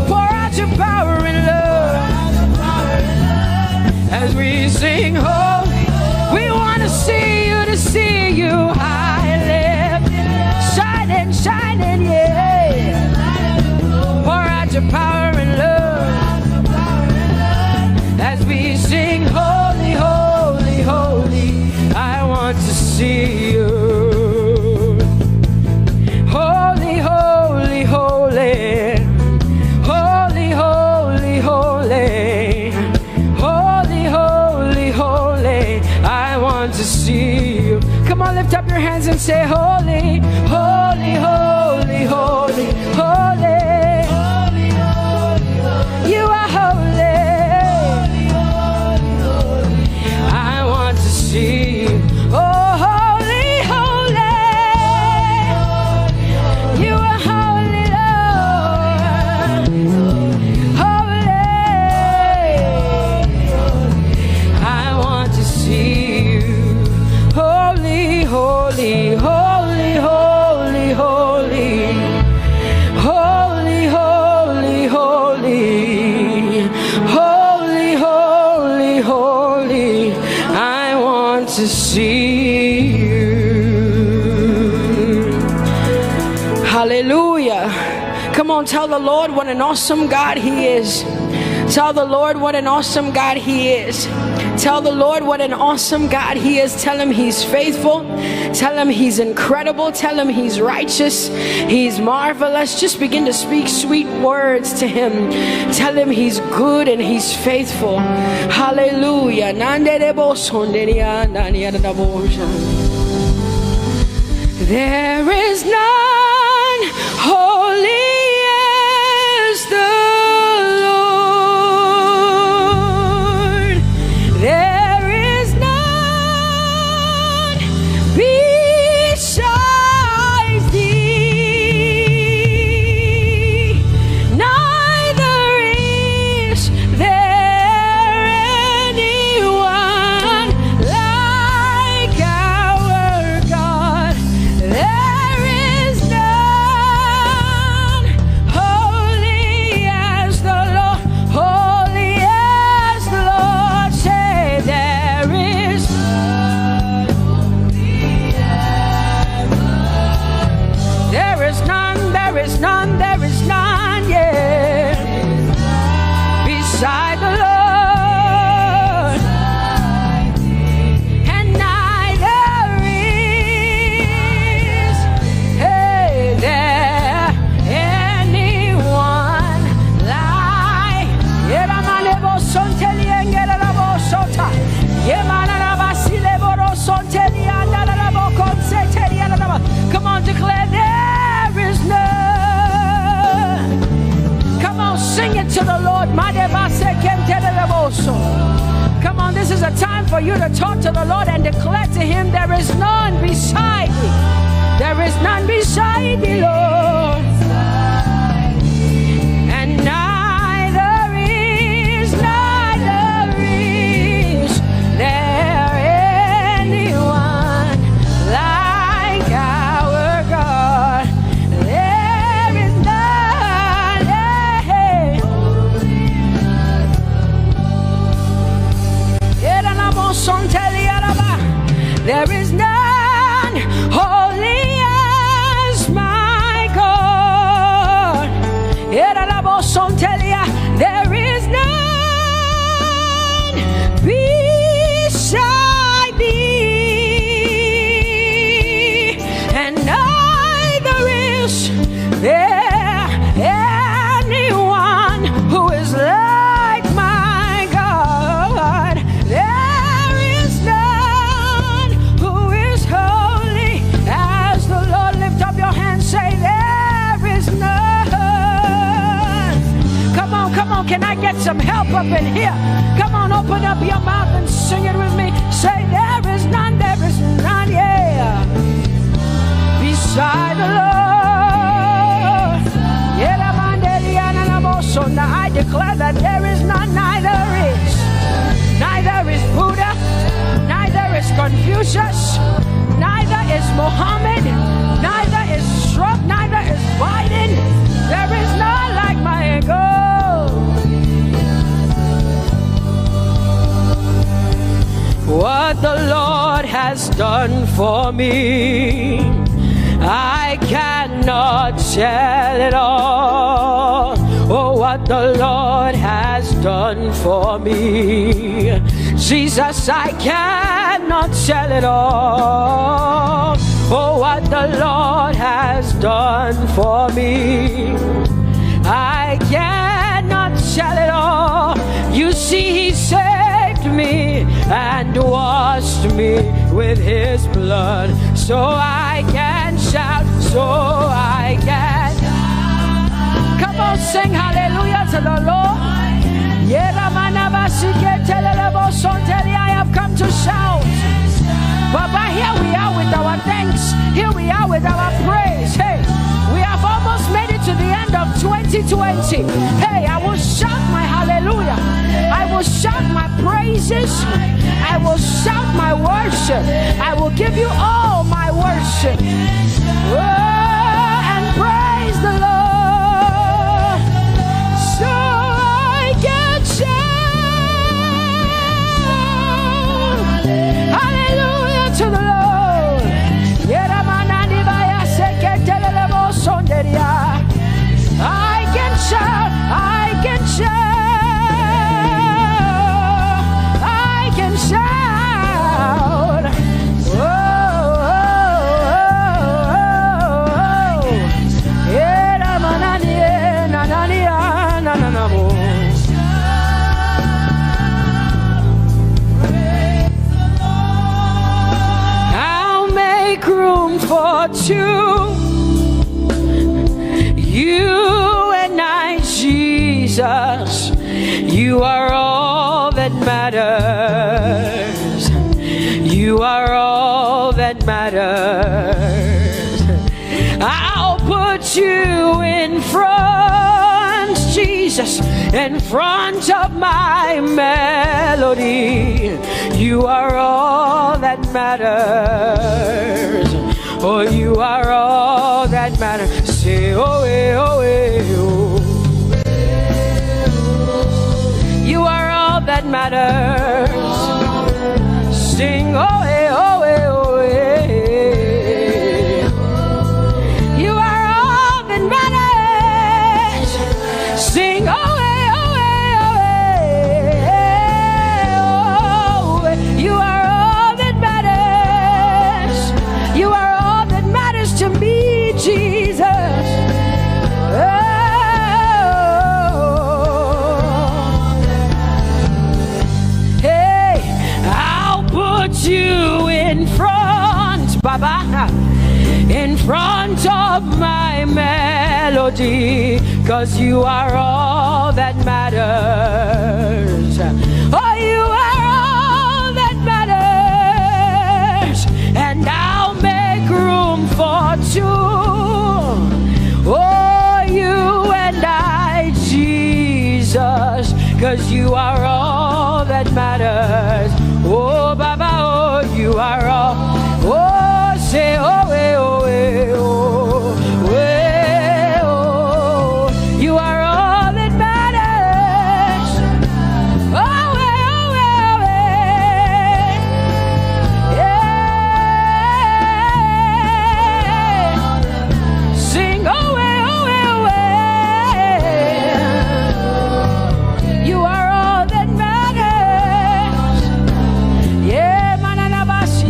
Speaker 3: Pour out your power and love as we sing holy. We want to see you, to see you high and lifted, shining, shining, yeah. Pour out your power and love as we sing holy, holy, holy. I want to see you. Holy, holy, holy. Holy, holy, holy. lift up your hands and say, holy, holy, holy, holy, holy. You are holy. I want to see you. Oh, holy, holy. You are holy, Lord. Holy. I want to see you. Holy, holy, holy, holy, holy. Holy, holy, holy. Holy, holy, holy. I want to see you. Hallelujah. Come on, tell the Lord what an awesome God He is. Tell the Lord what an awesome God He is. Tell the Lord what an awesome God He is. Tell Him He's faithful. Tell Him He's incredible. Tell Him He's righteous. He's marvelous. Just begin to speak sweet words to Him. Tell Him He's good and He's faithful. Hallelujah. There is none holy as the Lord. There is none besides Thee. Neither is there anyone like our God. There is none holy as the Lord, holy as the Lord. Say there is none holy as the Lord. There is none, there is none, there is none, yeah, beside the Lord. And neither is there anyone like Come on, declare there is none. Come on, sing it to the Lord. Come on, this is a time for you to talk to the Lord and declare to Him there is none beside Thee. There is none beside Thee, Lord. And neither is there anyone like our God. There is none. There is none holy as my God. There is none beside Thee, and neither is there anyone who is like my God. There is none who is holy as the Lord. Lift up your hands, say there is none. Come on, can I get some help up in here? Come on, open up your mouth and sing it with me. Say there is none, yeah, beside the Lord. Now I declare that there is none, neither is Buddha, neither is Confucius, neither is Muhammad, neither is Trump, neither is Biden. There is none like my God. What the Lord has done for me, I cannot tell it all. Oh, what the Lord has done for me, Jesus, I cannot tell it all. Oh, what the Lord has done for me, I cannot tell it all. You see, He saved me and washed me with His blood. so I can shout, so I can. Come on, sing hallelujah to the Lord. I have come to shout. Baba, here we are with our thanks. Here we are with our praise. Hey, we have almost made it to the end of 2020. Hey, I will shout my hallelujah. I will shout my praises. I will shout my worship. I will give you all my worship. Oh, and praise the Lord. So I can shout. Hallelujah to the Lord. I can shout, I can shout, I can shout. Oh, oh, oh, I'll make room for two. You and I, Jesus, you are all that matters. You are all that matters. I'll put you in front, Jesus, in front of my melody. You are all that matters. Oh, you are all that matters. Say, oh, eh, oh, eh, oh. You are all that matters. Sing, oh, eh, oh, eh, oh, eh. You are all that matters. Sing, oh, eh, oh, eh, oh, eh. Oh, you are all that matters. You are all that matters to me, Jesus. You in front, Baba, in front of my melody, 'cause you are all that matters. Oh, you are all that matters, and I'll make room for two. Oh, you and I, Jesus, 'cause you are all that matters. Oh, Baba, oh, you are all. Oh, say, oh, eh, oh, eh, oh, eh, oh. You are all that matters. Oh, eh, oh, eh, yeah. Sing, oh, eh, oh, eh. You are all that matters. Yeah, manana basi.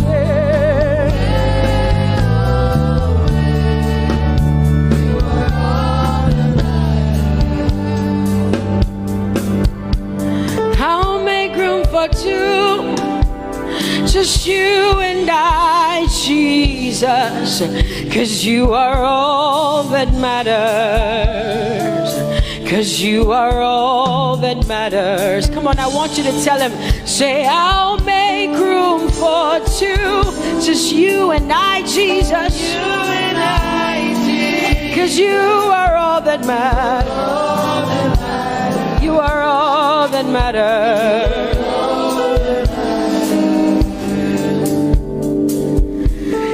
Speaker 3: I'll make room for two, just you and I, Jesus, 'cause you are all that matters. 'Cause you are all that matters. Come on, I want you to tell him, say, I'll make room for two, just you and I, Jesus. You and I, Jesus. 'Cause you are all that matters. You are all that matters.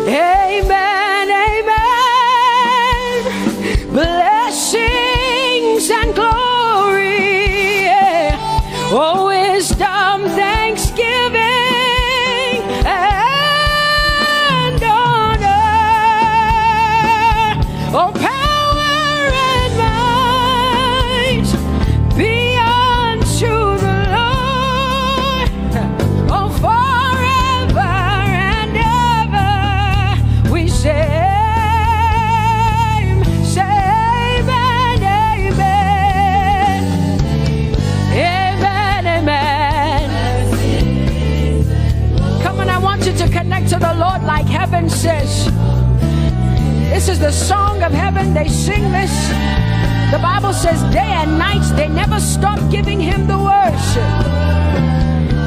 Speaker 3: Amen, amen. Blessings and glory, yeah. Oh, wisdom, thanksgiving, and honor. Oh, power and might be unto the Lord. Oh, forever and ever we say. Amen, amen. Amen, is the song of heaven. They sing this. The Bible says day and night they never stop giving him the worship.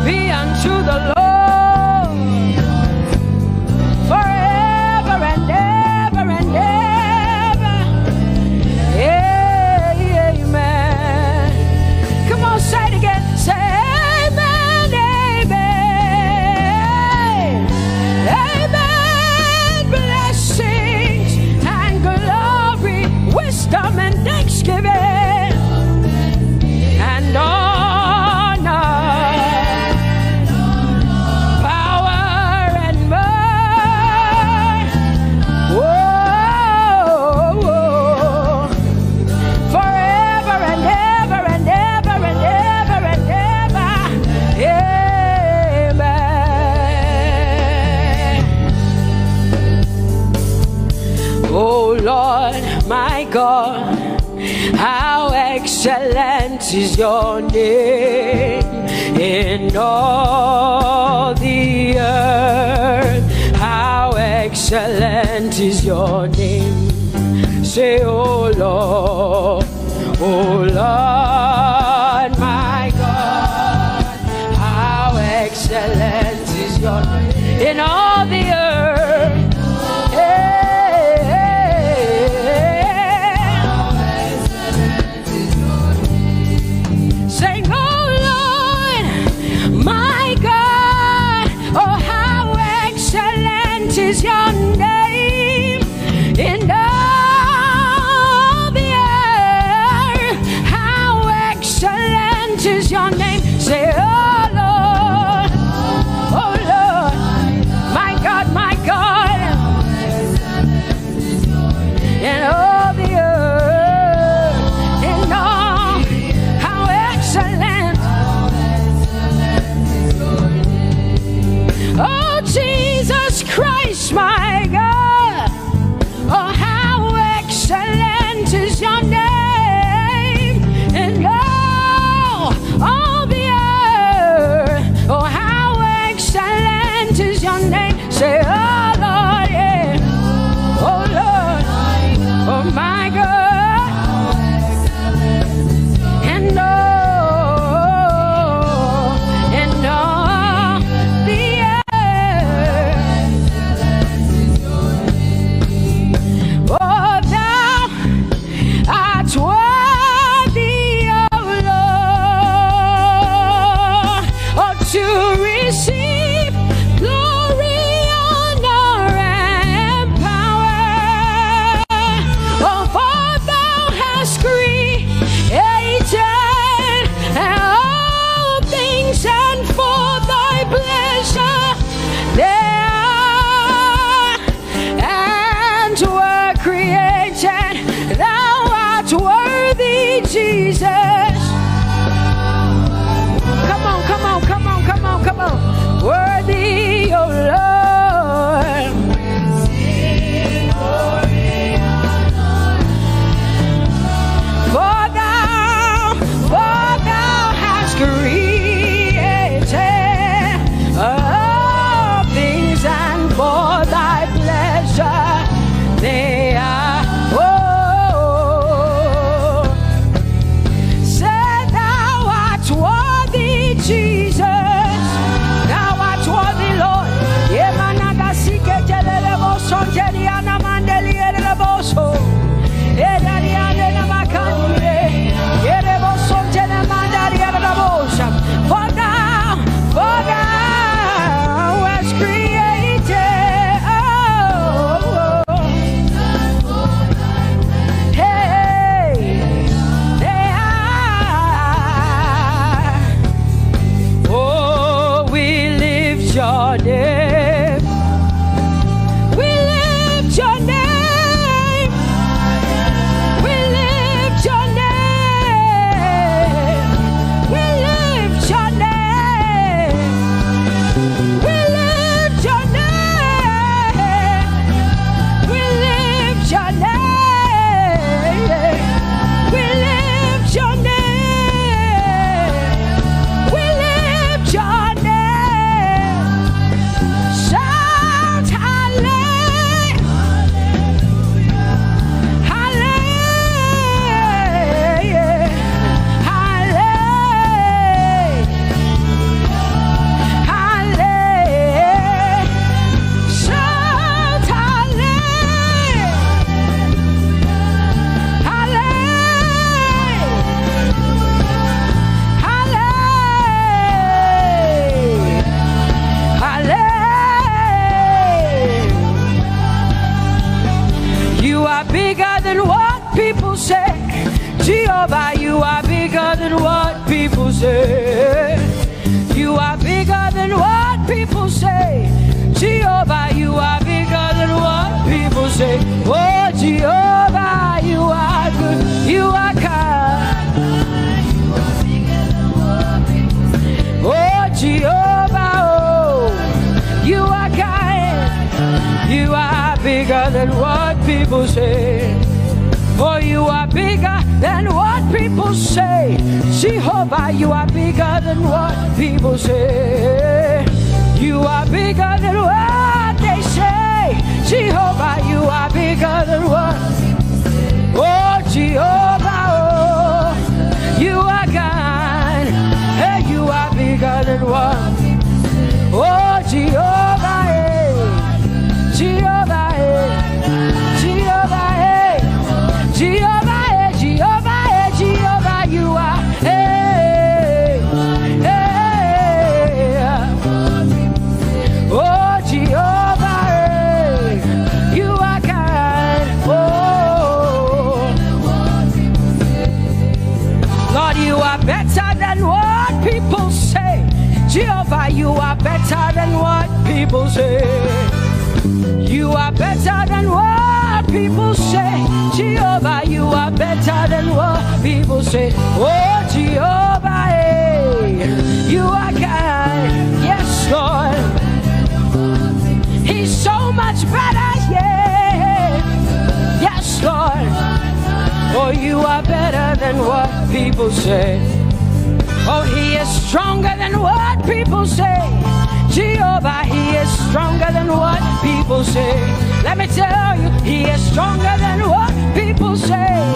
Speaker 3: Be unto the Lord forever and ever and ever. Amen. Come on, say it again. Say amen, amen. Amen. Blessings and glory, wisdom and thanksgiving and honor, power and might, whoa, forever and ever and ever and ever and ever. Amen. Oh Lord, my God, how excellent is your name in all the earth. How excellent is your name. Say, oh Lord, my God, how excellent is your name in all the earth. Sing, oh Lord, my God, oh how excellent is your name in all the earth. How excellent is your name. Say, oh Lord, my God, in all the earth, in all. How excellent. Oh, Jesus Christ, my God. Oh, how excellent is your name in all the earth. Oh, how excellent. people say. Jehovah, you are bigger than what people say. Oh, Jehovah, you are good. You are kind. Oh, Jehovah, oh, you are kind. You are bigger than what people say. Oh, you are bigger than what people say. Jehovah, you are bigger than what people say. You are bigger than what they say. Jehovah, you are bigger than what. Oh, Jehovah, oh, you are God. Hey, you are bigger than what. Oh, Jehovah, hey. Jehovah, hey. Jehovah, hey. Jehovah, hey. Jehovah, hey. Jehovah, you are. Hey, hey. Oh, Jehovah, hey. You are kind. Oh, Lord, you are better than what people say. Jehovah, you are better than what people say. You are better than what people say. Jehovah, you are better than what people say. Oh, Jehovah, hey, you are kind. Yes, Lord. He's so much better, yeah. Yes, Lord. Oh, you are better than what people say. Oh, he is stronger than what people say. Jehovah, he is stronger than what people say. Let me tell you, he is stronger than what people say.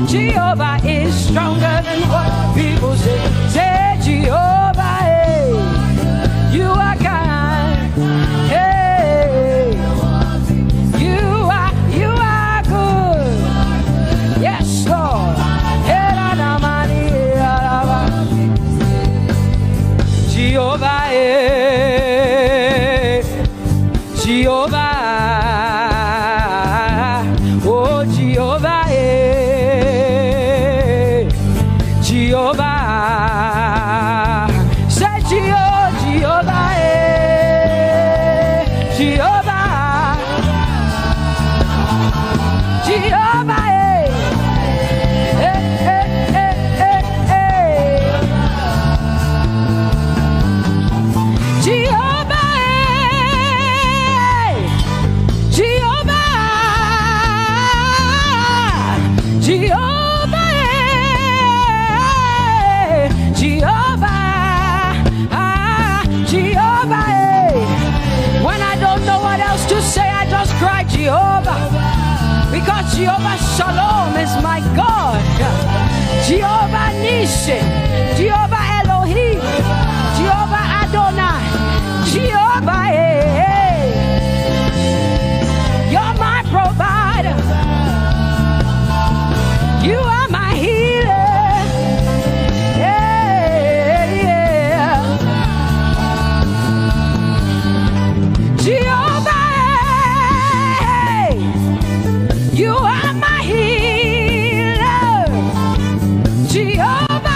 Speaker 3: Jehovah is stronger than what people say. Say, Jehovah, hey, you are kind. Hey, you are good. Yes, Lord. Jehovah, Jehovah, oh Jehovah, Jehovah, say Jehovah, Jehovah, Jehovah, Jehovah, because Jehovah Shalom is my God. Jehovah Nissi, Jehovah Elohim, Jehovah Adonai, Jehovah, hey, you're my provider. You are my healer. Yeah, yeah. Jehovah, you are my healer, Jehovah.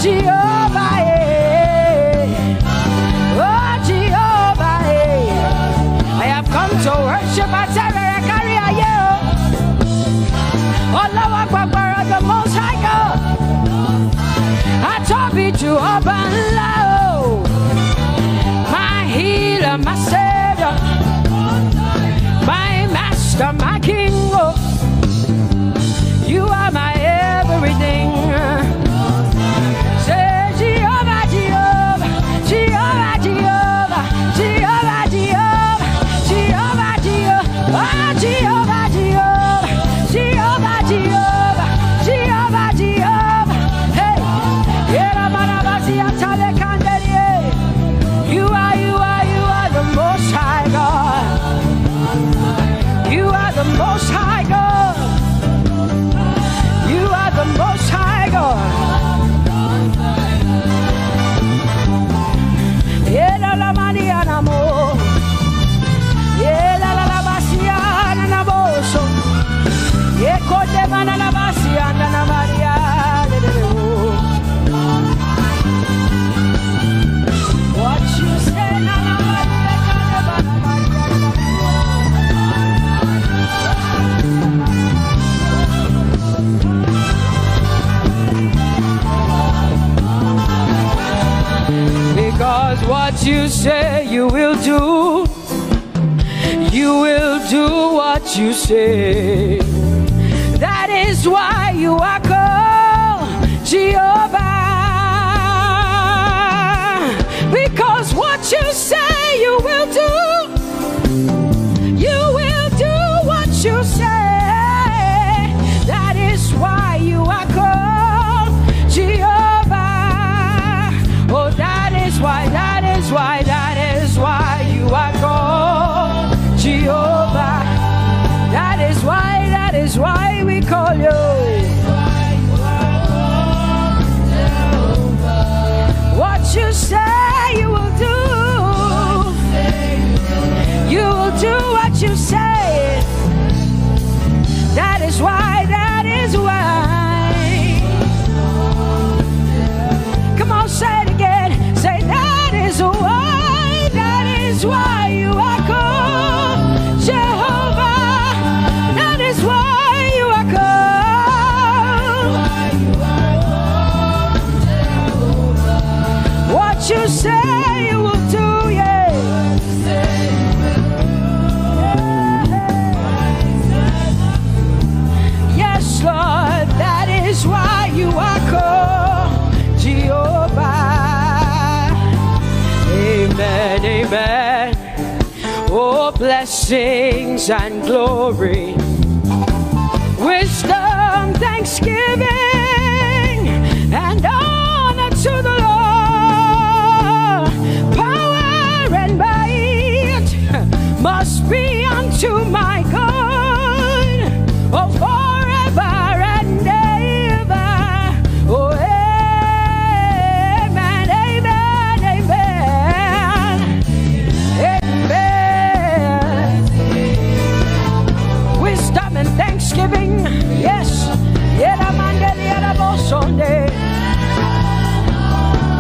Speaker 3: Jehovah, oh Jehovah, I have come to worship at Carrier, oh Lord, the Most High God. I Tope Jehovah, my healer, my savior, my master, my king. You are my everything. Say Jehovah, Jehovah, Jehovah, Jehovah, Jehovah, Jehovah, Jehovah, Jehovah, Jehovah, Jehovah, Jehovah, Jehovah, Jehovah. Hey, you are the Most High God. You are the Most High God. You are the Most High God. Ela la Mariana mo, ela la Bassiana na boso, eko de mana la Bassiana na Maria. What you say na because what you say you will do what you say. That is why you are called Jehovah. Because what you say you will do what you say. That is why you are called Jehovah. Oh, that is why you are called Jehovah. That is why we call you. What you say you will do. You will do what you say. That is why. Come on, say it again. Say that is why you are called Jehovah. That is why you are called. What you say you will do, yeah. Yes, Lord, that is why you are called Jehovah. Amen, amen. Oh, blessings and glory, wisdom, thanksgiving, and honor to the Lord. Power and might must be unto my God. Oh, forever and ever. Oh, amen, amen, amen, amen. Wisdom and thanksgiving, yes.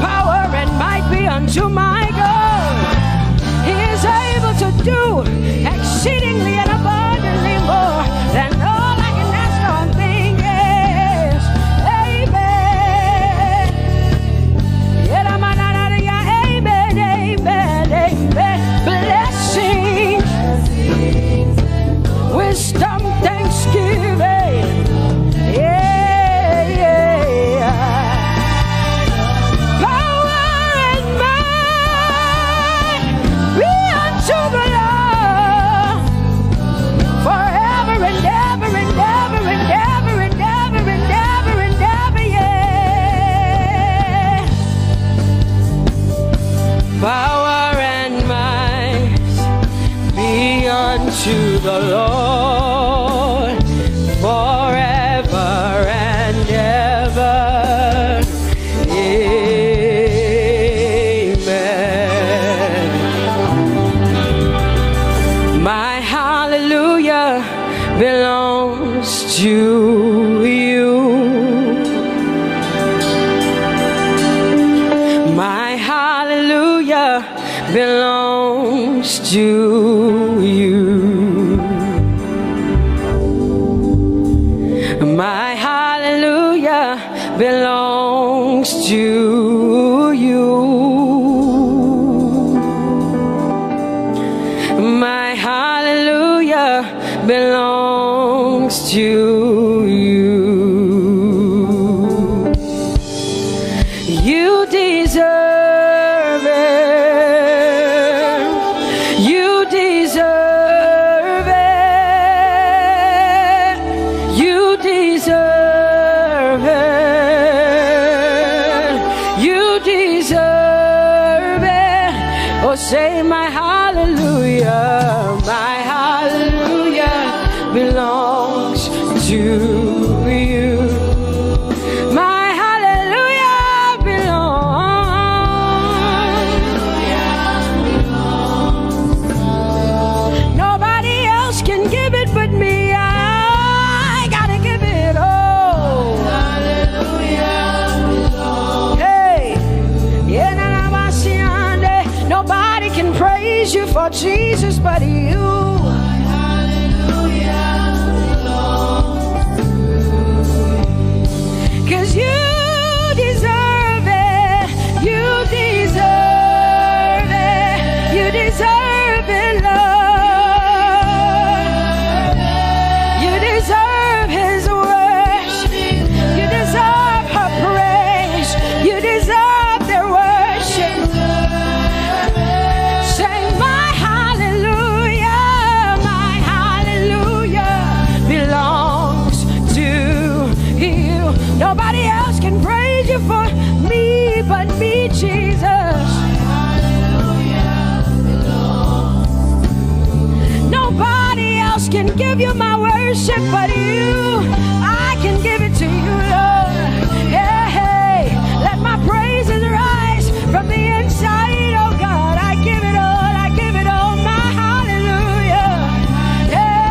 Speaker 3: Power and might be unto my God. He is able to do exceedingly and abundantly more than all I can ask or think. Yes, amen. Amen, amen, amen. Blessings, wisdom, thanksgiving. Power and might be unto the Lord forever and ever. Amen. My hallelujah belongs to you. to you. My hallelujah belongs to you. My hallelujah belongs to you. You deserve it. You deserve it. You deserve it. You deserve it. Oh, say my hallelujah. My hallelujah belongs to you. My hallelujah belongs. Nobody else can give it but me. I gotta give it all. Hey, nobody can praise you for Jesus but you. Cause you deserve it. You deserve it. You deserve it, Lord. You deserve His worship. You deserve her praise. You deserve their worship. Say my hallelujah. My hallelujah belongs to you. Nobody else can praise you for me but me, Jesus. Nobody else can give you my worship but you. I can give it to you, Lord. Yeah, hey, let my praises rise from the inside, oh God. I give it all, I give it all, my hallelujah. Hey,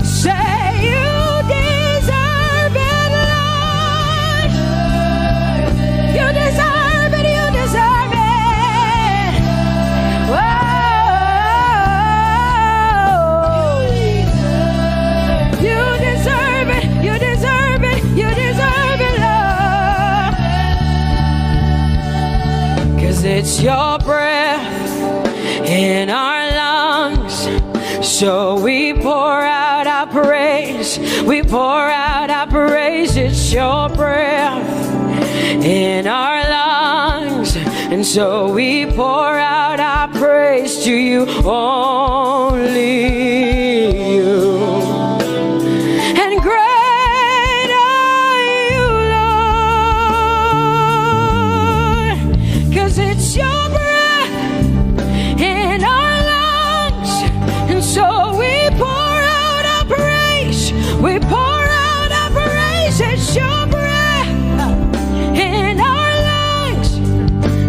Speaker 3: say you deserve it, Lord. You deserve it, you deserve it. Whoa. You deserve it, you deserve it, you deserve it, Lord. Cause it's your breath in our lungs. So we pour out our praise. We pour out our praise. It's your breath in our lungs. And so we pour out our praise to you, only you. And great are you, Lord. Cause it's your breath in our lungs. And so we pour out our praise. We pour out our praise. It's your breath in our lungs.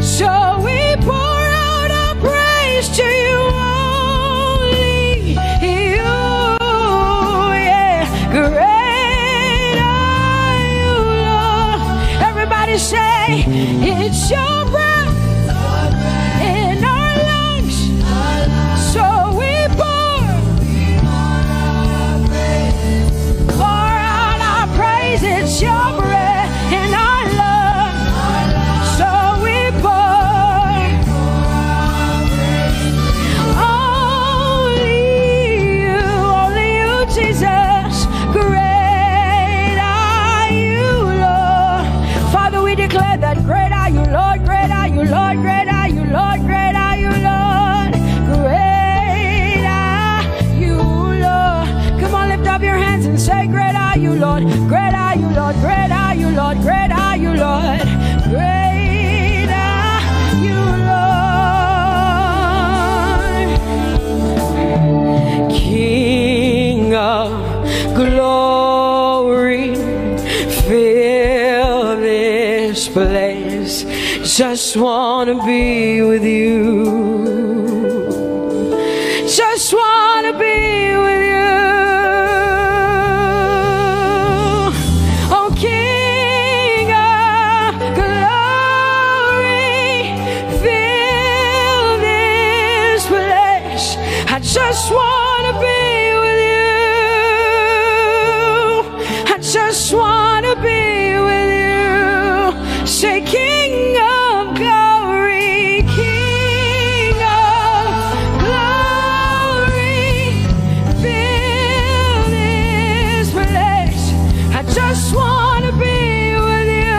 Speaker 3: So we pour out our praise to you, only you. Yeah, great are you, Lord. Everybody say, it's your breath in our lungs. So we pour out our praise. It's your breath in our lungs. So we pour only you, Jesus. Great are you, Lord. Father, we declare that great are you, Lord. Great are you, Lord. Great are you, Lord. Great are you, Lord. Great are you, Lord. Come on, lift up your hands and say, great are you, Lord. Great are you, Lord. Great are you, Lord. Great are you, Lord. Great are you, Lord. King of glory, fill this place. Just wanna be with you. Just wanna be with you. Oh, King of glory, fill want to be with you. Say, King of glory, King of glory, fill this place. I just want to be with you.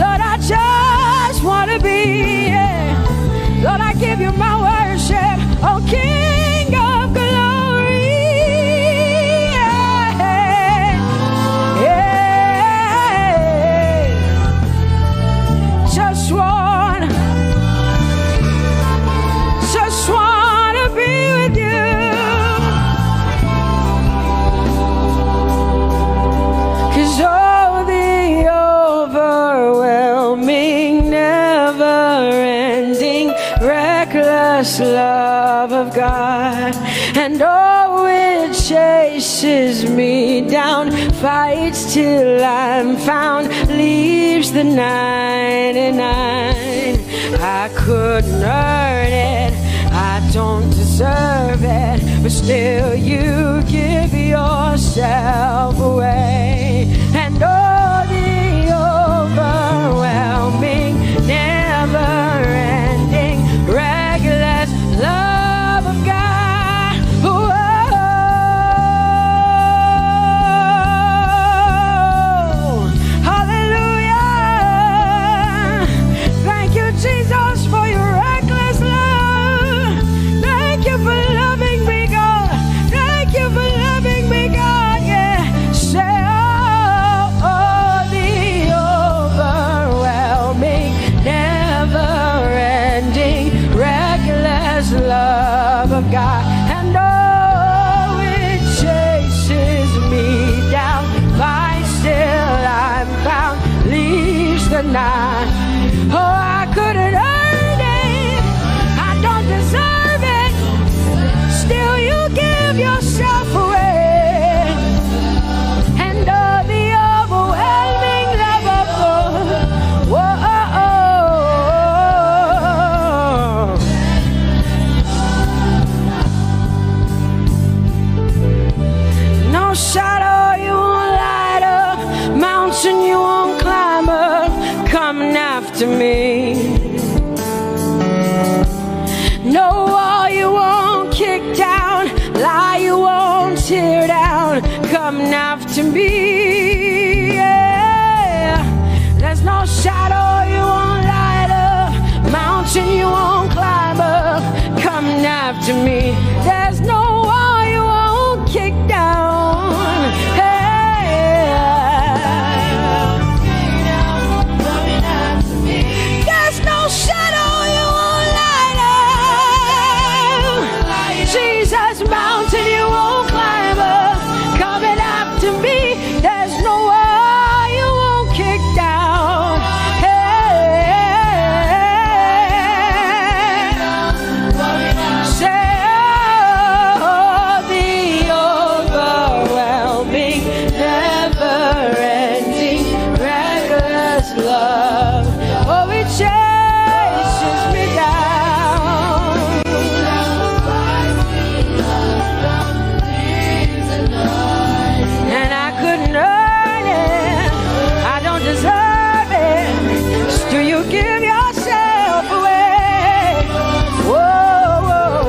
Speaker 3: Lord, I just want to be here. Lord, I give you my worship. Oh, King of glory. Just want to be with you. 'Cause oh, the overwhelming, never-ending, reckless love of God, and oh, it chases me down, fights till I'm found, leaves the 99. I couldn't earn it, I don't deserve it, but still you give yourself away. And oh, the overwhelming, never-ending, reckless love of God. Whoa. Hallelujah. Thank you, Jesus, for your reckless love. Thank you for loving me, God. Thank you for loving me, God. Yeah. Say, oh, the overwhelming, never-ending, reckless love of God. And oh, it chases me down, finds till I'm found, leaves the 9. Oh, I couldn't earn it, I don't deserve it, still you give yourself away. And oh, the overwhelming love of God. Whoa. No shadow you won't light up, mountain you won't climb up, coming after me. No wall you won't kick down, lie you won't tear down, coming after me. Yeah. There's no shadow you won't light up, mountain you won't climb up, coming after me. There's no wall you won't kick down. There's no shadow you won't light up. Jesus, mountain you won't climb up, coming after me. There's no wall you won't kick down. Say, oh, the overwhelming, never-ending, reckless love. Oh, it chases me down. And I couldn't earn it, I don't deserve it, still you give yourself away. Whoa, whoa,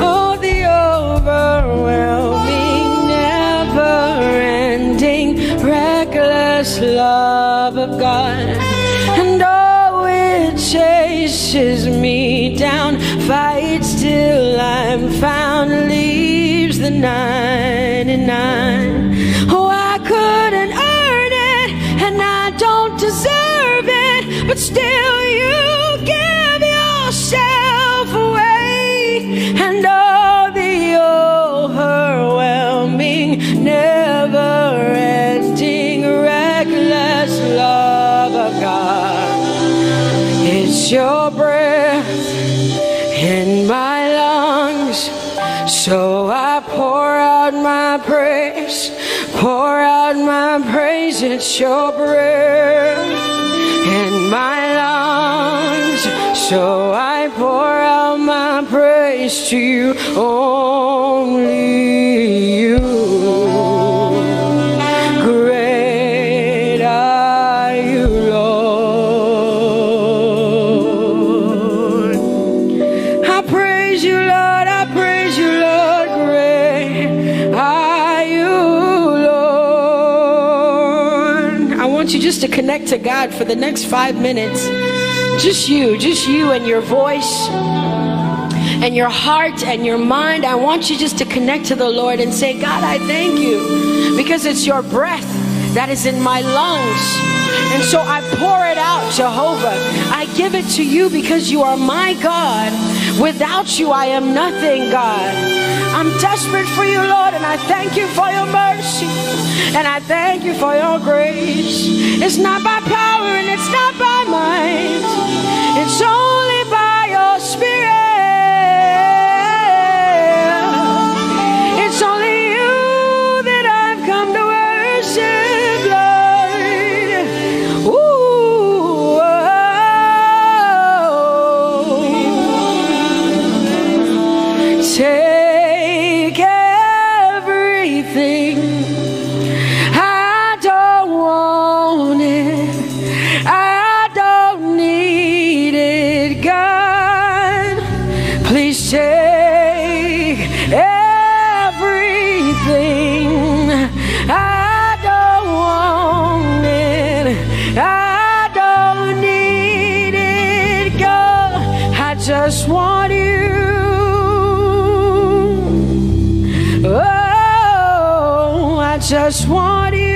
Speaker 3: oh, the overwhelming, never-ending, reckless love of God. And oh, it chases me down, fights till I'm found, leaves the 99. Oh, I couldn't earn it, and I don't deserve it, but still you give yourself away. And oh, the overwhelming, never-ending, reckless love of God. It's your breath in my lungs, so I pour out my praise, pour out my praise. It's your breath in my lungs. So I pour out my praise to you, only you. Great are you, Lord. I praise you, Lord. I praise you, Lord. Great are you, Lord. I want you just to connect to God for the next 5 minutes. Just you and your voice and your heart and your mind. I want you just to connect to the Lord and say, God, I thank you because it's your breath that is in my lungs. And so I pour it out, Jehovah. I give it to you because you are my God. Without you, I am nothing, God. I'm desperate for you, Lord, and I thank you for your mercy. And I thank you for your grace. It's not by power and it's not by might. It's only by your Spirit. It's only you that I've come to worship, Lord. Ooh, oh. Take everything. I don't want it. I don't need it, God. Please take everything. I don't want it. I don't need it, God. I just want you. Oh, I just want you.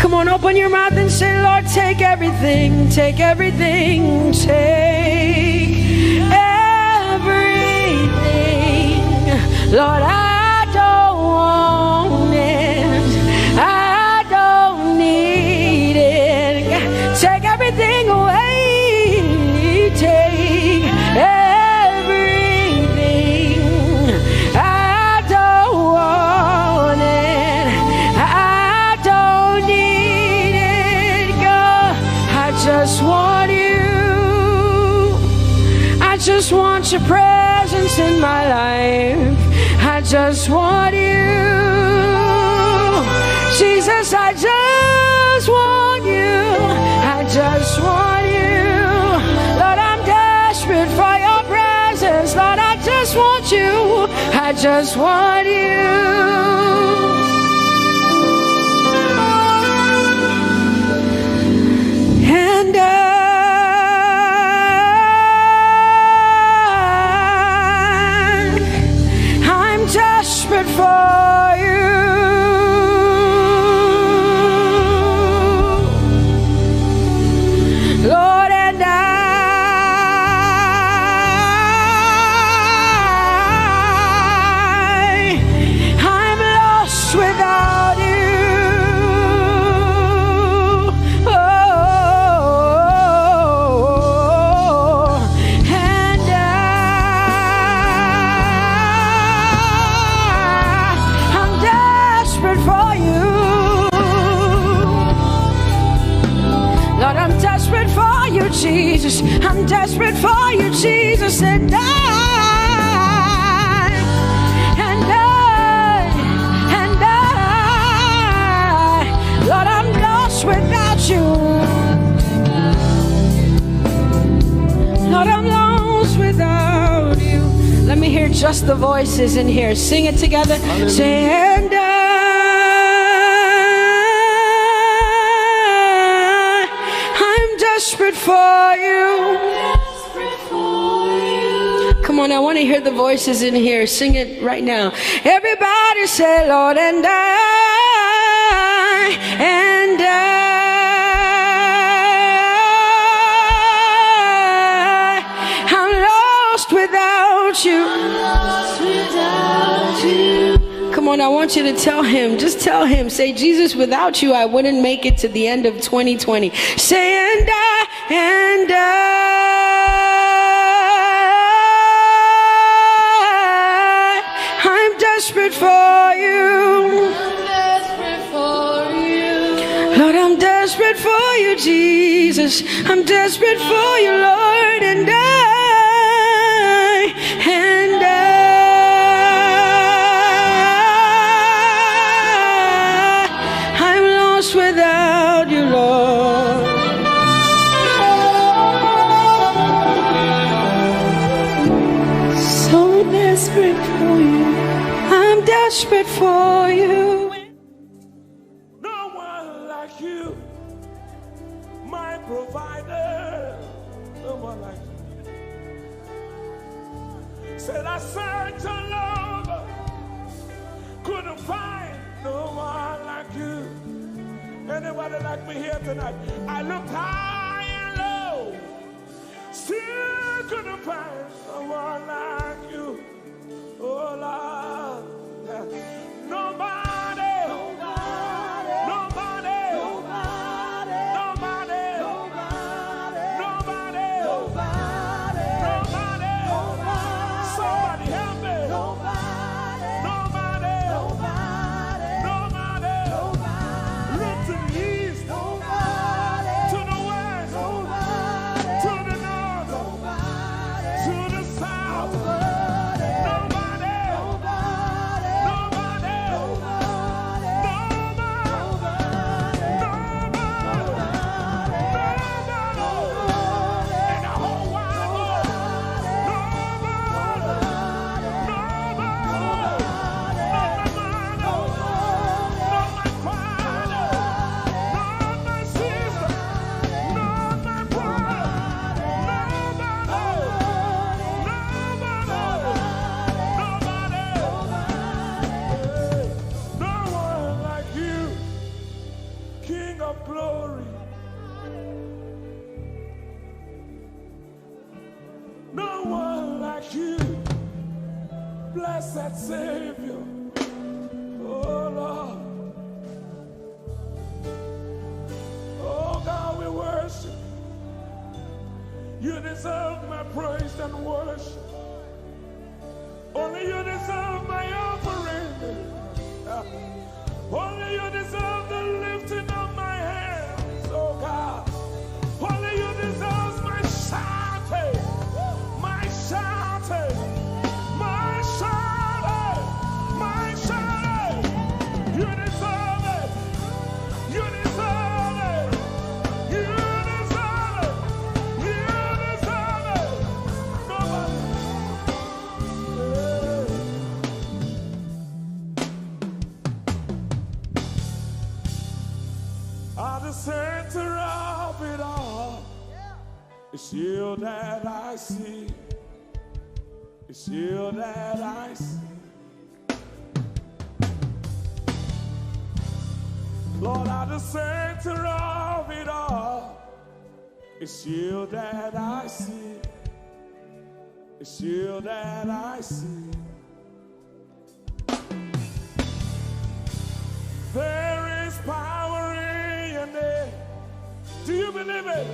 Speaker 3: Come on, open your mouth and say, Lord, take everything, take everything, take everything. Lord, I don't want it. I don't need it. Take everything away. Take everything. I don't want it. I don't need it, God. I just want you. I just want your presence in my life. I just want you. Jesus, I just want you. I just want you. Lord, I'm desperate for your presence. Lord, I just want you. I just want you. And I'm desperate for you. Lord, and I'm lost without you. Oh, and I'm desperate for you. Lord, I'm desperate for you, Jesus. I'm desperate for you, Jesus. And Lord, I'm lost without you. Lord, I'm lost without you. Let me hear just the voices in here. Sing it together. Say, and I'm desperate for you. Come on, I want to hear the voices in here. Sing it right now. Everybody say, Lord, and I'm lost without you. Come on, I want you to tell him. Just tell him. Say, Jesus, without you, I wouldn't make it to the end of 2020. Say, and I'm desperate for you. I'm desperate for you. Lord, I'm desperate for for you, Jesus. I'm desperate for you, Lord, and I'm lost without you, Lord. So desperate for you. I'm desperate for you.
Speaker 5: No one like you, my provider. No one like you. Said I searched all over, couldn't find no one like you. Anybody like me here tonight? I looked high and low, still couldn't find no one like you. Oh Lord, nobody, nobody, nobody, nobody, nobody, nobody, nobody, nobody, somebody help me. Nobody, nobody, nobody, nobody, look to the east, nobody, to the west, nobody, to the north, nobody, to the south, nobody, nobody, nobody, nobody, in the whole wide world, glory. No one like you, blessed Savior. Oh Lord, oh God, we worship. You deserve my praise and worship. Only you deserve my offering. Only you deserve the lifting of my hands, oh God. Only you deserve my shouting, my shouting, my shouting, my shouting. You deserve it. You deserve it. You deserve it. You deserve it. Nobody. At the center of it all, it's you that I see. It's you that I see. Lord, at the center of it all, it's you that I see. It's you that I see. There is power in your name. Do you believe it?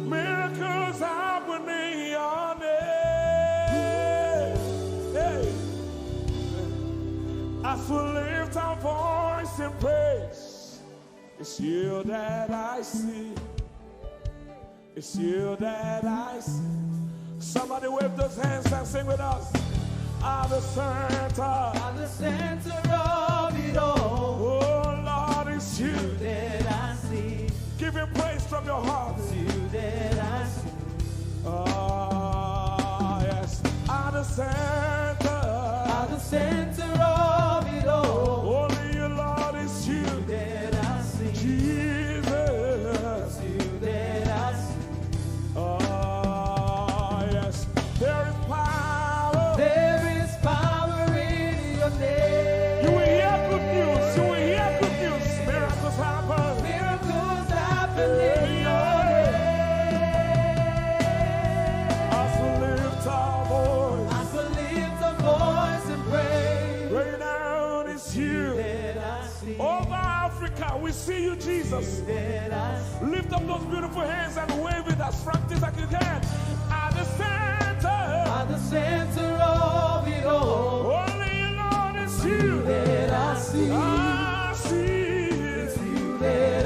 Speaker 5: Miracles happen in your name. Hey. As we lift our voice in praise, it's you that I see. It's you that I see. Somebody wave those hands and sing with us. At the center of it all. Oh Lord, it's you
Speaker 2: that I see.
Speaker 5: Give him praise from your heart.
Speaker 2: It's you that I see.
Speaker 5: Oh yes. At the center
Speaker 2: of it all.
Speaker 5: Only you, Lord, it's you
Speaker 2: that I see.
Speaker 5: Jesus.
Speaker 2: It's you that I see.
Speaker 5: Oh yes. There is power.
Speaker 2: There is power in your name.
Speaker 5: You will hear good news. You will hear good news. Miracles happen.
Speaker 2: Miracles happen in your name.
Speaker 5: As we lift our voice.
Speaker 2: As we lift our voice and pray.
Speaker 5: Right now it's you.
Speaker 2: That I see.
Speaker 5: Over Africa, we see you, Jesus.
Speaker 2: That I see.
Speaker 5: Lift up those beautiful hands and wave it as practice as you can. At the center
Speaker 2: of it all.
Speaker 5: Only you, Lord, it's you
Speaker 2: that I see.
Speaker 5: I see.
Speaker 2: It's you that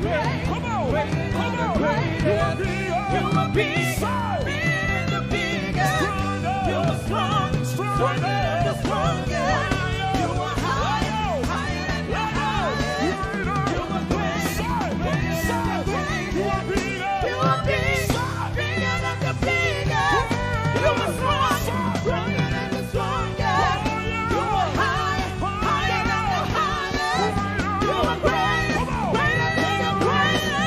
Speaker 5: Come on. You are big. The biggest. You are strong. Stronger than the strongest. You are higher than the highest. You are great. You are bigger. You are bigger than the biggest. You are strong. Stronger than the strongest. You are higher than the highest. You are great. Greater than the greatest.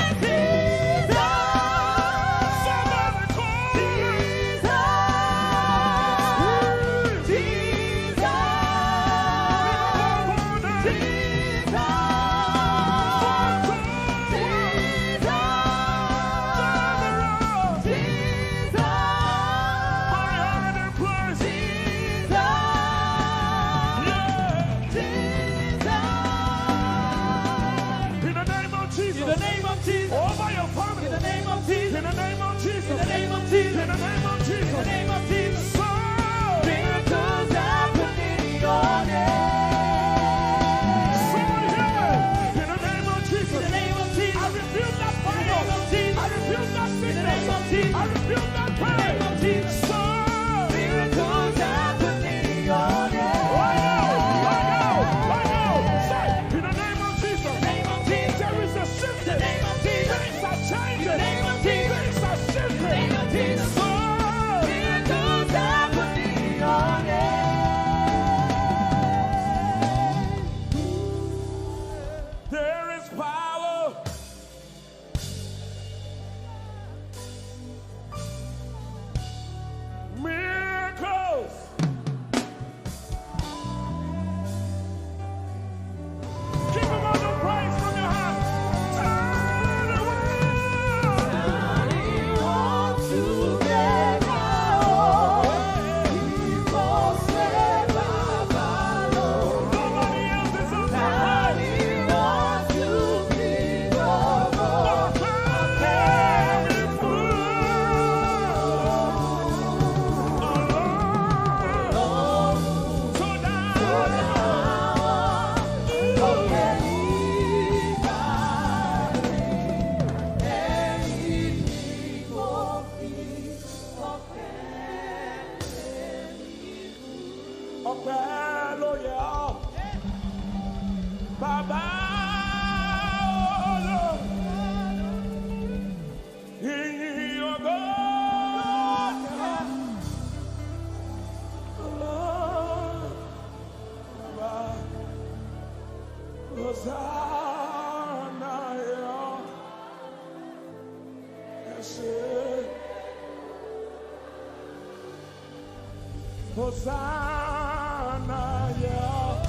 Speaker 1: Hosanna, yeah.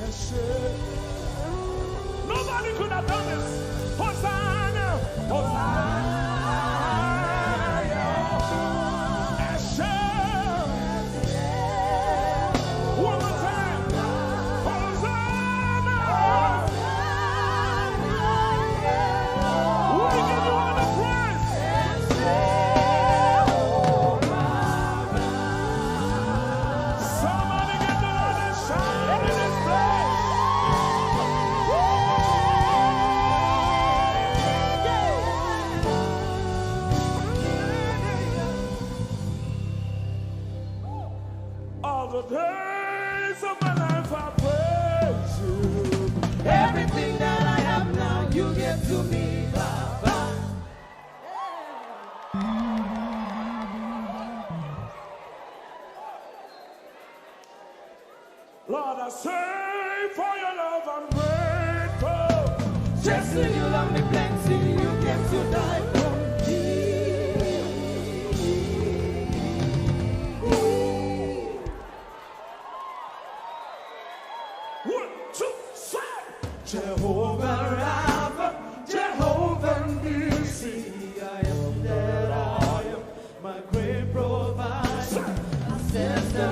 Speaker 1: Yes, nobody could have done this. Hosanna, Hosanna, yeah. Yes, one more time. Hosanna, we give you all the praise. The days of my life I praise you.
Speaker 2: Everything that I have now, you give to me, Baba.
Speaker 1: Lord, I say for your love I'm grateful.
Speaker 2: Just when you love me plenty, you came to die for me.
Speaker 1: Jehovah Rapha, Jehovah Nissi,
Speaker 2: I am that I am, my great provider. I says the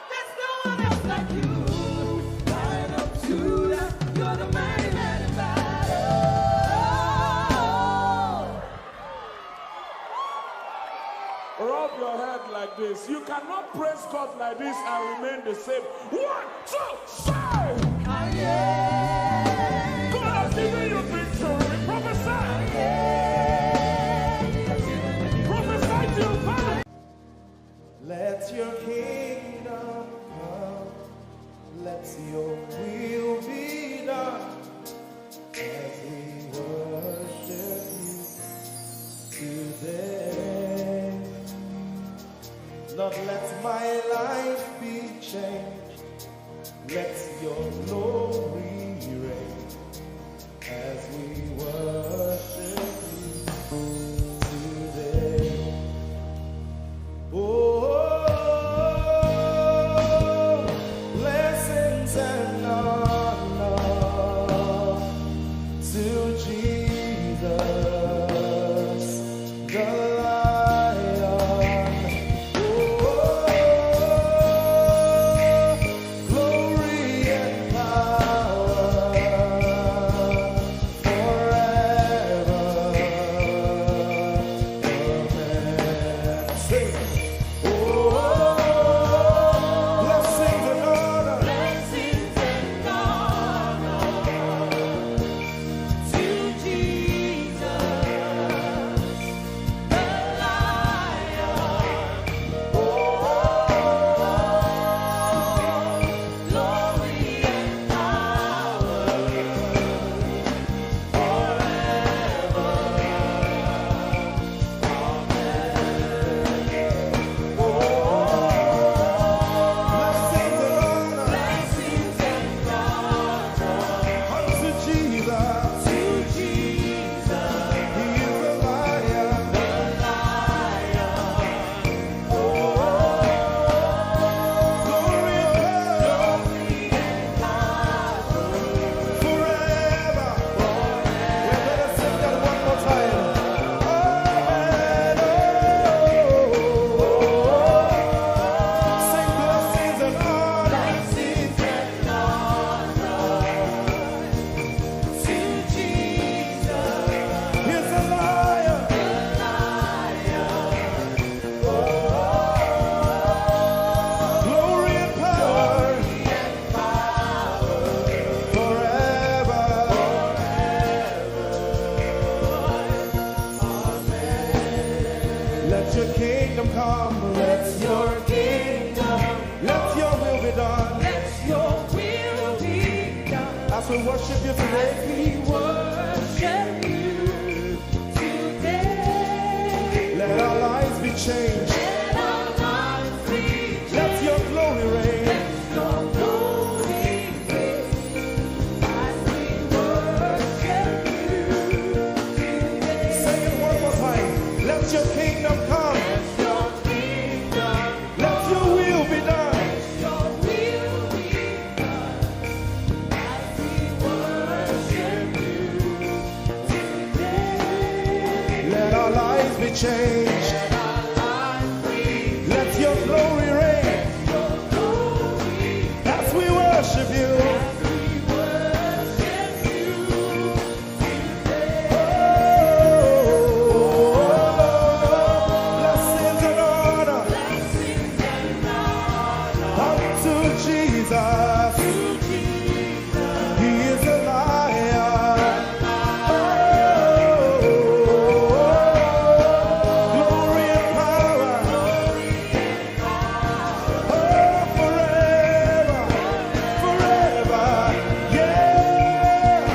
Speaker 2: there's no one else like you. Lion of Judah, you're the mighty man in battle.
Speaker 5: Rub your head like this. You cannot praise God like this and remain the same. 1, 2, 3. God has given you victory. Prophesy. Prophesy to your father.
Speaker 1: Let your kingdom come. Let your will be done. As we worship you today. Lord, let my life be changed. Let your glory reign as we worship you today. Oh, blessings and honor to Jesus, the Lion. Glory and power forever. Amen. Sing. Blessings and honor.
Speaker 2: Blessings and honor to Jesus, the Lion. Glory and power
Speaker 1: Blessings and honor
Speaker 2: blessings and honor
Speaker 1: unto Jesus.
Speaker 2: to Jesus,
Speaker 1: He is the Lion.
Speaker 2: the Lion.
Speaker 1: Glory and power forever. We better sing that one more time. Amen. Sing blessings and honor.
Speaker 2: Blessings and honor to Jesus,
Speaker 1: He's the Lion.
Speaker 2: the Lion.
Speaker 1: Glory and power forever. Let your kingdom come. Let your let your will be done.
Speaker 2: Let your will be done.
Speaker 1: As we worship you today,
Speaker 2: We worship you today.
Speaker 1: let our lives be changed.
Speaker 2: Let our lives be changed.
Speaker 1: Let your glory reign.
Speaker 2: Let your glory reign as we worship you today.
Speaker 1: Say it one more time. Let your kingdom come.
Speaker 2: Let your kingdom,
Speaker 1: Let your will be done.
Speaker 2: your will be done as we worship you today.
Speaker 1: Let our lives be changed.
Speaker 2: Let our lives be
Speaker 1: Let your glory reign.
Speaker 2: your glory
Speaker 1: As we worship you.
Speaker 2: as we worship you today.
Speaker 1: Blessings and honor
Speaker 2: Blessings and honor
Speaker 1: unto Jesus.
Speaker 2: to Jesus,
Speaker 1: He is the Lion. Glory and power. Forever. Forever. Yeah.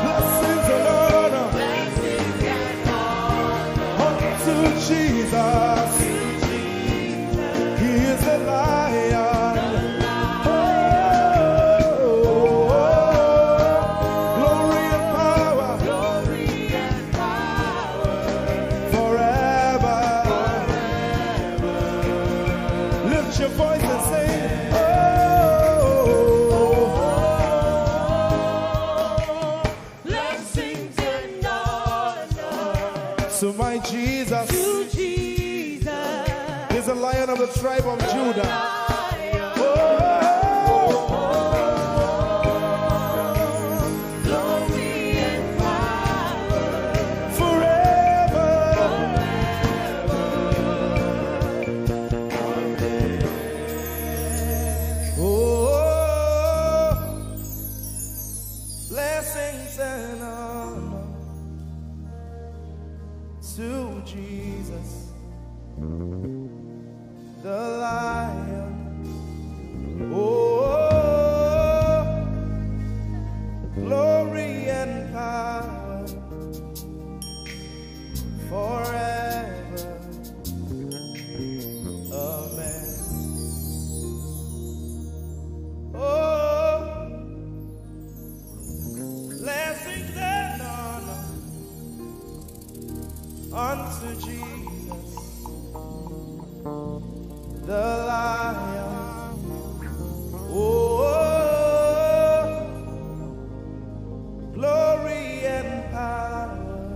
Speaker 1: Blessings and honor
Speaker 2: blessings and honor
Speaker 1: unto Jesus. He is the Lion. Glory and power forever. Lift your voice and sing.
Speaker 2: blessings and honor
Speaker 1: To my Jesus
Speaker 2: to Jesus,
Speaker 1: is the Lion of the tribe of Judah.
Speaker 2: Lion. Glory and power
Speaker 4: Blessings and honor to Jesus, the Lion. Oh, glory and power forever. Amen. Oh, blessings and honor unto Jesus, the Lion. Oh, glory and power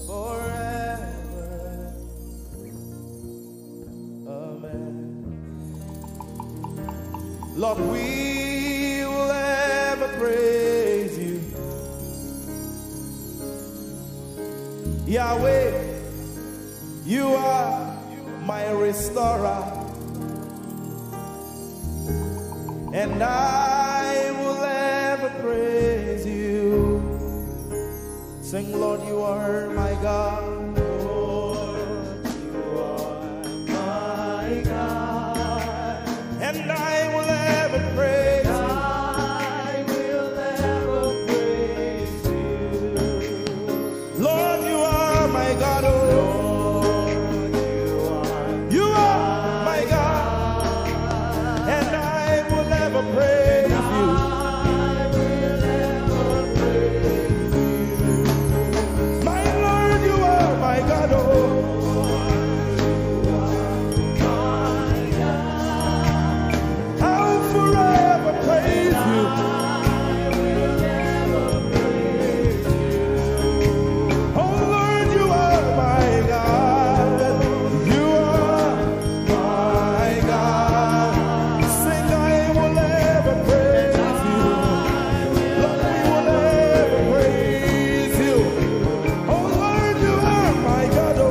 Speaker 4: forever. Amen. Lord, we will ever praise you. Yahweh, you are my restorer, and I will ever praise you. Sing, Lord, you are my God. Lord, you are my God, and I will ever praise you. I will ever praise you. Lord, you are my God. Oh, praise you. I will ever praise you. My Lord, you are my God. Oh, you are my God. I'll forever praise you. I will ever praise you. Oh Lord, you are my God. You are my God. Sing, I will praise you. Lord, we will ever praise you. Oh Lord, you are my God. Oh,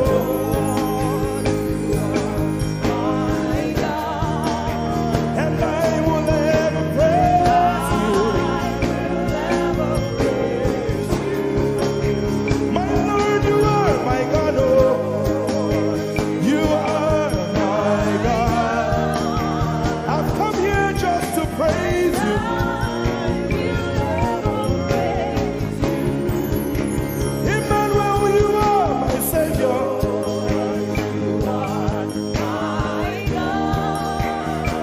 Speaker 4: you are my God, and I will ever praise you. I will ever praise you. My Lord, you are my God. Oh, you are my God. I've come here just to praise you. Emmanuel, you are my Savior. You are my God,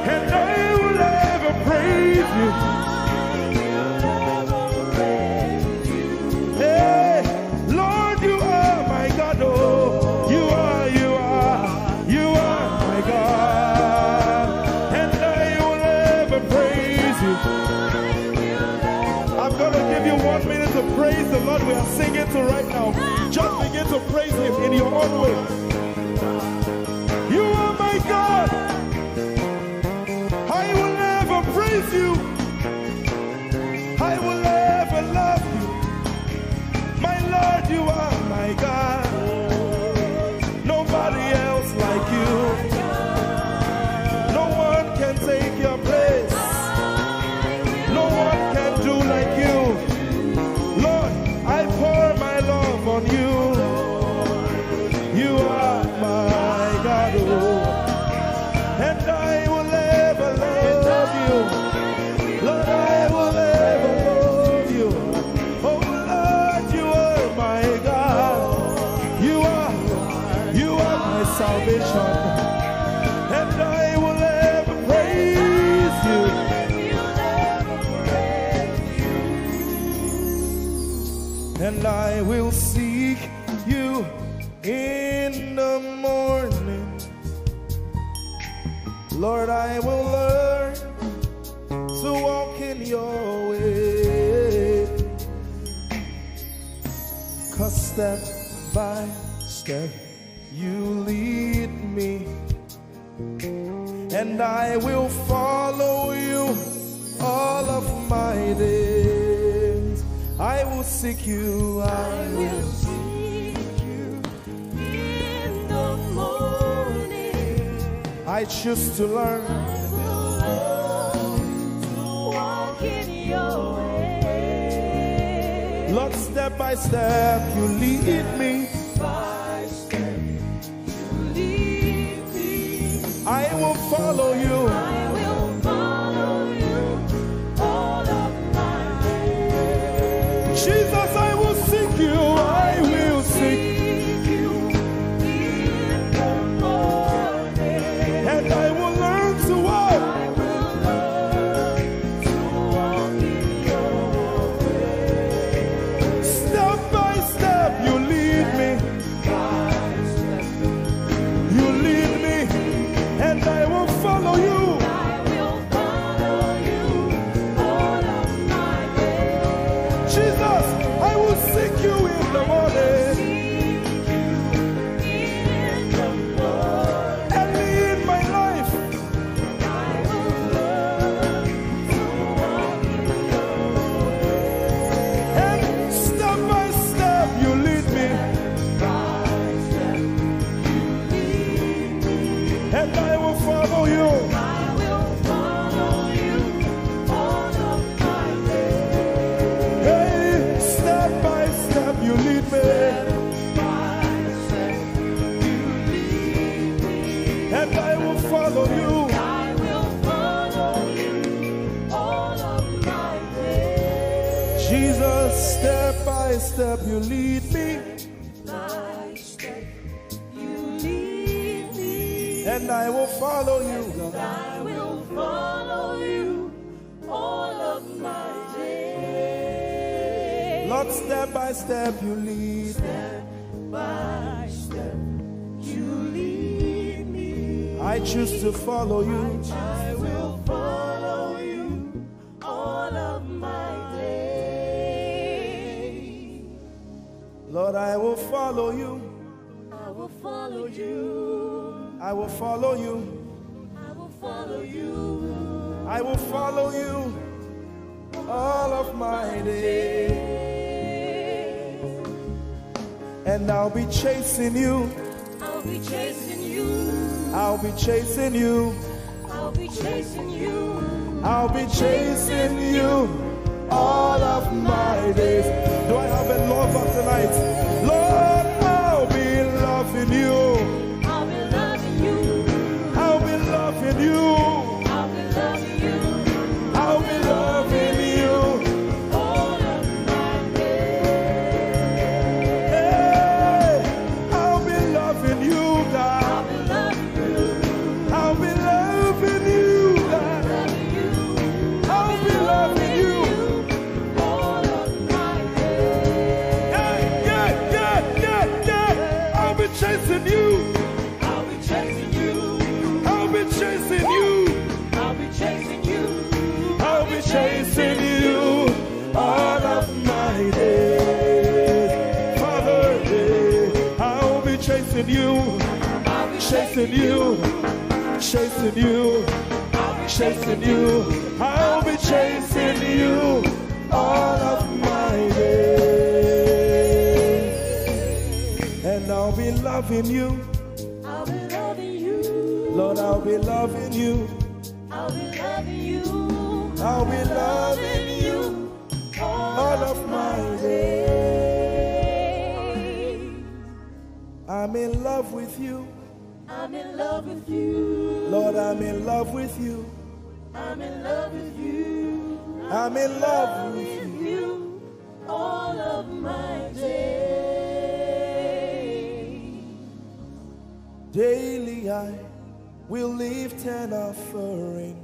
Speaker 4: and I will ever praise you. Hey, Lord, you are my God. Oh, you are my God, and I will ever praise you. I'm going to give you 1 minute to praise the Lord. We are singing to right now. Just begin to praise him in your own way. You are my God. I will never praise you. I will never love you. My Lord, you are my God. Nobody else like you. No one can take your place. No one can do like you. Lord, I pour my love on you. You are my God. Oh, and I will ever love you. Lord, I will ever love you. Oh Lord, you are my God. You are my salvation, and I will ever praise you. And I will seek you in the morning. Lord, I will learn to walk in your way. 'Cause step by step you lead me, and I will follow you all of my days. I will seek you. I will seek you in the morning. I choose to learn. I will learn to walk in your
Speaker 2: your way.
Speaker 1: Lord, step by step, you lead me.
Speaker 2: By step, you lead me.
Speaker 1: I will follow you.
Speaker 2: I will follow you all of my days.
Speaker 1: Jesus, I will seek you. I will seek. And I will learn to walk.
Speaker 2: I will learn to walk in your way.
Speaker 1: Step by step, you lead me.
Speaker 2: By step,
Speaker 1: You lead me, and I will follow you.
Speaker 2: I will follow you all of my days.
Speaker 1: Jesus, I will seek you in the morning.
Speaker 2: Seek you in the morning.
Speaker 1: Early in my life,
Speaker 2: I will learn to walk in your way.
Speaker 1: and step by step, you lead me,
Speaker 2: By step, you lead me.
Speaker 1: and I will follow you.
Speaker 2: I will follow you all of my days.
Speaker 1: Hey, step by step, you lead me,
Speaker 2: By step, you lead me.
Speaker 1: and I will follow you.
Speaker 2: I will follow you all of my days.
Speaker 1: Jesus, step by step, you lead me,
Speaker 2: By step, you lead me.
Speaker 1: and I will follow you. God.
Speaker 2: I will follow you all of my days.
Speaker 1: Lord, step by step, you lead me.
Speaker 2: By step, you lead me.
Speaker 1: I choose to follow you.
Speaker 2: I will follow you all of my days.
Speaker 1: Lord, I will follow you.
Speaker 2: I will follow you.
Speaker 1: I will follow you.
Speaker 2: I will follow you
Speaker 1: I will follow you all of my days. And I'll be chasing you.
Speaker 2: I'll be chasing you.
Speaker 1: I'll be chasing you.
Speaker 2: I'll be chasing you.
Speaker 1: I'll be chasing you all of my days. Do I have a lover tonight? Lord, I'll be loving you.
Speaker 2: I'll be loving you.
Speaker 1: I'll be loving you.
Speaker 2: I'll be loving you
Speaker 1: I'll be loving you.
Speaker 2: all of my days.
Speaker 1: Hey, I'll be loving you, God.
Speaker 2: I'll be loving you.
Speaker 1: I'll be loving you, God.
Speaker 2: Loving you.
Speaker 1: I'll be loving you.
Speaker 2: All of my days.
Speaker 1: Yeah. I'll be chasing you.
Speaker 2: I'll be chasing you.
Speaker 1: I'll be chasing you.
Speaker 2: I'll be chasing you.
Speaker 1: I'll be chasing you all of my days. Father, I'll be chasing you.
Speaker 2: I'll be
Speaker 1: Chasing you. Chasing you. Chasing you. I'll be chasing you all of my days. And I'll be loving you.
Speaker 2: I'll be loving you.
Speaker 1: Lord, I'll be loving you.
Speaker 2: I'll be loving you.
Speaker 1: I'll be loving you all of my days. I'm in love with you.
Speaker 2: I'm in love with you.
Speaker 1: Lord, I'm in love with you.
Speaker 2: I'm in love with you.
Speaker 1: I'm in love with you.
Speaker 2: you all of my days.
Speaker 1: Daily I will lift an offering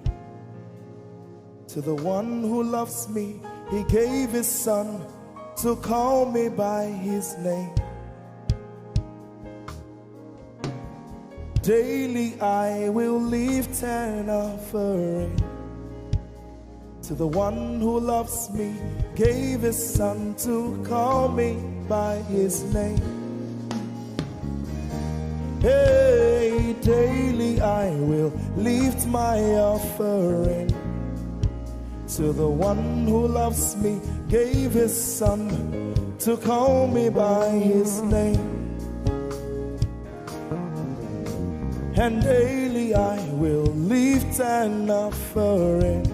Speaker 1: to the one who loves me. He gave his son to call me by his name. Daily I will lift an offering to the one who loves me, gave his son to call me by his name. Hey, daily I will lift my offering to the one who loves me, gave his son to call me by his name. And daily I will lift an offering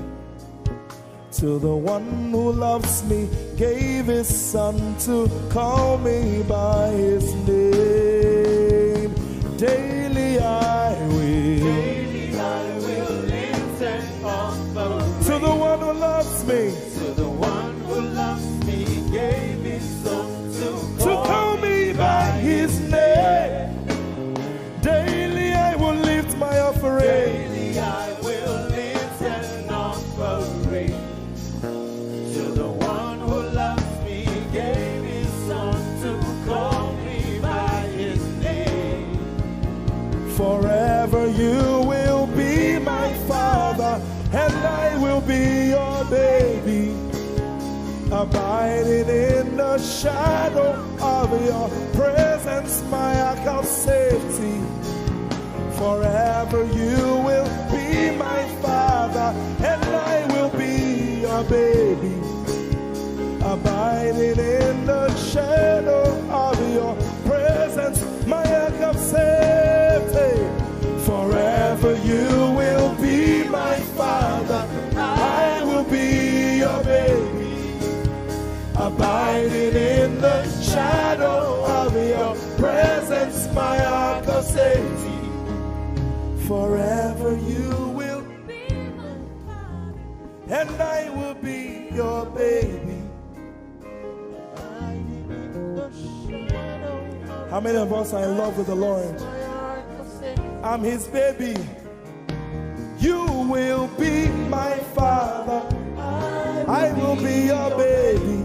Speaker 1: to the one who loves me, gave his son to call me by his name. Daily I will lift and offer praise. To the one who loves me,
Speaker 2: to the one who loves me, gave his son to
Speaker 1: call me by his name. Daily I will lift my offering.
Speaker 2: Daily I will lift and offering. To the one who loves me, gave his son to call me by his name.
Speaker 1: Forever you will be my father, and I will be your baby, abiding in the shadow of your presence, my ark of safety. Forever you will be my father, and I will be your baby, abiding in the shadow of your presence, my ark of safety. Forever you will be my father, I will be your baby, abiding in the shadow of your presence, my ark of safety. Forever you will be my father, and I will be your baby. How many of us are in love with the Lord? I'm his baby. You will be my father, I will be your baby,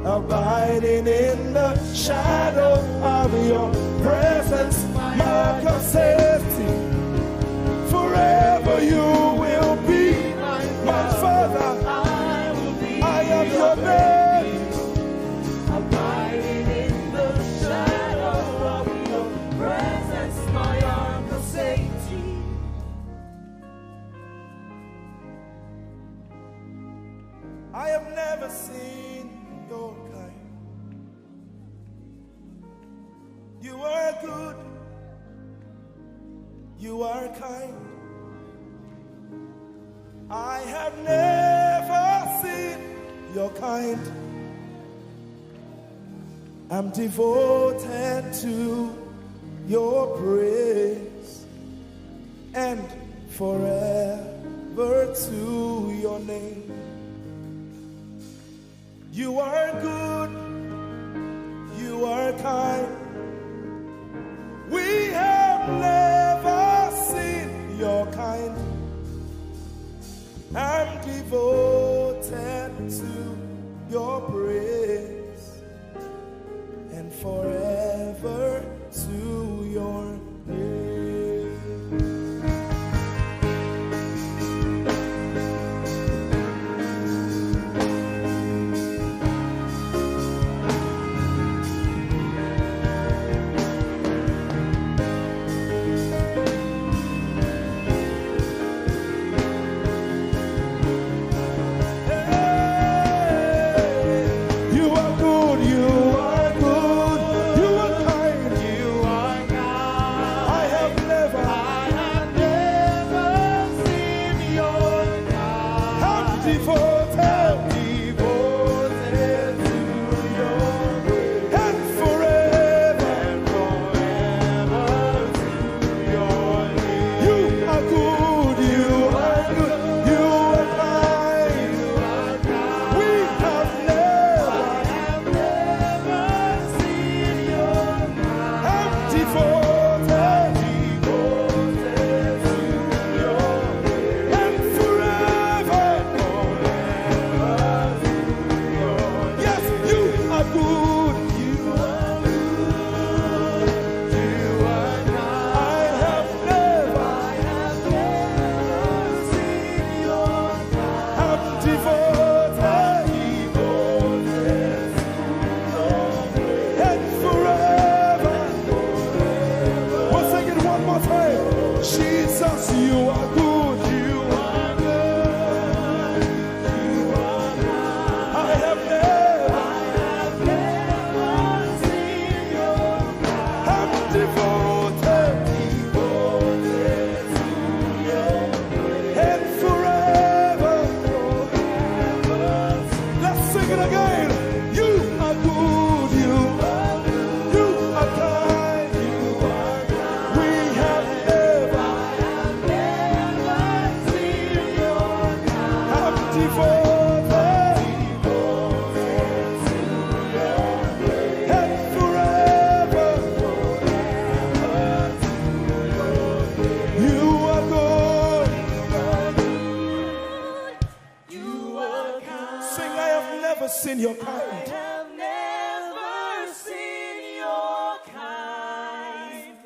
Speaker 1: abiding in the shadow of your presence, my ark of safety. Forever you will be my father, I am your baby,
Speaker 2: abiding in the shadow of your presence, my ark of safety.
Speaker 1: I have never seen your kind. You are good, you are kind. I have never seen your kind. I'm devoted to your praise, and forever to your name. You are good, you are kind. We have never seen your kind. I'm devoted to your praise, and forever to your name. never seen your kind.
Speaker 2: I have never seen your kind.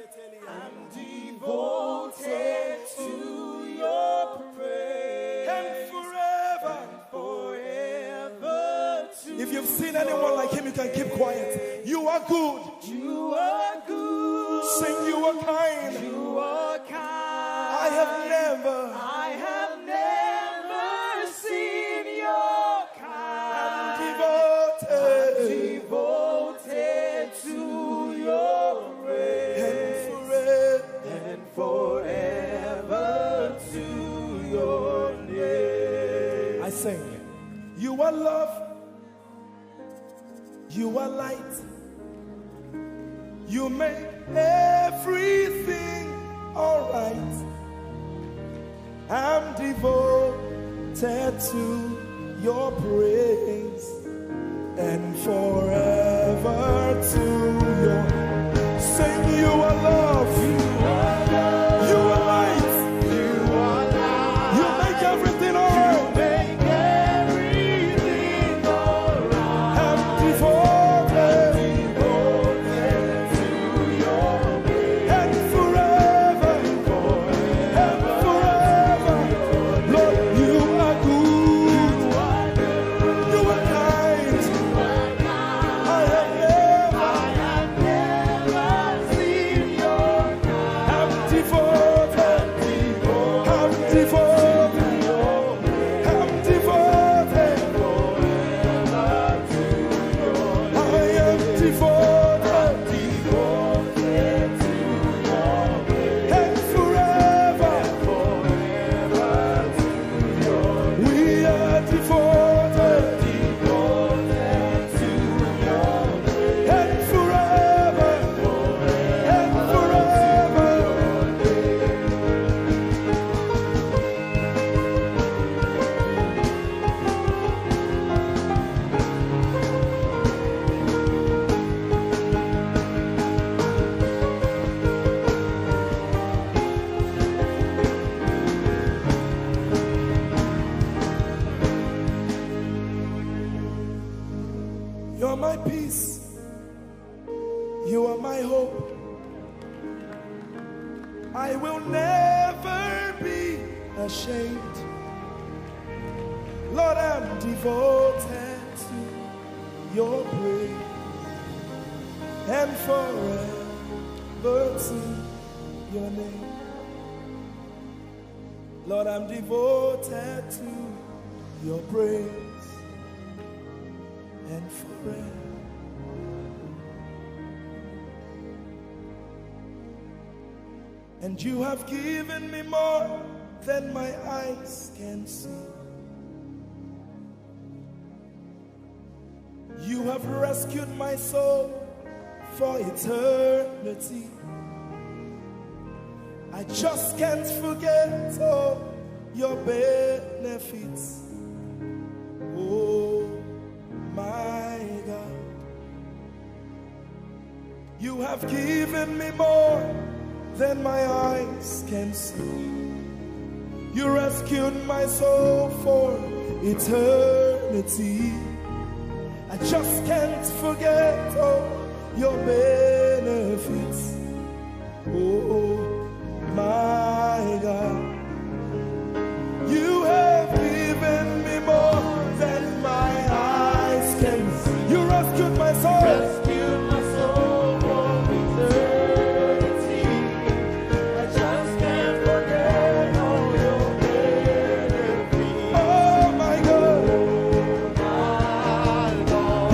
Speaker 2: I'm devoted to your praise.
Speaker 1: And forever. If you've seen anyone like him, you can keep quiet. You are good.
Speaker 2: You are good.
Speaker 1: Sing, you are kind.
Speaker 2: You are kind.
Speaker 1: I have never
Speaker 2: seen your kind.
Speaker 1: devoted
Speaker 2: to your praise.
Speaker 1: and
Speaker 2: forever to your name.
Speaker 1: I sing. You are love. You are light. You make everything alright. I'm devoted to your praise and forever to your. Sing, you are love. You are love. You are light.
Speaker 2: You are light.
Speaker 1: You make everything alright. Lord, I'm devoted to your praise and forever to your name. Lord, I'm devoted to your praise and forever. And you have given me more than my eyes can see. You have rescued my soul for eternity. I just can't forget all your benefits. Oh my God, you have given me more than my eyes can see. You rescued my soul for eternity. I just can't forget all your benefits. Oh my God, you have given me more than my eyes can see. You rescued my soul.
Speaker 2: Rescued my soul for eternity. I just can't forget all your benefits.
Speaker 1: Oh my God,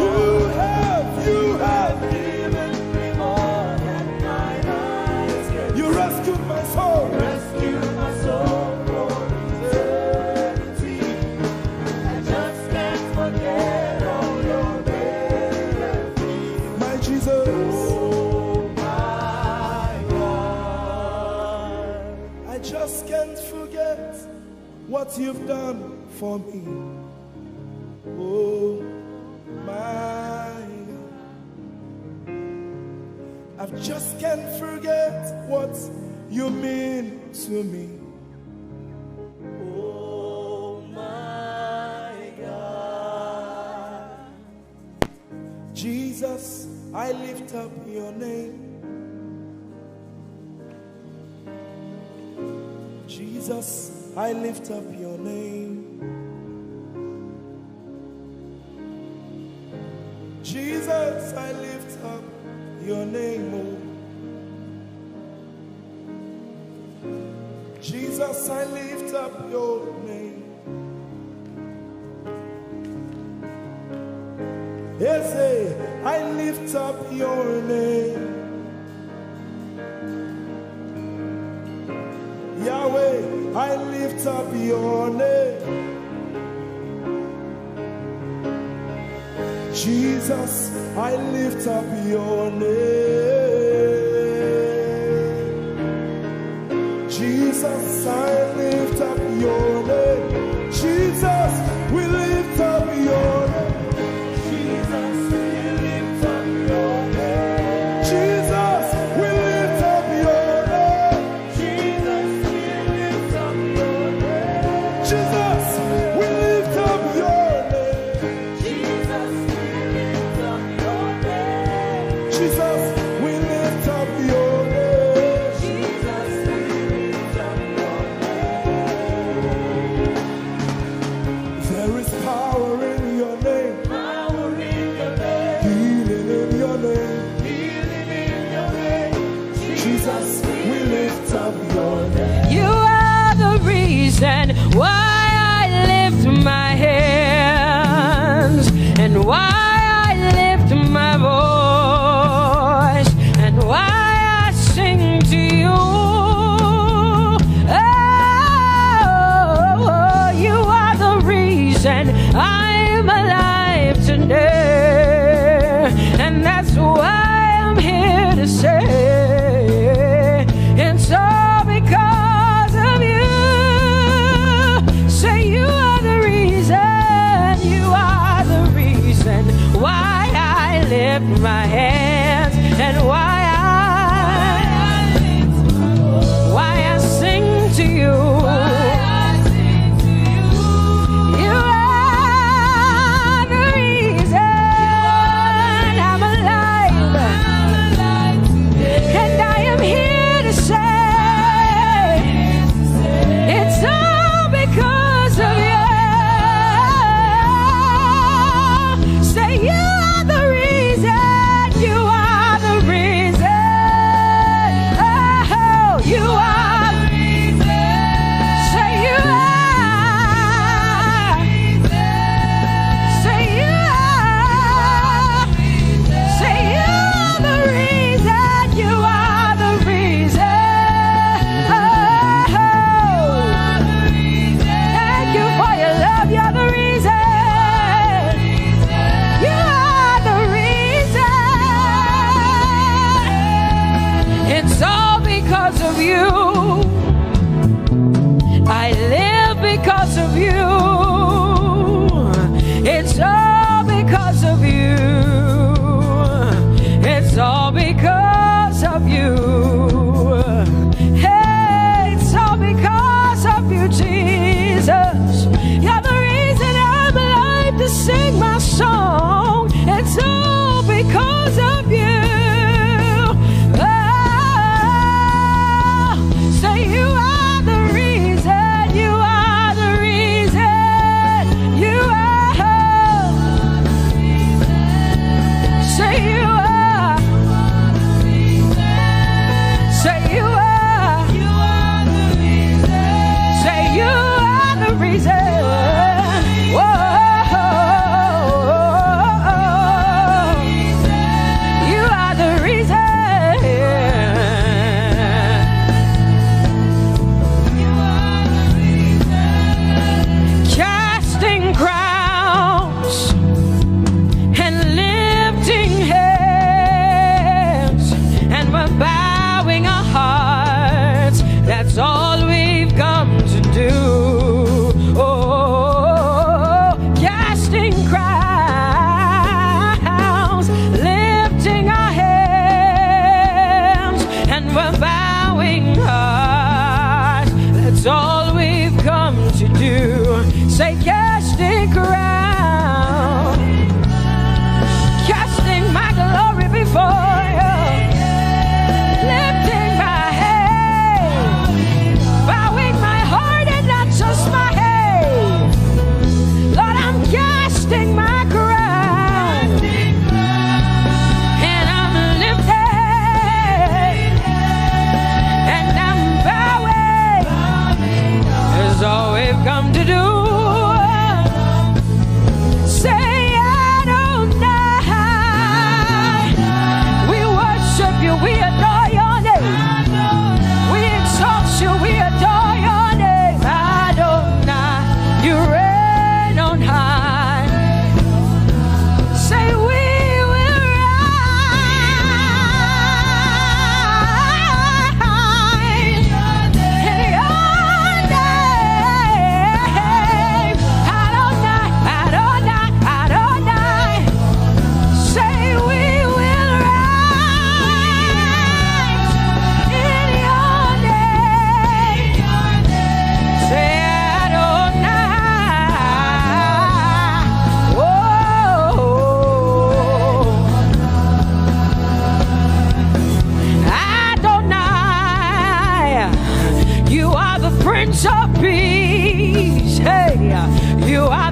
Speaker 1: you have
Speaker 2: given me more than my eyes can see.
Speaker 1: you rescued my soul.
Speaker 2: Rescued my soul for eternity. I just can't forget all your benefits.
Speaker 1: My Jesus,
Speaker 2: Oh my God.
Speaker 1: I just can't forget what you've done for me. Oh my God, I just can't forget what you mean to me.
Speaker 2: Oh my God.
Speaker 1: Jesus, I lift up your name. Jesus, I lift up your name. Jesus, I lift up your name, oh. Jesus, I lift up your name. Ese, I lift up your name. Yahweh, I lift up your name. Jesus, I lift up your name. Jesus, I lift up your name. Jesus, we lift up your name. Jesus, we lift up your name. Jesus, we lift up your name. Jesus, we lift up your name. Jesus, we lift up your name. Jesus, we lift up your name. Jesus, we lift up your name. Jesus, we lift up your name. There is power in your name. Power in your name. Healing in your name. Healing in your name. Jesus, we lift up your name.
Speaker 3: You are the reason why I lift my hands, and why I lift my voice, and why I sing to you. Oh, you are the reason I'm alive today, and that's why I'm here to say it's all because of you. Say you are the reason, you are the reason why I lift my hands, and why I sing to you. You are the reason I'm alive, and I am here to say it's all because of you. Say you are the reason, you are the reason.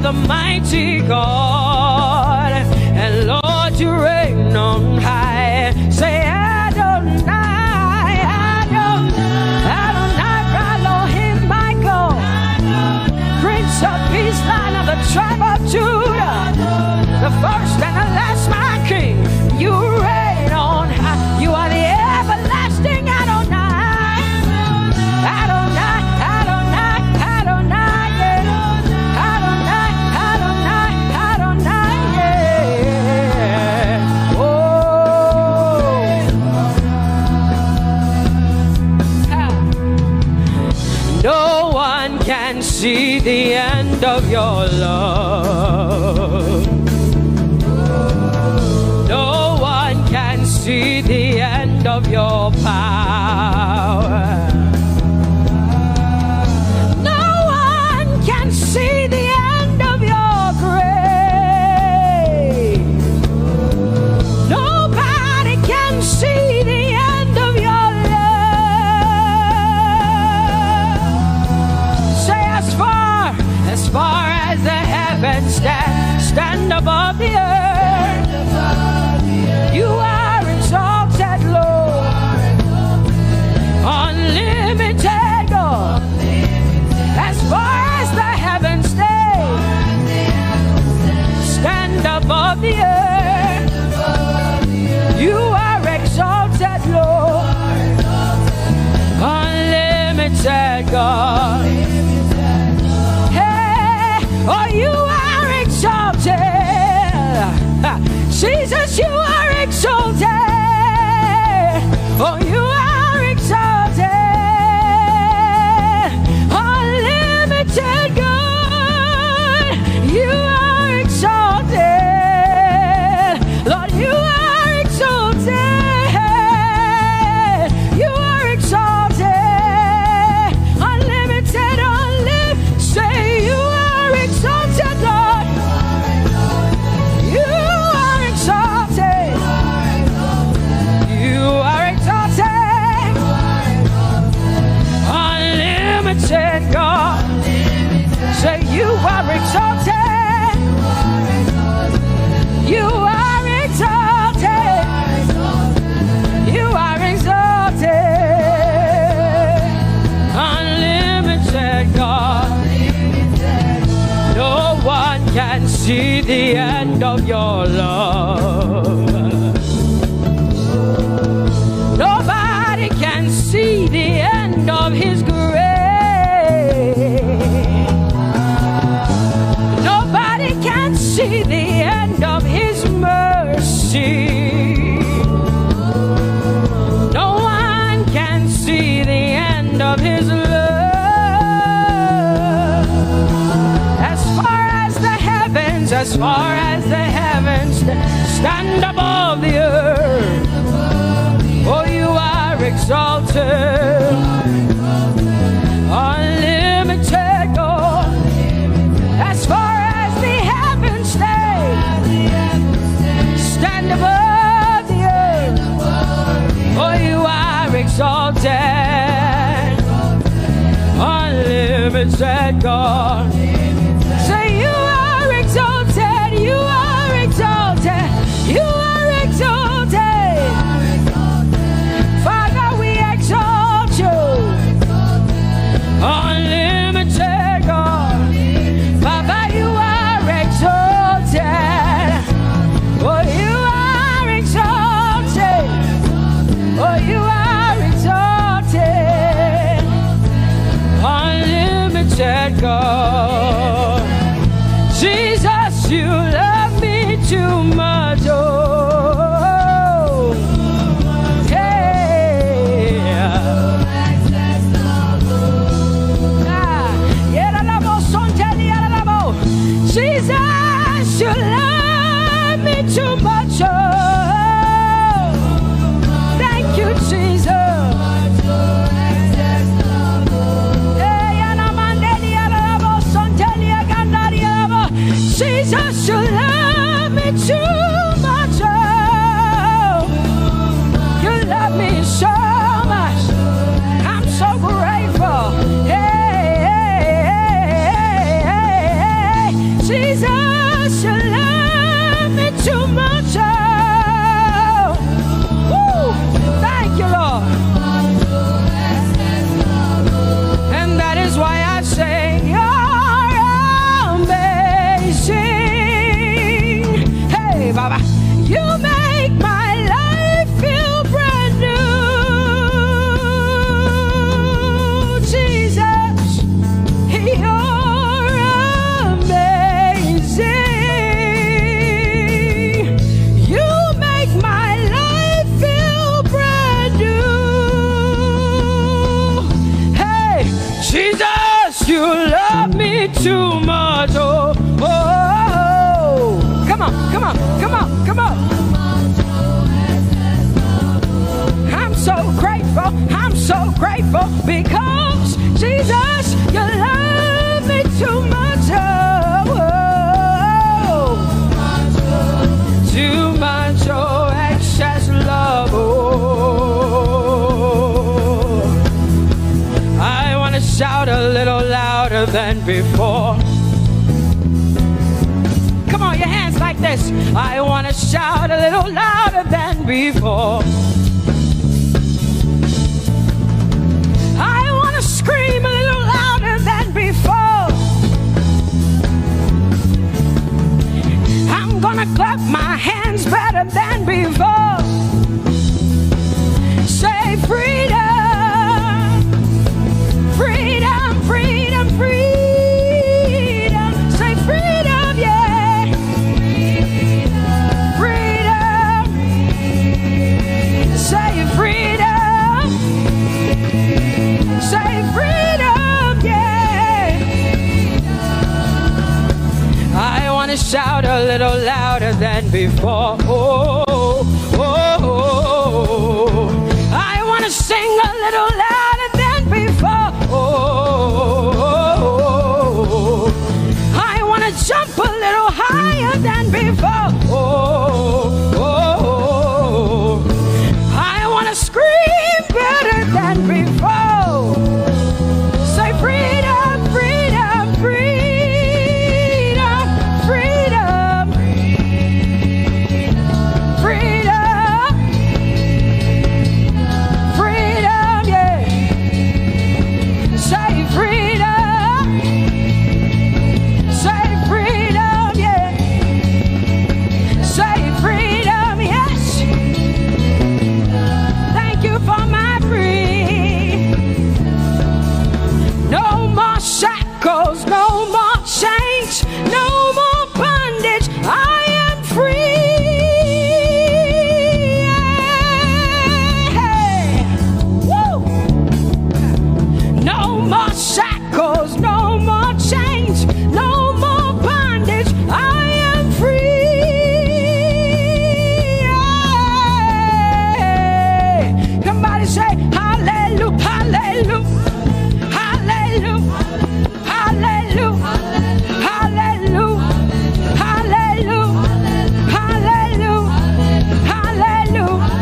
Speaker 3: the mighty God, and Lord, you reign on high. Say Adonai, Adonai, Adonai, Elohim, Michael, Prince of Peace, Lion of the tribe of Judah, the first and the last, my King. You reign on high. You are the everlasting Adonai, Adonai, Adonai, Adonai, yeah. Adonai, Adonai, Adonai, yeah. Oh. No one can see the end of your love. No one can see the end of your power. No one can see the end of your grace. Nobody can see the end of your love. Say as far as the heavens stand above the earth, you are exalted, Lord, unlimited God. As far as the heavens stand above the earth, you are exalted, Lord, unlimited God. Hey, oh, you are exalted. Jesus, you are exalted. Oh, you are exalted. Unlimited God. You are exalted. Lord, you are exalted. You are exalted. Unlimited, unlimited. Say you are exalted, Lord. You are exalted. You are exalted. Unlimited God. Say you are exalted. You are exalted. You are exalted. Unlimited God. No one can see the end of your love. Nobody can see the end of his grace. Nobody can see the end of his mercy. No one can see the end of his love. As far as the heavens stand above the earth, oh, you are exalted. Unlimited God. As far as the heavens stand above the earth, oh, you are exalted. Unlimited God. Say you are exalted. You are exalted. You are exalted. Father, we exalt you. Unlimited God. Father, you are exalted. Oh, you are exalted. Oh, you are exalted. Unlimited God. Jesus, you love me too much. Oh, hey. Jesus, you love me too much. Oh, thank you, Jesus. Jesus, you love me too much. Oh, you love me so much. I'm so grateful. Hey, hey, hey, hey, hey. me too much. Woo! Thank you, Lord. And that is why I say you're amazing. Hey, Baba, you make my life feel brand new. Jesus, you're amazing. You make my life feel brand new. Hey, Jesus, you love me too much. Oh, oh, oh. Come on, come on, come on, come on. I'm so grateful because Jesus, you love me too much. Oh, oh, too much, oh, excess love. Oh, I want to shout a little louder than before. Come on, your hands like this. I want to shout a little louder than before. I want to scream a little louder than before. I'm gonna clap my hands better than before. Say freedom, freedom, freedom, freedom. Say freedom, yeah. Freedom. Say freedom. Say freedom, yeah. I want to shout a little louder than before. Oh, oh, oh, oh. I want to sing a little louder than before. Oh, oh, oh. I want to jump a little higher than before. Oh, oh, oh. I want to scream better than before. Say freedom, freedom, freedom, freedom, freedom, freedom, yeah. Say freedom, say freedom, yeah. Say freedom, yes. Thank you for my freedom. No more shackles, no more chains, no more bondage. I am free. Hey. Woo. No more shackles, no more chains, no more bondage. I am free. Somebody say hallelujah, hallelujah. Hallelujah, hallelujah, hallelujah, hallelujah, hallelujah, hallelujah, hallelujah,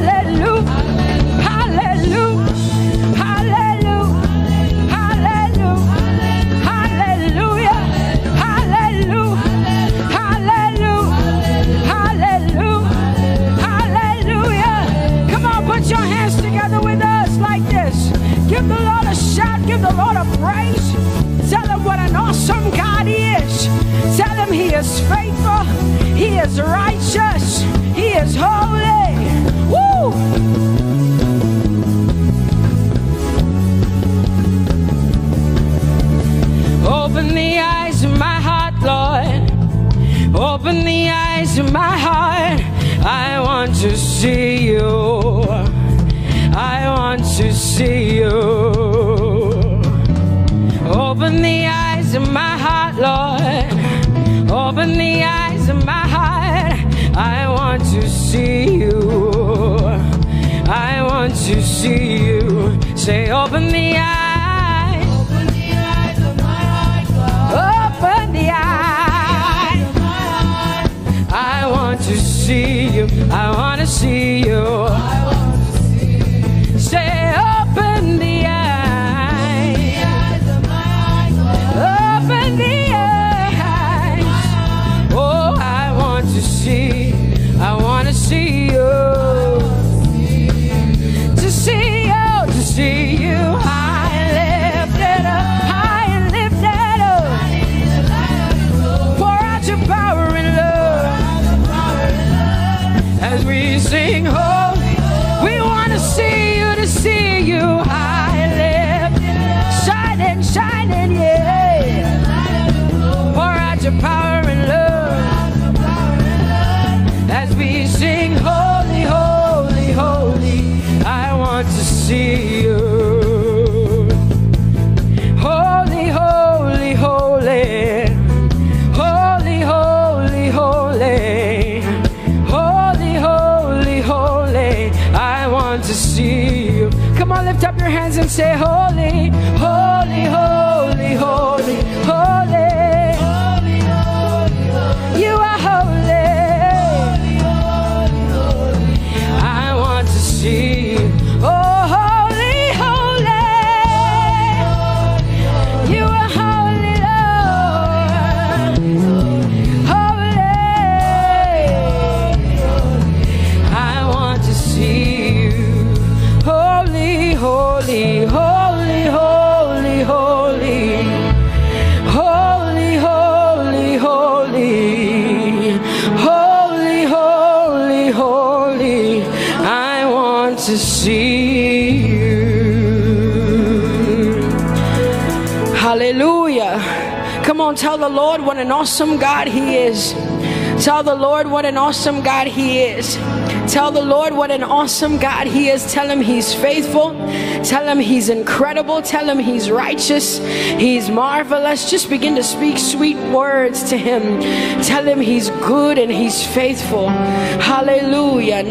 Speaker 3: hallelujah, hallelujah, hallelujah, hallelujah, hallelujah, hallelujah, hallelujah. Come on, put your hands together with us like this. Give the Lord a shout, give the Lord a praise. Tell him what an awesome God he is. Tell him he is faithful, he is righteous, he is holy. Woo! Open the eyes of my heart, Lord. Open the eyes of my heart. I want to see you. I want to see you. Open the eyes of my heart, Lord. Open the eyes of my heart. I want to see you. I want to see you. Say, open the eyes. Open the eyes of my heart, Lord. Open the eyes of my heart. I want to see you. I want to see you. Say, open the eyes of my heart. Open the eyes. Oh, I want on, lift up your hands and say, holy, holy, holy, holy, holy. Holy, holy, holy. You are holy. Holy, holy, holy. I want to see you. Oh, holy, holy. You are holy, Lord. Holy. I want to see you. Holy, holy, holy, holy, holy. Holy, holy, holy. Holy, holy, holy. I want to see you. Hallelujah. Come on, tell the Lord what an awesome God He is. Tell the Lord what an awesome God He is. Tell the Lord what an awesome God He is. Tell Him He's faithful. Tell Him He's incredible. Tell Him He's righteous. He's marvelous. Just begin to speak sweet words to Him. Tell Him He's good and He's faithful. Hallelujah.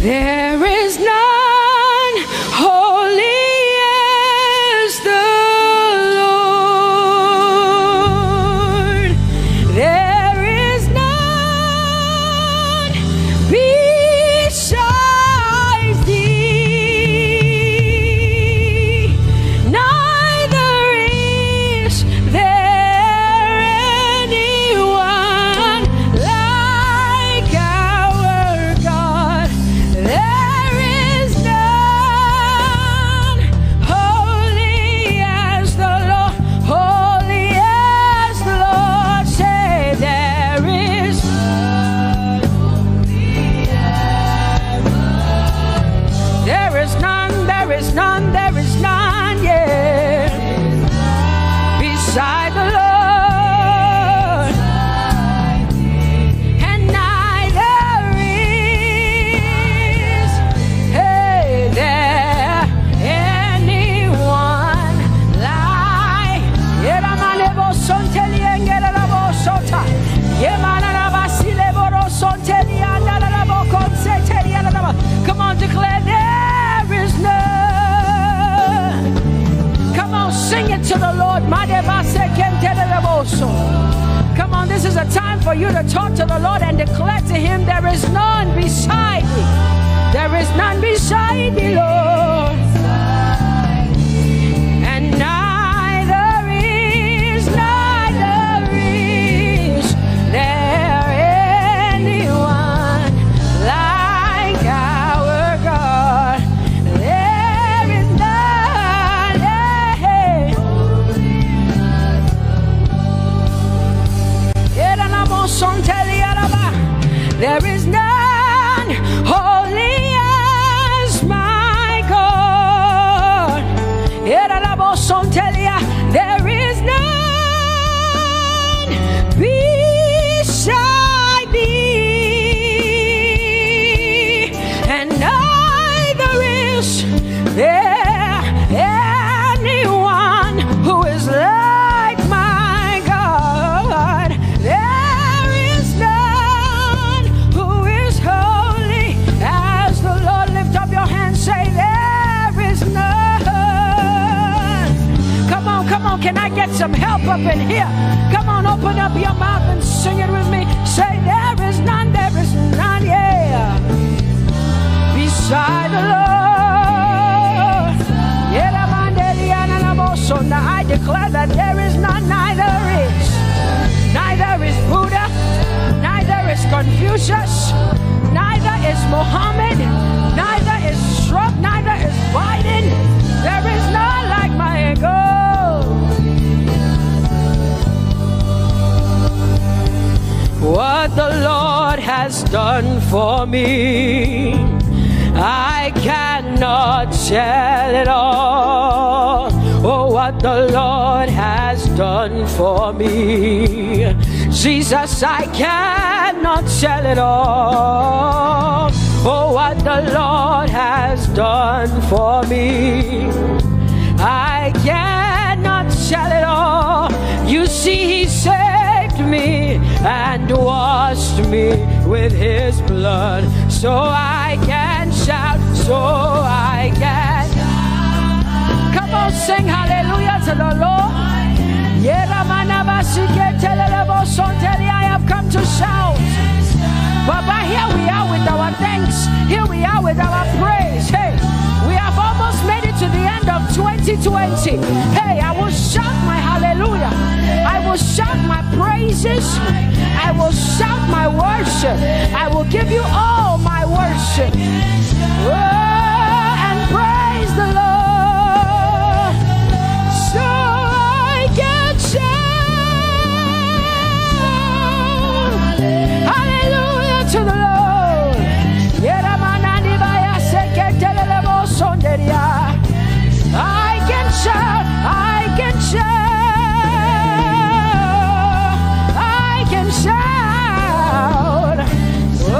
Speaker 3: There is none holy as the Lord. There is none besides Thee. Neither is there anyone like our God. There is none holy as the Lord, holy as the Lord. Say there is none holy as the Lord. There is none, there is none, there is none, yeah, beside the Lord. And neither is there anyone like Come on, declare there is none. Come on, sing it to the Lord. Come on, this is a time for you to talk to the Lord and declare to Him there is none beside me. There is none beside thee, Lord. And neither is there anyone like our God. There is none. There is none holy as my God. There is none beside thee, and neither is there anyone who is like my God. There is none who is holy as the Lord. Lift up your hands, say there is none. Come on, can I get some help up in here? Come on, open up your mouth and sing it with me. Say there is none, yeah, beside the Lord. Now I declare that there is none, neither is Buddha, neither is Confucius, neither is Muhammad, neither is Trump, neither is Biden. There is none like my God. What the Lord has done for me, I cannot tell it all. Oh, what the Lord has done for me, Jesus, I cannot tell it all. Oh, what the Lord has done for me, I cannot tell it all. You see, He saved me and washed me with his blood, so I can shout, so I can. Come on, sing hallelujah to the Lord. I have come to shout. Baba, here we are with our thanks. Here we are with our praise. Hey, we have almost made it to the end of 2020. Hey, I will shout my hallelujah. I will shout my praises. I will shout my worship. I will give you all my worship. Oh, and praise the Lord. So I can shout. Hallelujah to the Lord. I can shout, I can shout, I can shout. Oh,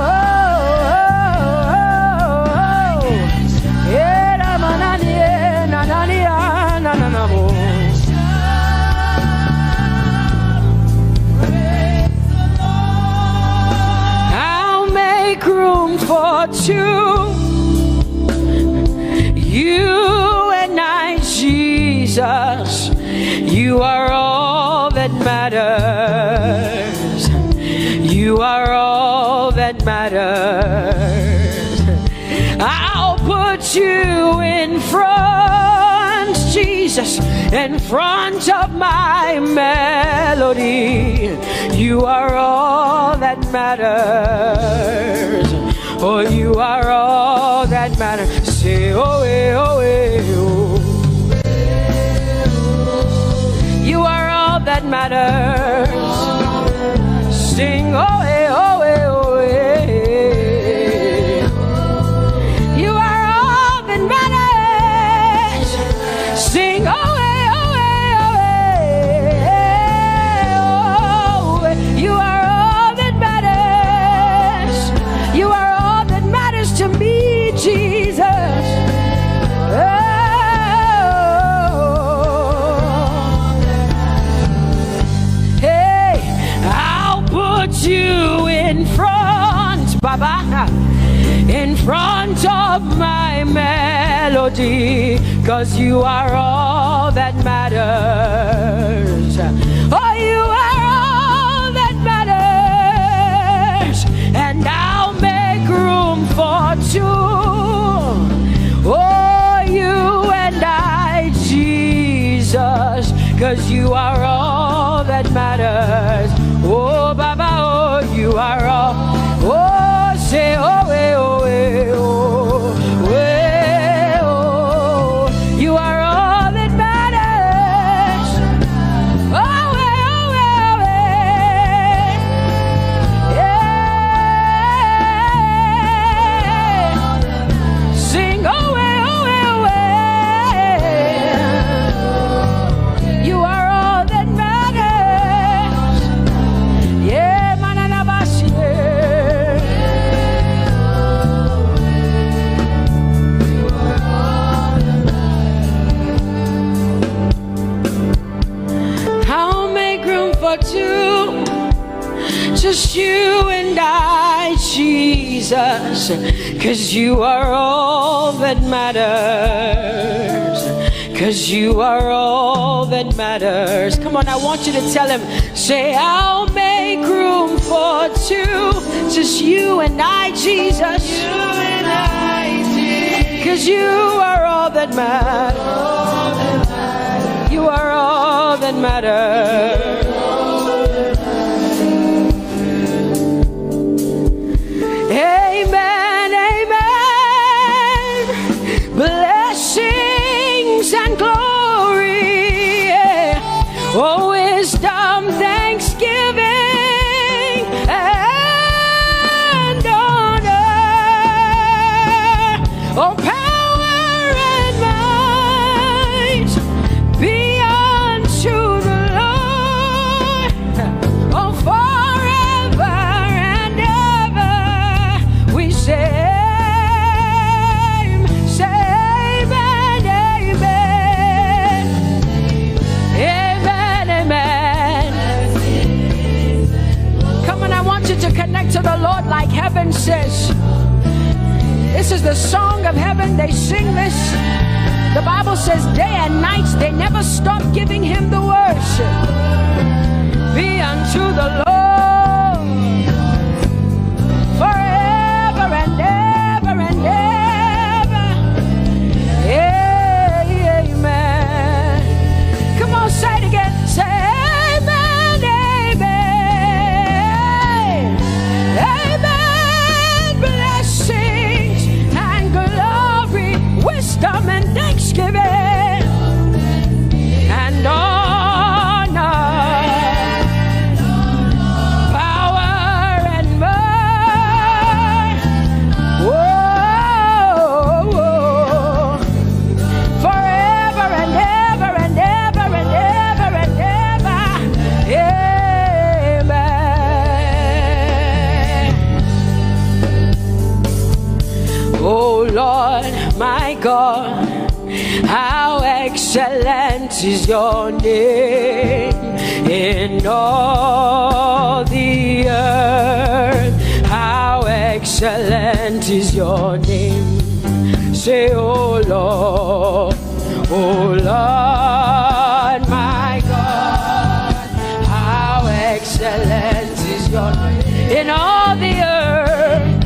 Speaker 3: oh, oh, I'll make room for two. You and I, Jesus, you are all that matters. You are all that matters. I'll put you in front, Jesus, in front of my melody. You are all that matters. Oh, you are all that matters. Say, oh, eh, oh, eh, oh. You are all that matters. Sing, oh, eh, oh, eh, oh, eh. You are all that matters. Sing, oh, eh, oh, eh, oh, eh. Oh, you are all that matters. You are all that matters to me, Jesus. You in front, Baba, in front of my melody, 'cause you are all that matters. Oh, you are all that matters, and I'll make room for two. Oh, you and I, Jesus, 'cause you are all that matters. Oh, Baba, oh, you are all. Oh, say, oh, eh, oh, eh, oh, eh, oh. You are all that matters. Oh, eh, oh, eh, yeah. Sing, oh, eh, oh, eh, oh. You are all that matters. Yeah, manana bashi. I'll make room for two, just you and I, Jesus, 'cause you are all that matters. 'Cause you are all that matters. Come on, I want you to tell him, say, I'll make room for two, just you and I, Jesus. You and I, Jesus. 'Cause you are all that matters. You are all that matters. Amen, amen. Blessings and glory, yeah. Oh, wisdom, thanksgiving, and honor. Oh, power and might be unto the Lord. the song of heaven. They sing this. The Bible says day and night they never stop giving him the worship. Be unto the Lord forever and ever and ever. Amen. Come on, say it again. Say amen, amen. Amen. Blessings and glory, wisdom and thanksgiving and honor, power and might, forever and ever and ever and ever and ever. Amen. Oh Lord, my God, how excellent is your name in all the earth. How excellent is your name. Say, oh Lord, my God, how excellent is your name in all the earth.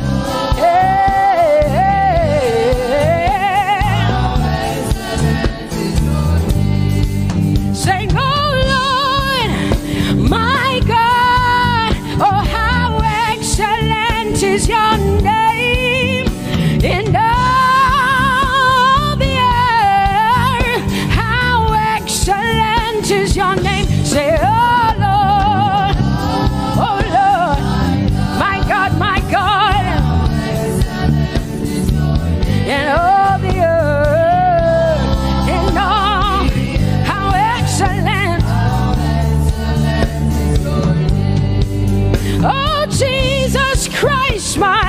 Speaker 3: Is your name in all the earth? How excellent is your name? Say, oh Lord, my God, in all the earth, in all, how excellent. Oh Jesus Christ, my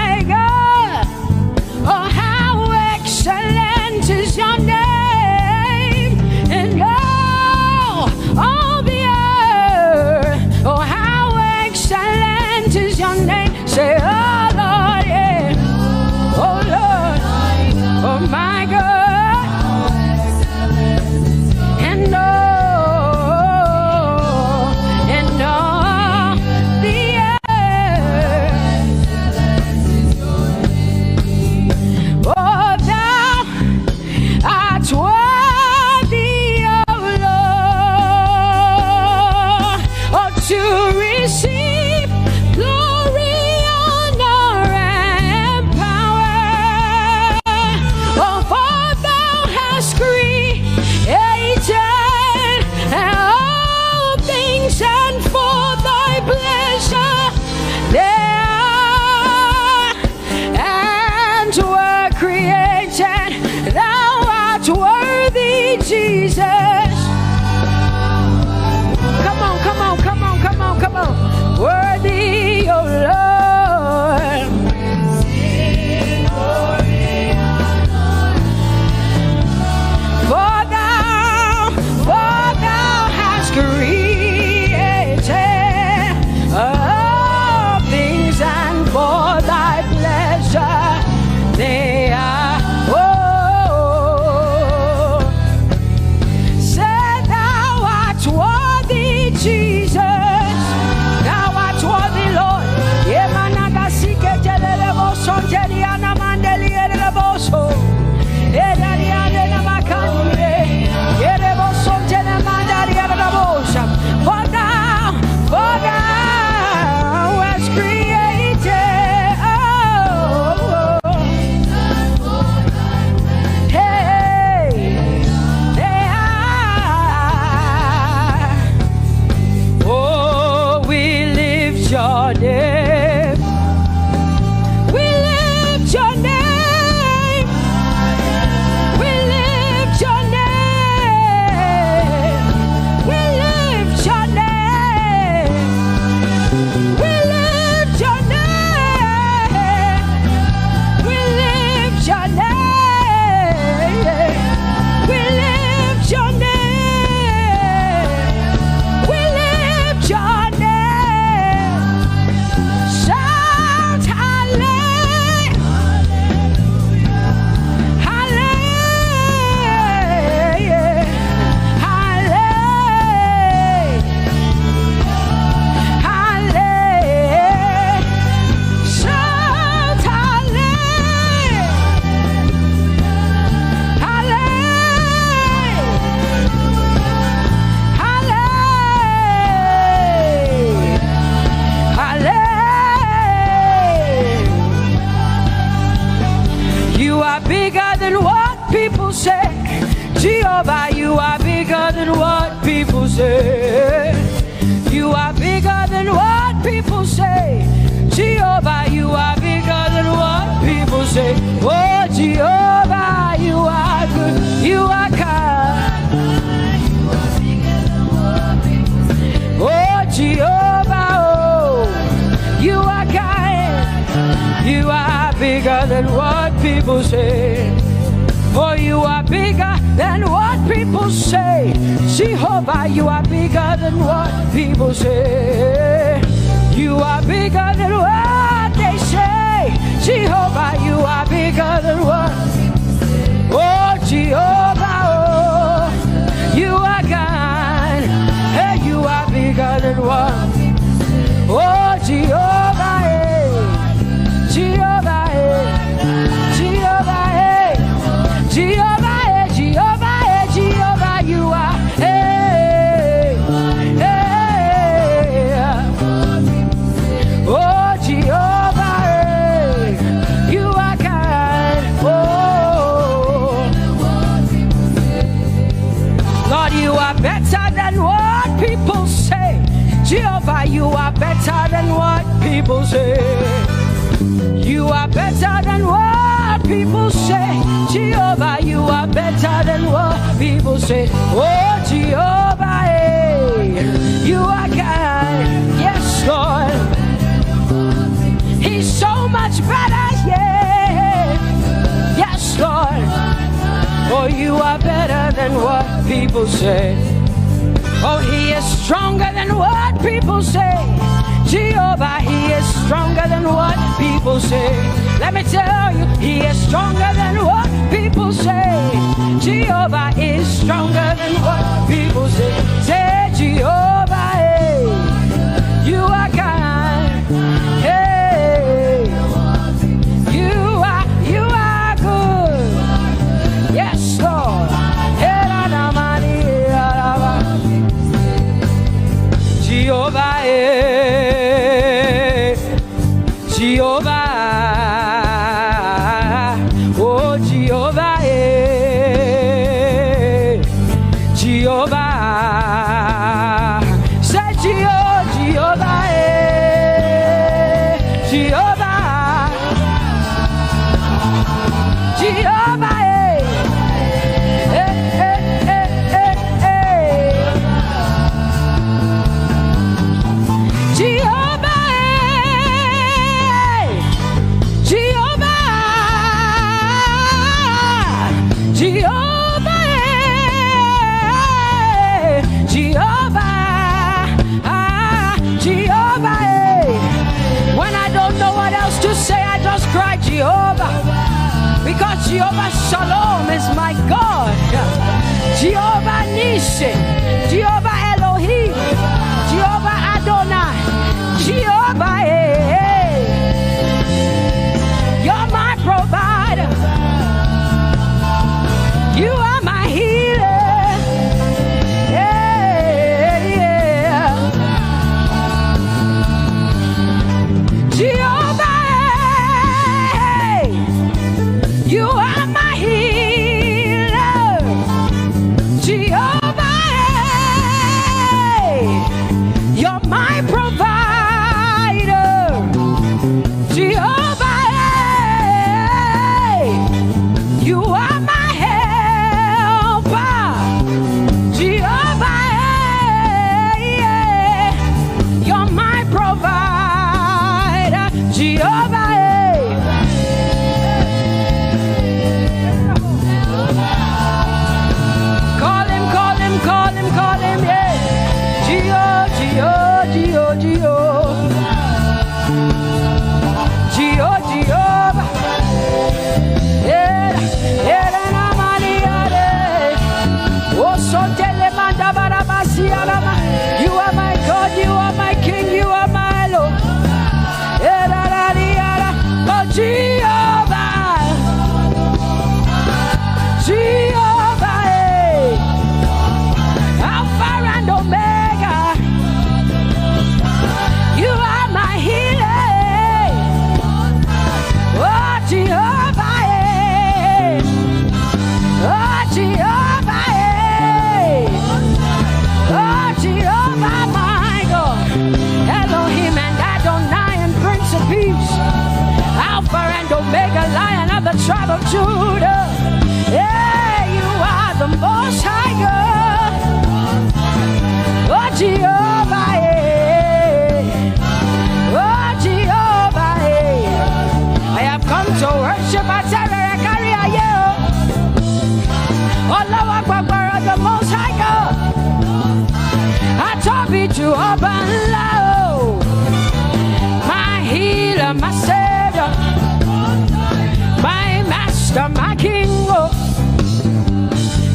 Speaker 3: than what people say. For you are bigger than what people say. Jehovah, you are bigger than what people say. You are bigger than what they say. Jehovah, you are bigger than what. Oh, Jehovah, oh, you are God. Hey, you are bigger than what. Oh, Jehovah, hey, Jehovah, hey, Jehovah, hey, Jehovah, hey, Jehovah, hey, Jehovah, you are, hey, hey, oh, Jehovah, hey, you are God, oh, Lord, you are better than what people say. Jehovah, you are better than what people say. You are better than what people say. Jehovah, you are better than what people say. Oh, Jehovah, hey, you are God. Yes, Lord. He's so much better, yeah. Yes, Lord. Oh, you are better than what people say. Oh, he is stronger than what people say. Jehovah, he is stronger than what people say. Let me tell you, he is stronger than what people say. Jehovah is stronger than what people say. Say, Jehovah, hey, you are God. Hey, you are good. Yes, Lord. Jehovah, Jehovah, oh Jehovah, Jehovah, say Jehovah, Jehovah, Jehovah, Jehovah, because Jehovah Shalom is my God. Jehovah Nissi, Jehovah Elohim, Jehovah Adonai, Jehovah, hey, you're my provider. You are my healer. Yeah, yeah. Jehovah, you are my healer, Jehovah, you're my provider, Jehovah, you are my helper, Jehovah, you're my provider, Jehovah. Call him, yeah. Jehovah, yeah, yeah, you are my God, you are my King, you are my Lord. Oh, Jehovah, Jehovah, Alpha and Omega, you are my healer. Oh, Jehovah, oh, Jehovah, oh, Jehovah, my God, Elohim and Adonai and Prince of Peace, Alpha and Omega, Lion of the tribe of Judah. Yeah, you are the Most High God. Oh, Jehovah, oh, Jehovah, I have come to worship to open low. My healer, my savior, my master, my king. Oh,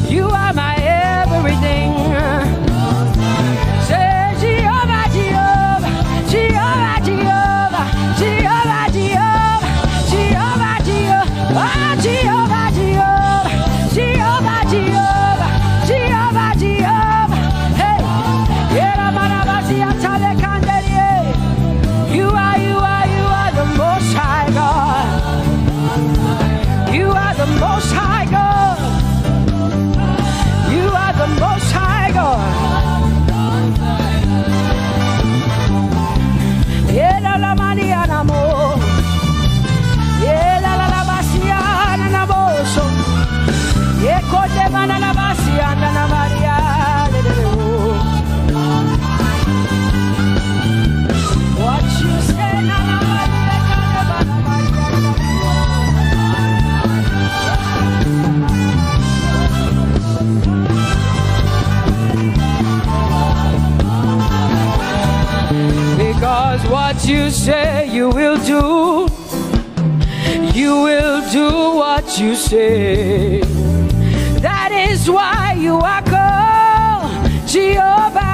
Speaker 3: you are my everything. Say Jehovah, Jehovah, Jehovah, Jehovah, Jehovah, Jehovah, Jehovah, Jehovah, Jehovah, Jehovah, Jehovah, Jehovah, Jehovah. Hey, you are the Most High God. You are the Most High God. You are the Most High God. Yeah, la maniana mo. Yeah, la basiana na boso. Yeah, kote mana la basiana na Maria. What you say na na Maria na Maria. Because what you say you will do. You will do what you say. That is why you are called Jehovah.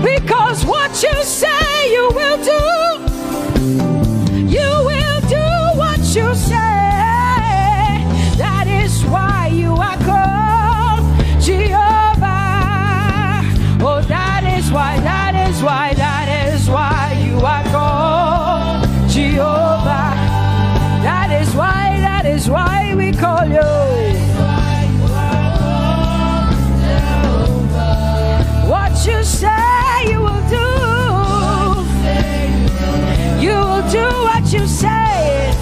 Speaker 3: Because what you say you will do. You will do what you say. That is why you are called Jehovah. Oh, that is why you are called Jehovah. That is why we call you. What you say you will do. You will do what you say.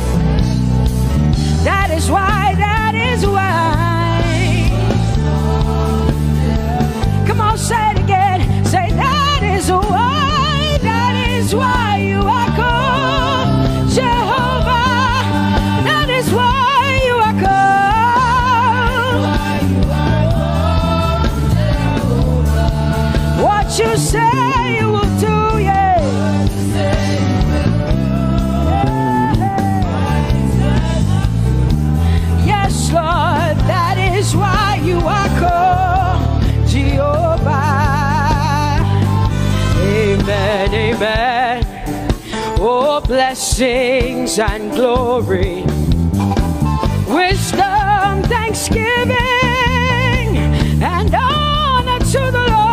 Speaker 3: That is why. Come on, say it again. Say that is why you are called Jehovah. That is why you are called. What you say you will do, yeah. Yes, Lord, that is why you are called Jehovah. Amen, amen. Oh, blessings and glory, wisdom, thanksgiving, and honor to the Lord.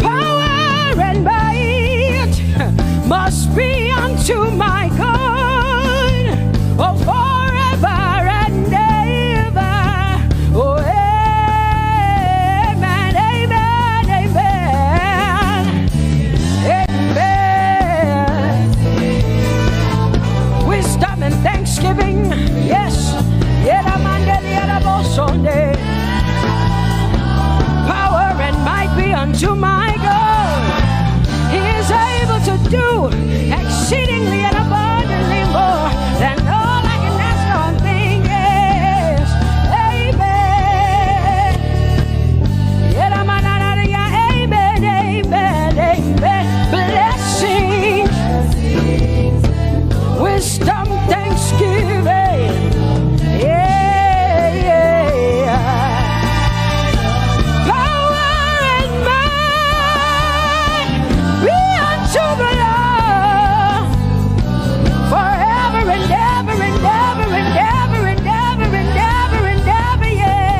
Speaker 3: Power and might must be unto my God. Oh, forever and ever. Oh, amen, amen, amen. Amen. Wisdom and thanksgiving, yes. Power and might be unto my God. He is able to do exceedingly and abundantly more than all I can ask or think. Yes. Amen. Amen, amen, amen. Blessings, wisdom, thanksgiving. Yeah, yeah. Power and might be unto the Lord forever and ever and ever and ever and ever and ever and ever, yeah.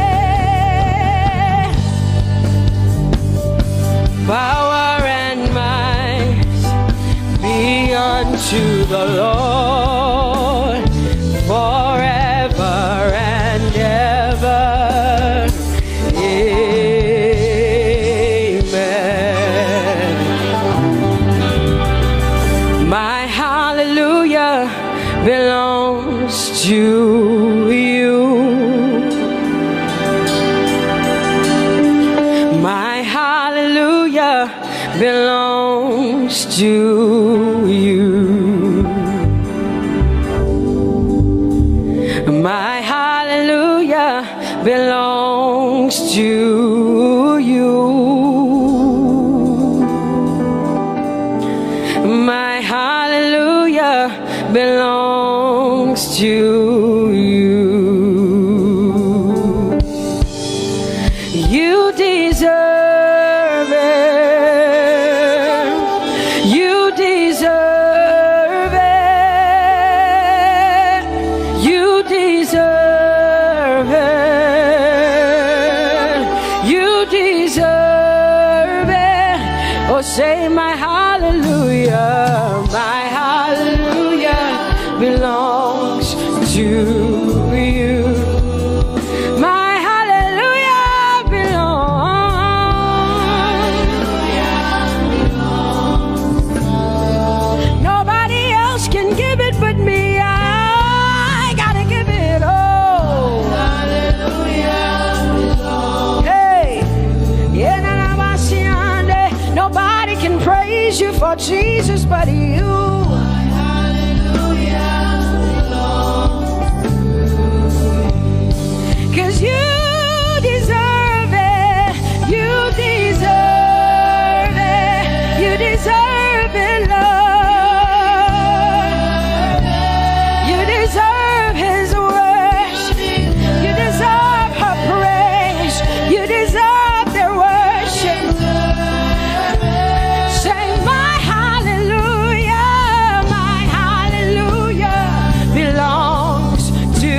Speaker 3: Power and might be unto the Lord forever and ever. Amen. My hallelujah belongs to you. My hallelujah belongs to you. My hallelujah belongs to You deserve it. You deserve it. You deserve it. You deserve it. Oh, say my hallelujah. My hallelujah belongs to you. My hallelujah belongs. Nobody else can give it but me. I gotta give it all. Hallelujah belongs. Hey, nobody can praise you for Jesus but you. Cause you deserve it, you deserve it, you deserve it, Lord. You deserve His worship, you deserve her praise, you deserve their worship. Say my hallelujah belongs to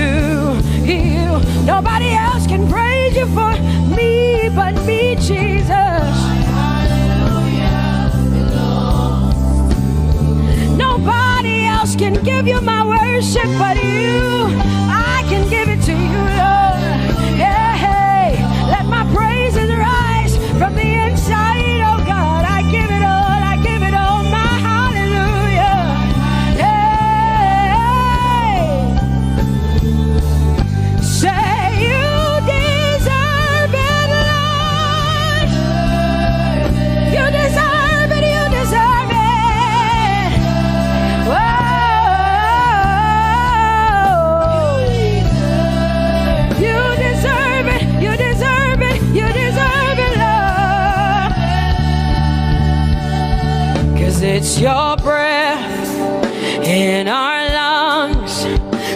Speaker 3: you. Nobody else can praise you for me but me, Jesus. Nobody else can give you my worship but you. I can give it to you, Lord. Yeah, hey, let my praises rise from the inside, oh God. I give it all, I give it all, my hallelujah. Hey, say you deserve it, Lord. You deserve it, you deserve it. Whoa. You deserve it, you deserve it, you deserve it, Lord. Cause it's your breath in our lungs.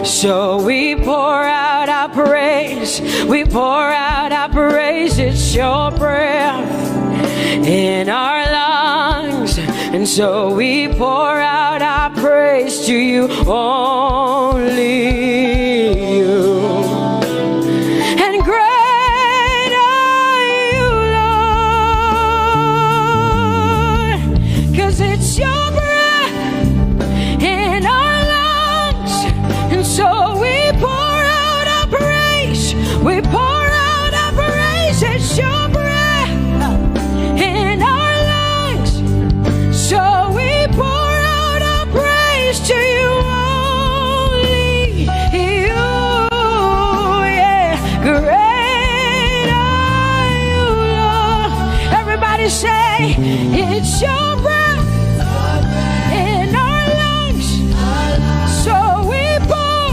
Speaker 3: So we pour out our praise. We pour out our praise. It's your breath in our lungs. And so we pour out our praise to you, only you. And great are you, Lord. Cause it's your breath in our lungs. And so we pour out our praise. We pour out our praise. It's your breath in our lungs. So we pour out our praise to you, only you. Yeah, great are you, Lord. Everybody say, it's your breath in our lungs. So we pour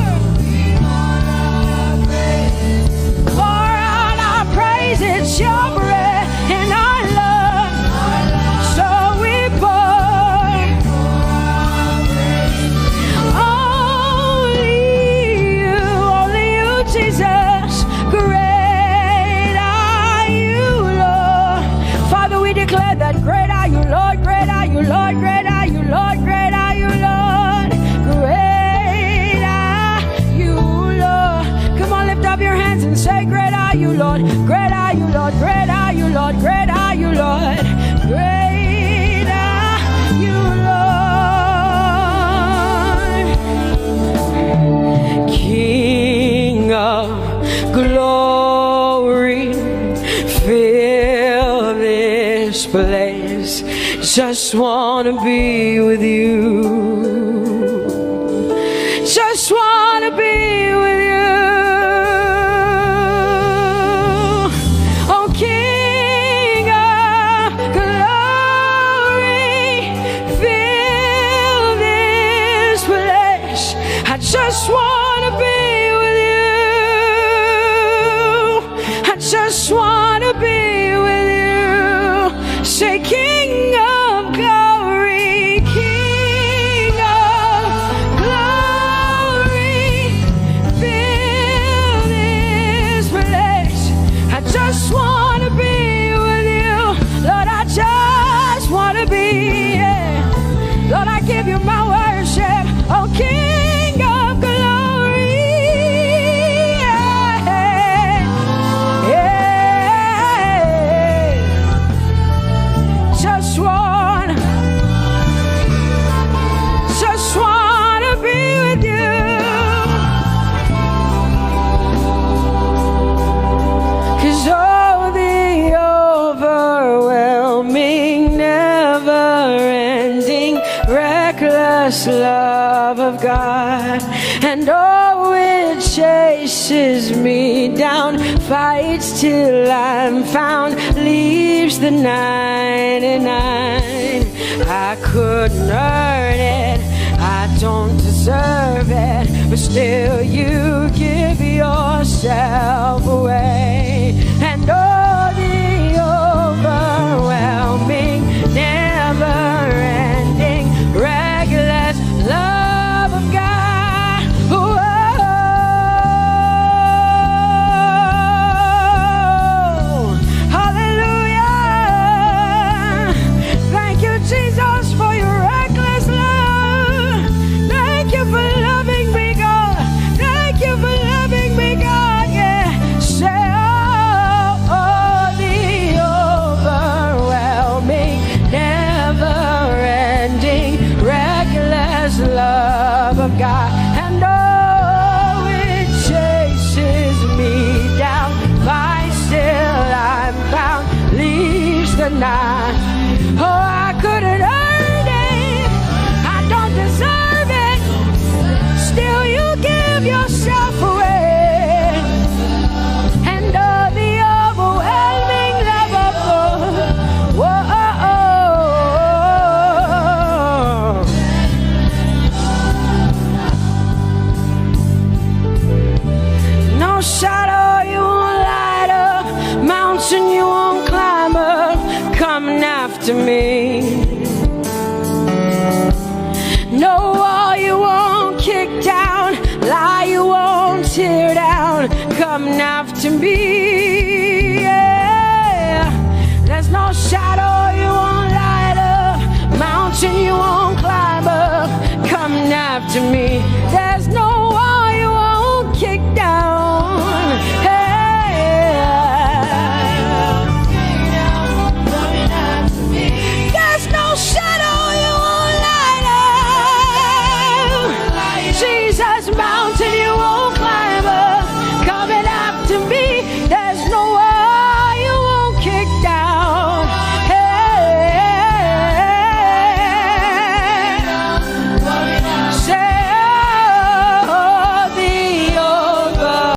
Speaker 3: out our praise. It's your breath in our lungs. So we pour only you, Jesus. Great are you, Lord. Father, we declare that great are you, Lord. Great are you, Lord. Great are you, Lord. Great are you, Lord. Great are you, Lord. Come on, lift up your hands and say, great are you, Lord. Great are you, Lord. Great are you, Lord. Great are you, Lord. Great are you, Lord. King of glory, fill this place. Just wanna be with you. Just wanna be with you. Oh, King of glory, fill this place. I just wanna be with you. I just wanna be with you. Say, King of glory, King of glory, fill reckless love of God, and oh, it chases me down, fights till I'm found, leaves the 99. I couldn't earn it, I don't deserve it, but still you give yourself away. And oh, the overwhelming, never-ending, reckless love of God. Whoa. Hallelujah. Thank you, Jesus, for your reckless love. Thank you for loving me, God. Thank you for loving me, God. Yeah. Say, oh, the overwhelming, never-ending, reckless love of God. And oh, it chases me down, finds till I'm found, leaves the 9. Oh, I couldn't earn it, I don't deserve it, still you give yourself away. And oh, the overwhelming love of God. Whoa. No shadow you won't light up, mountain you won't climb up, coming after me. No wall you won't kick down, lie you won't tear down, coming after me.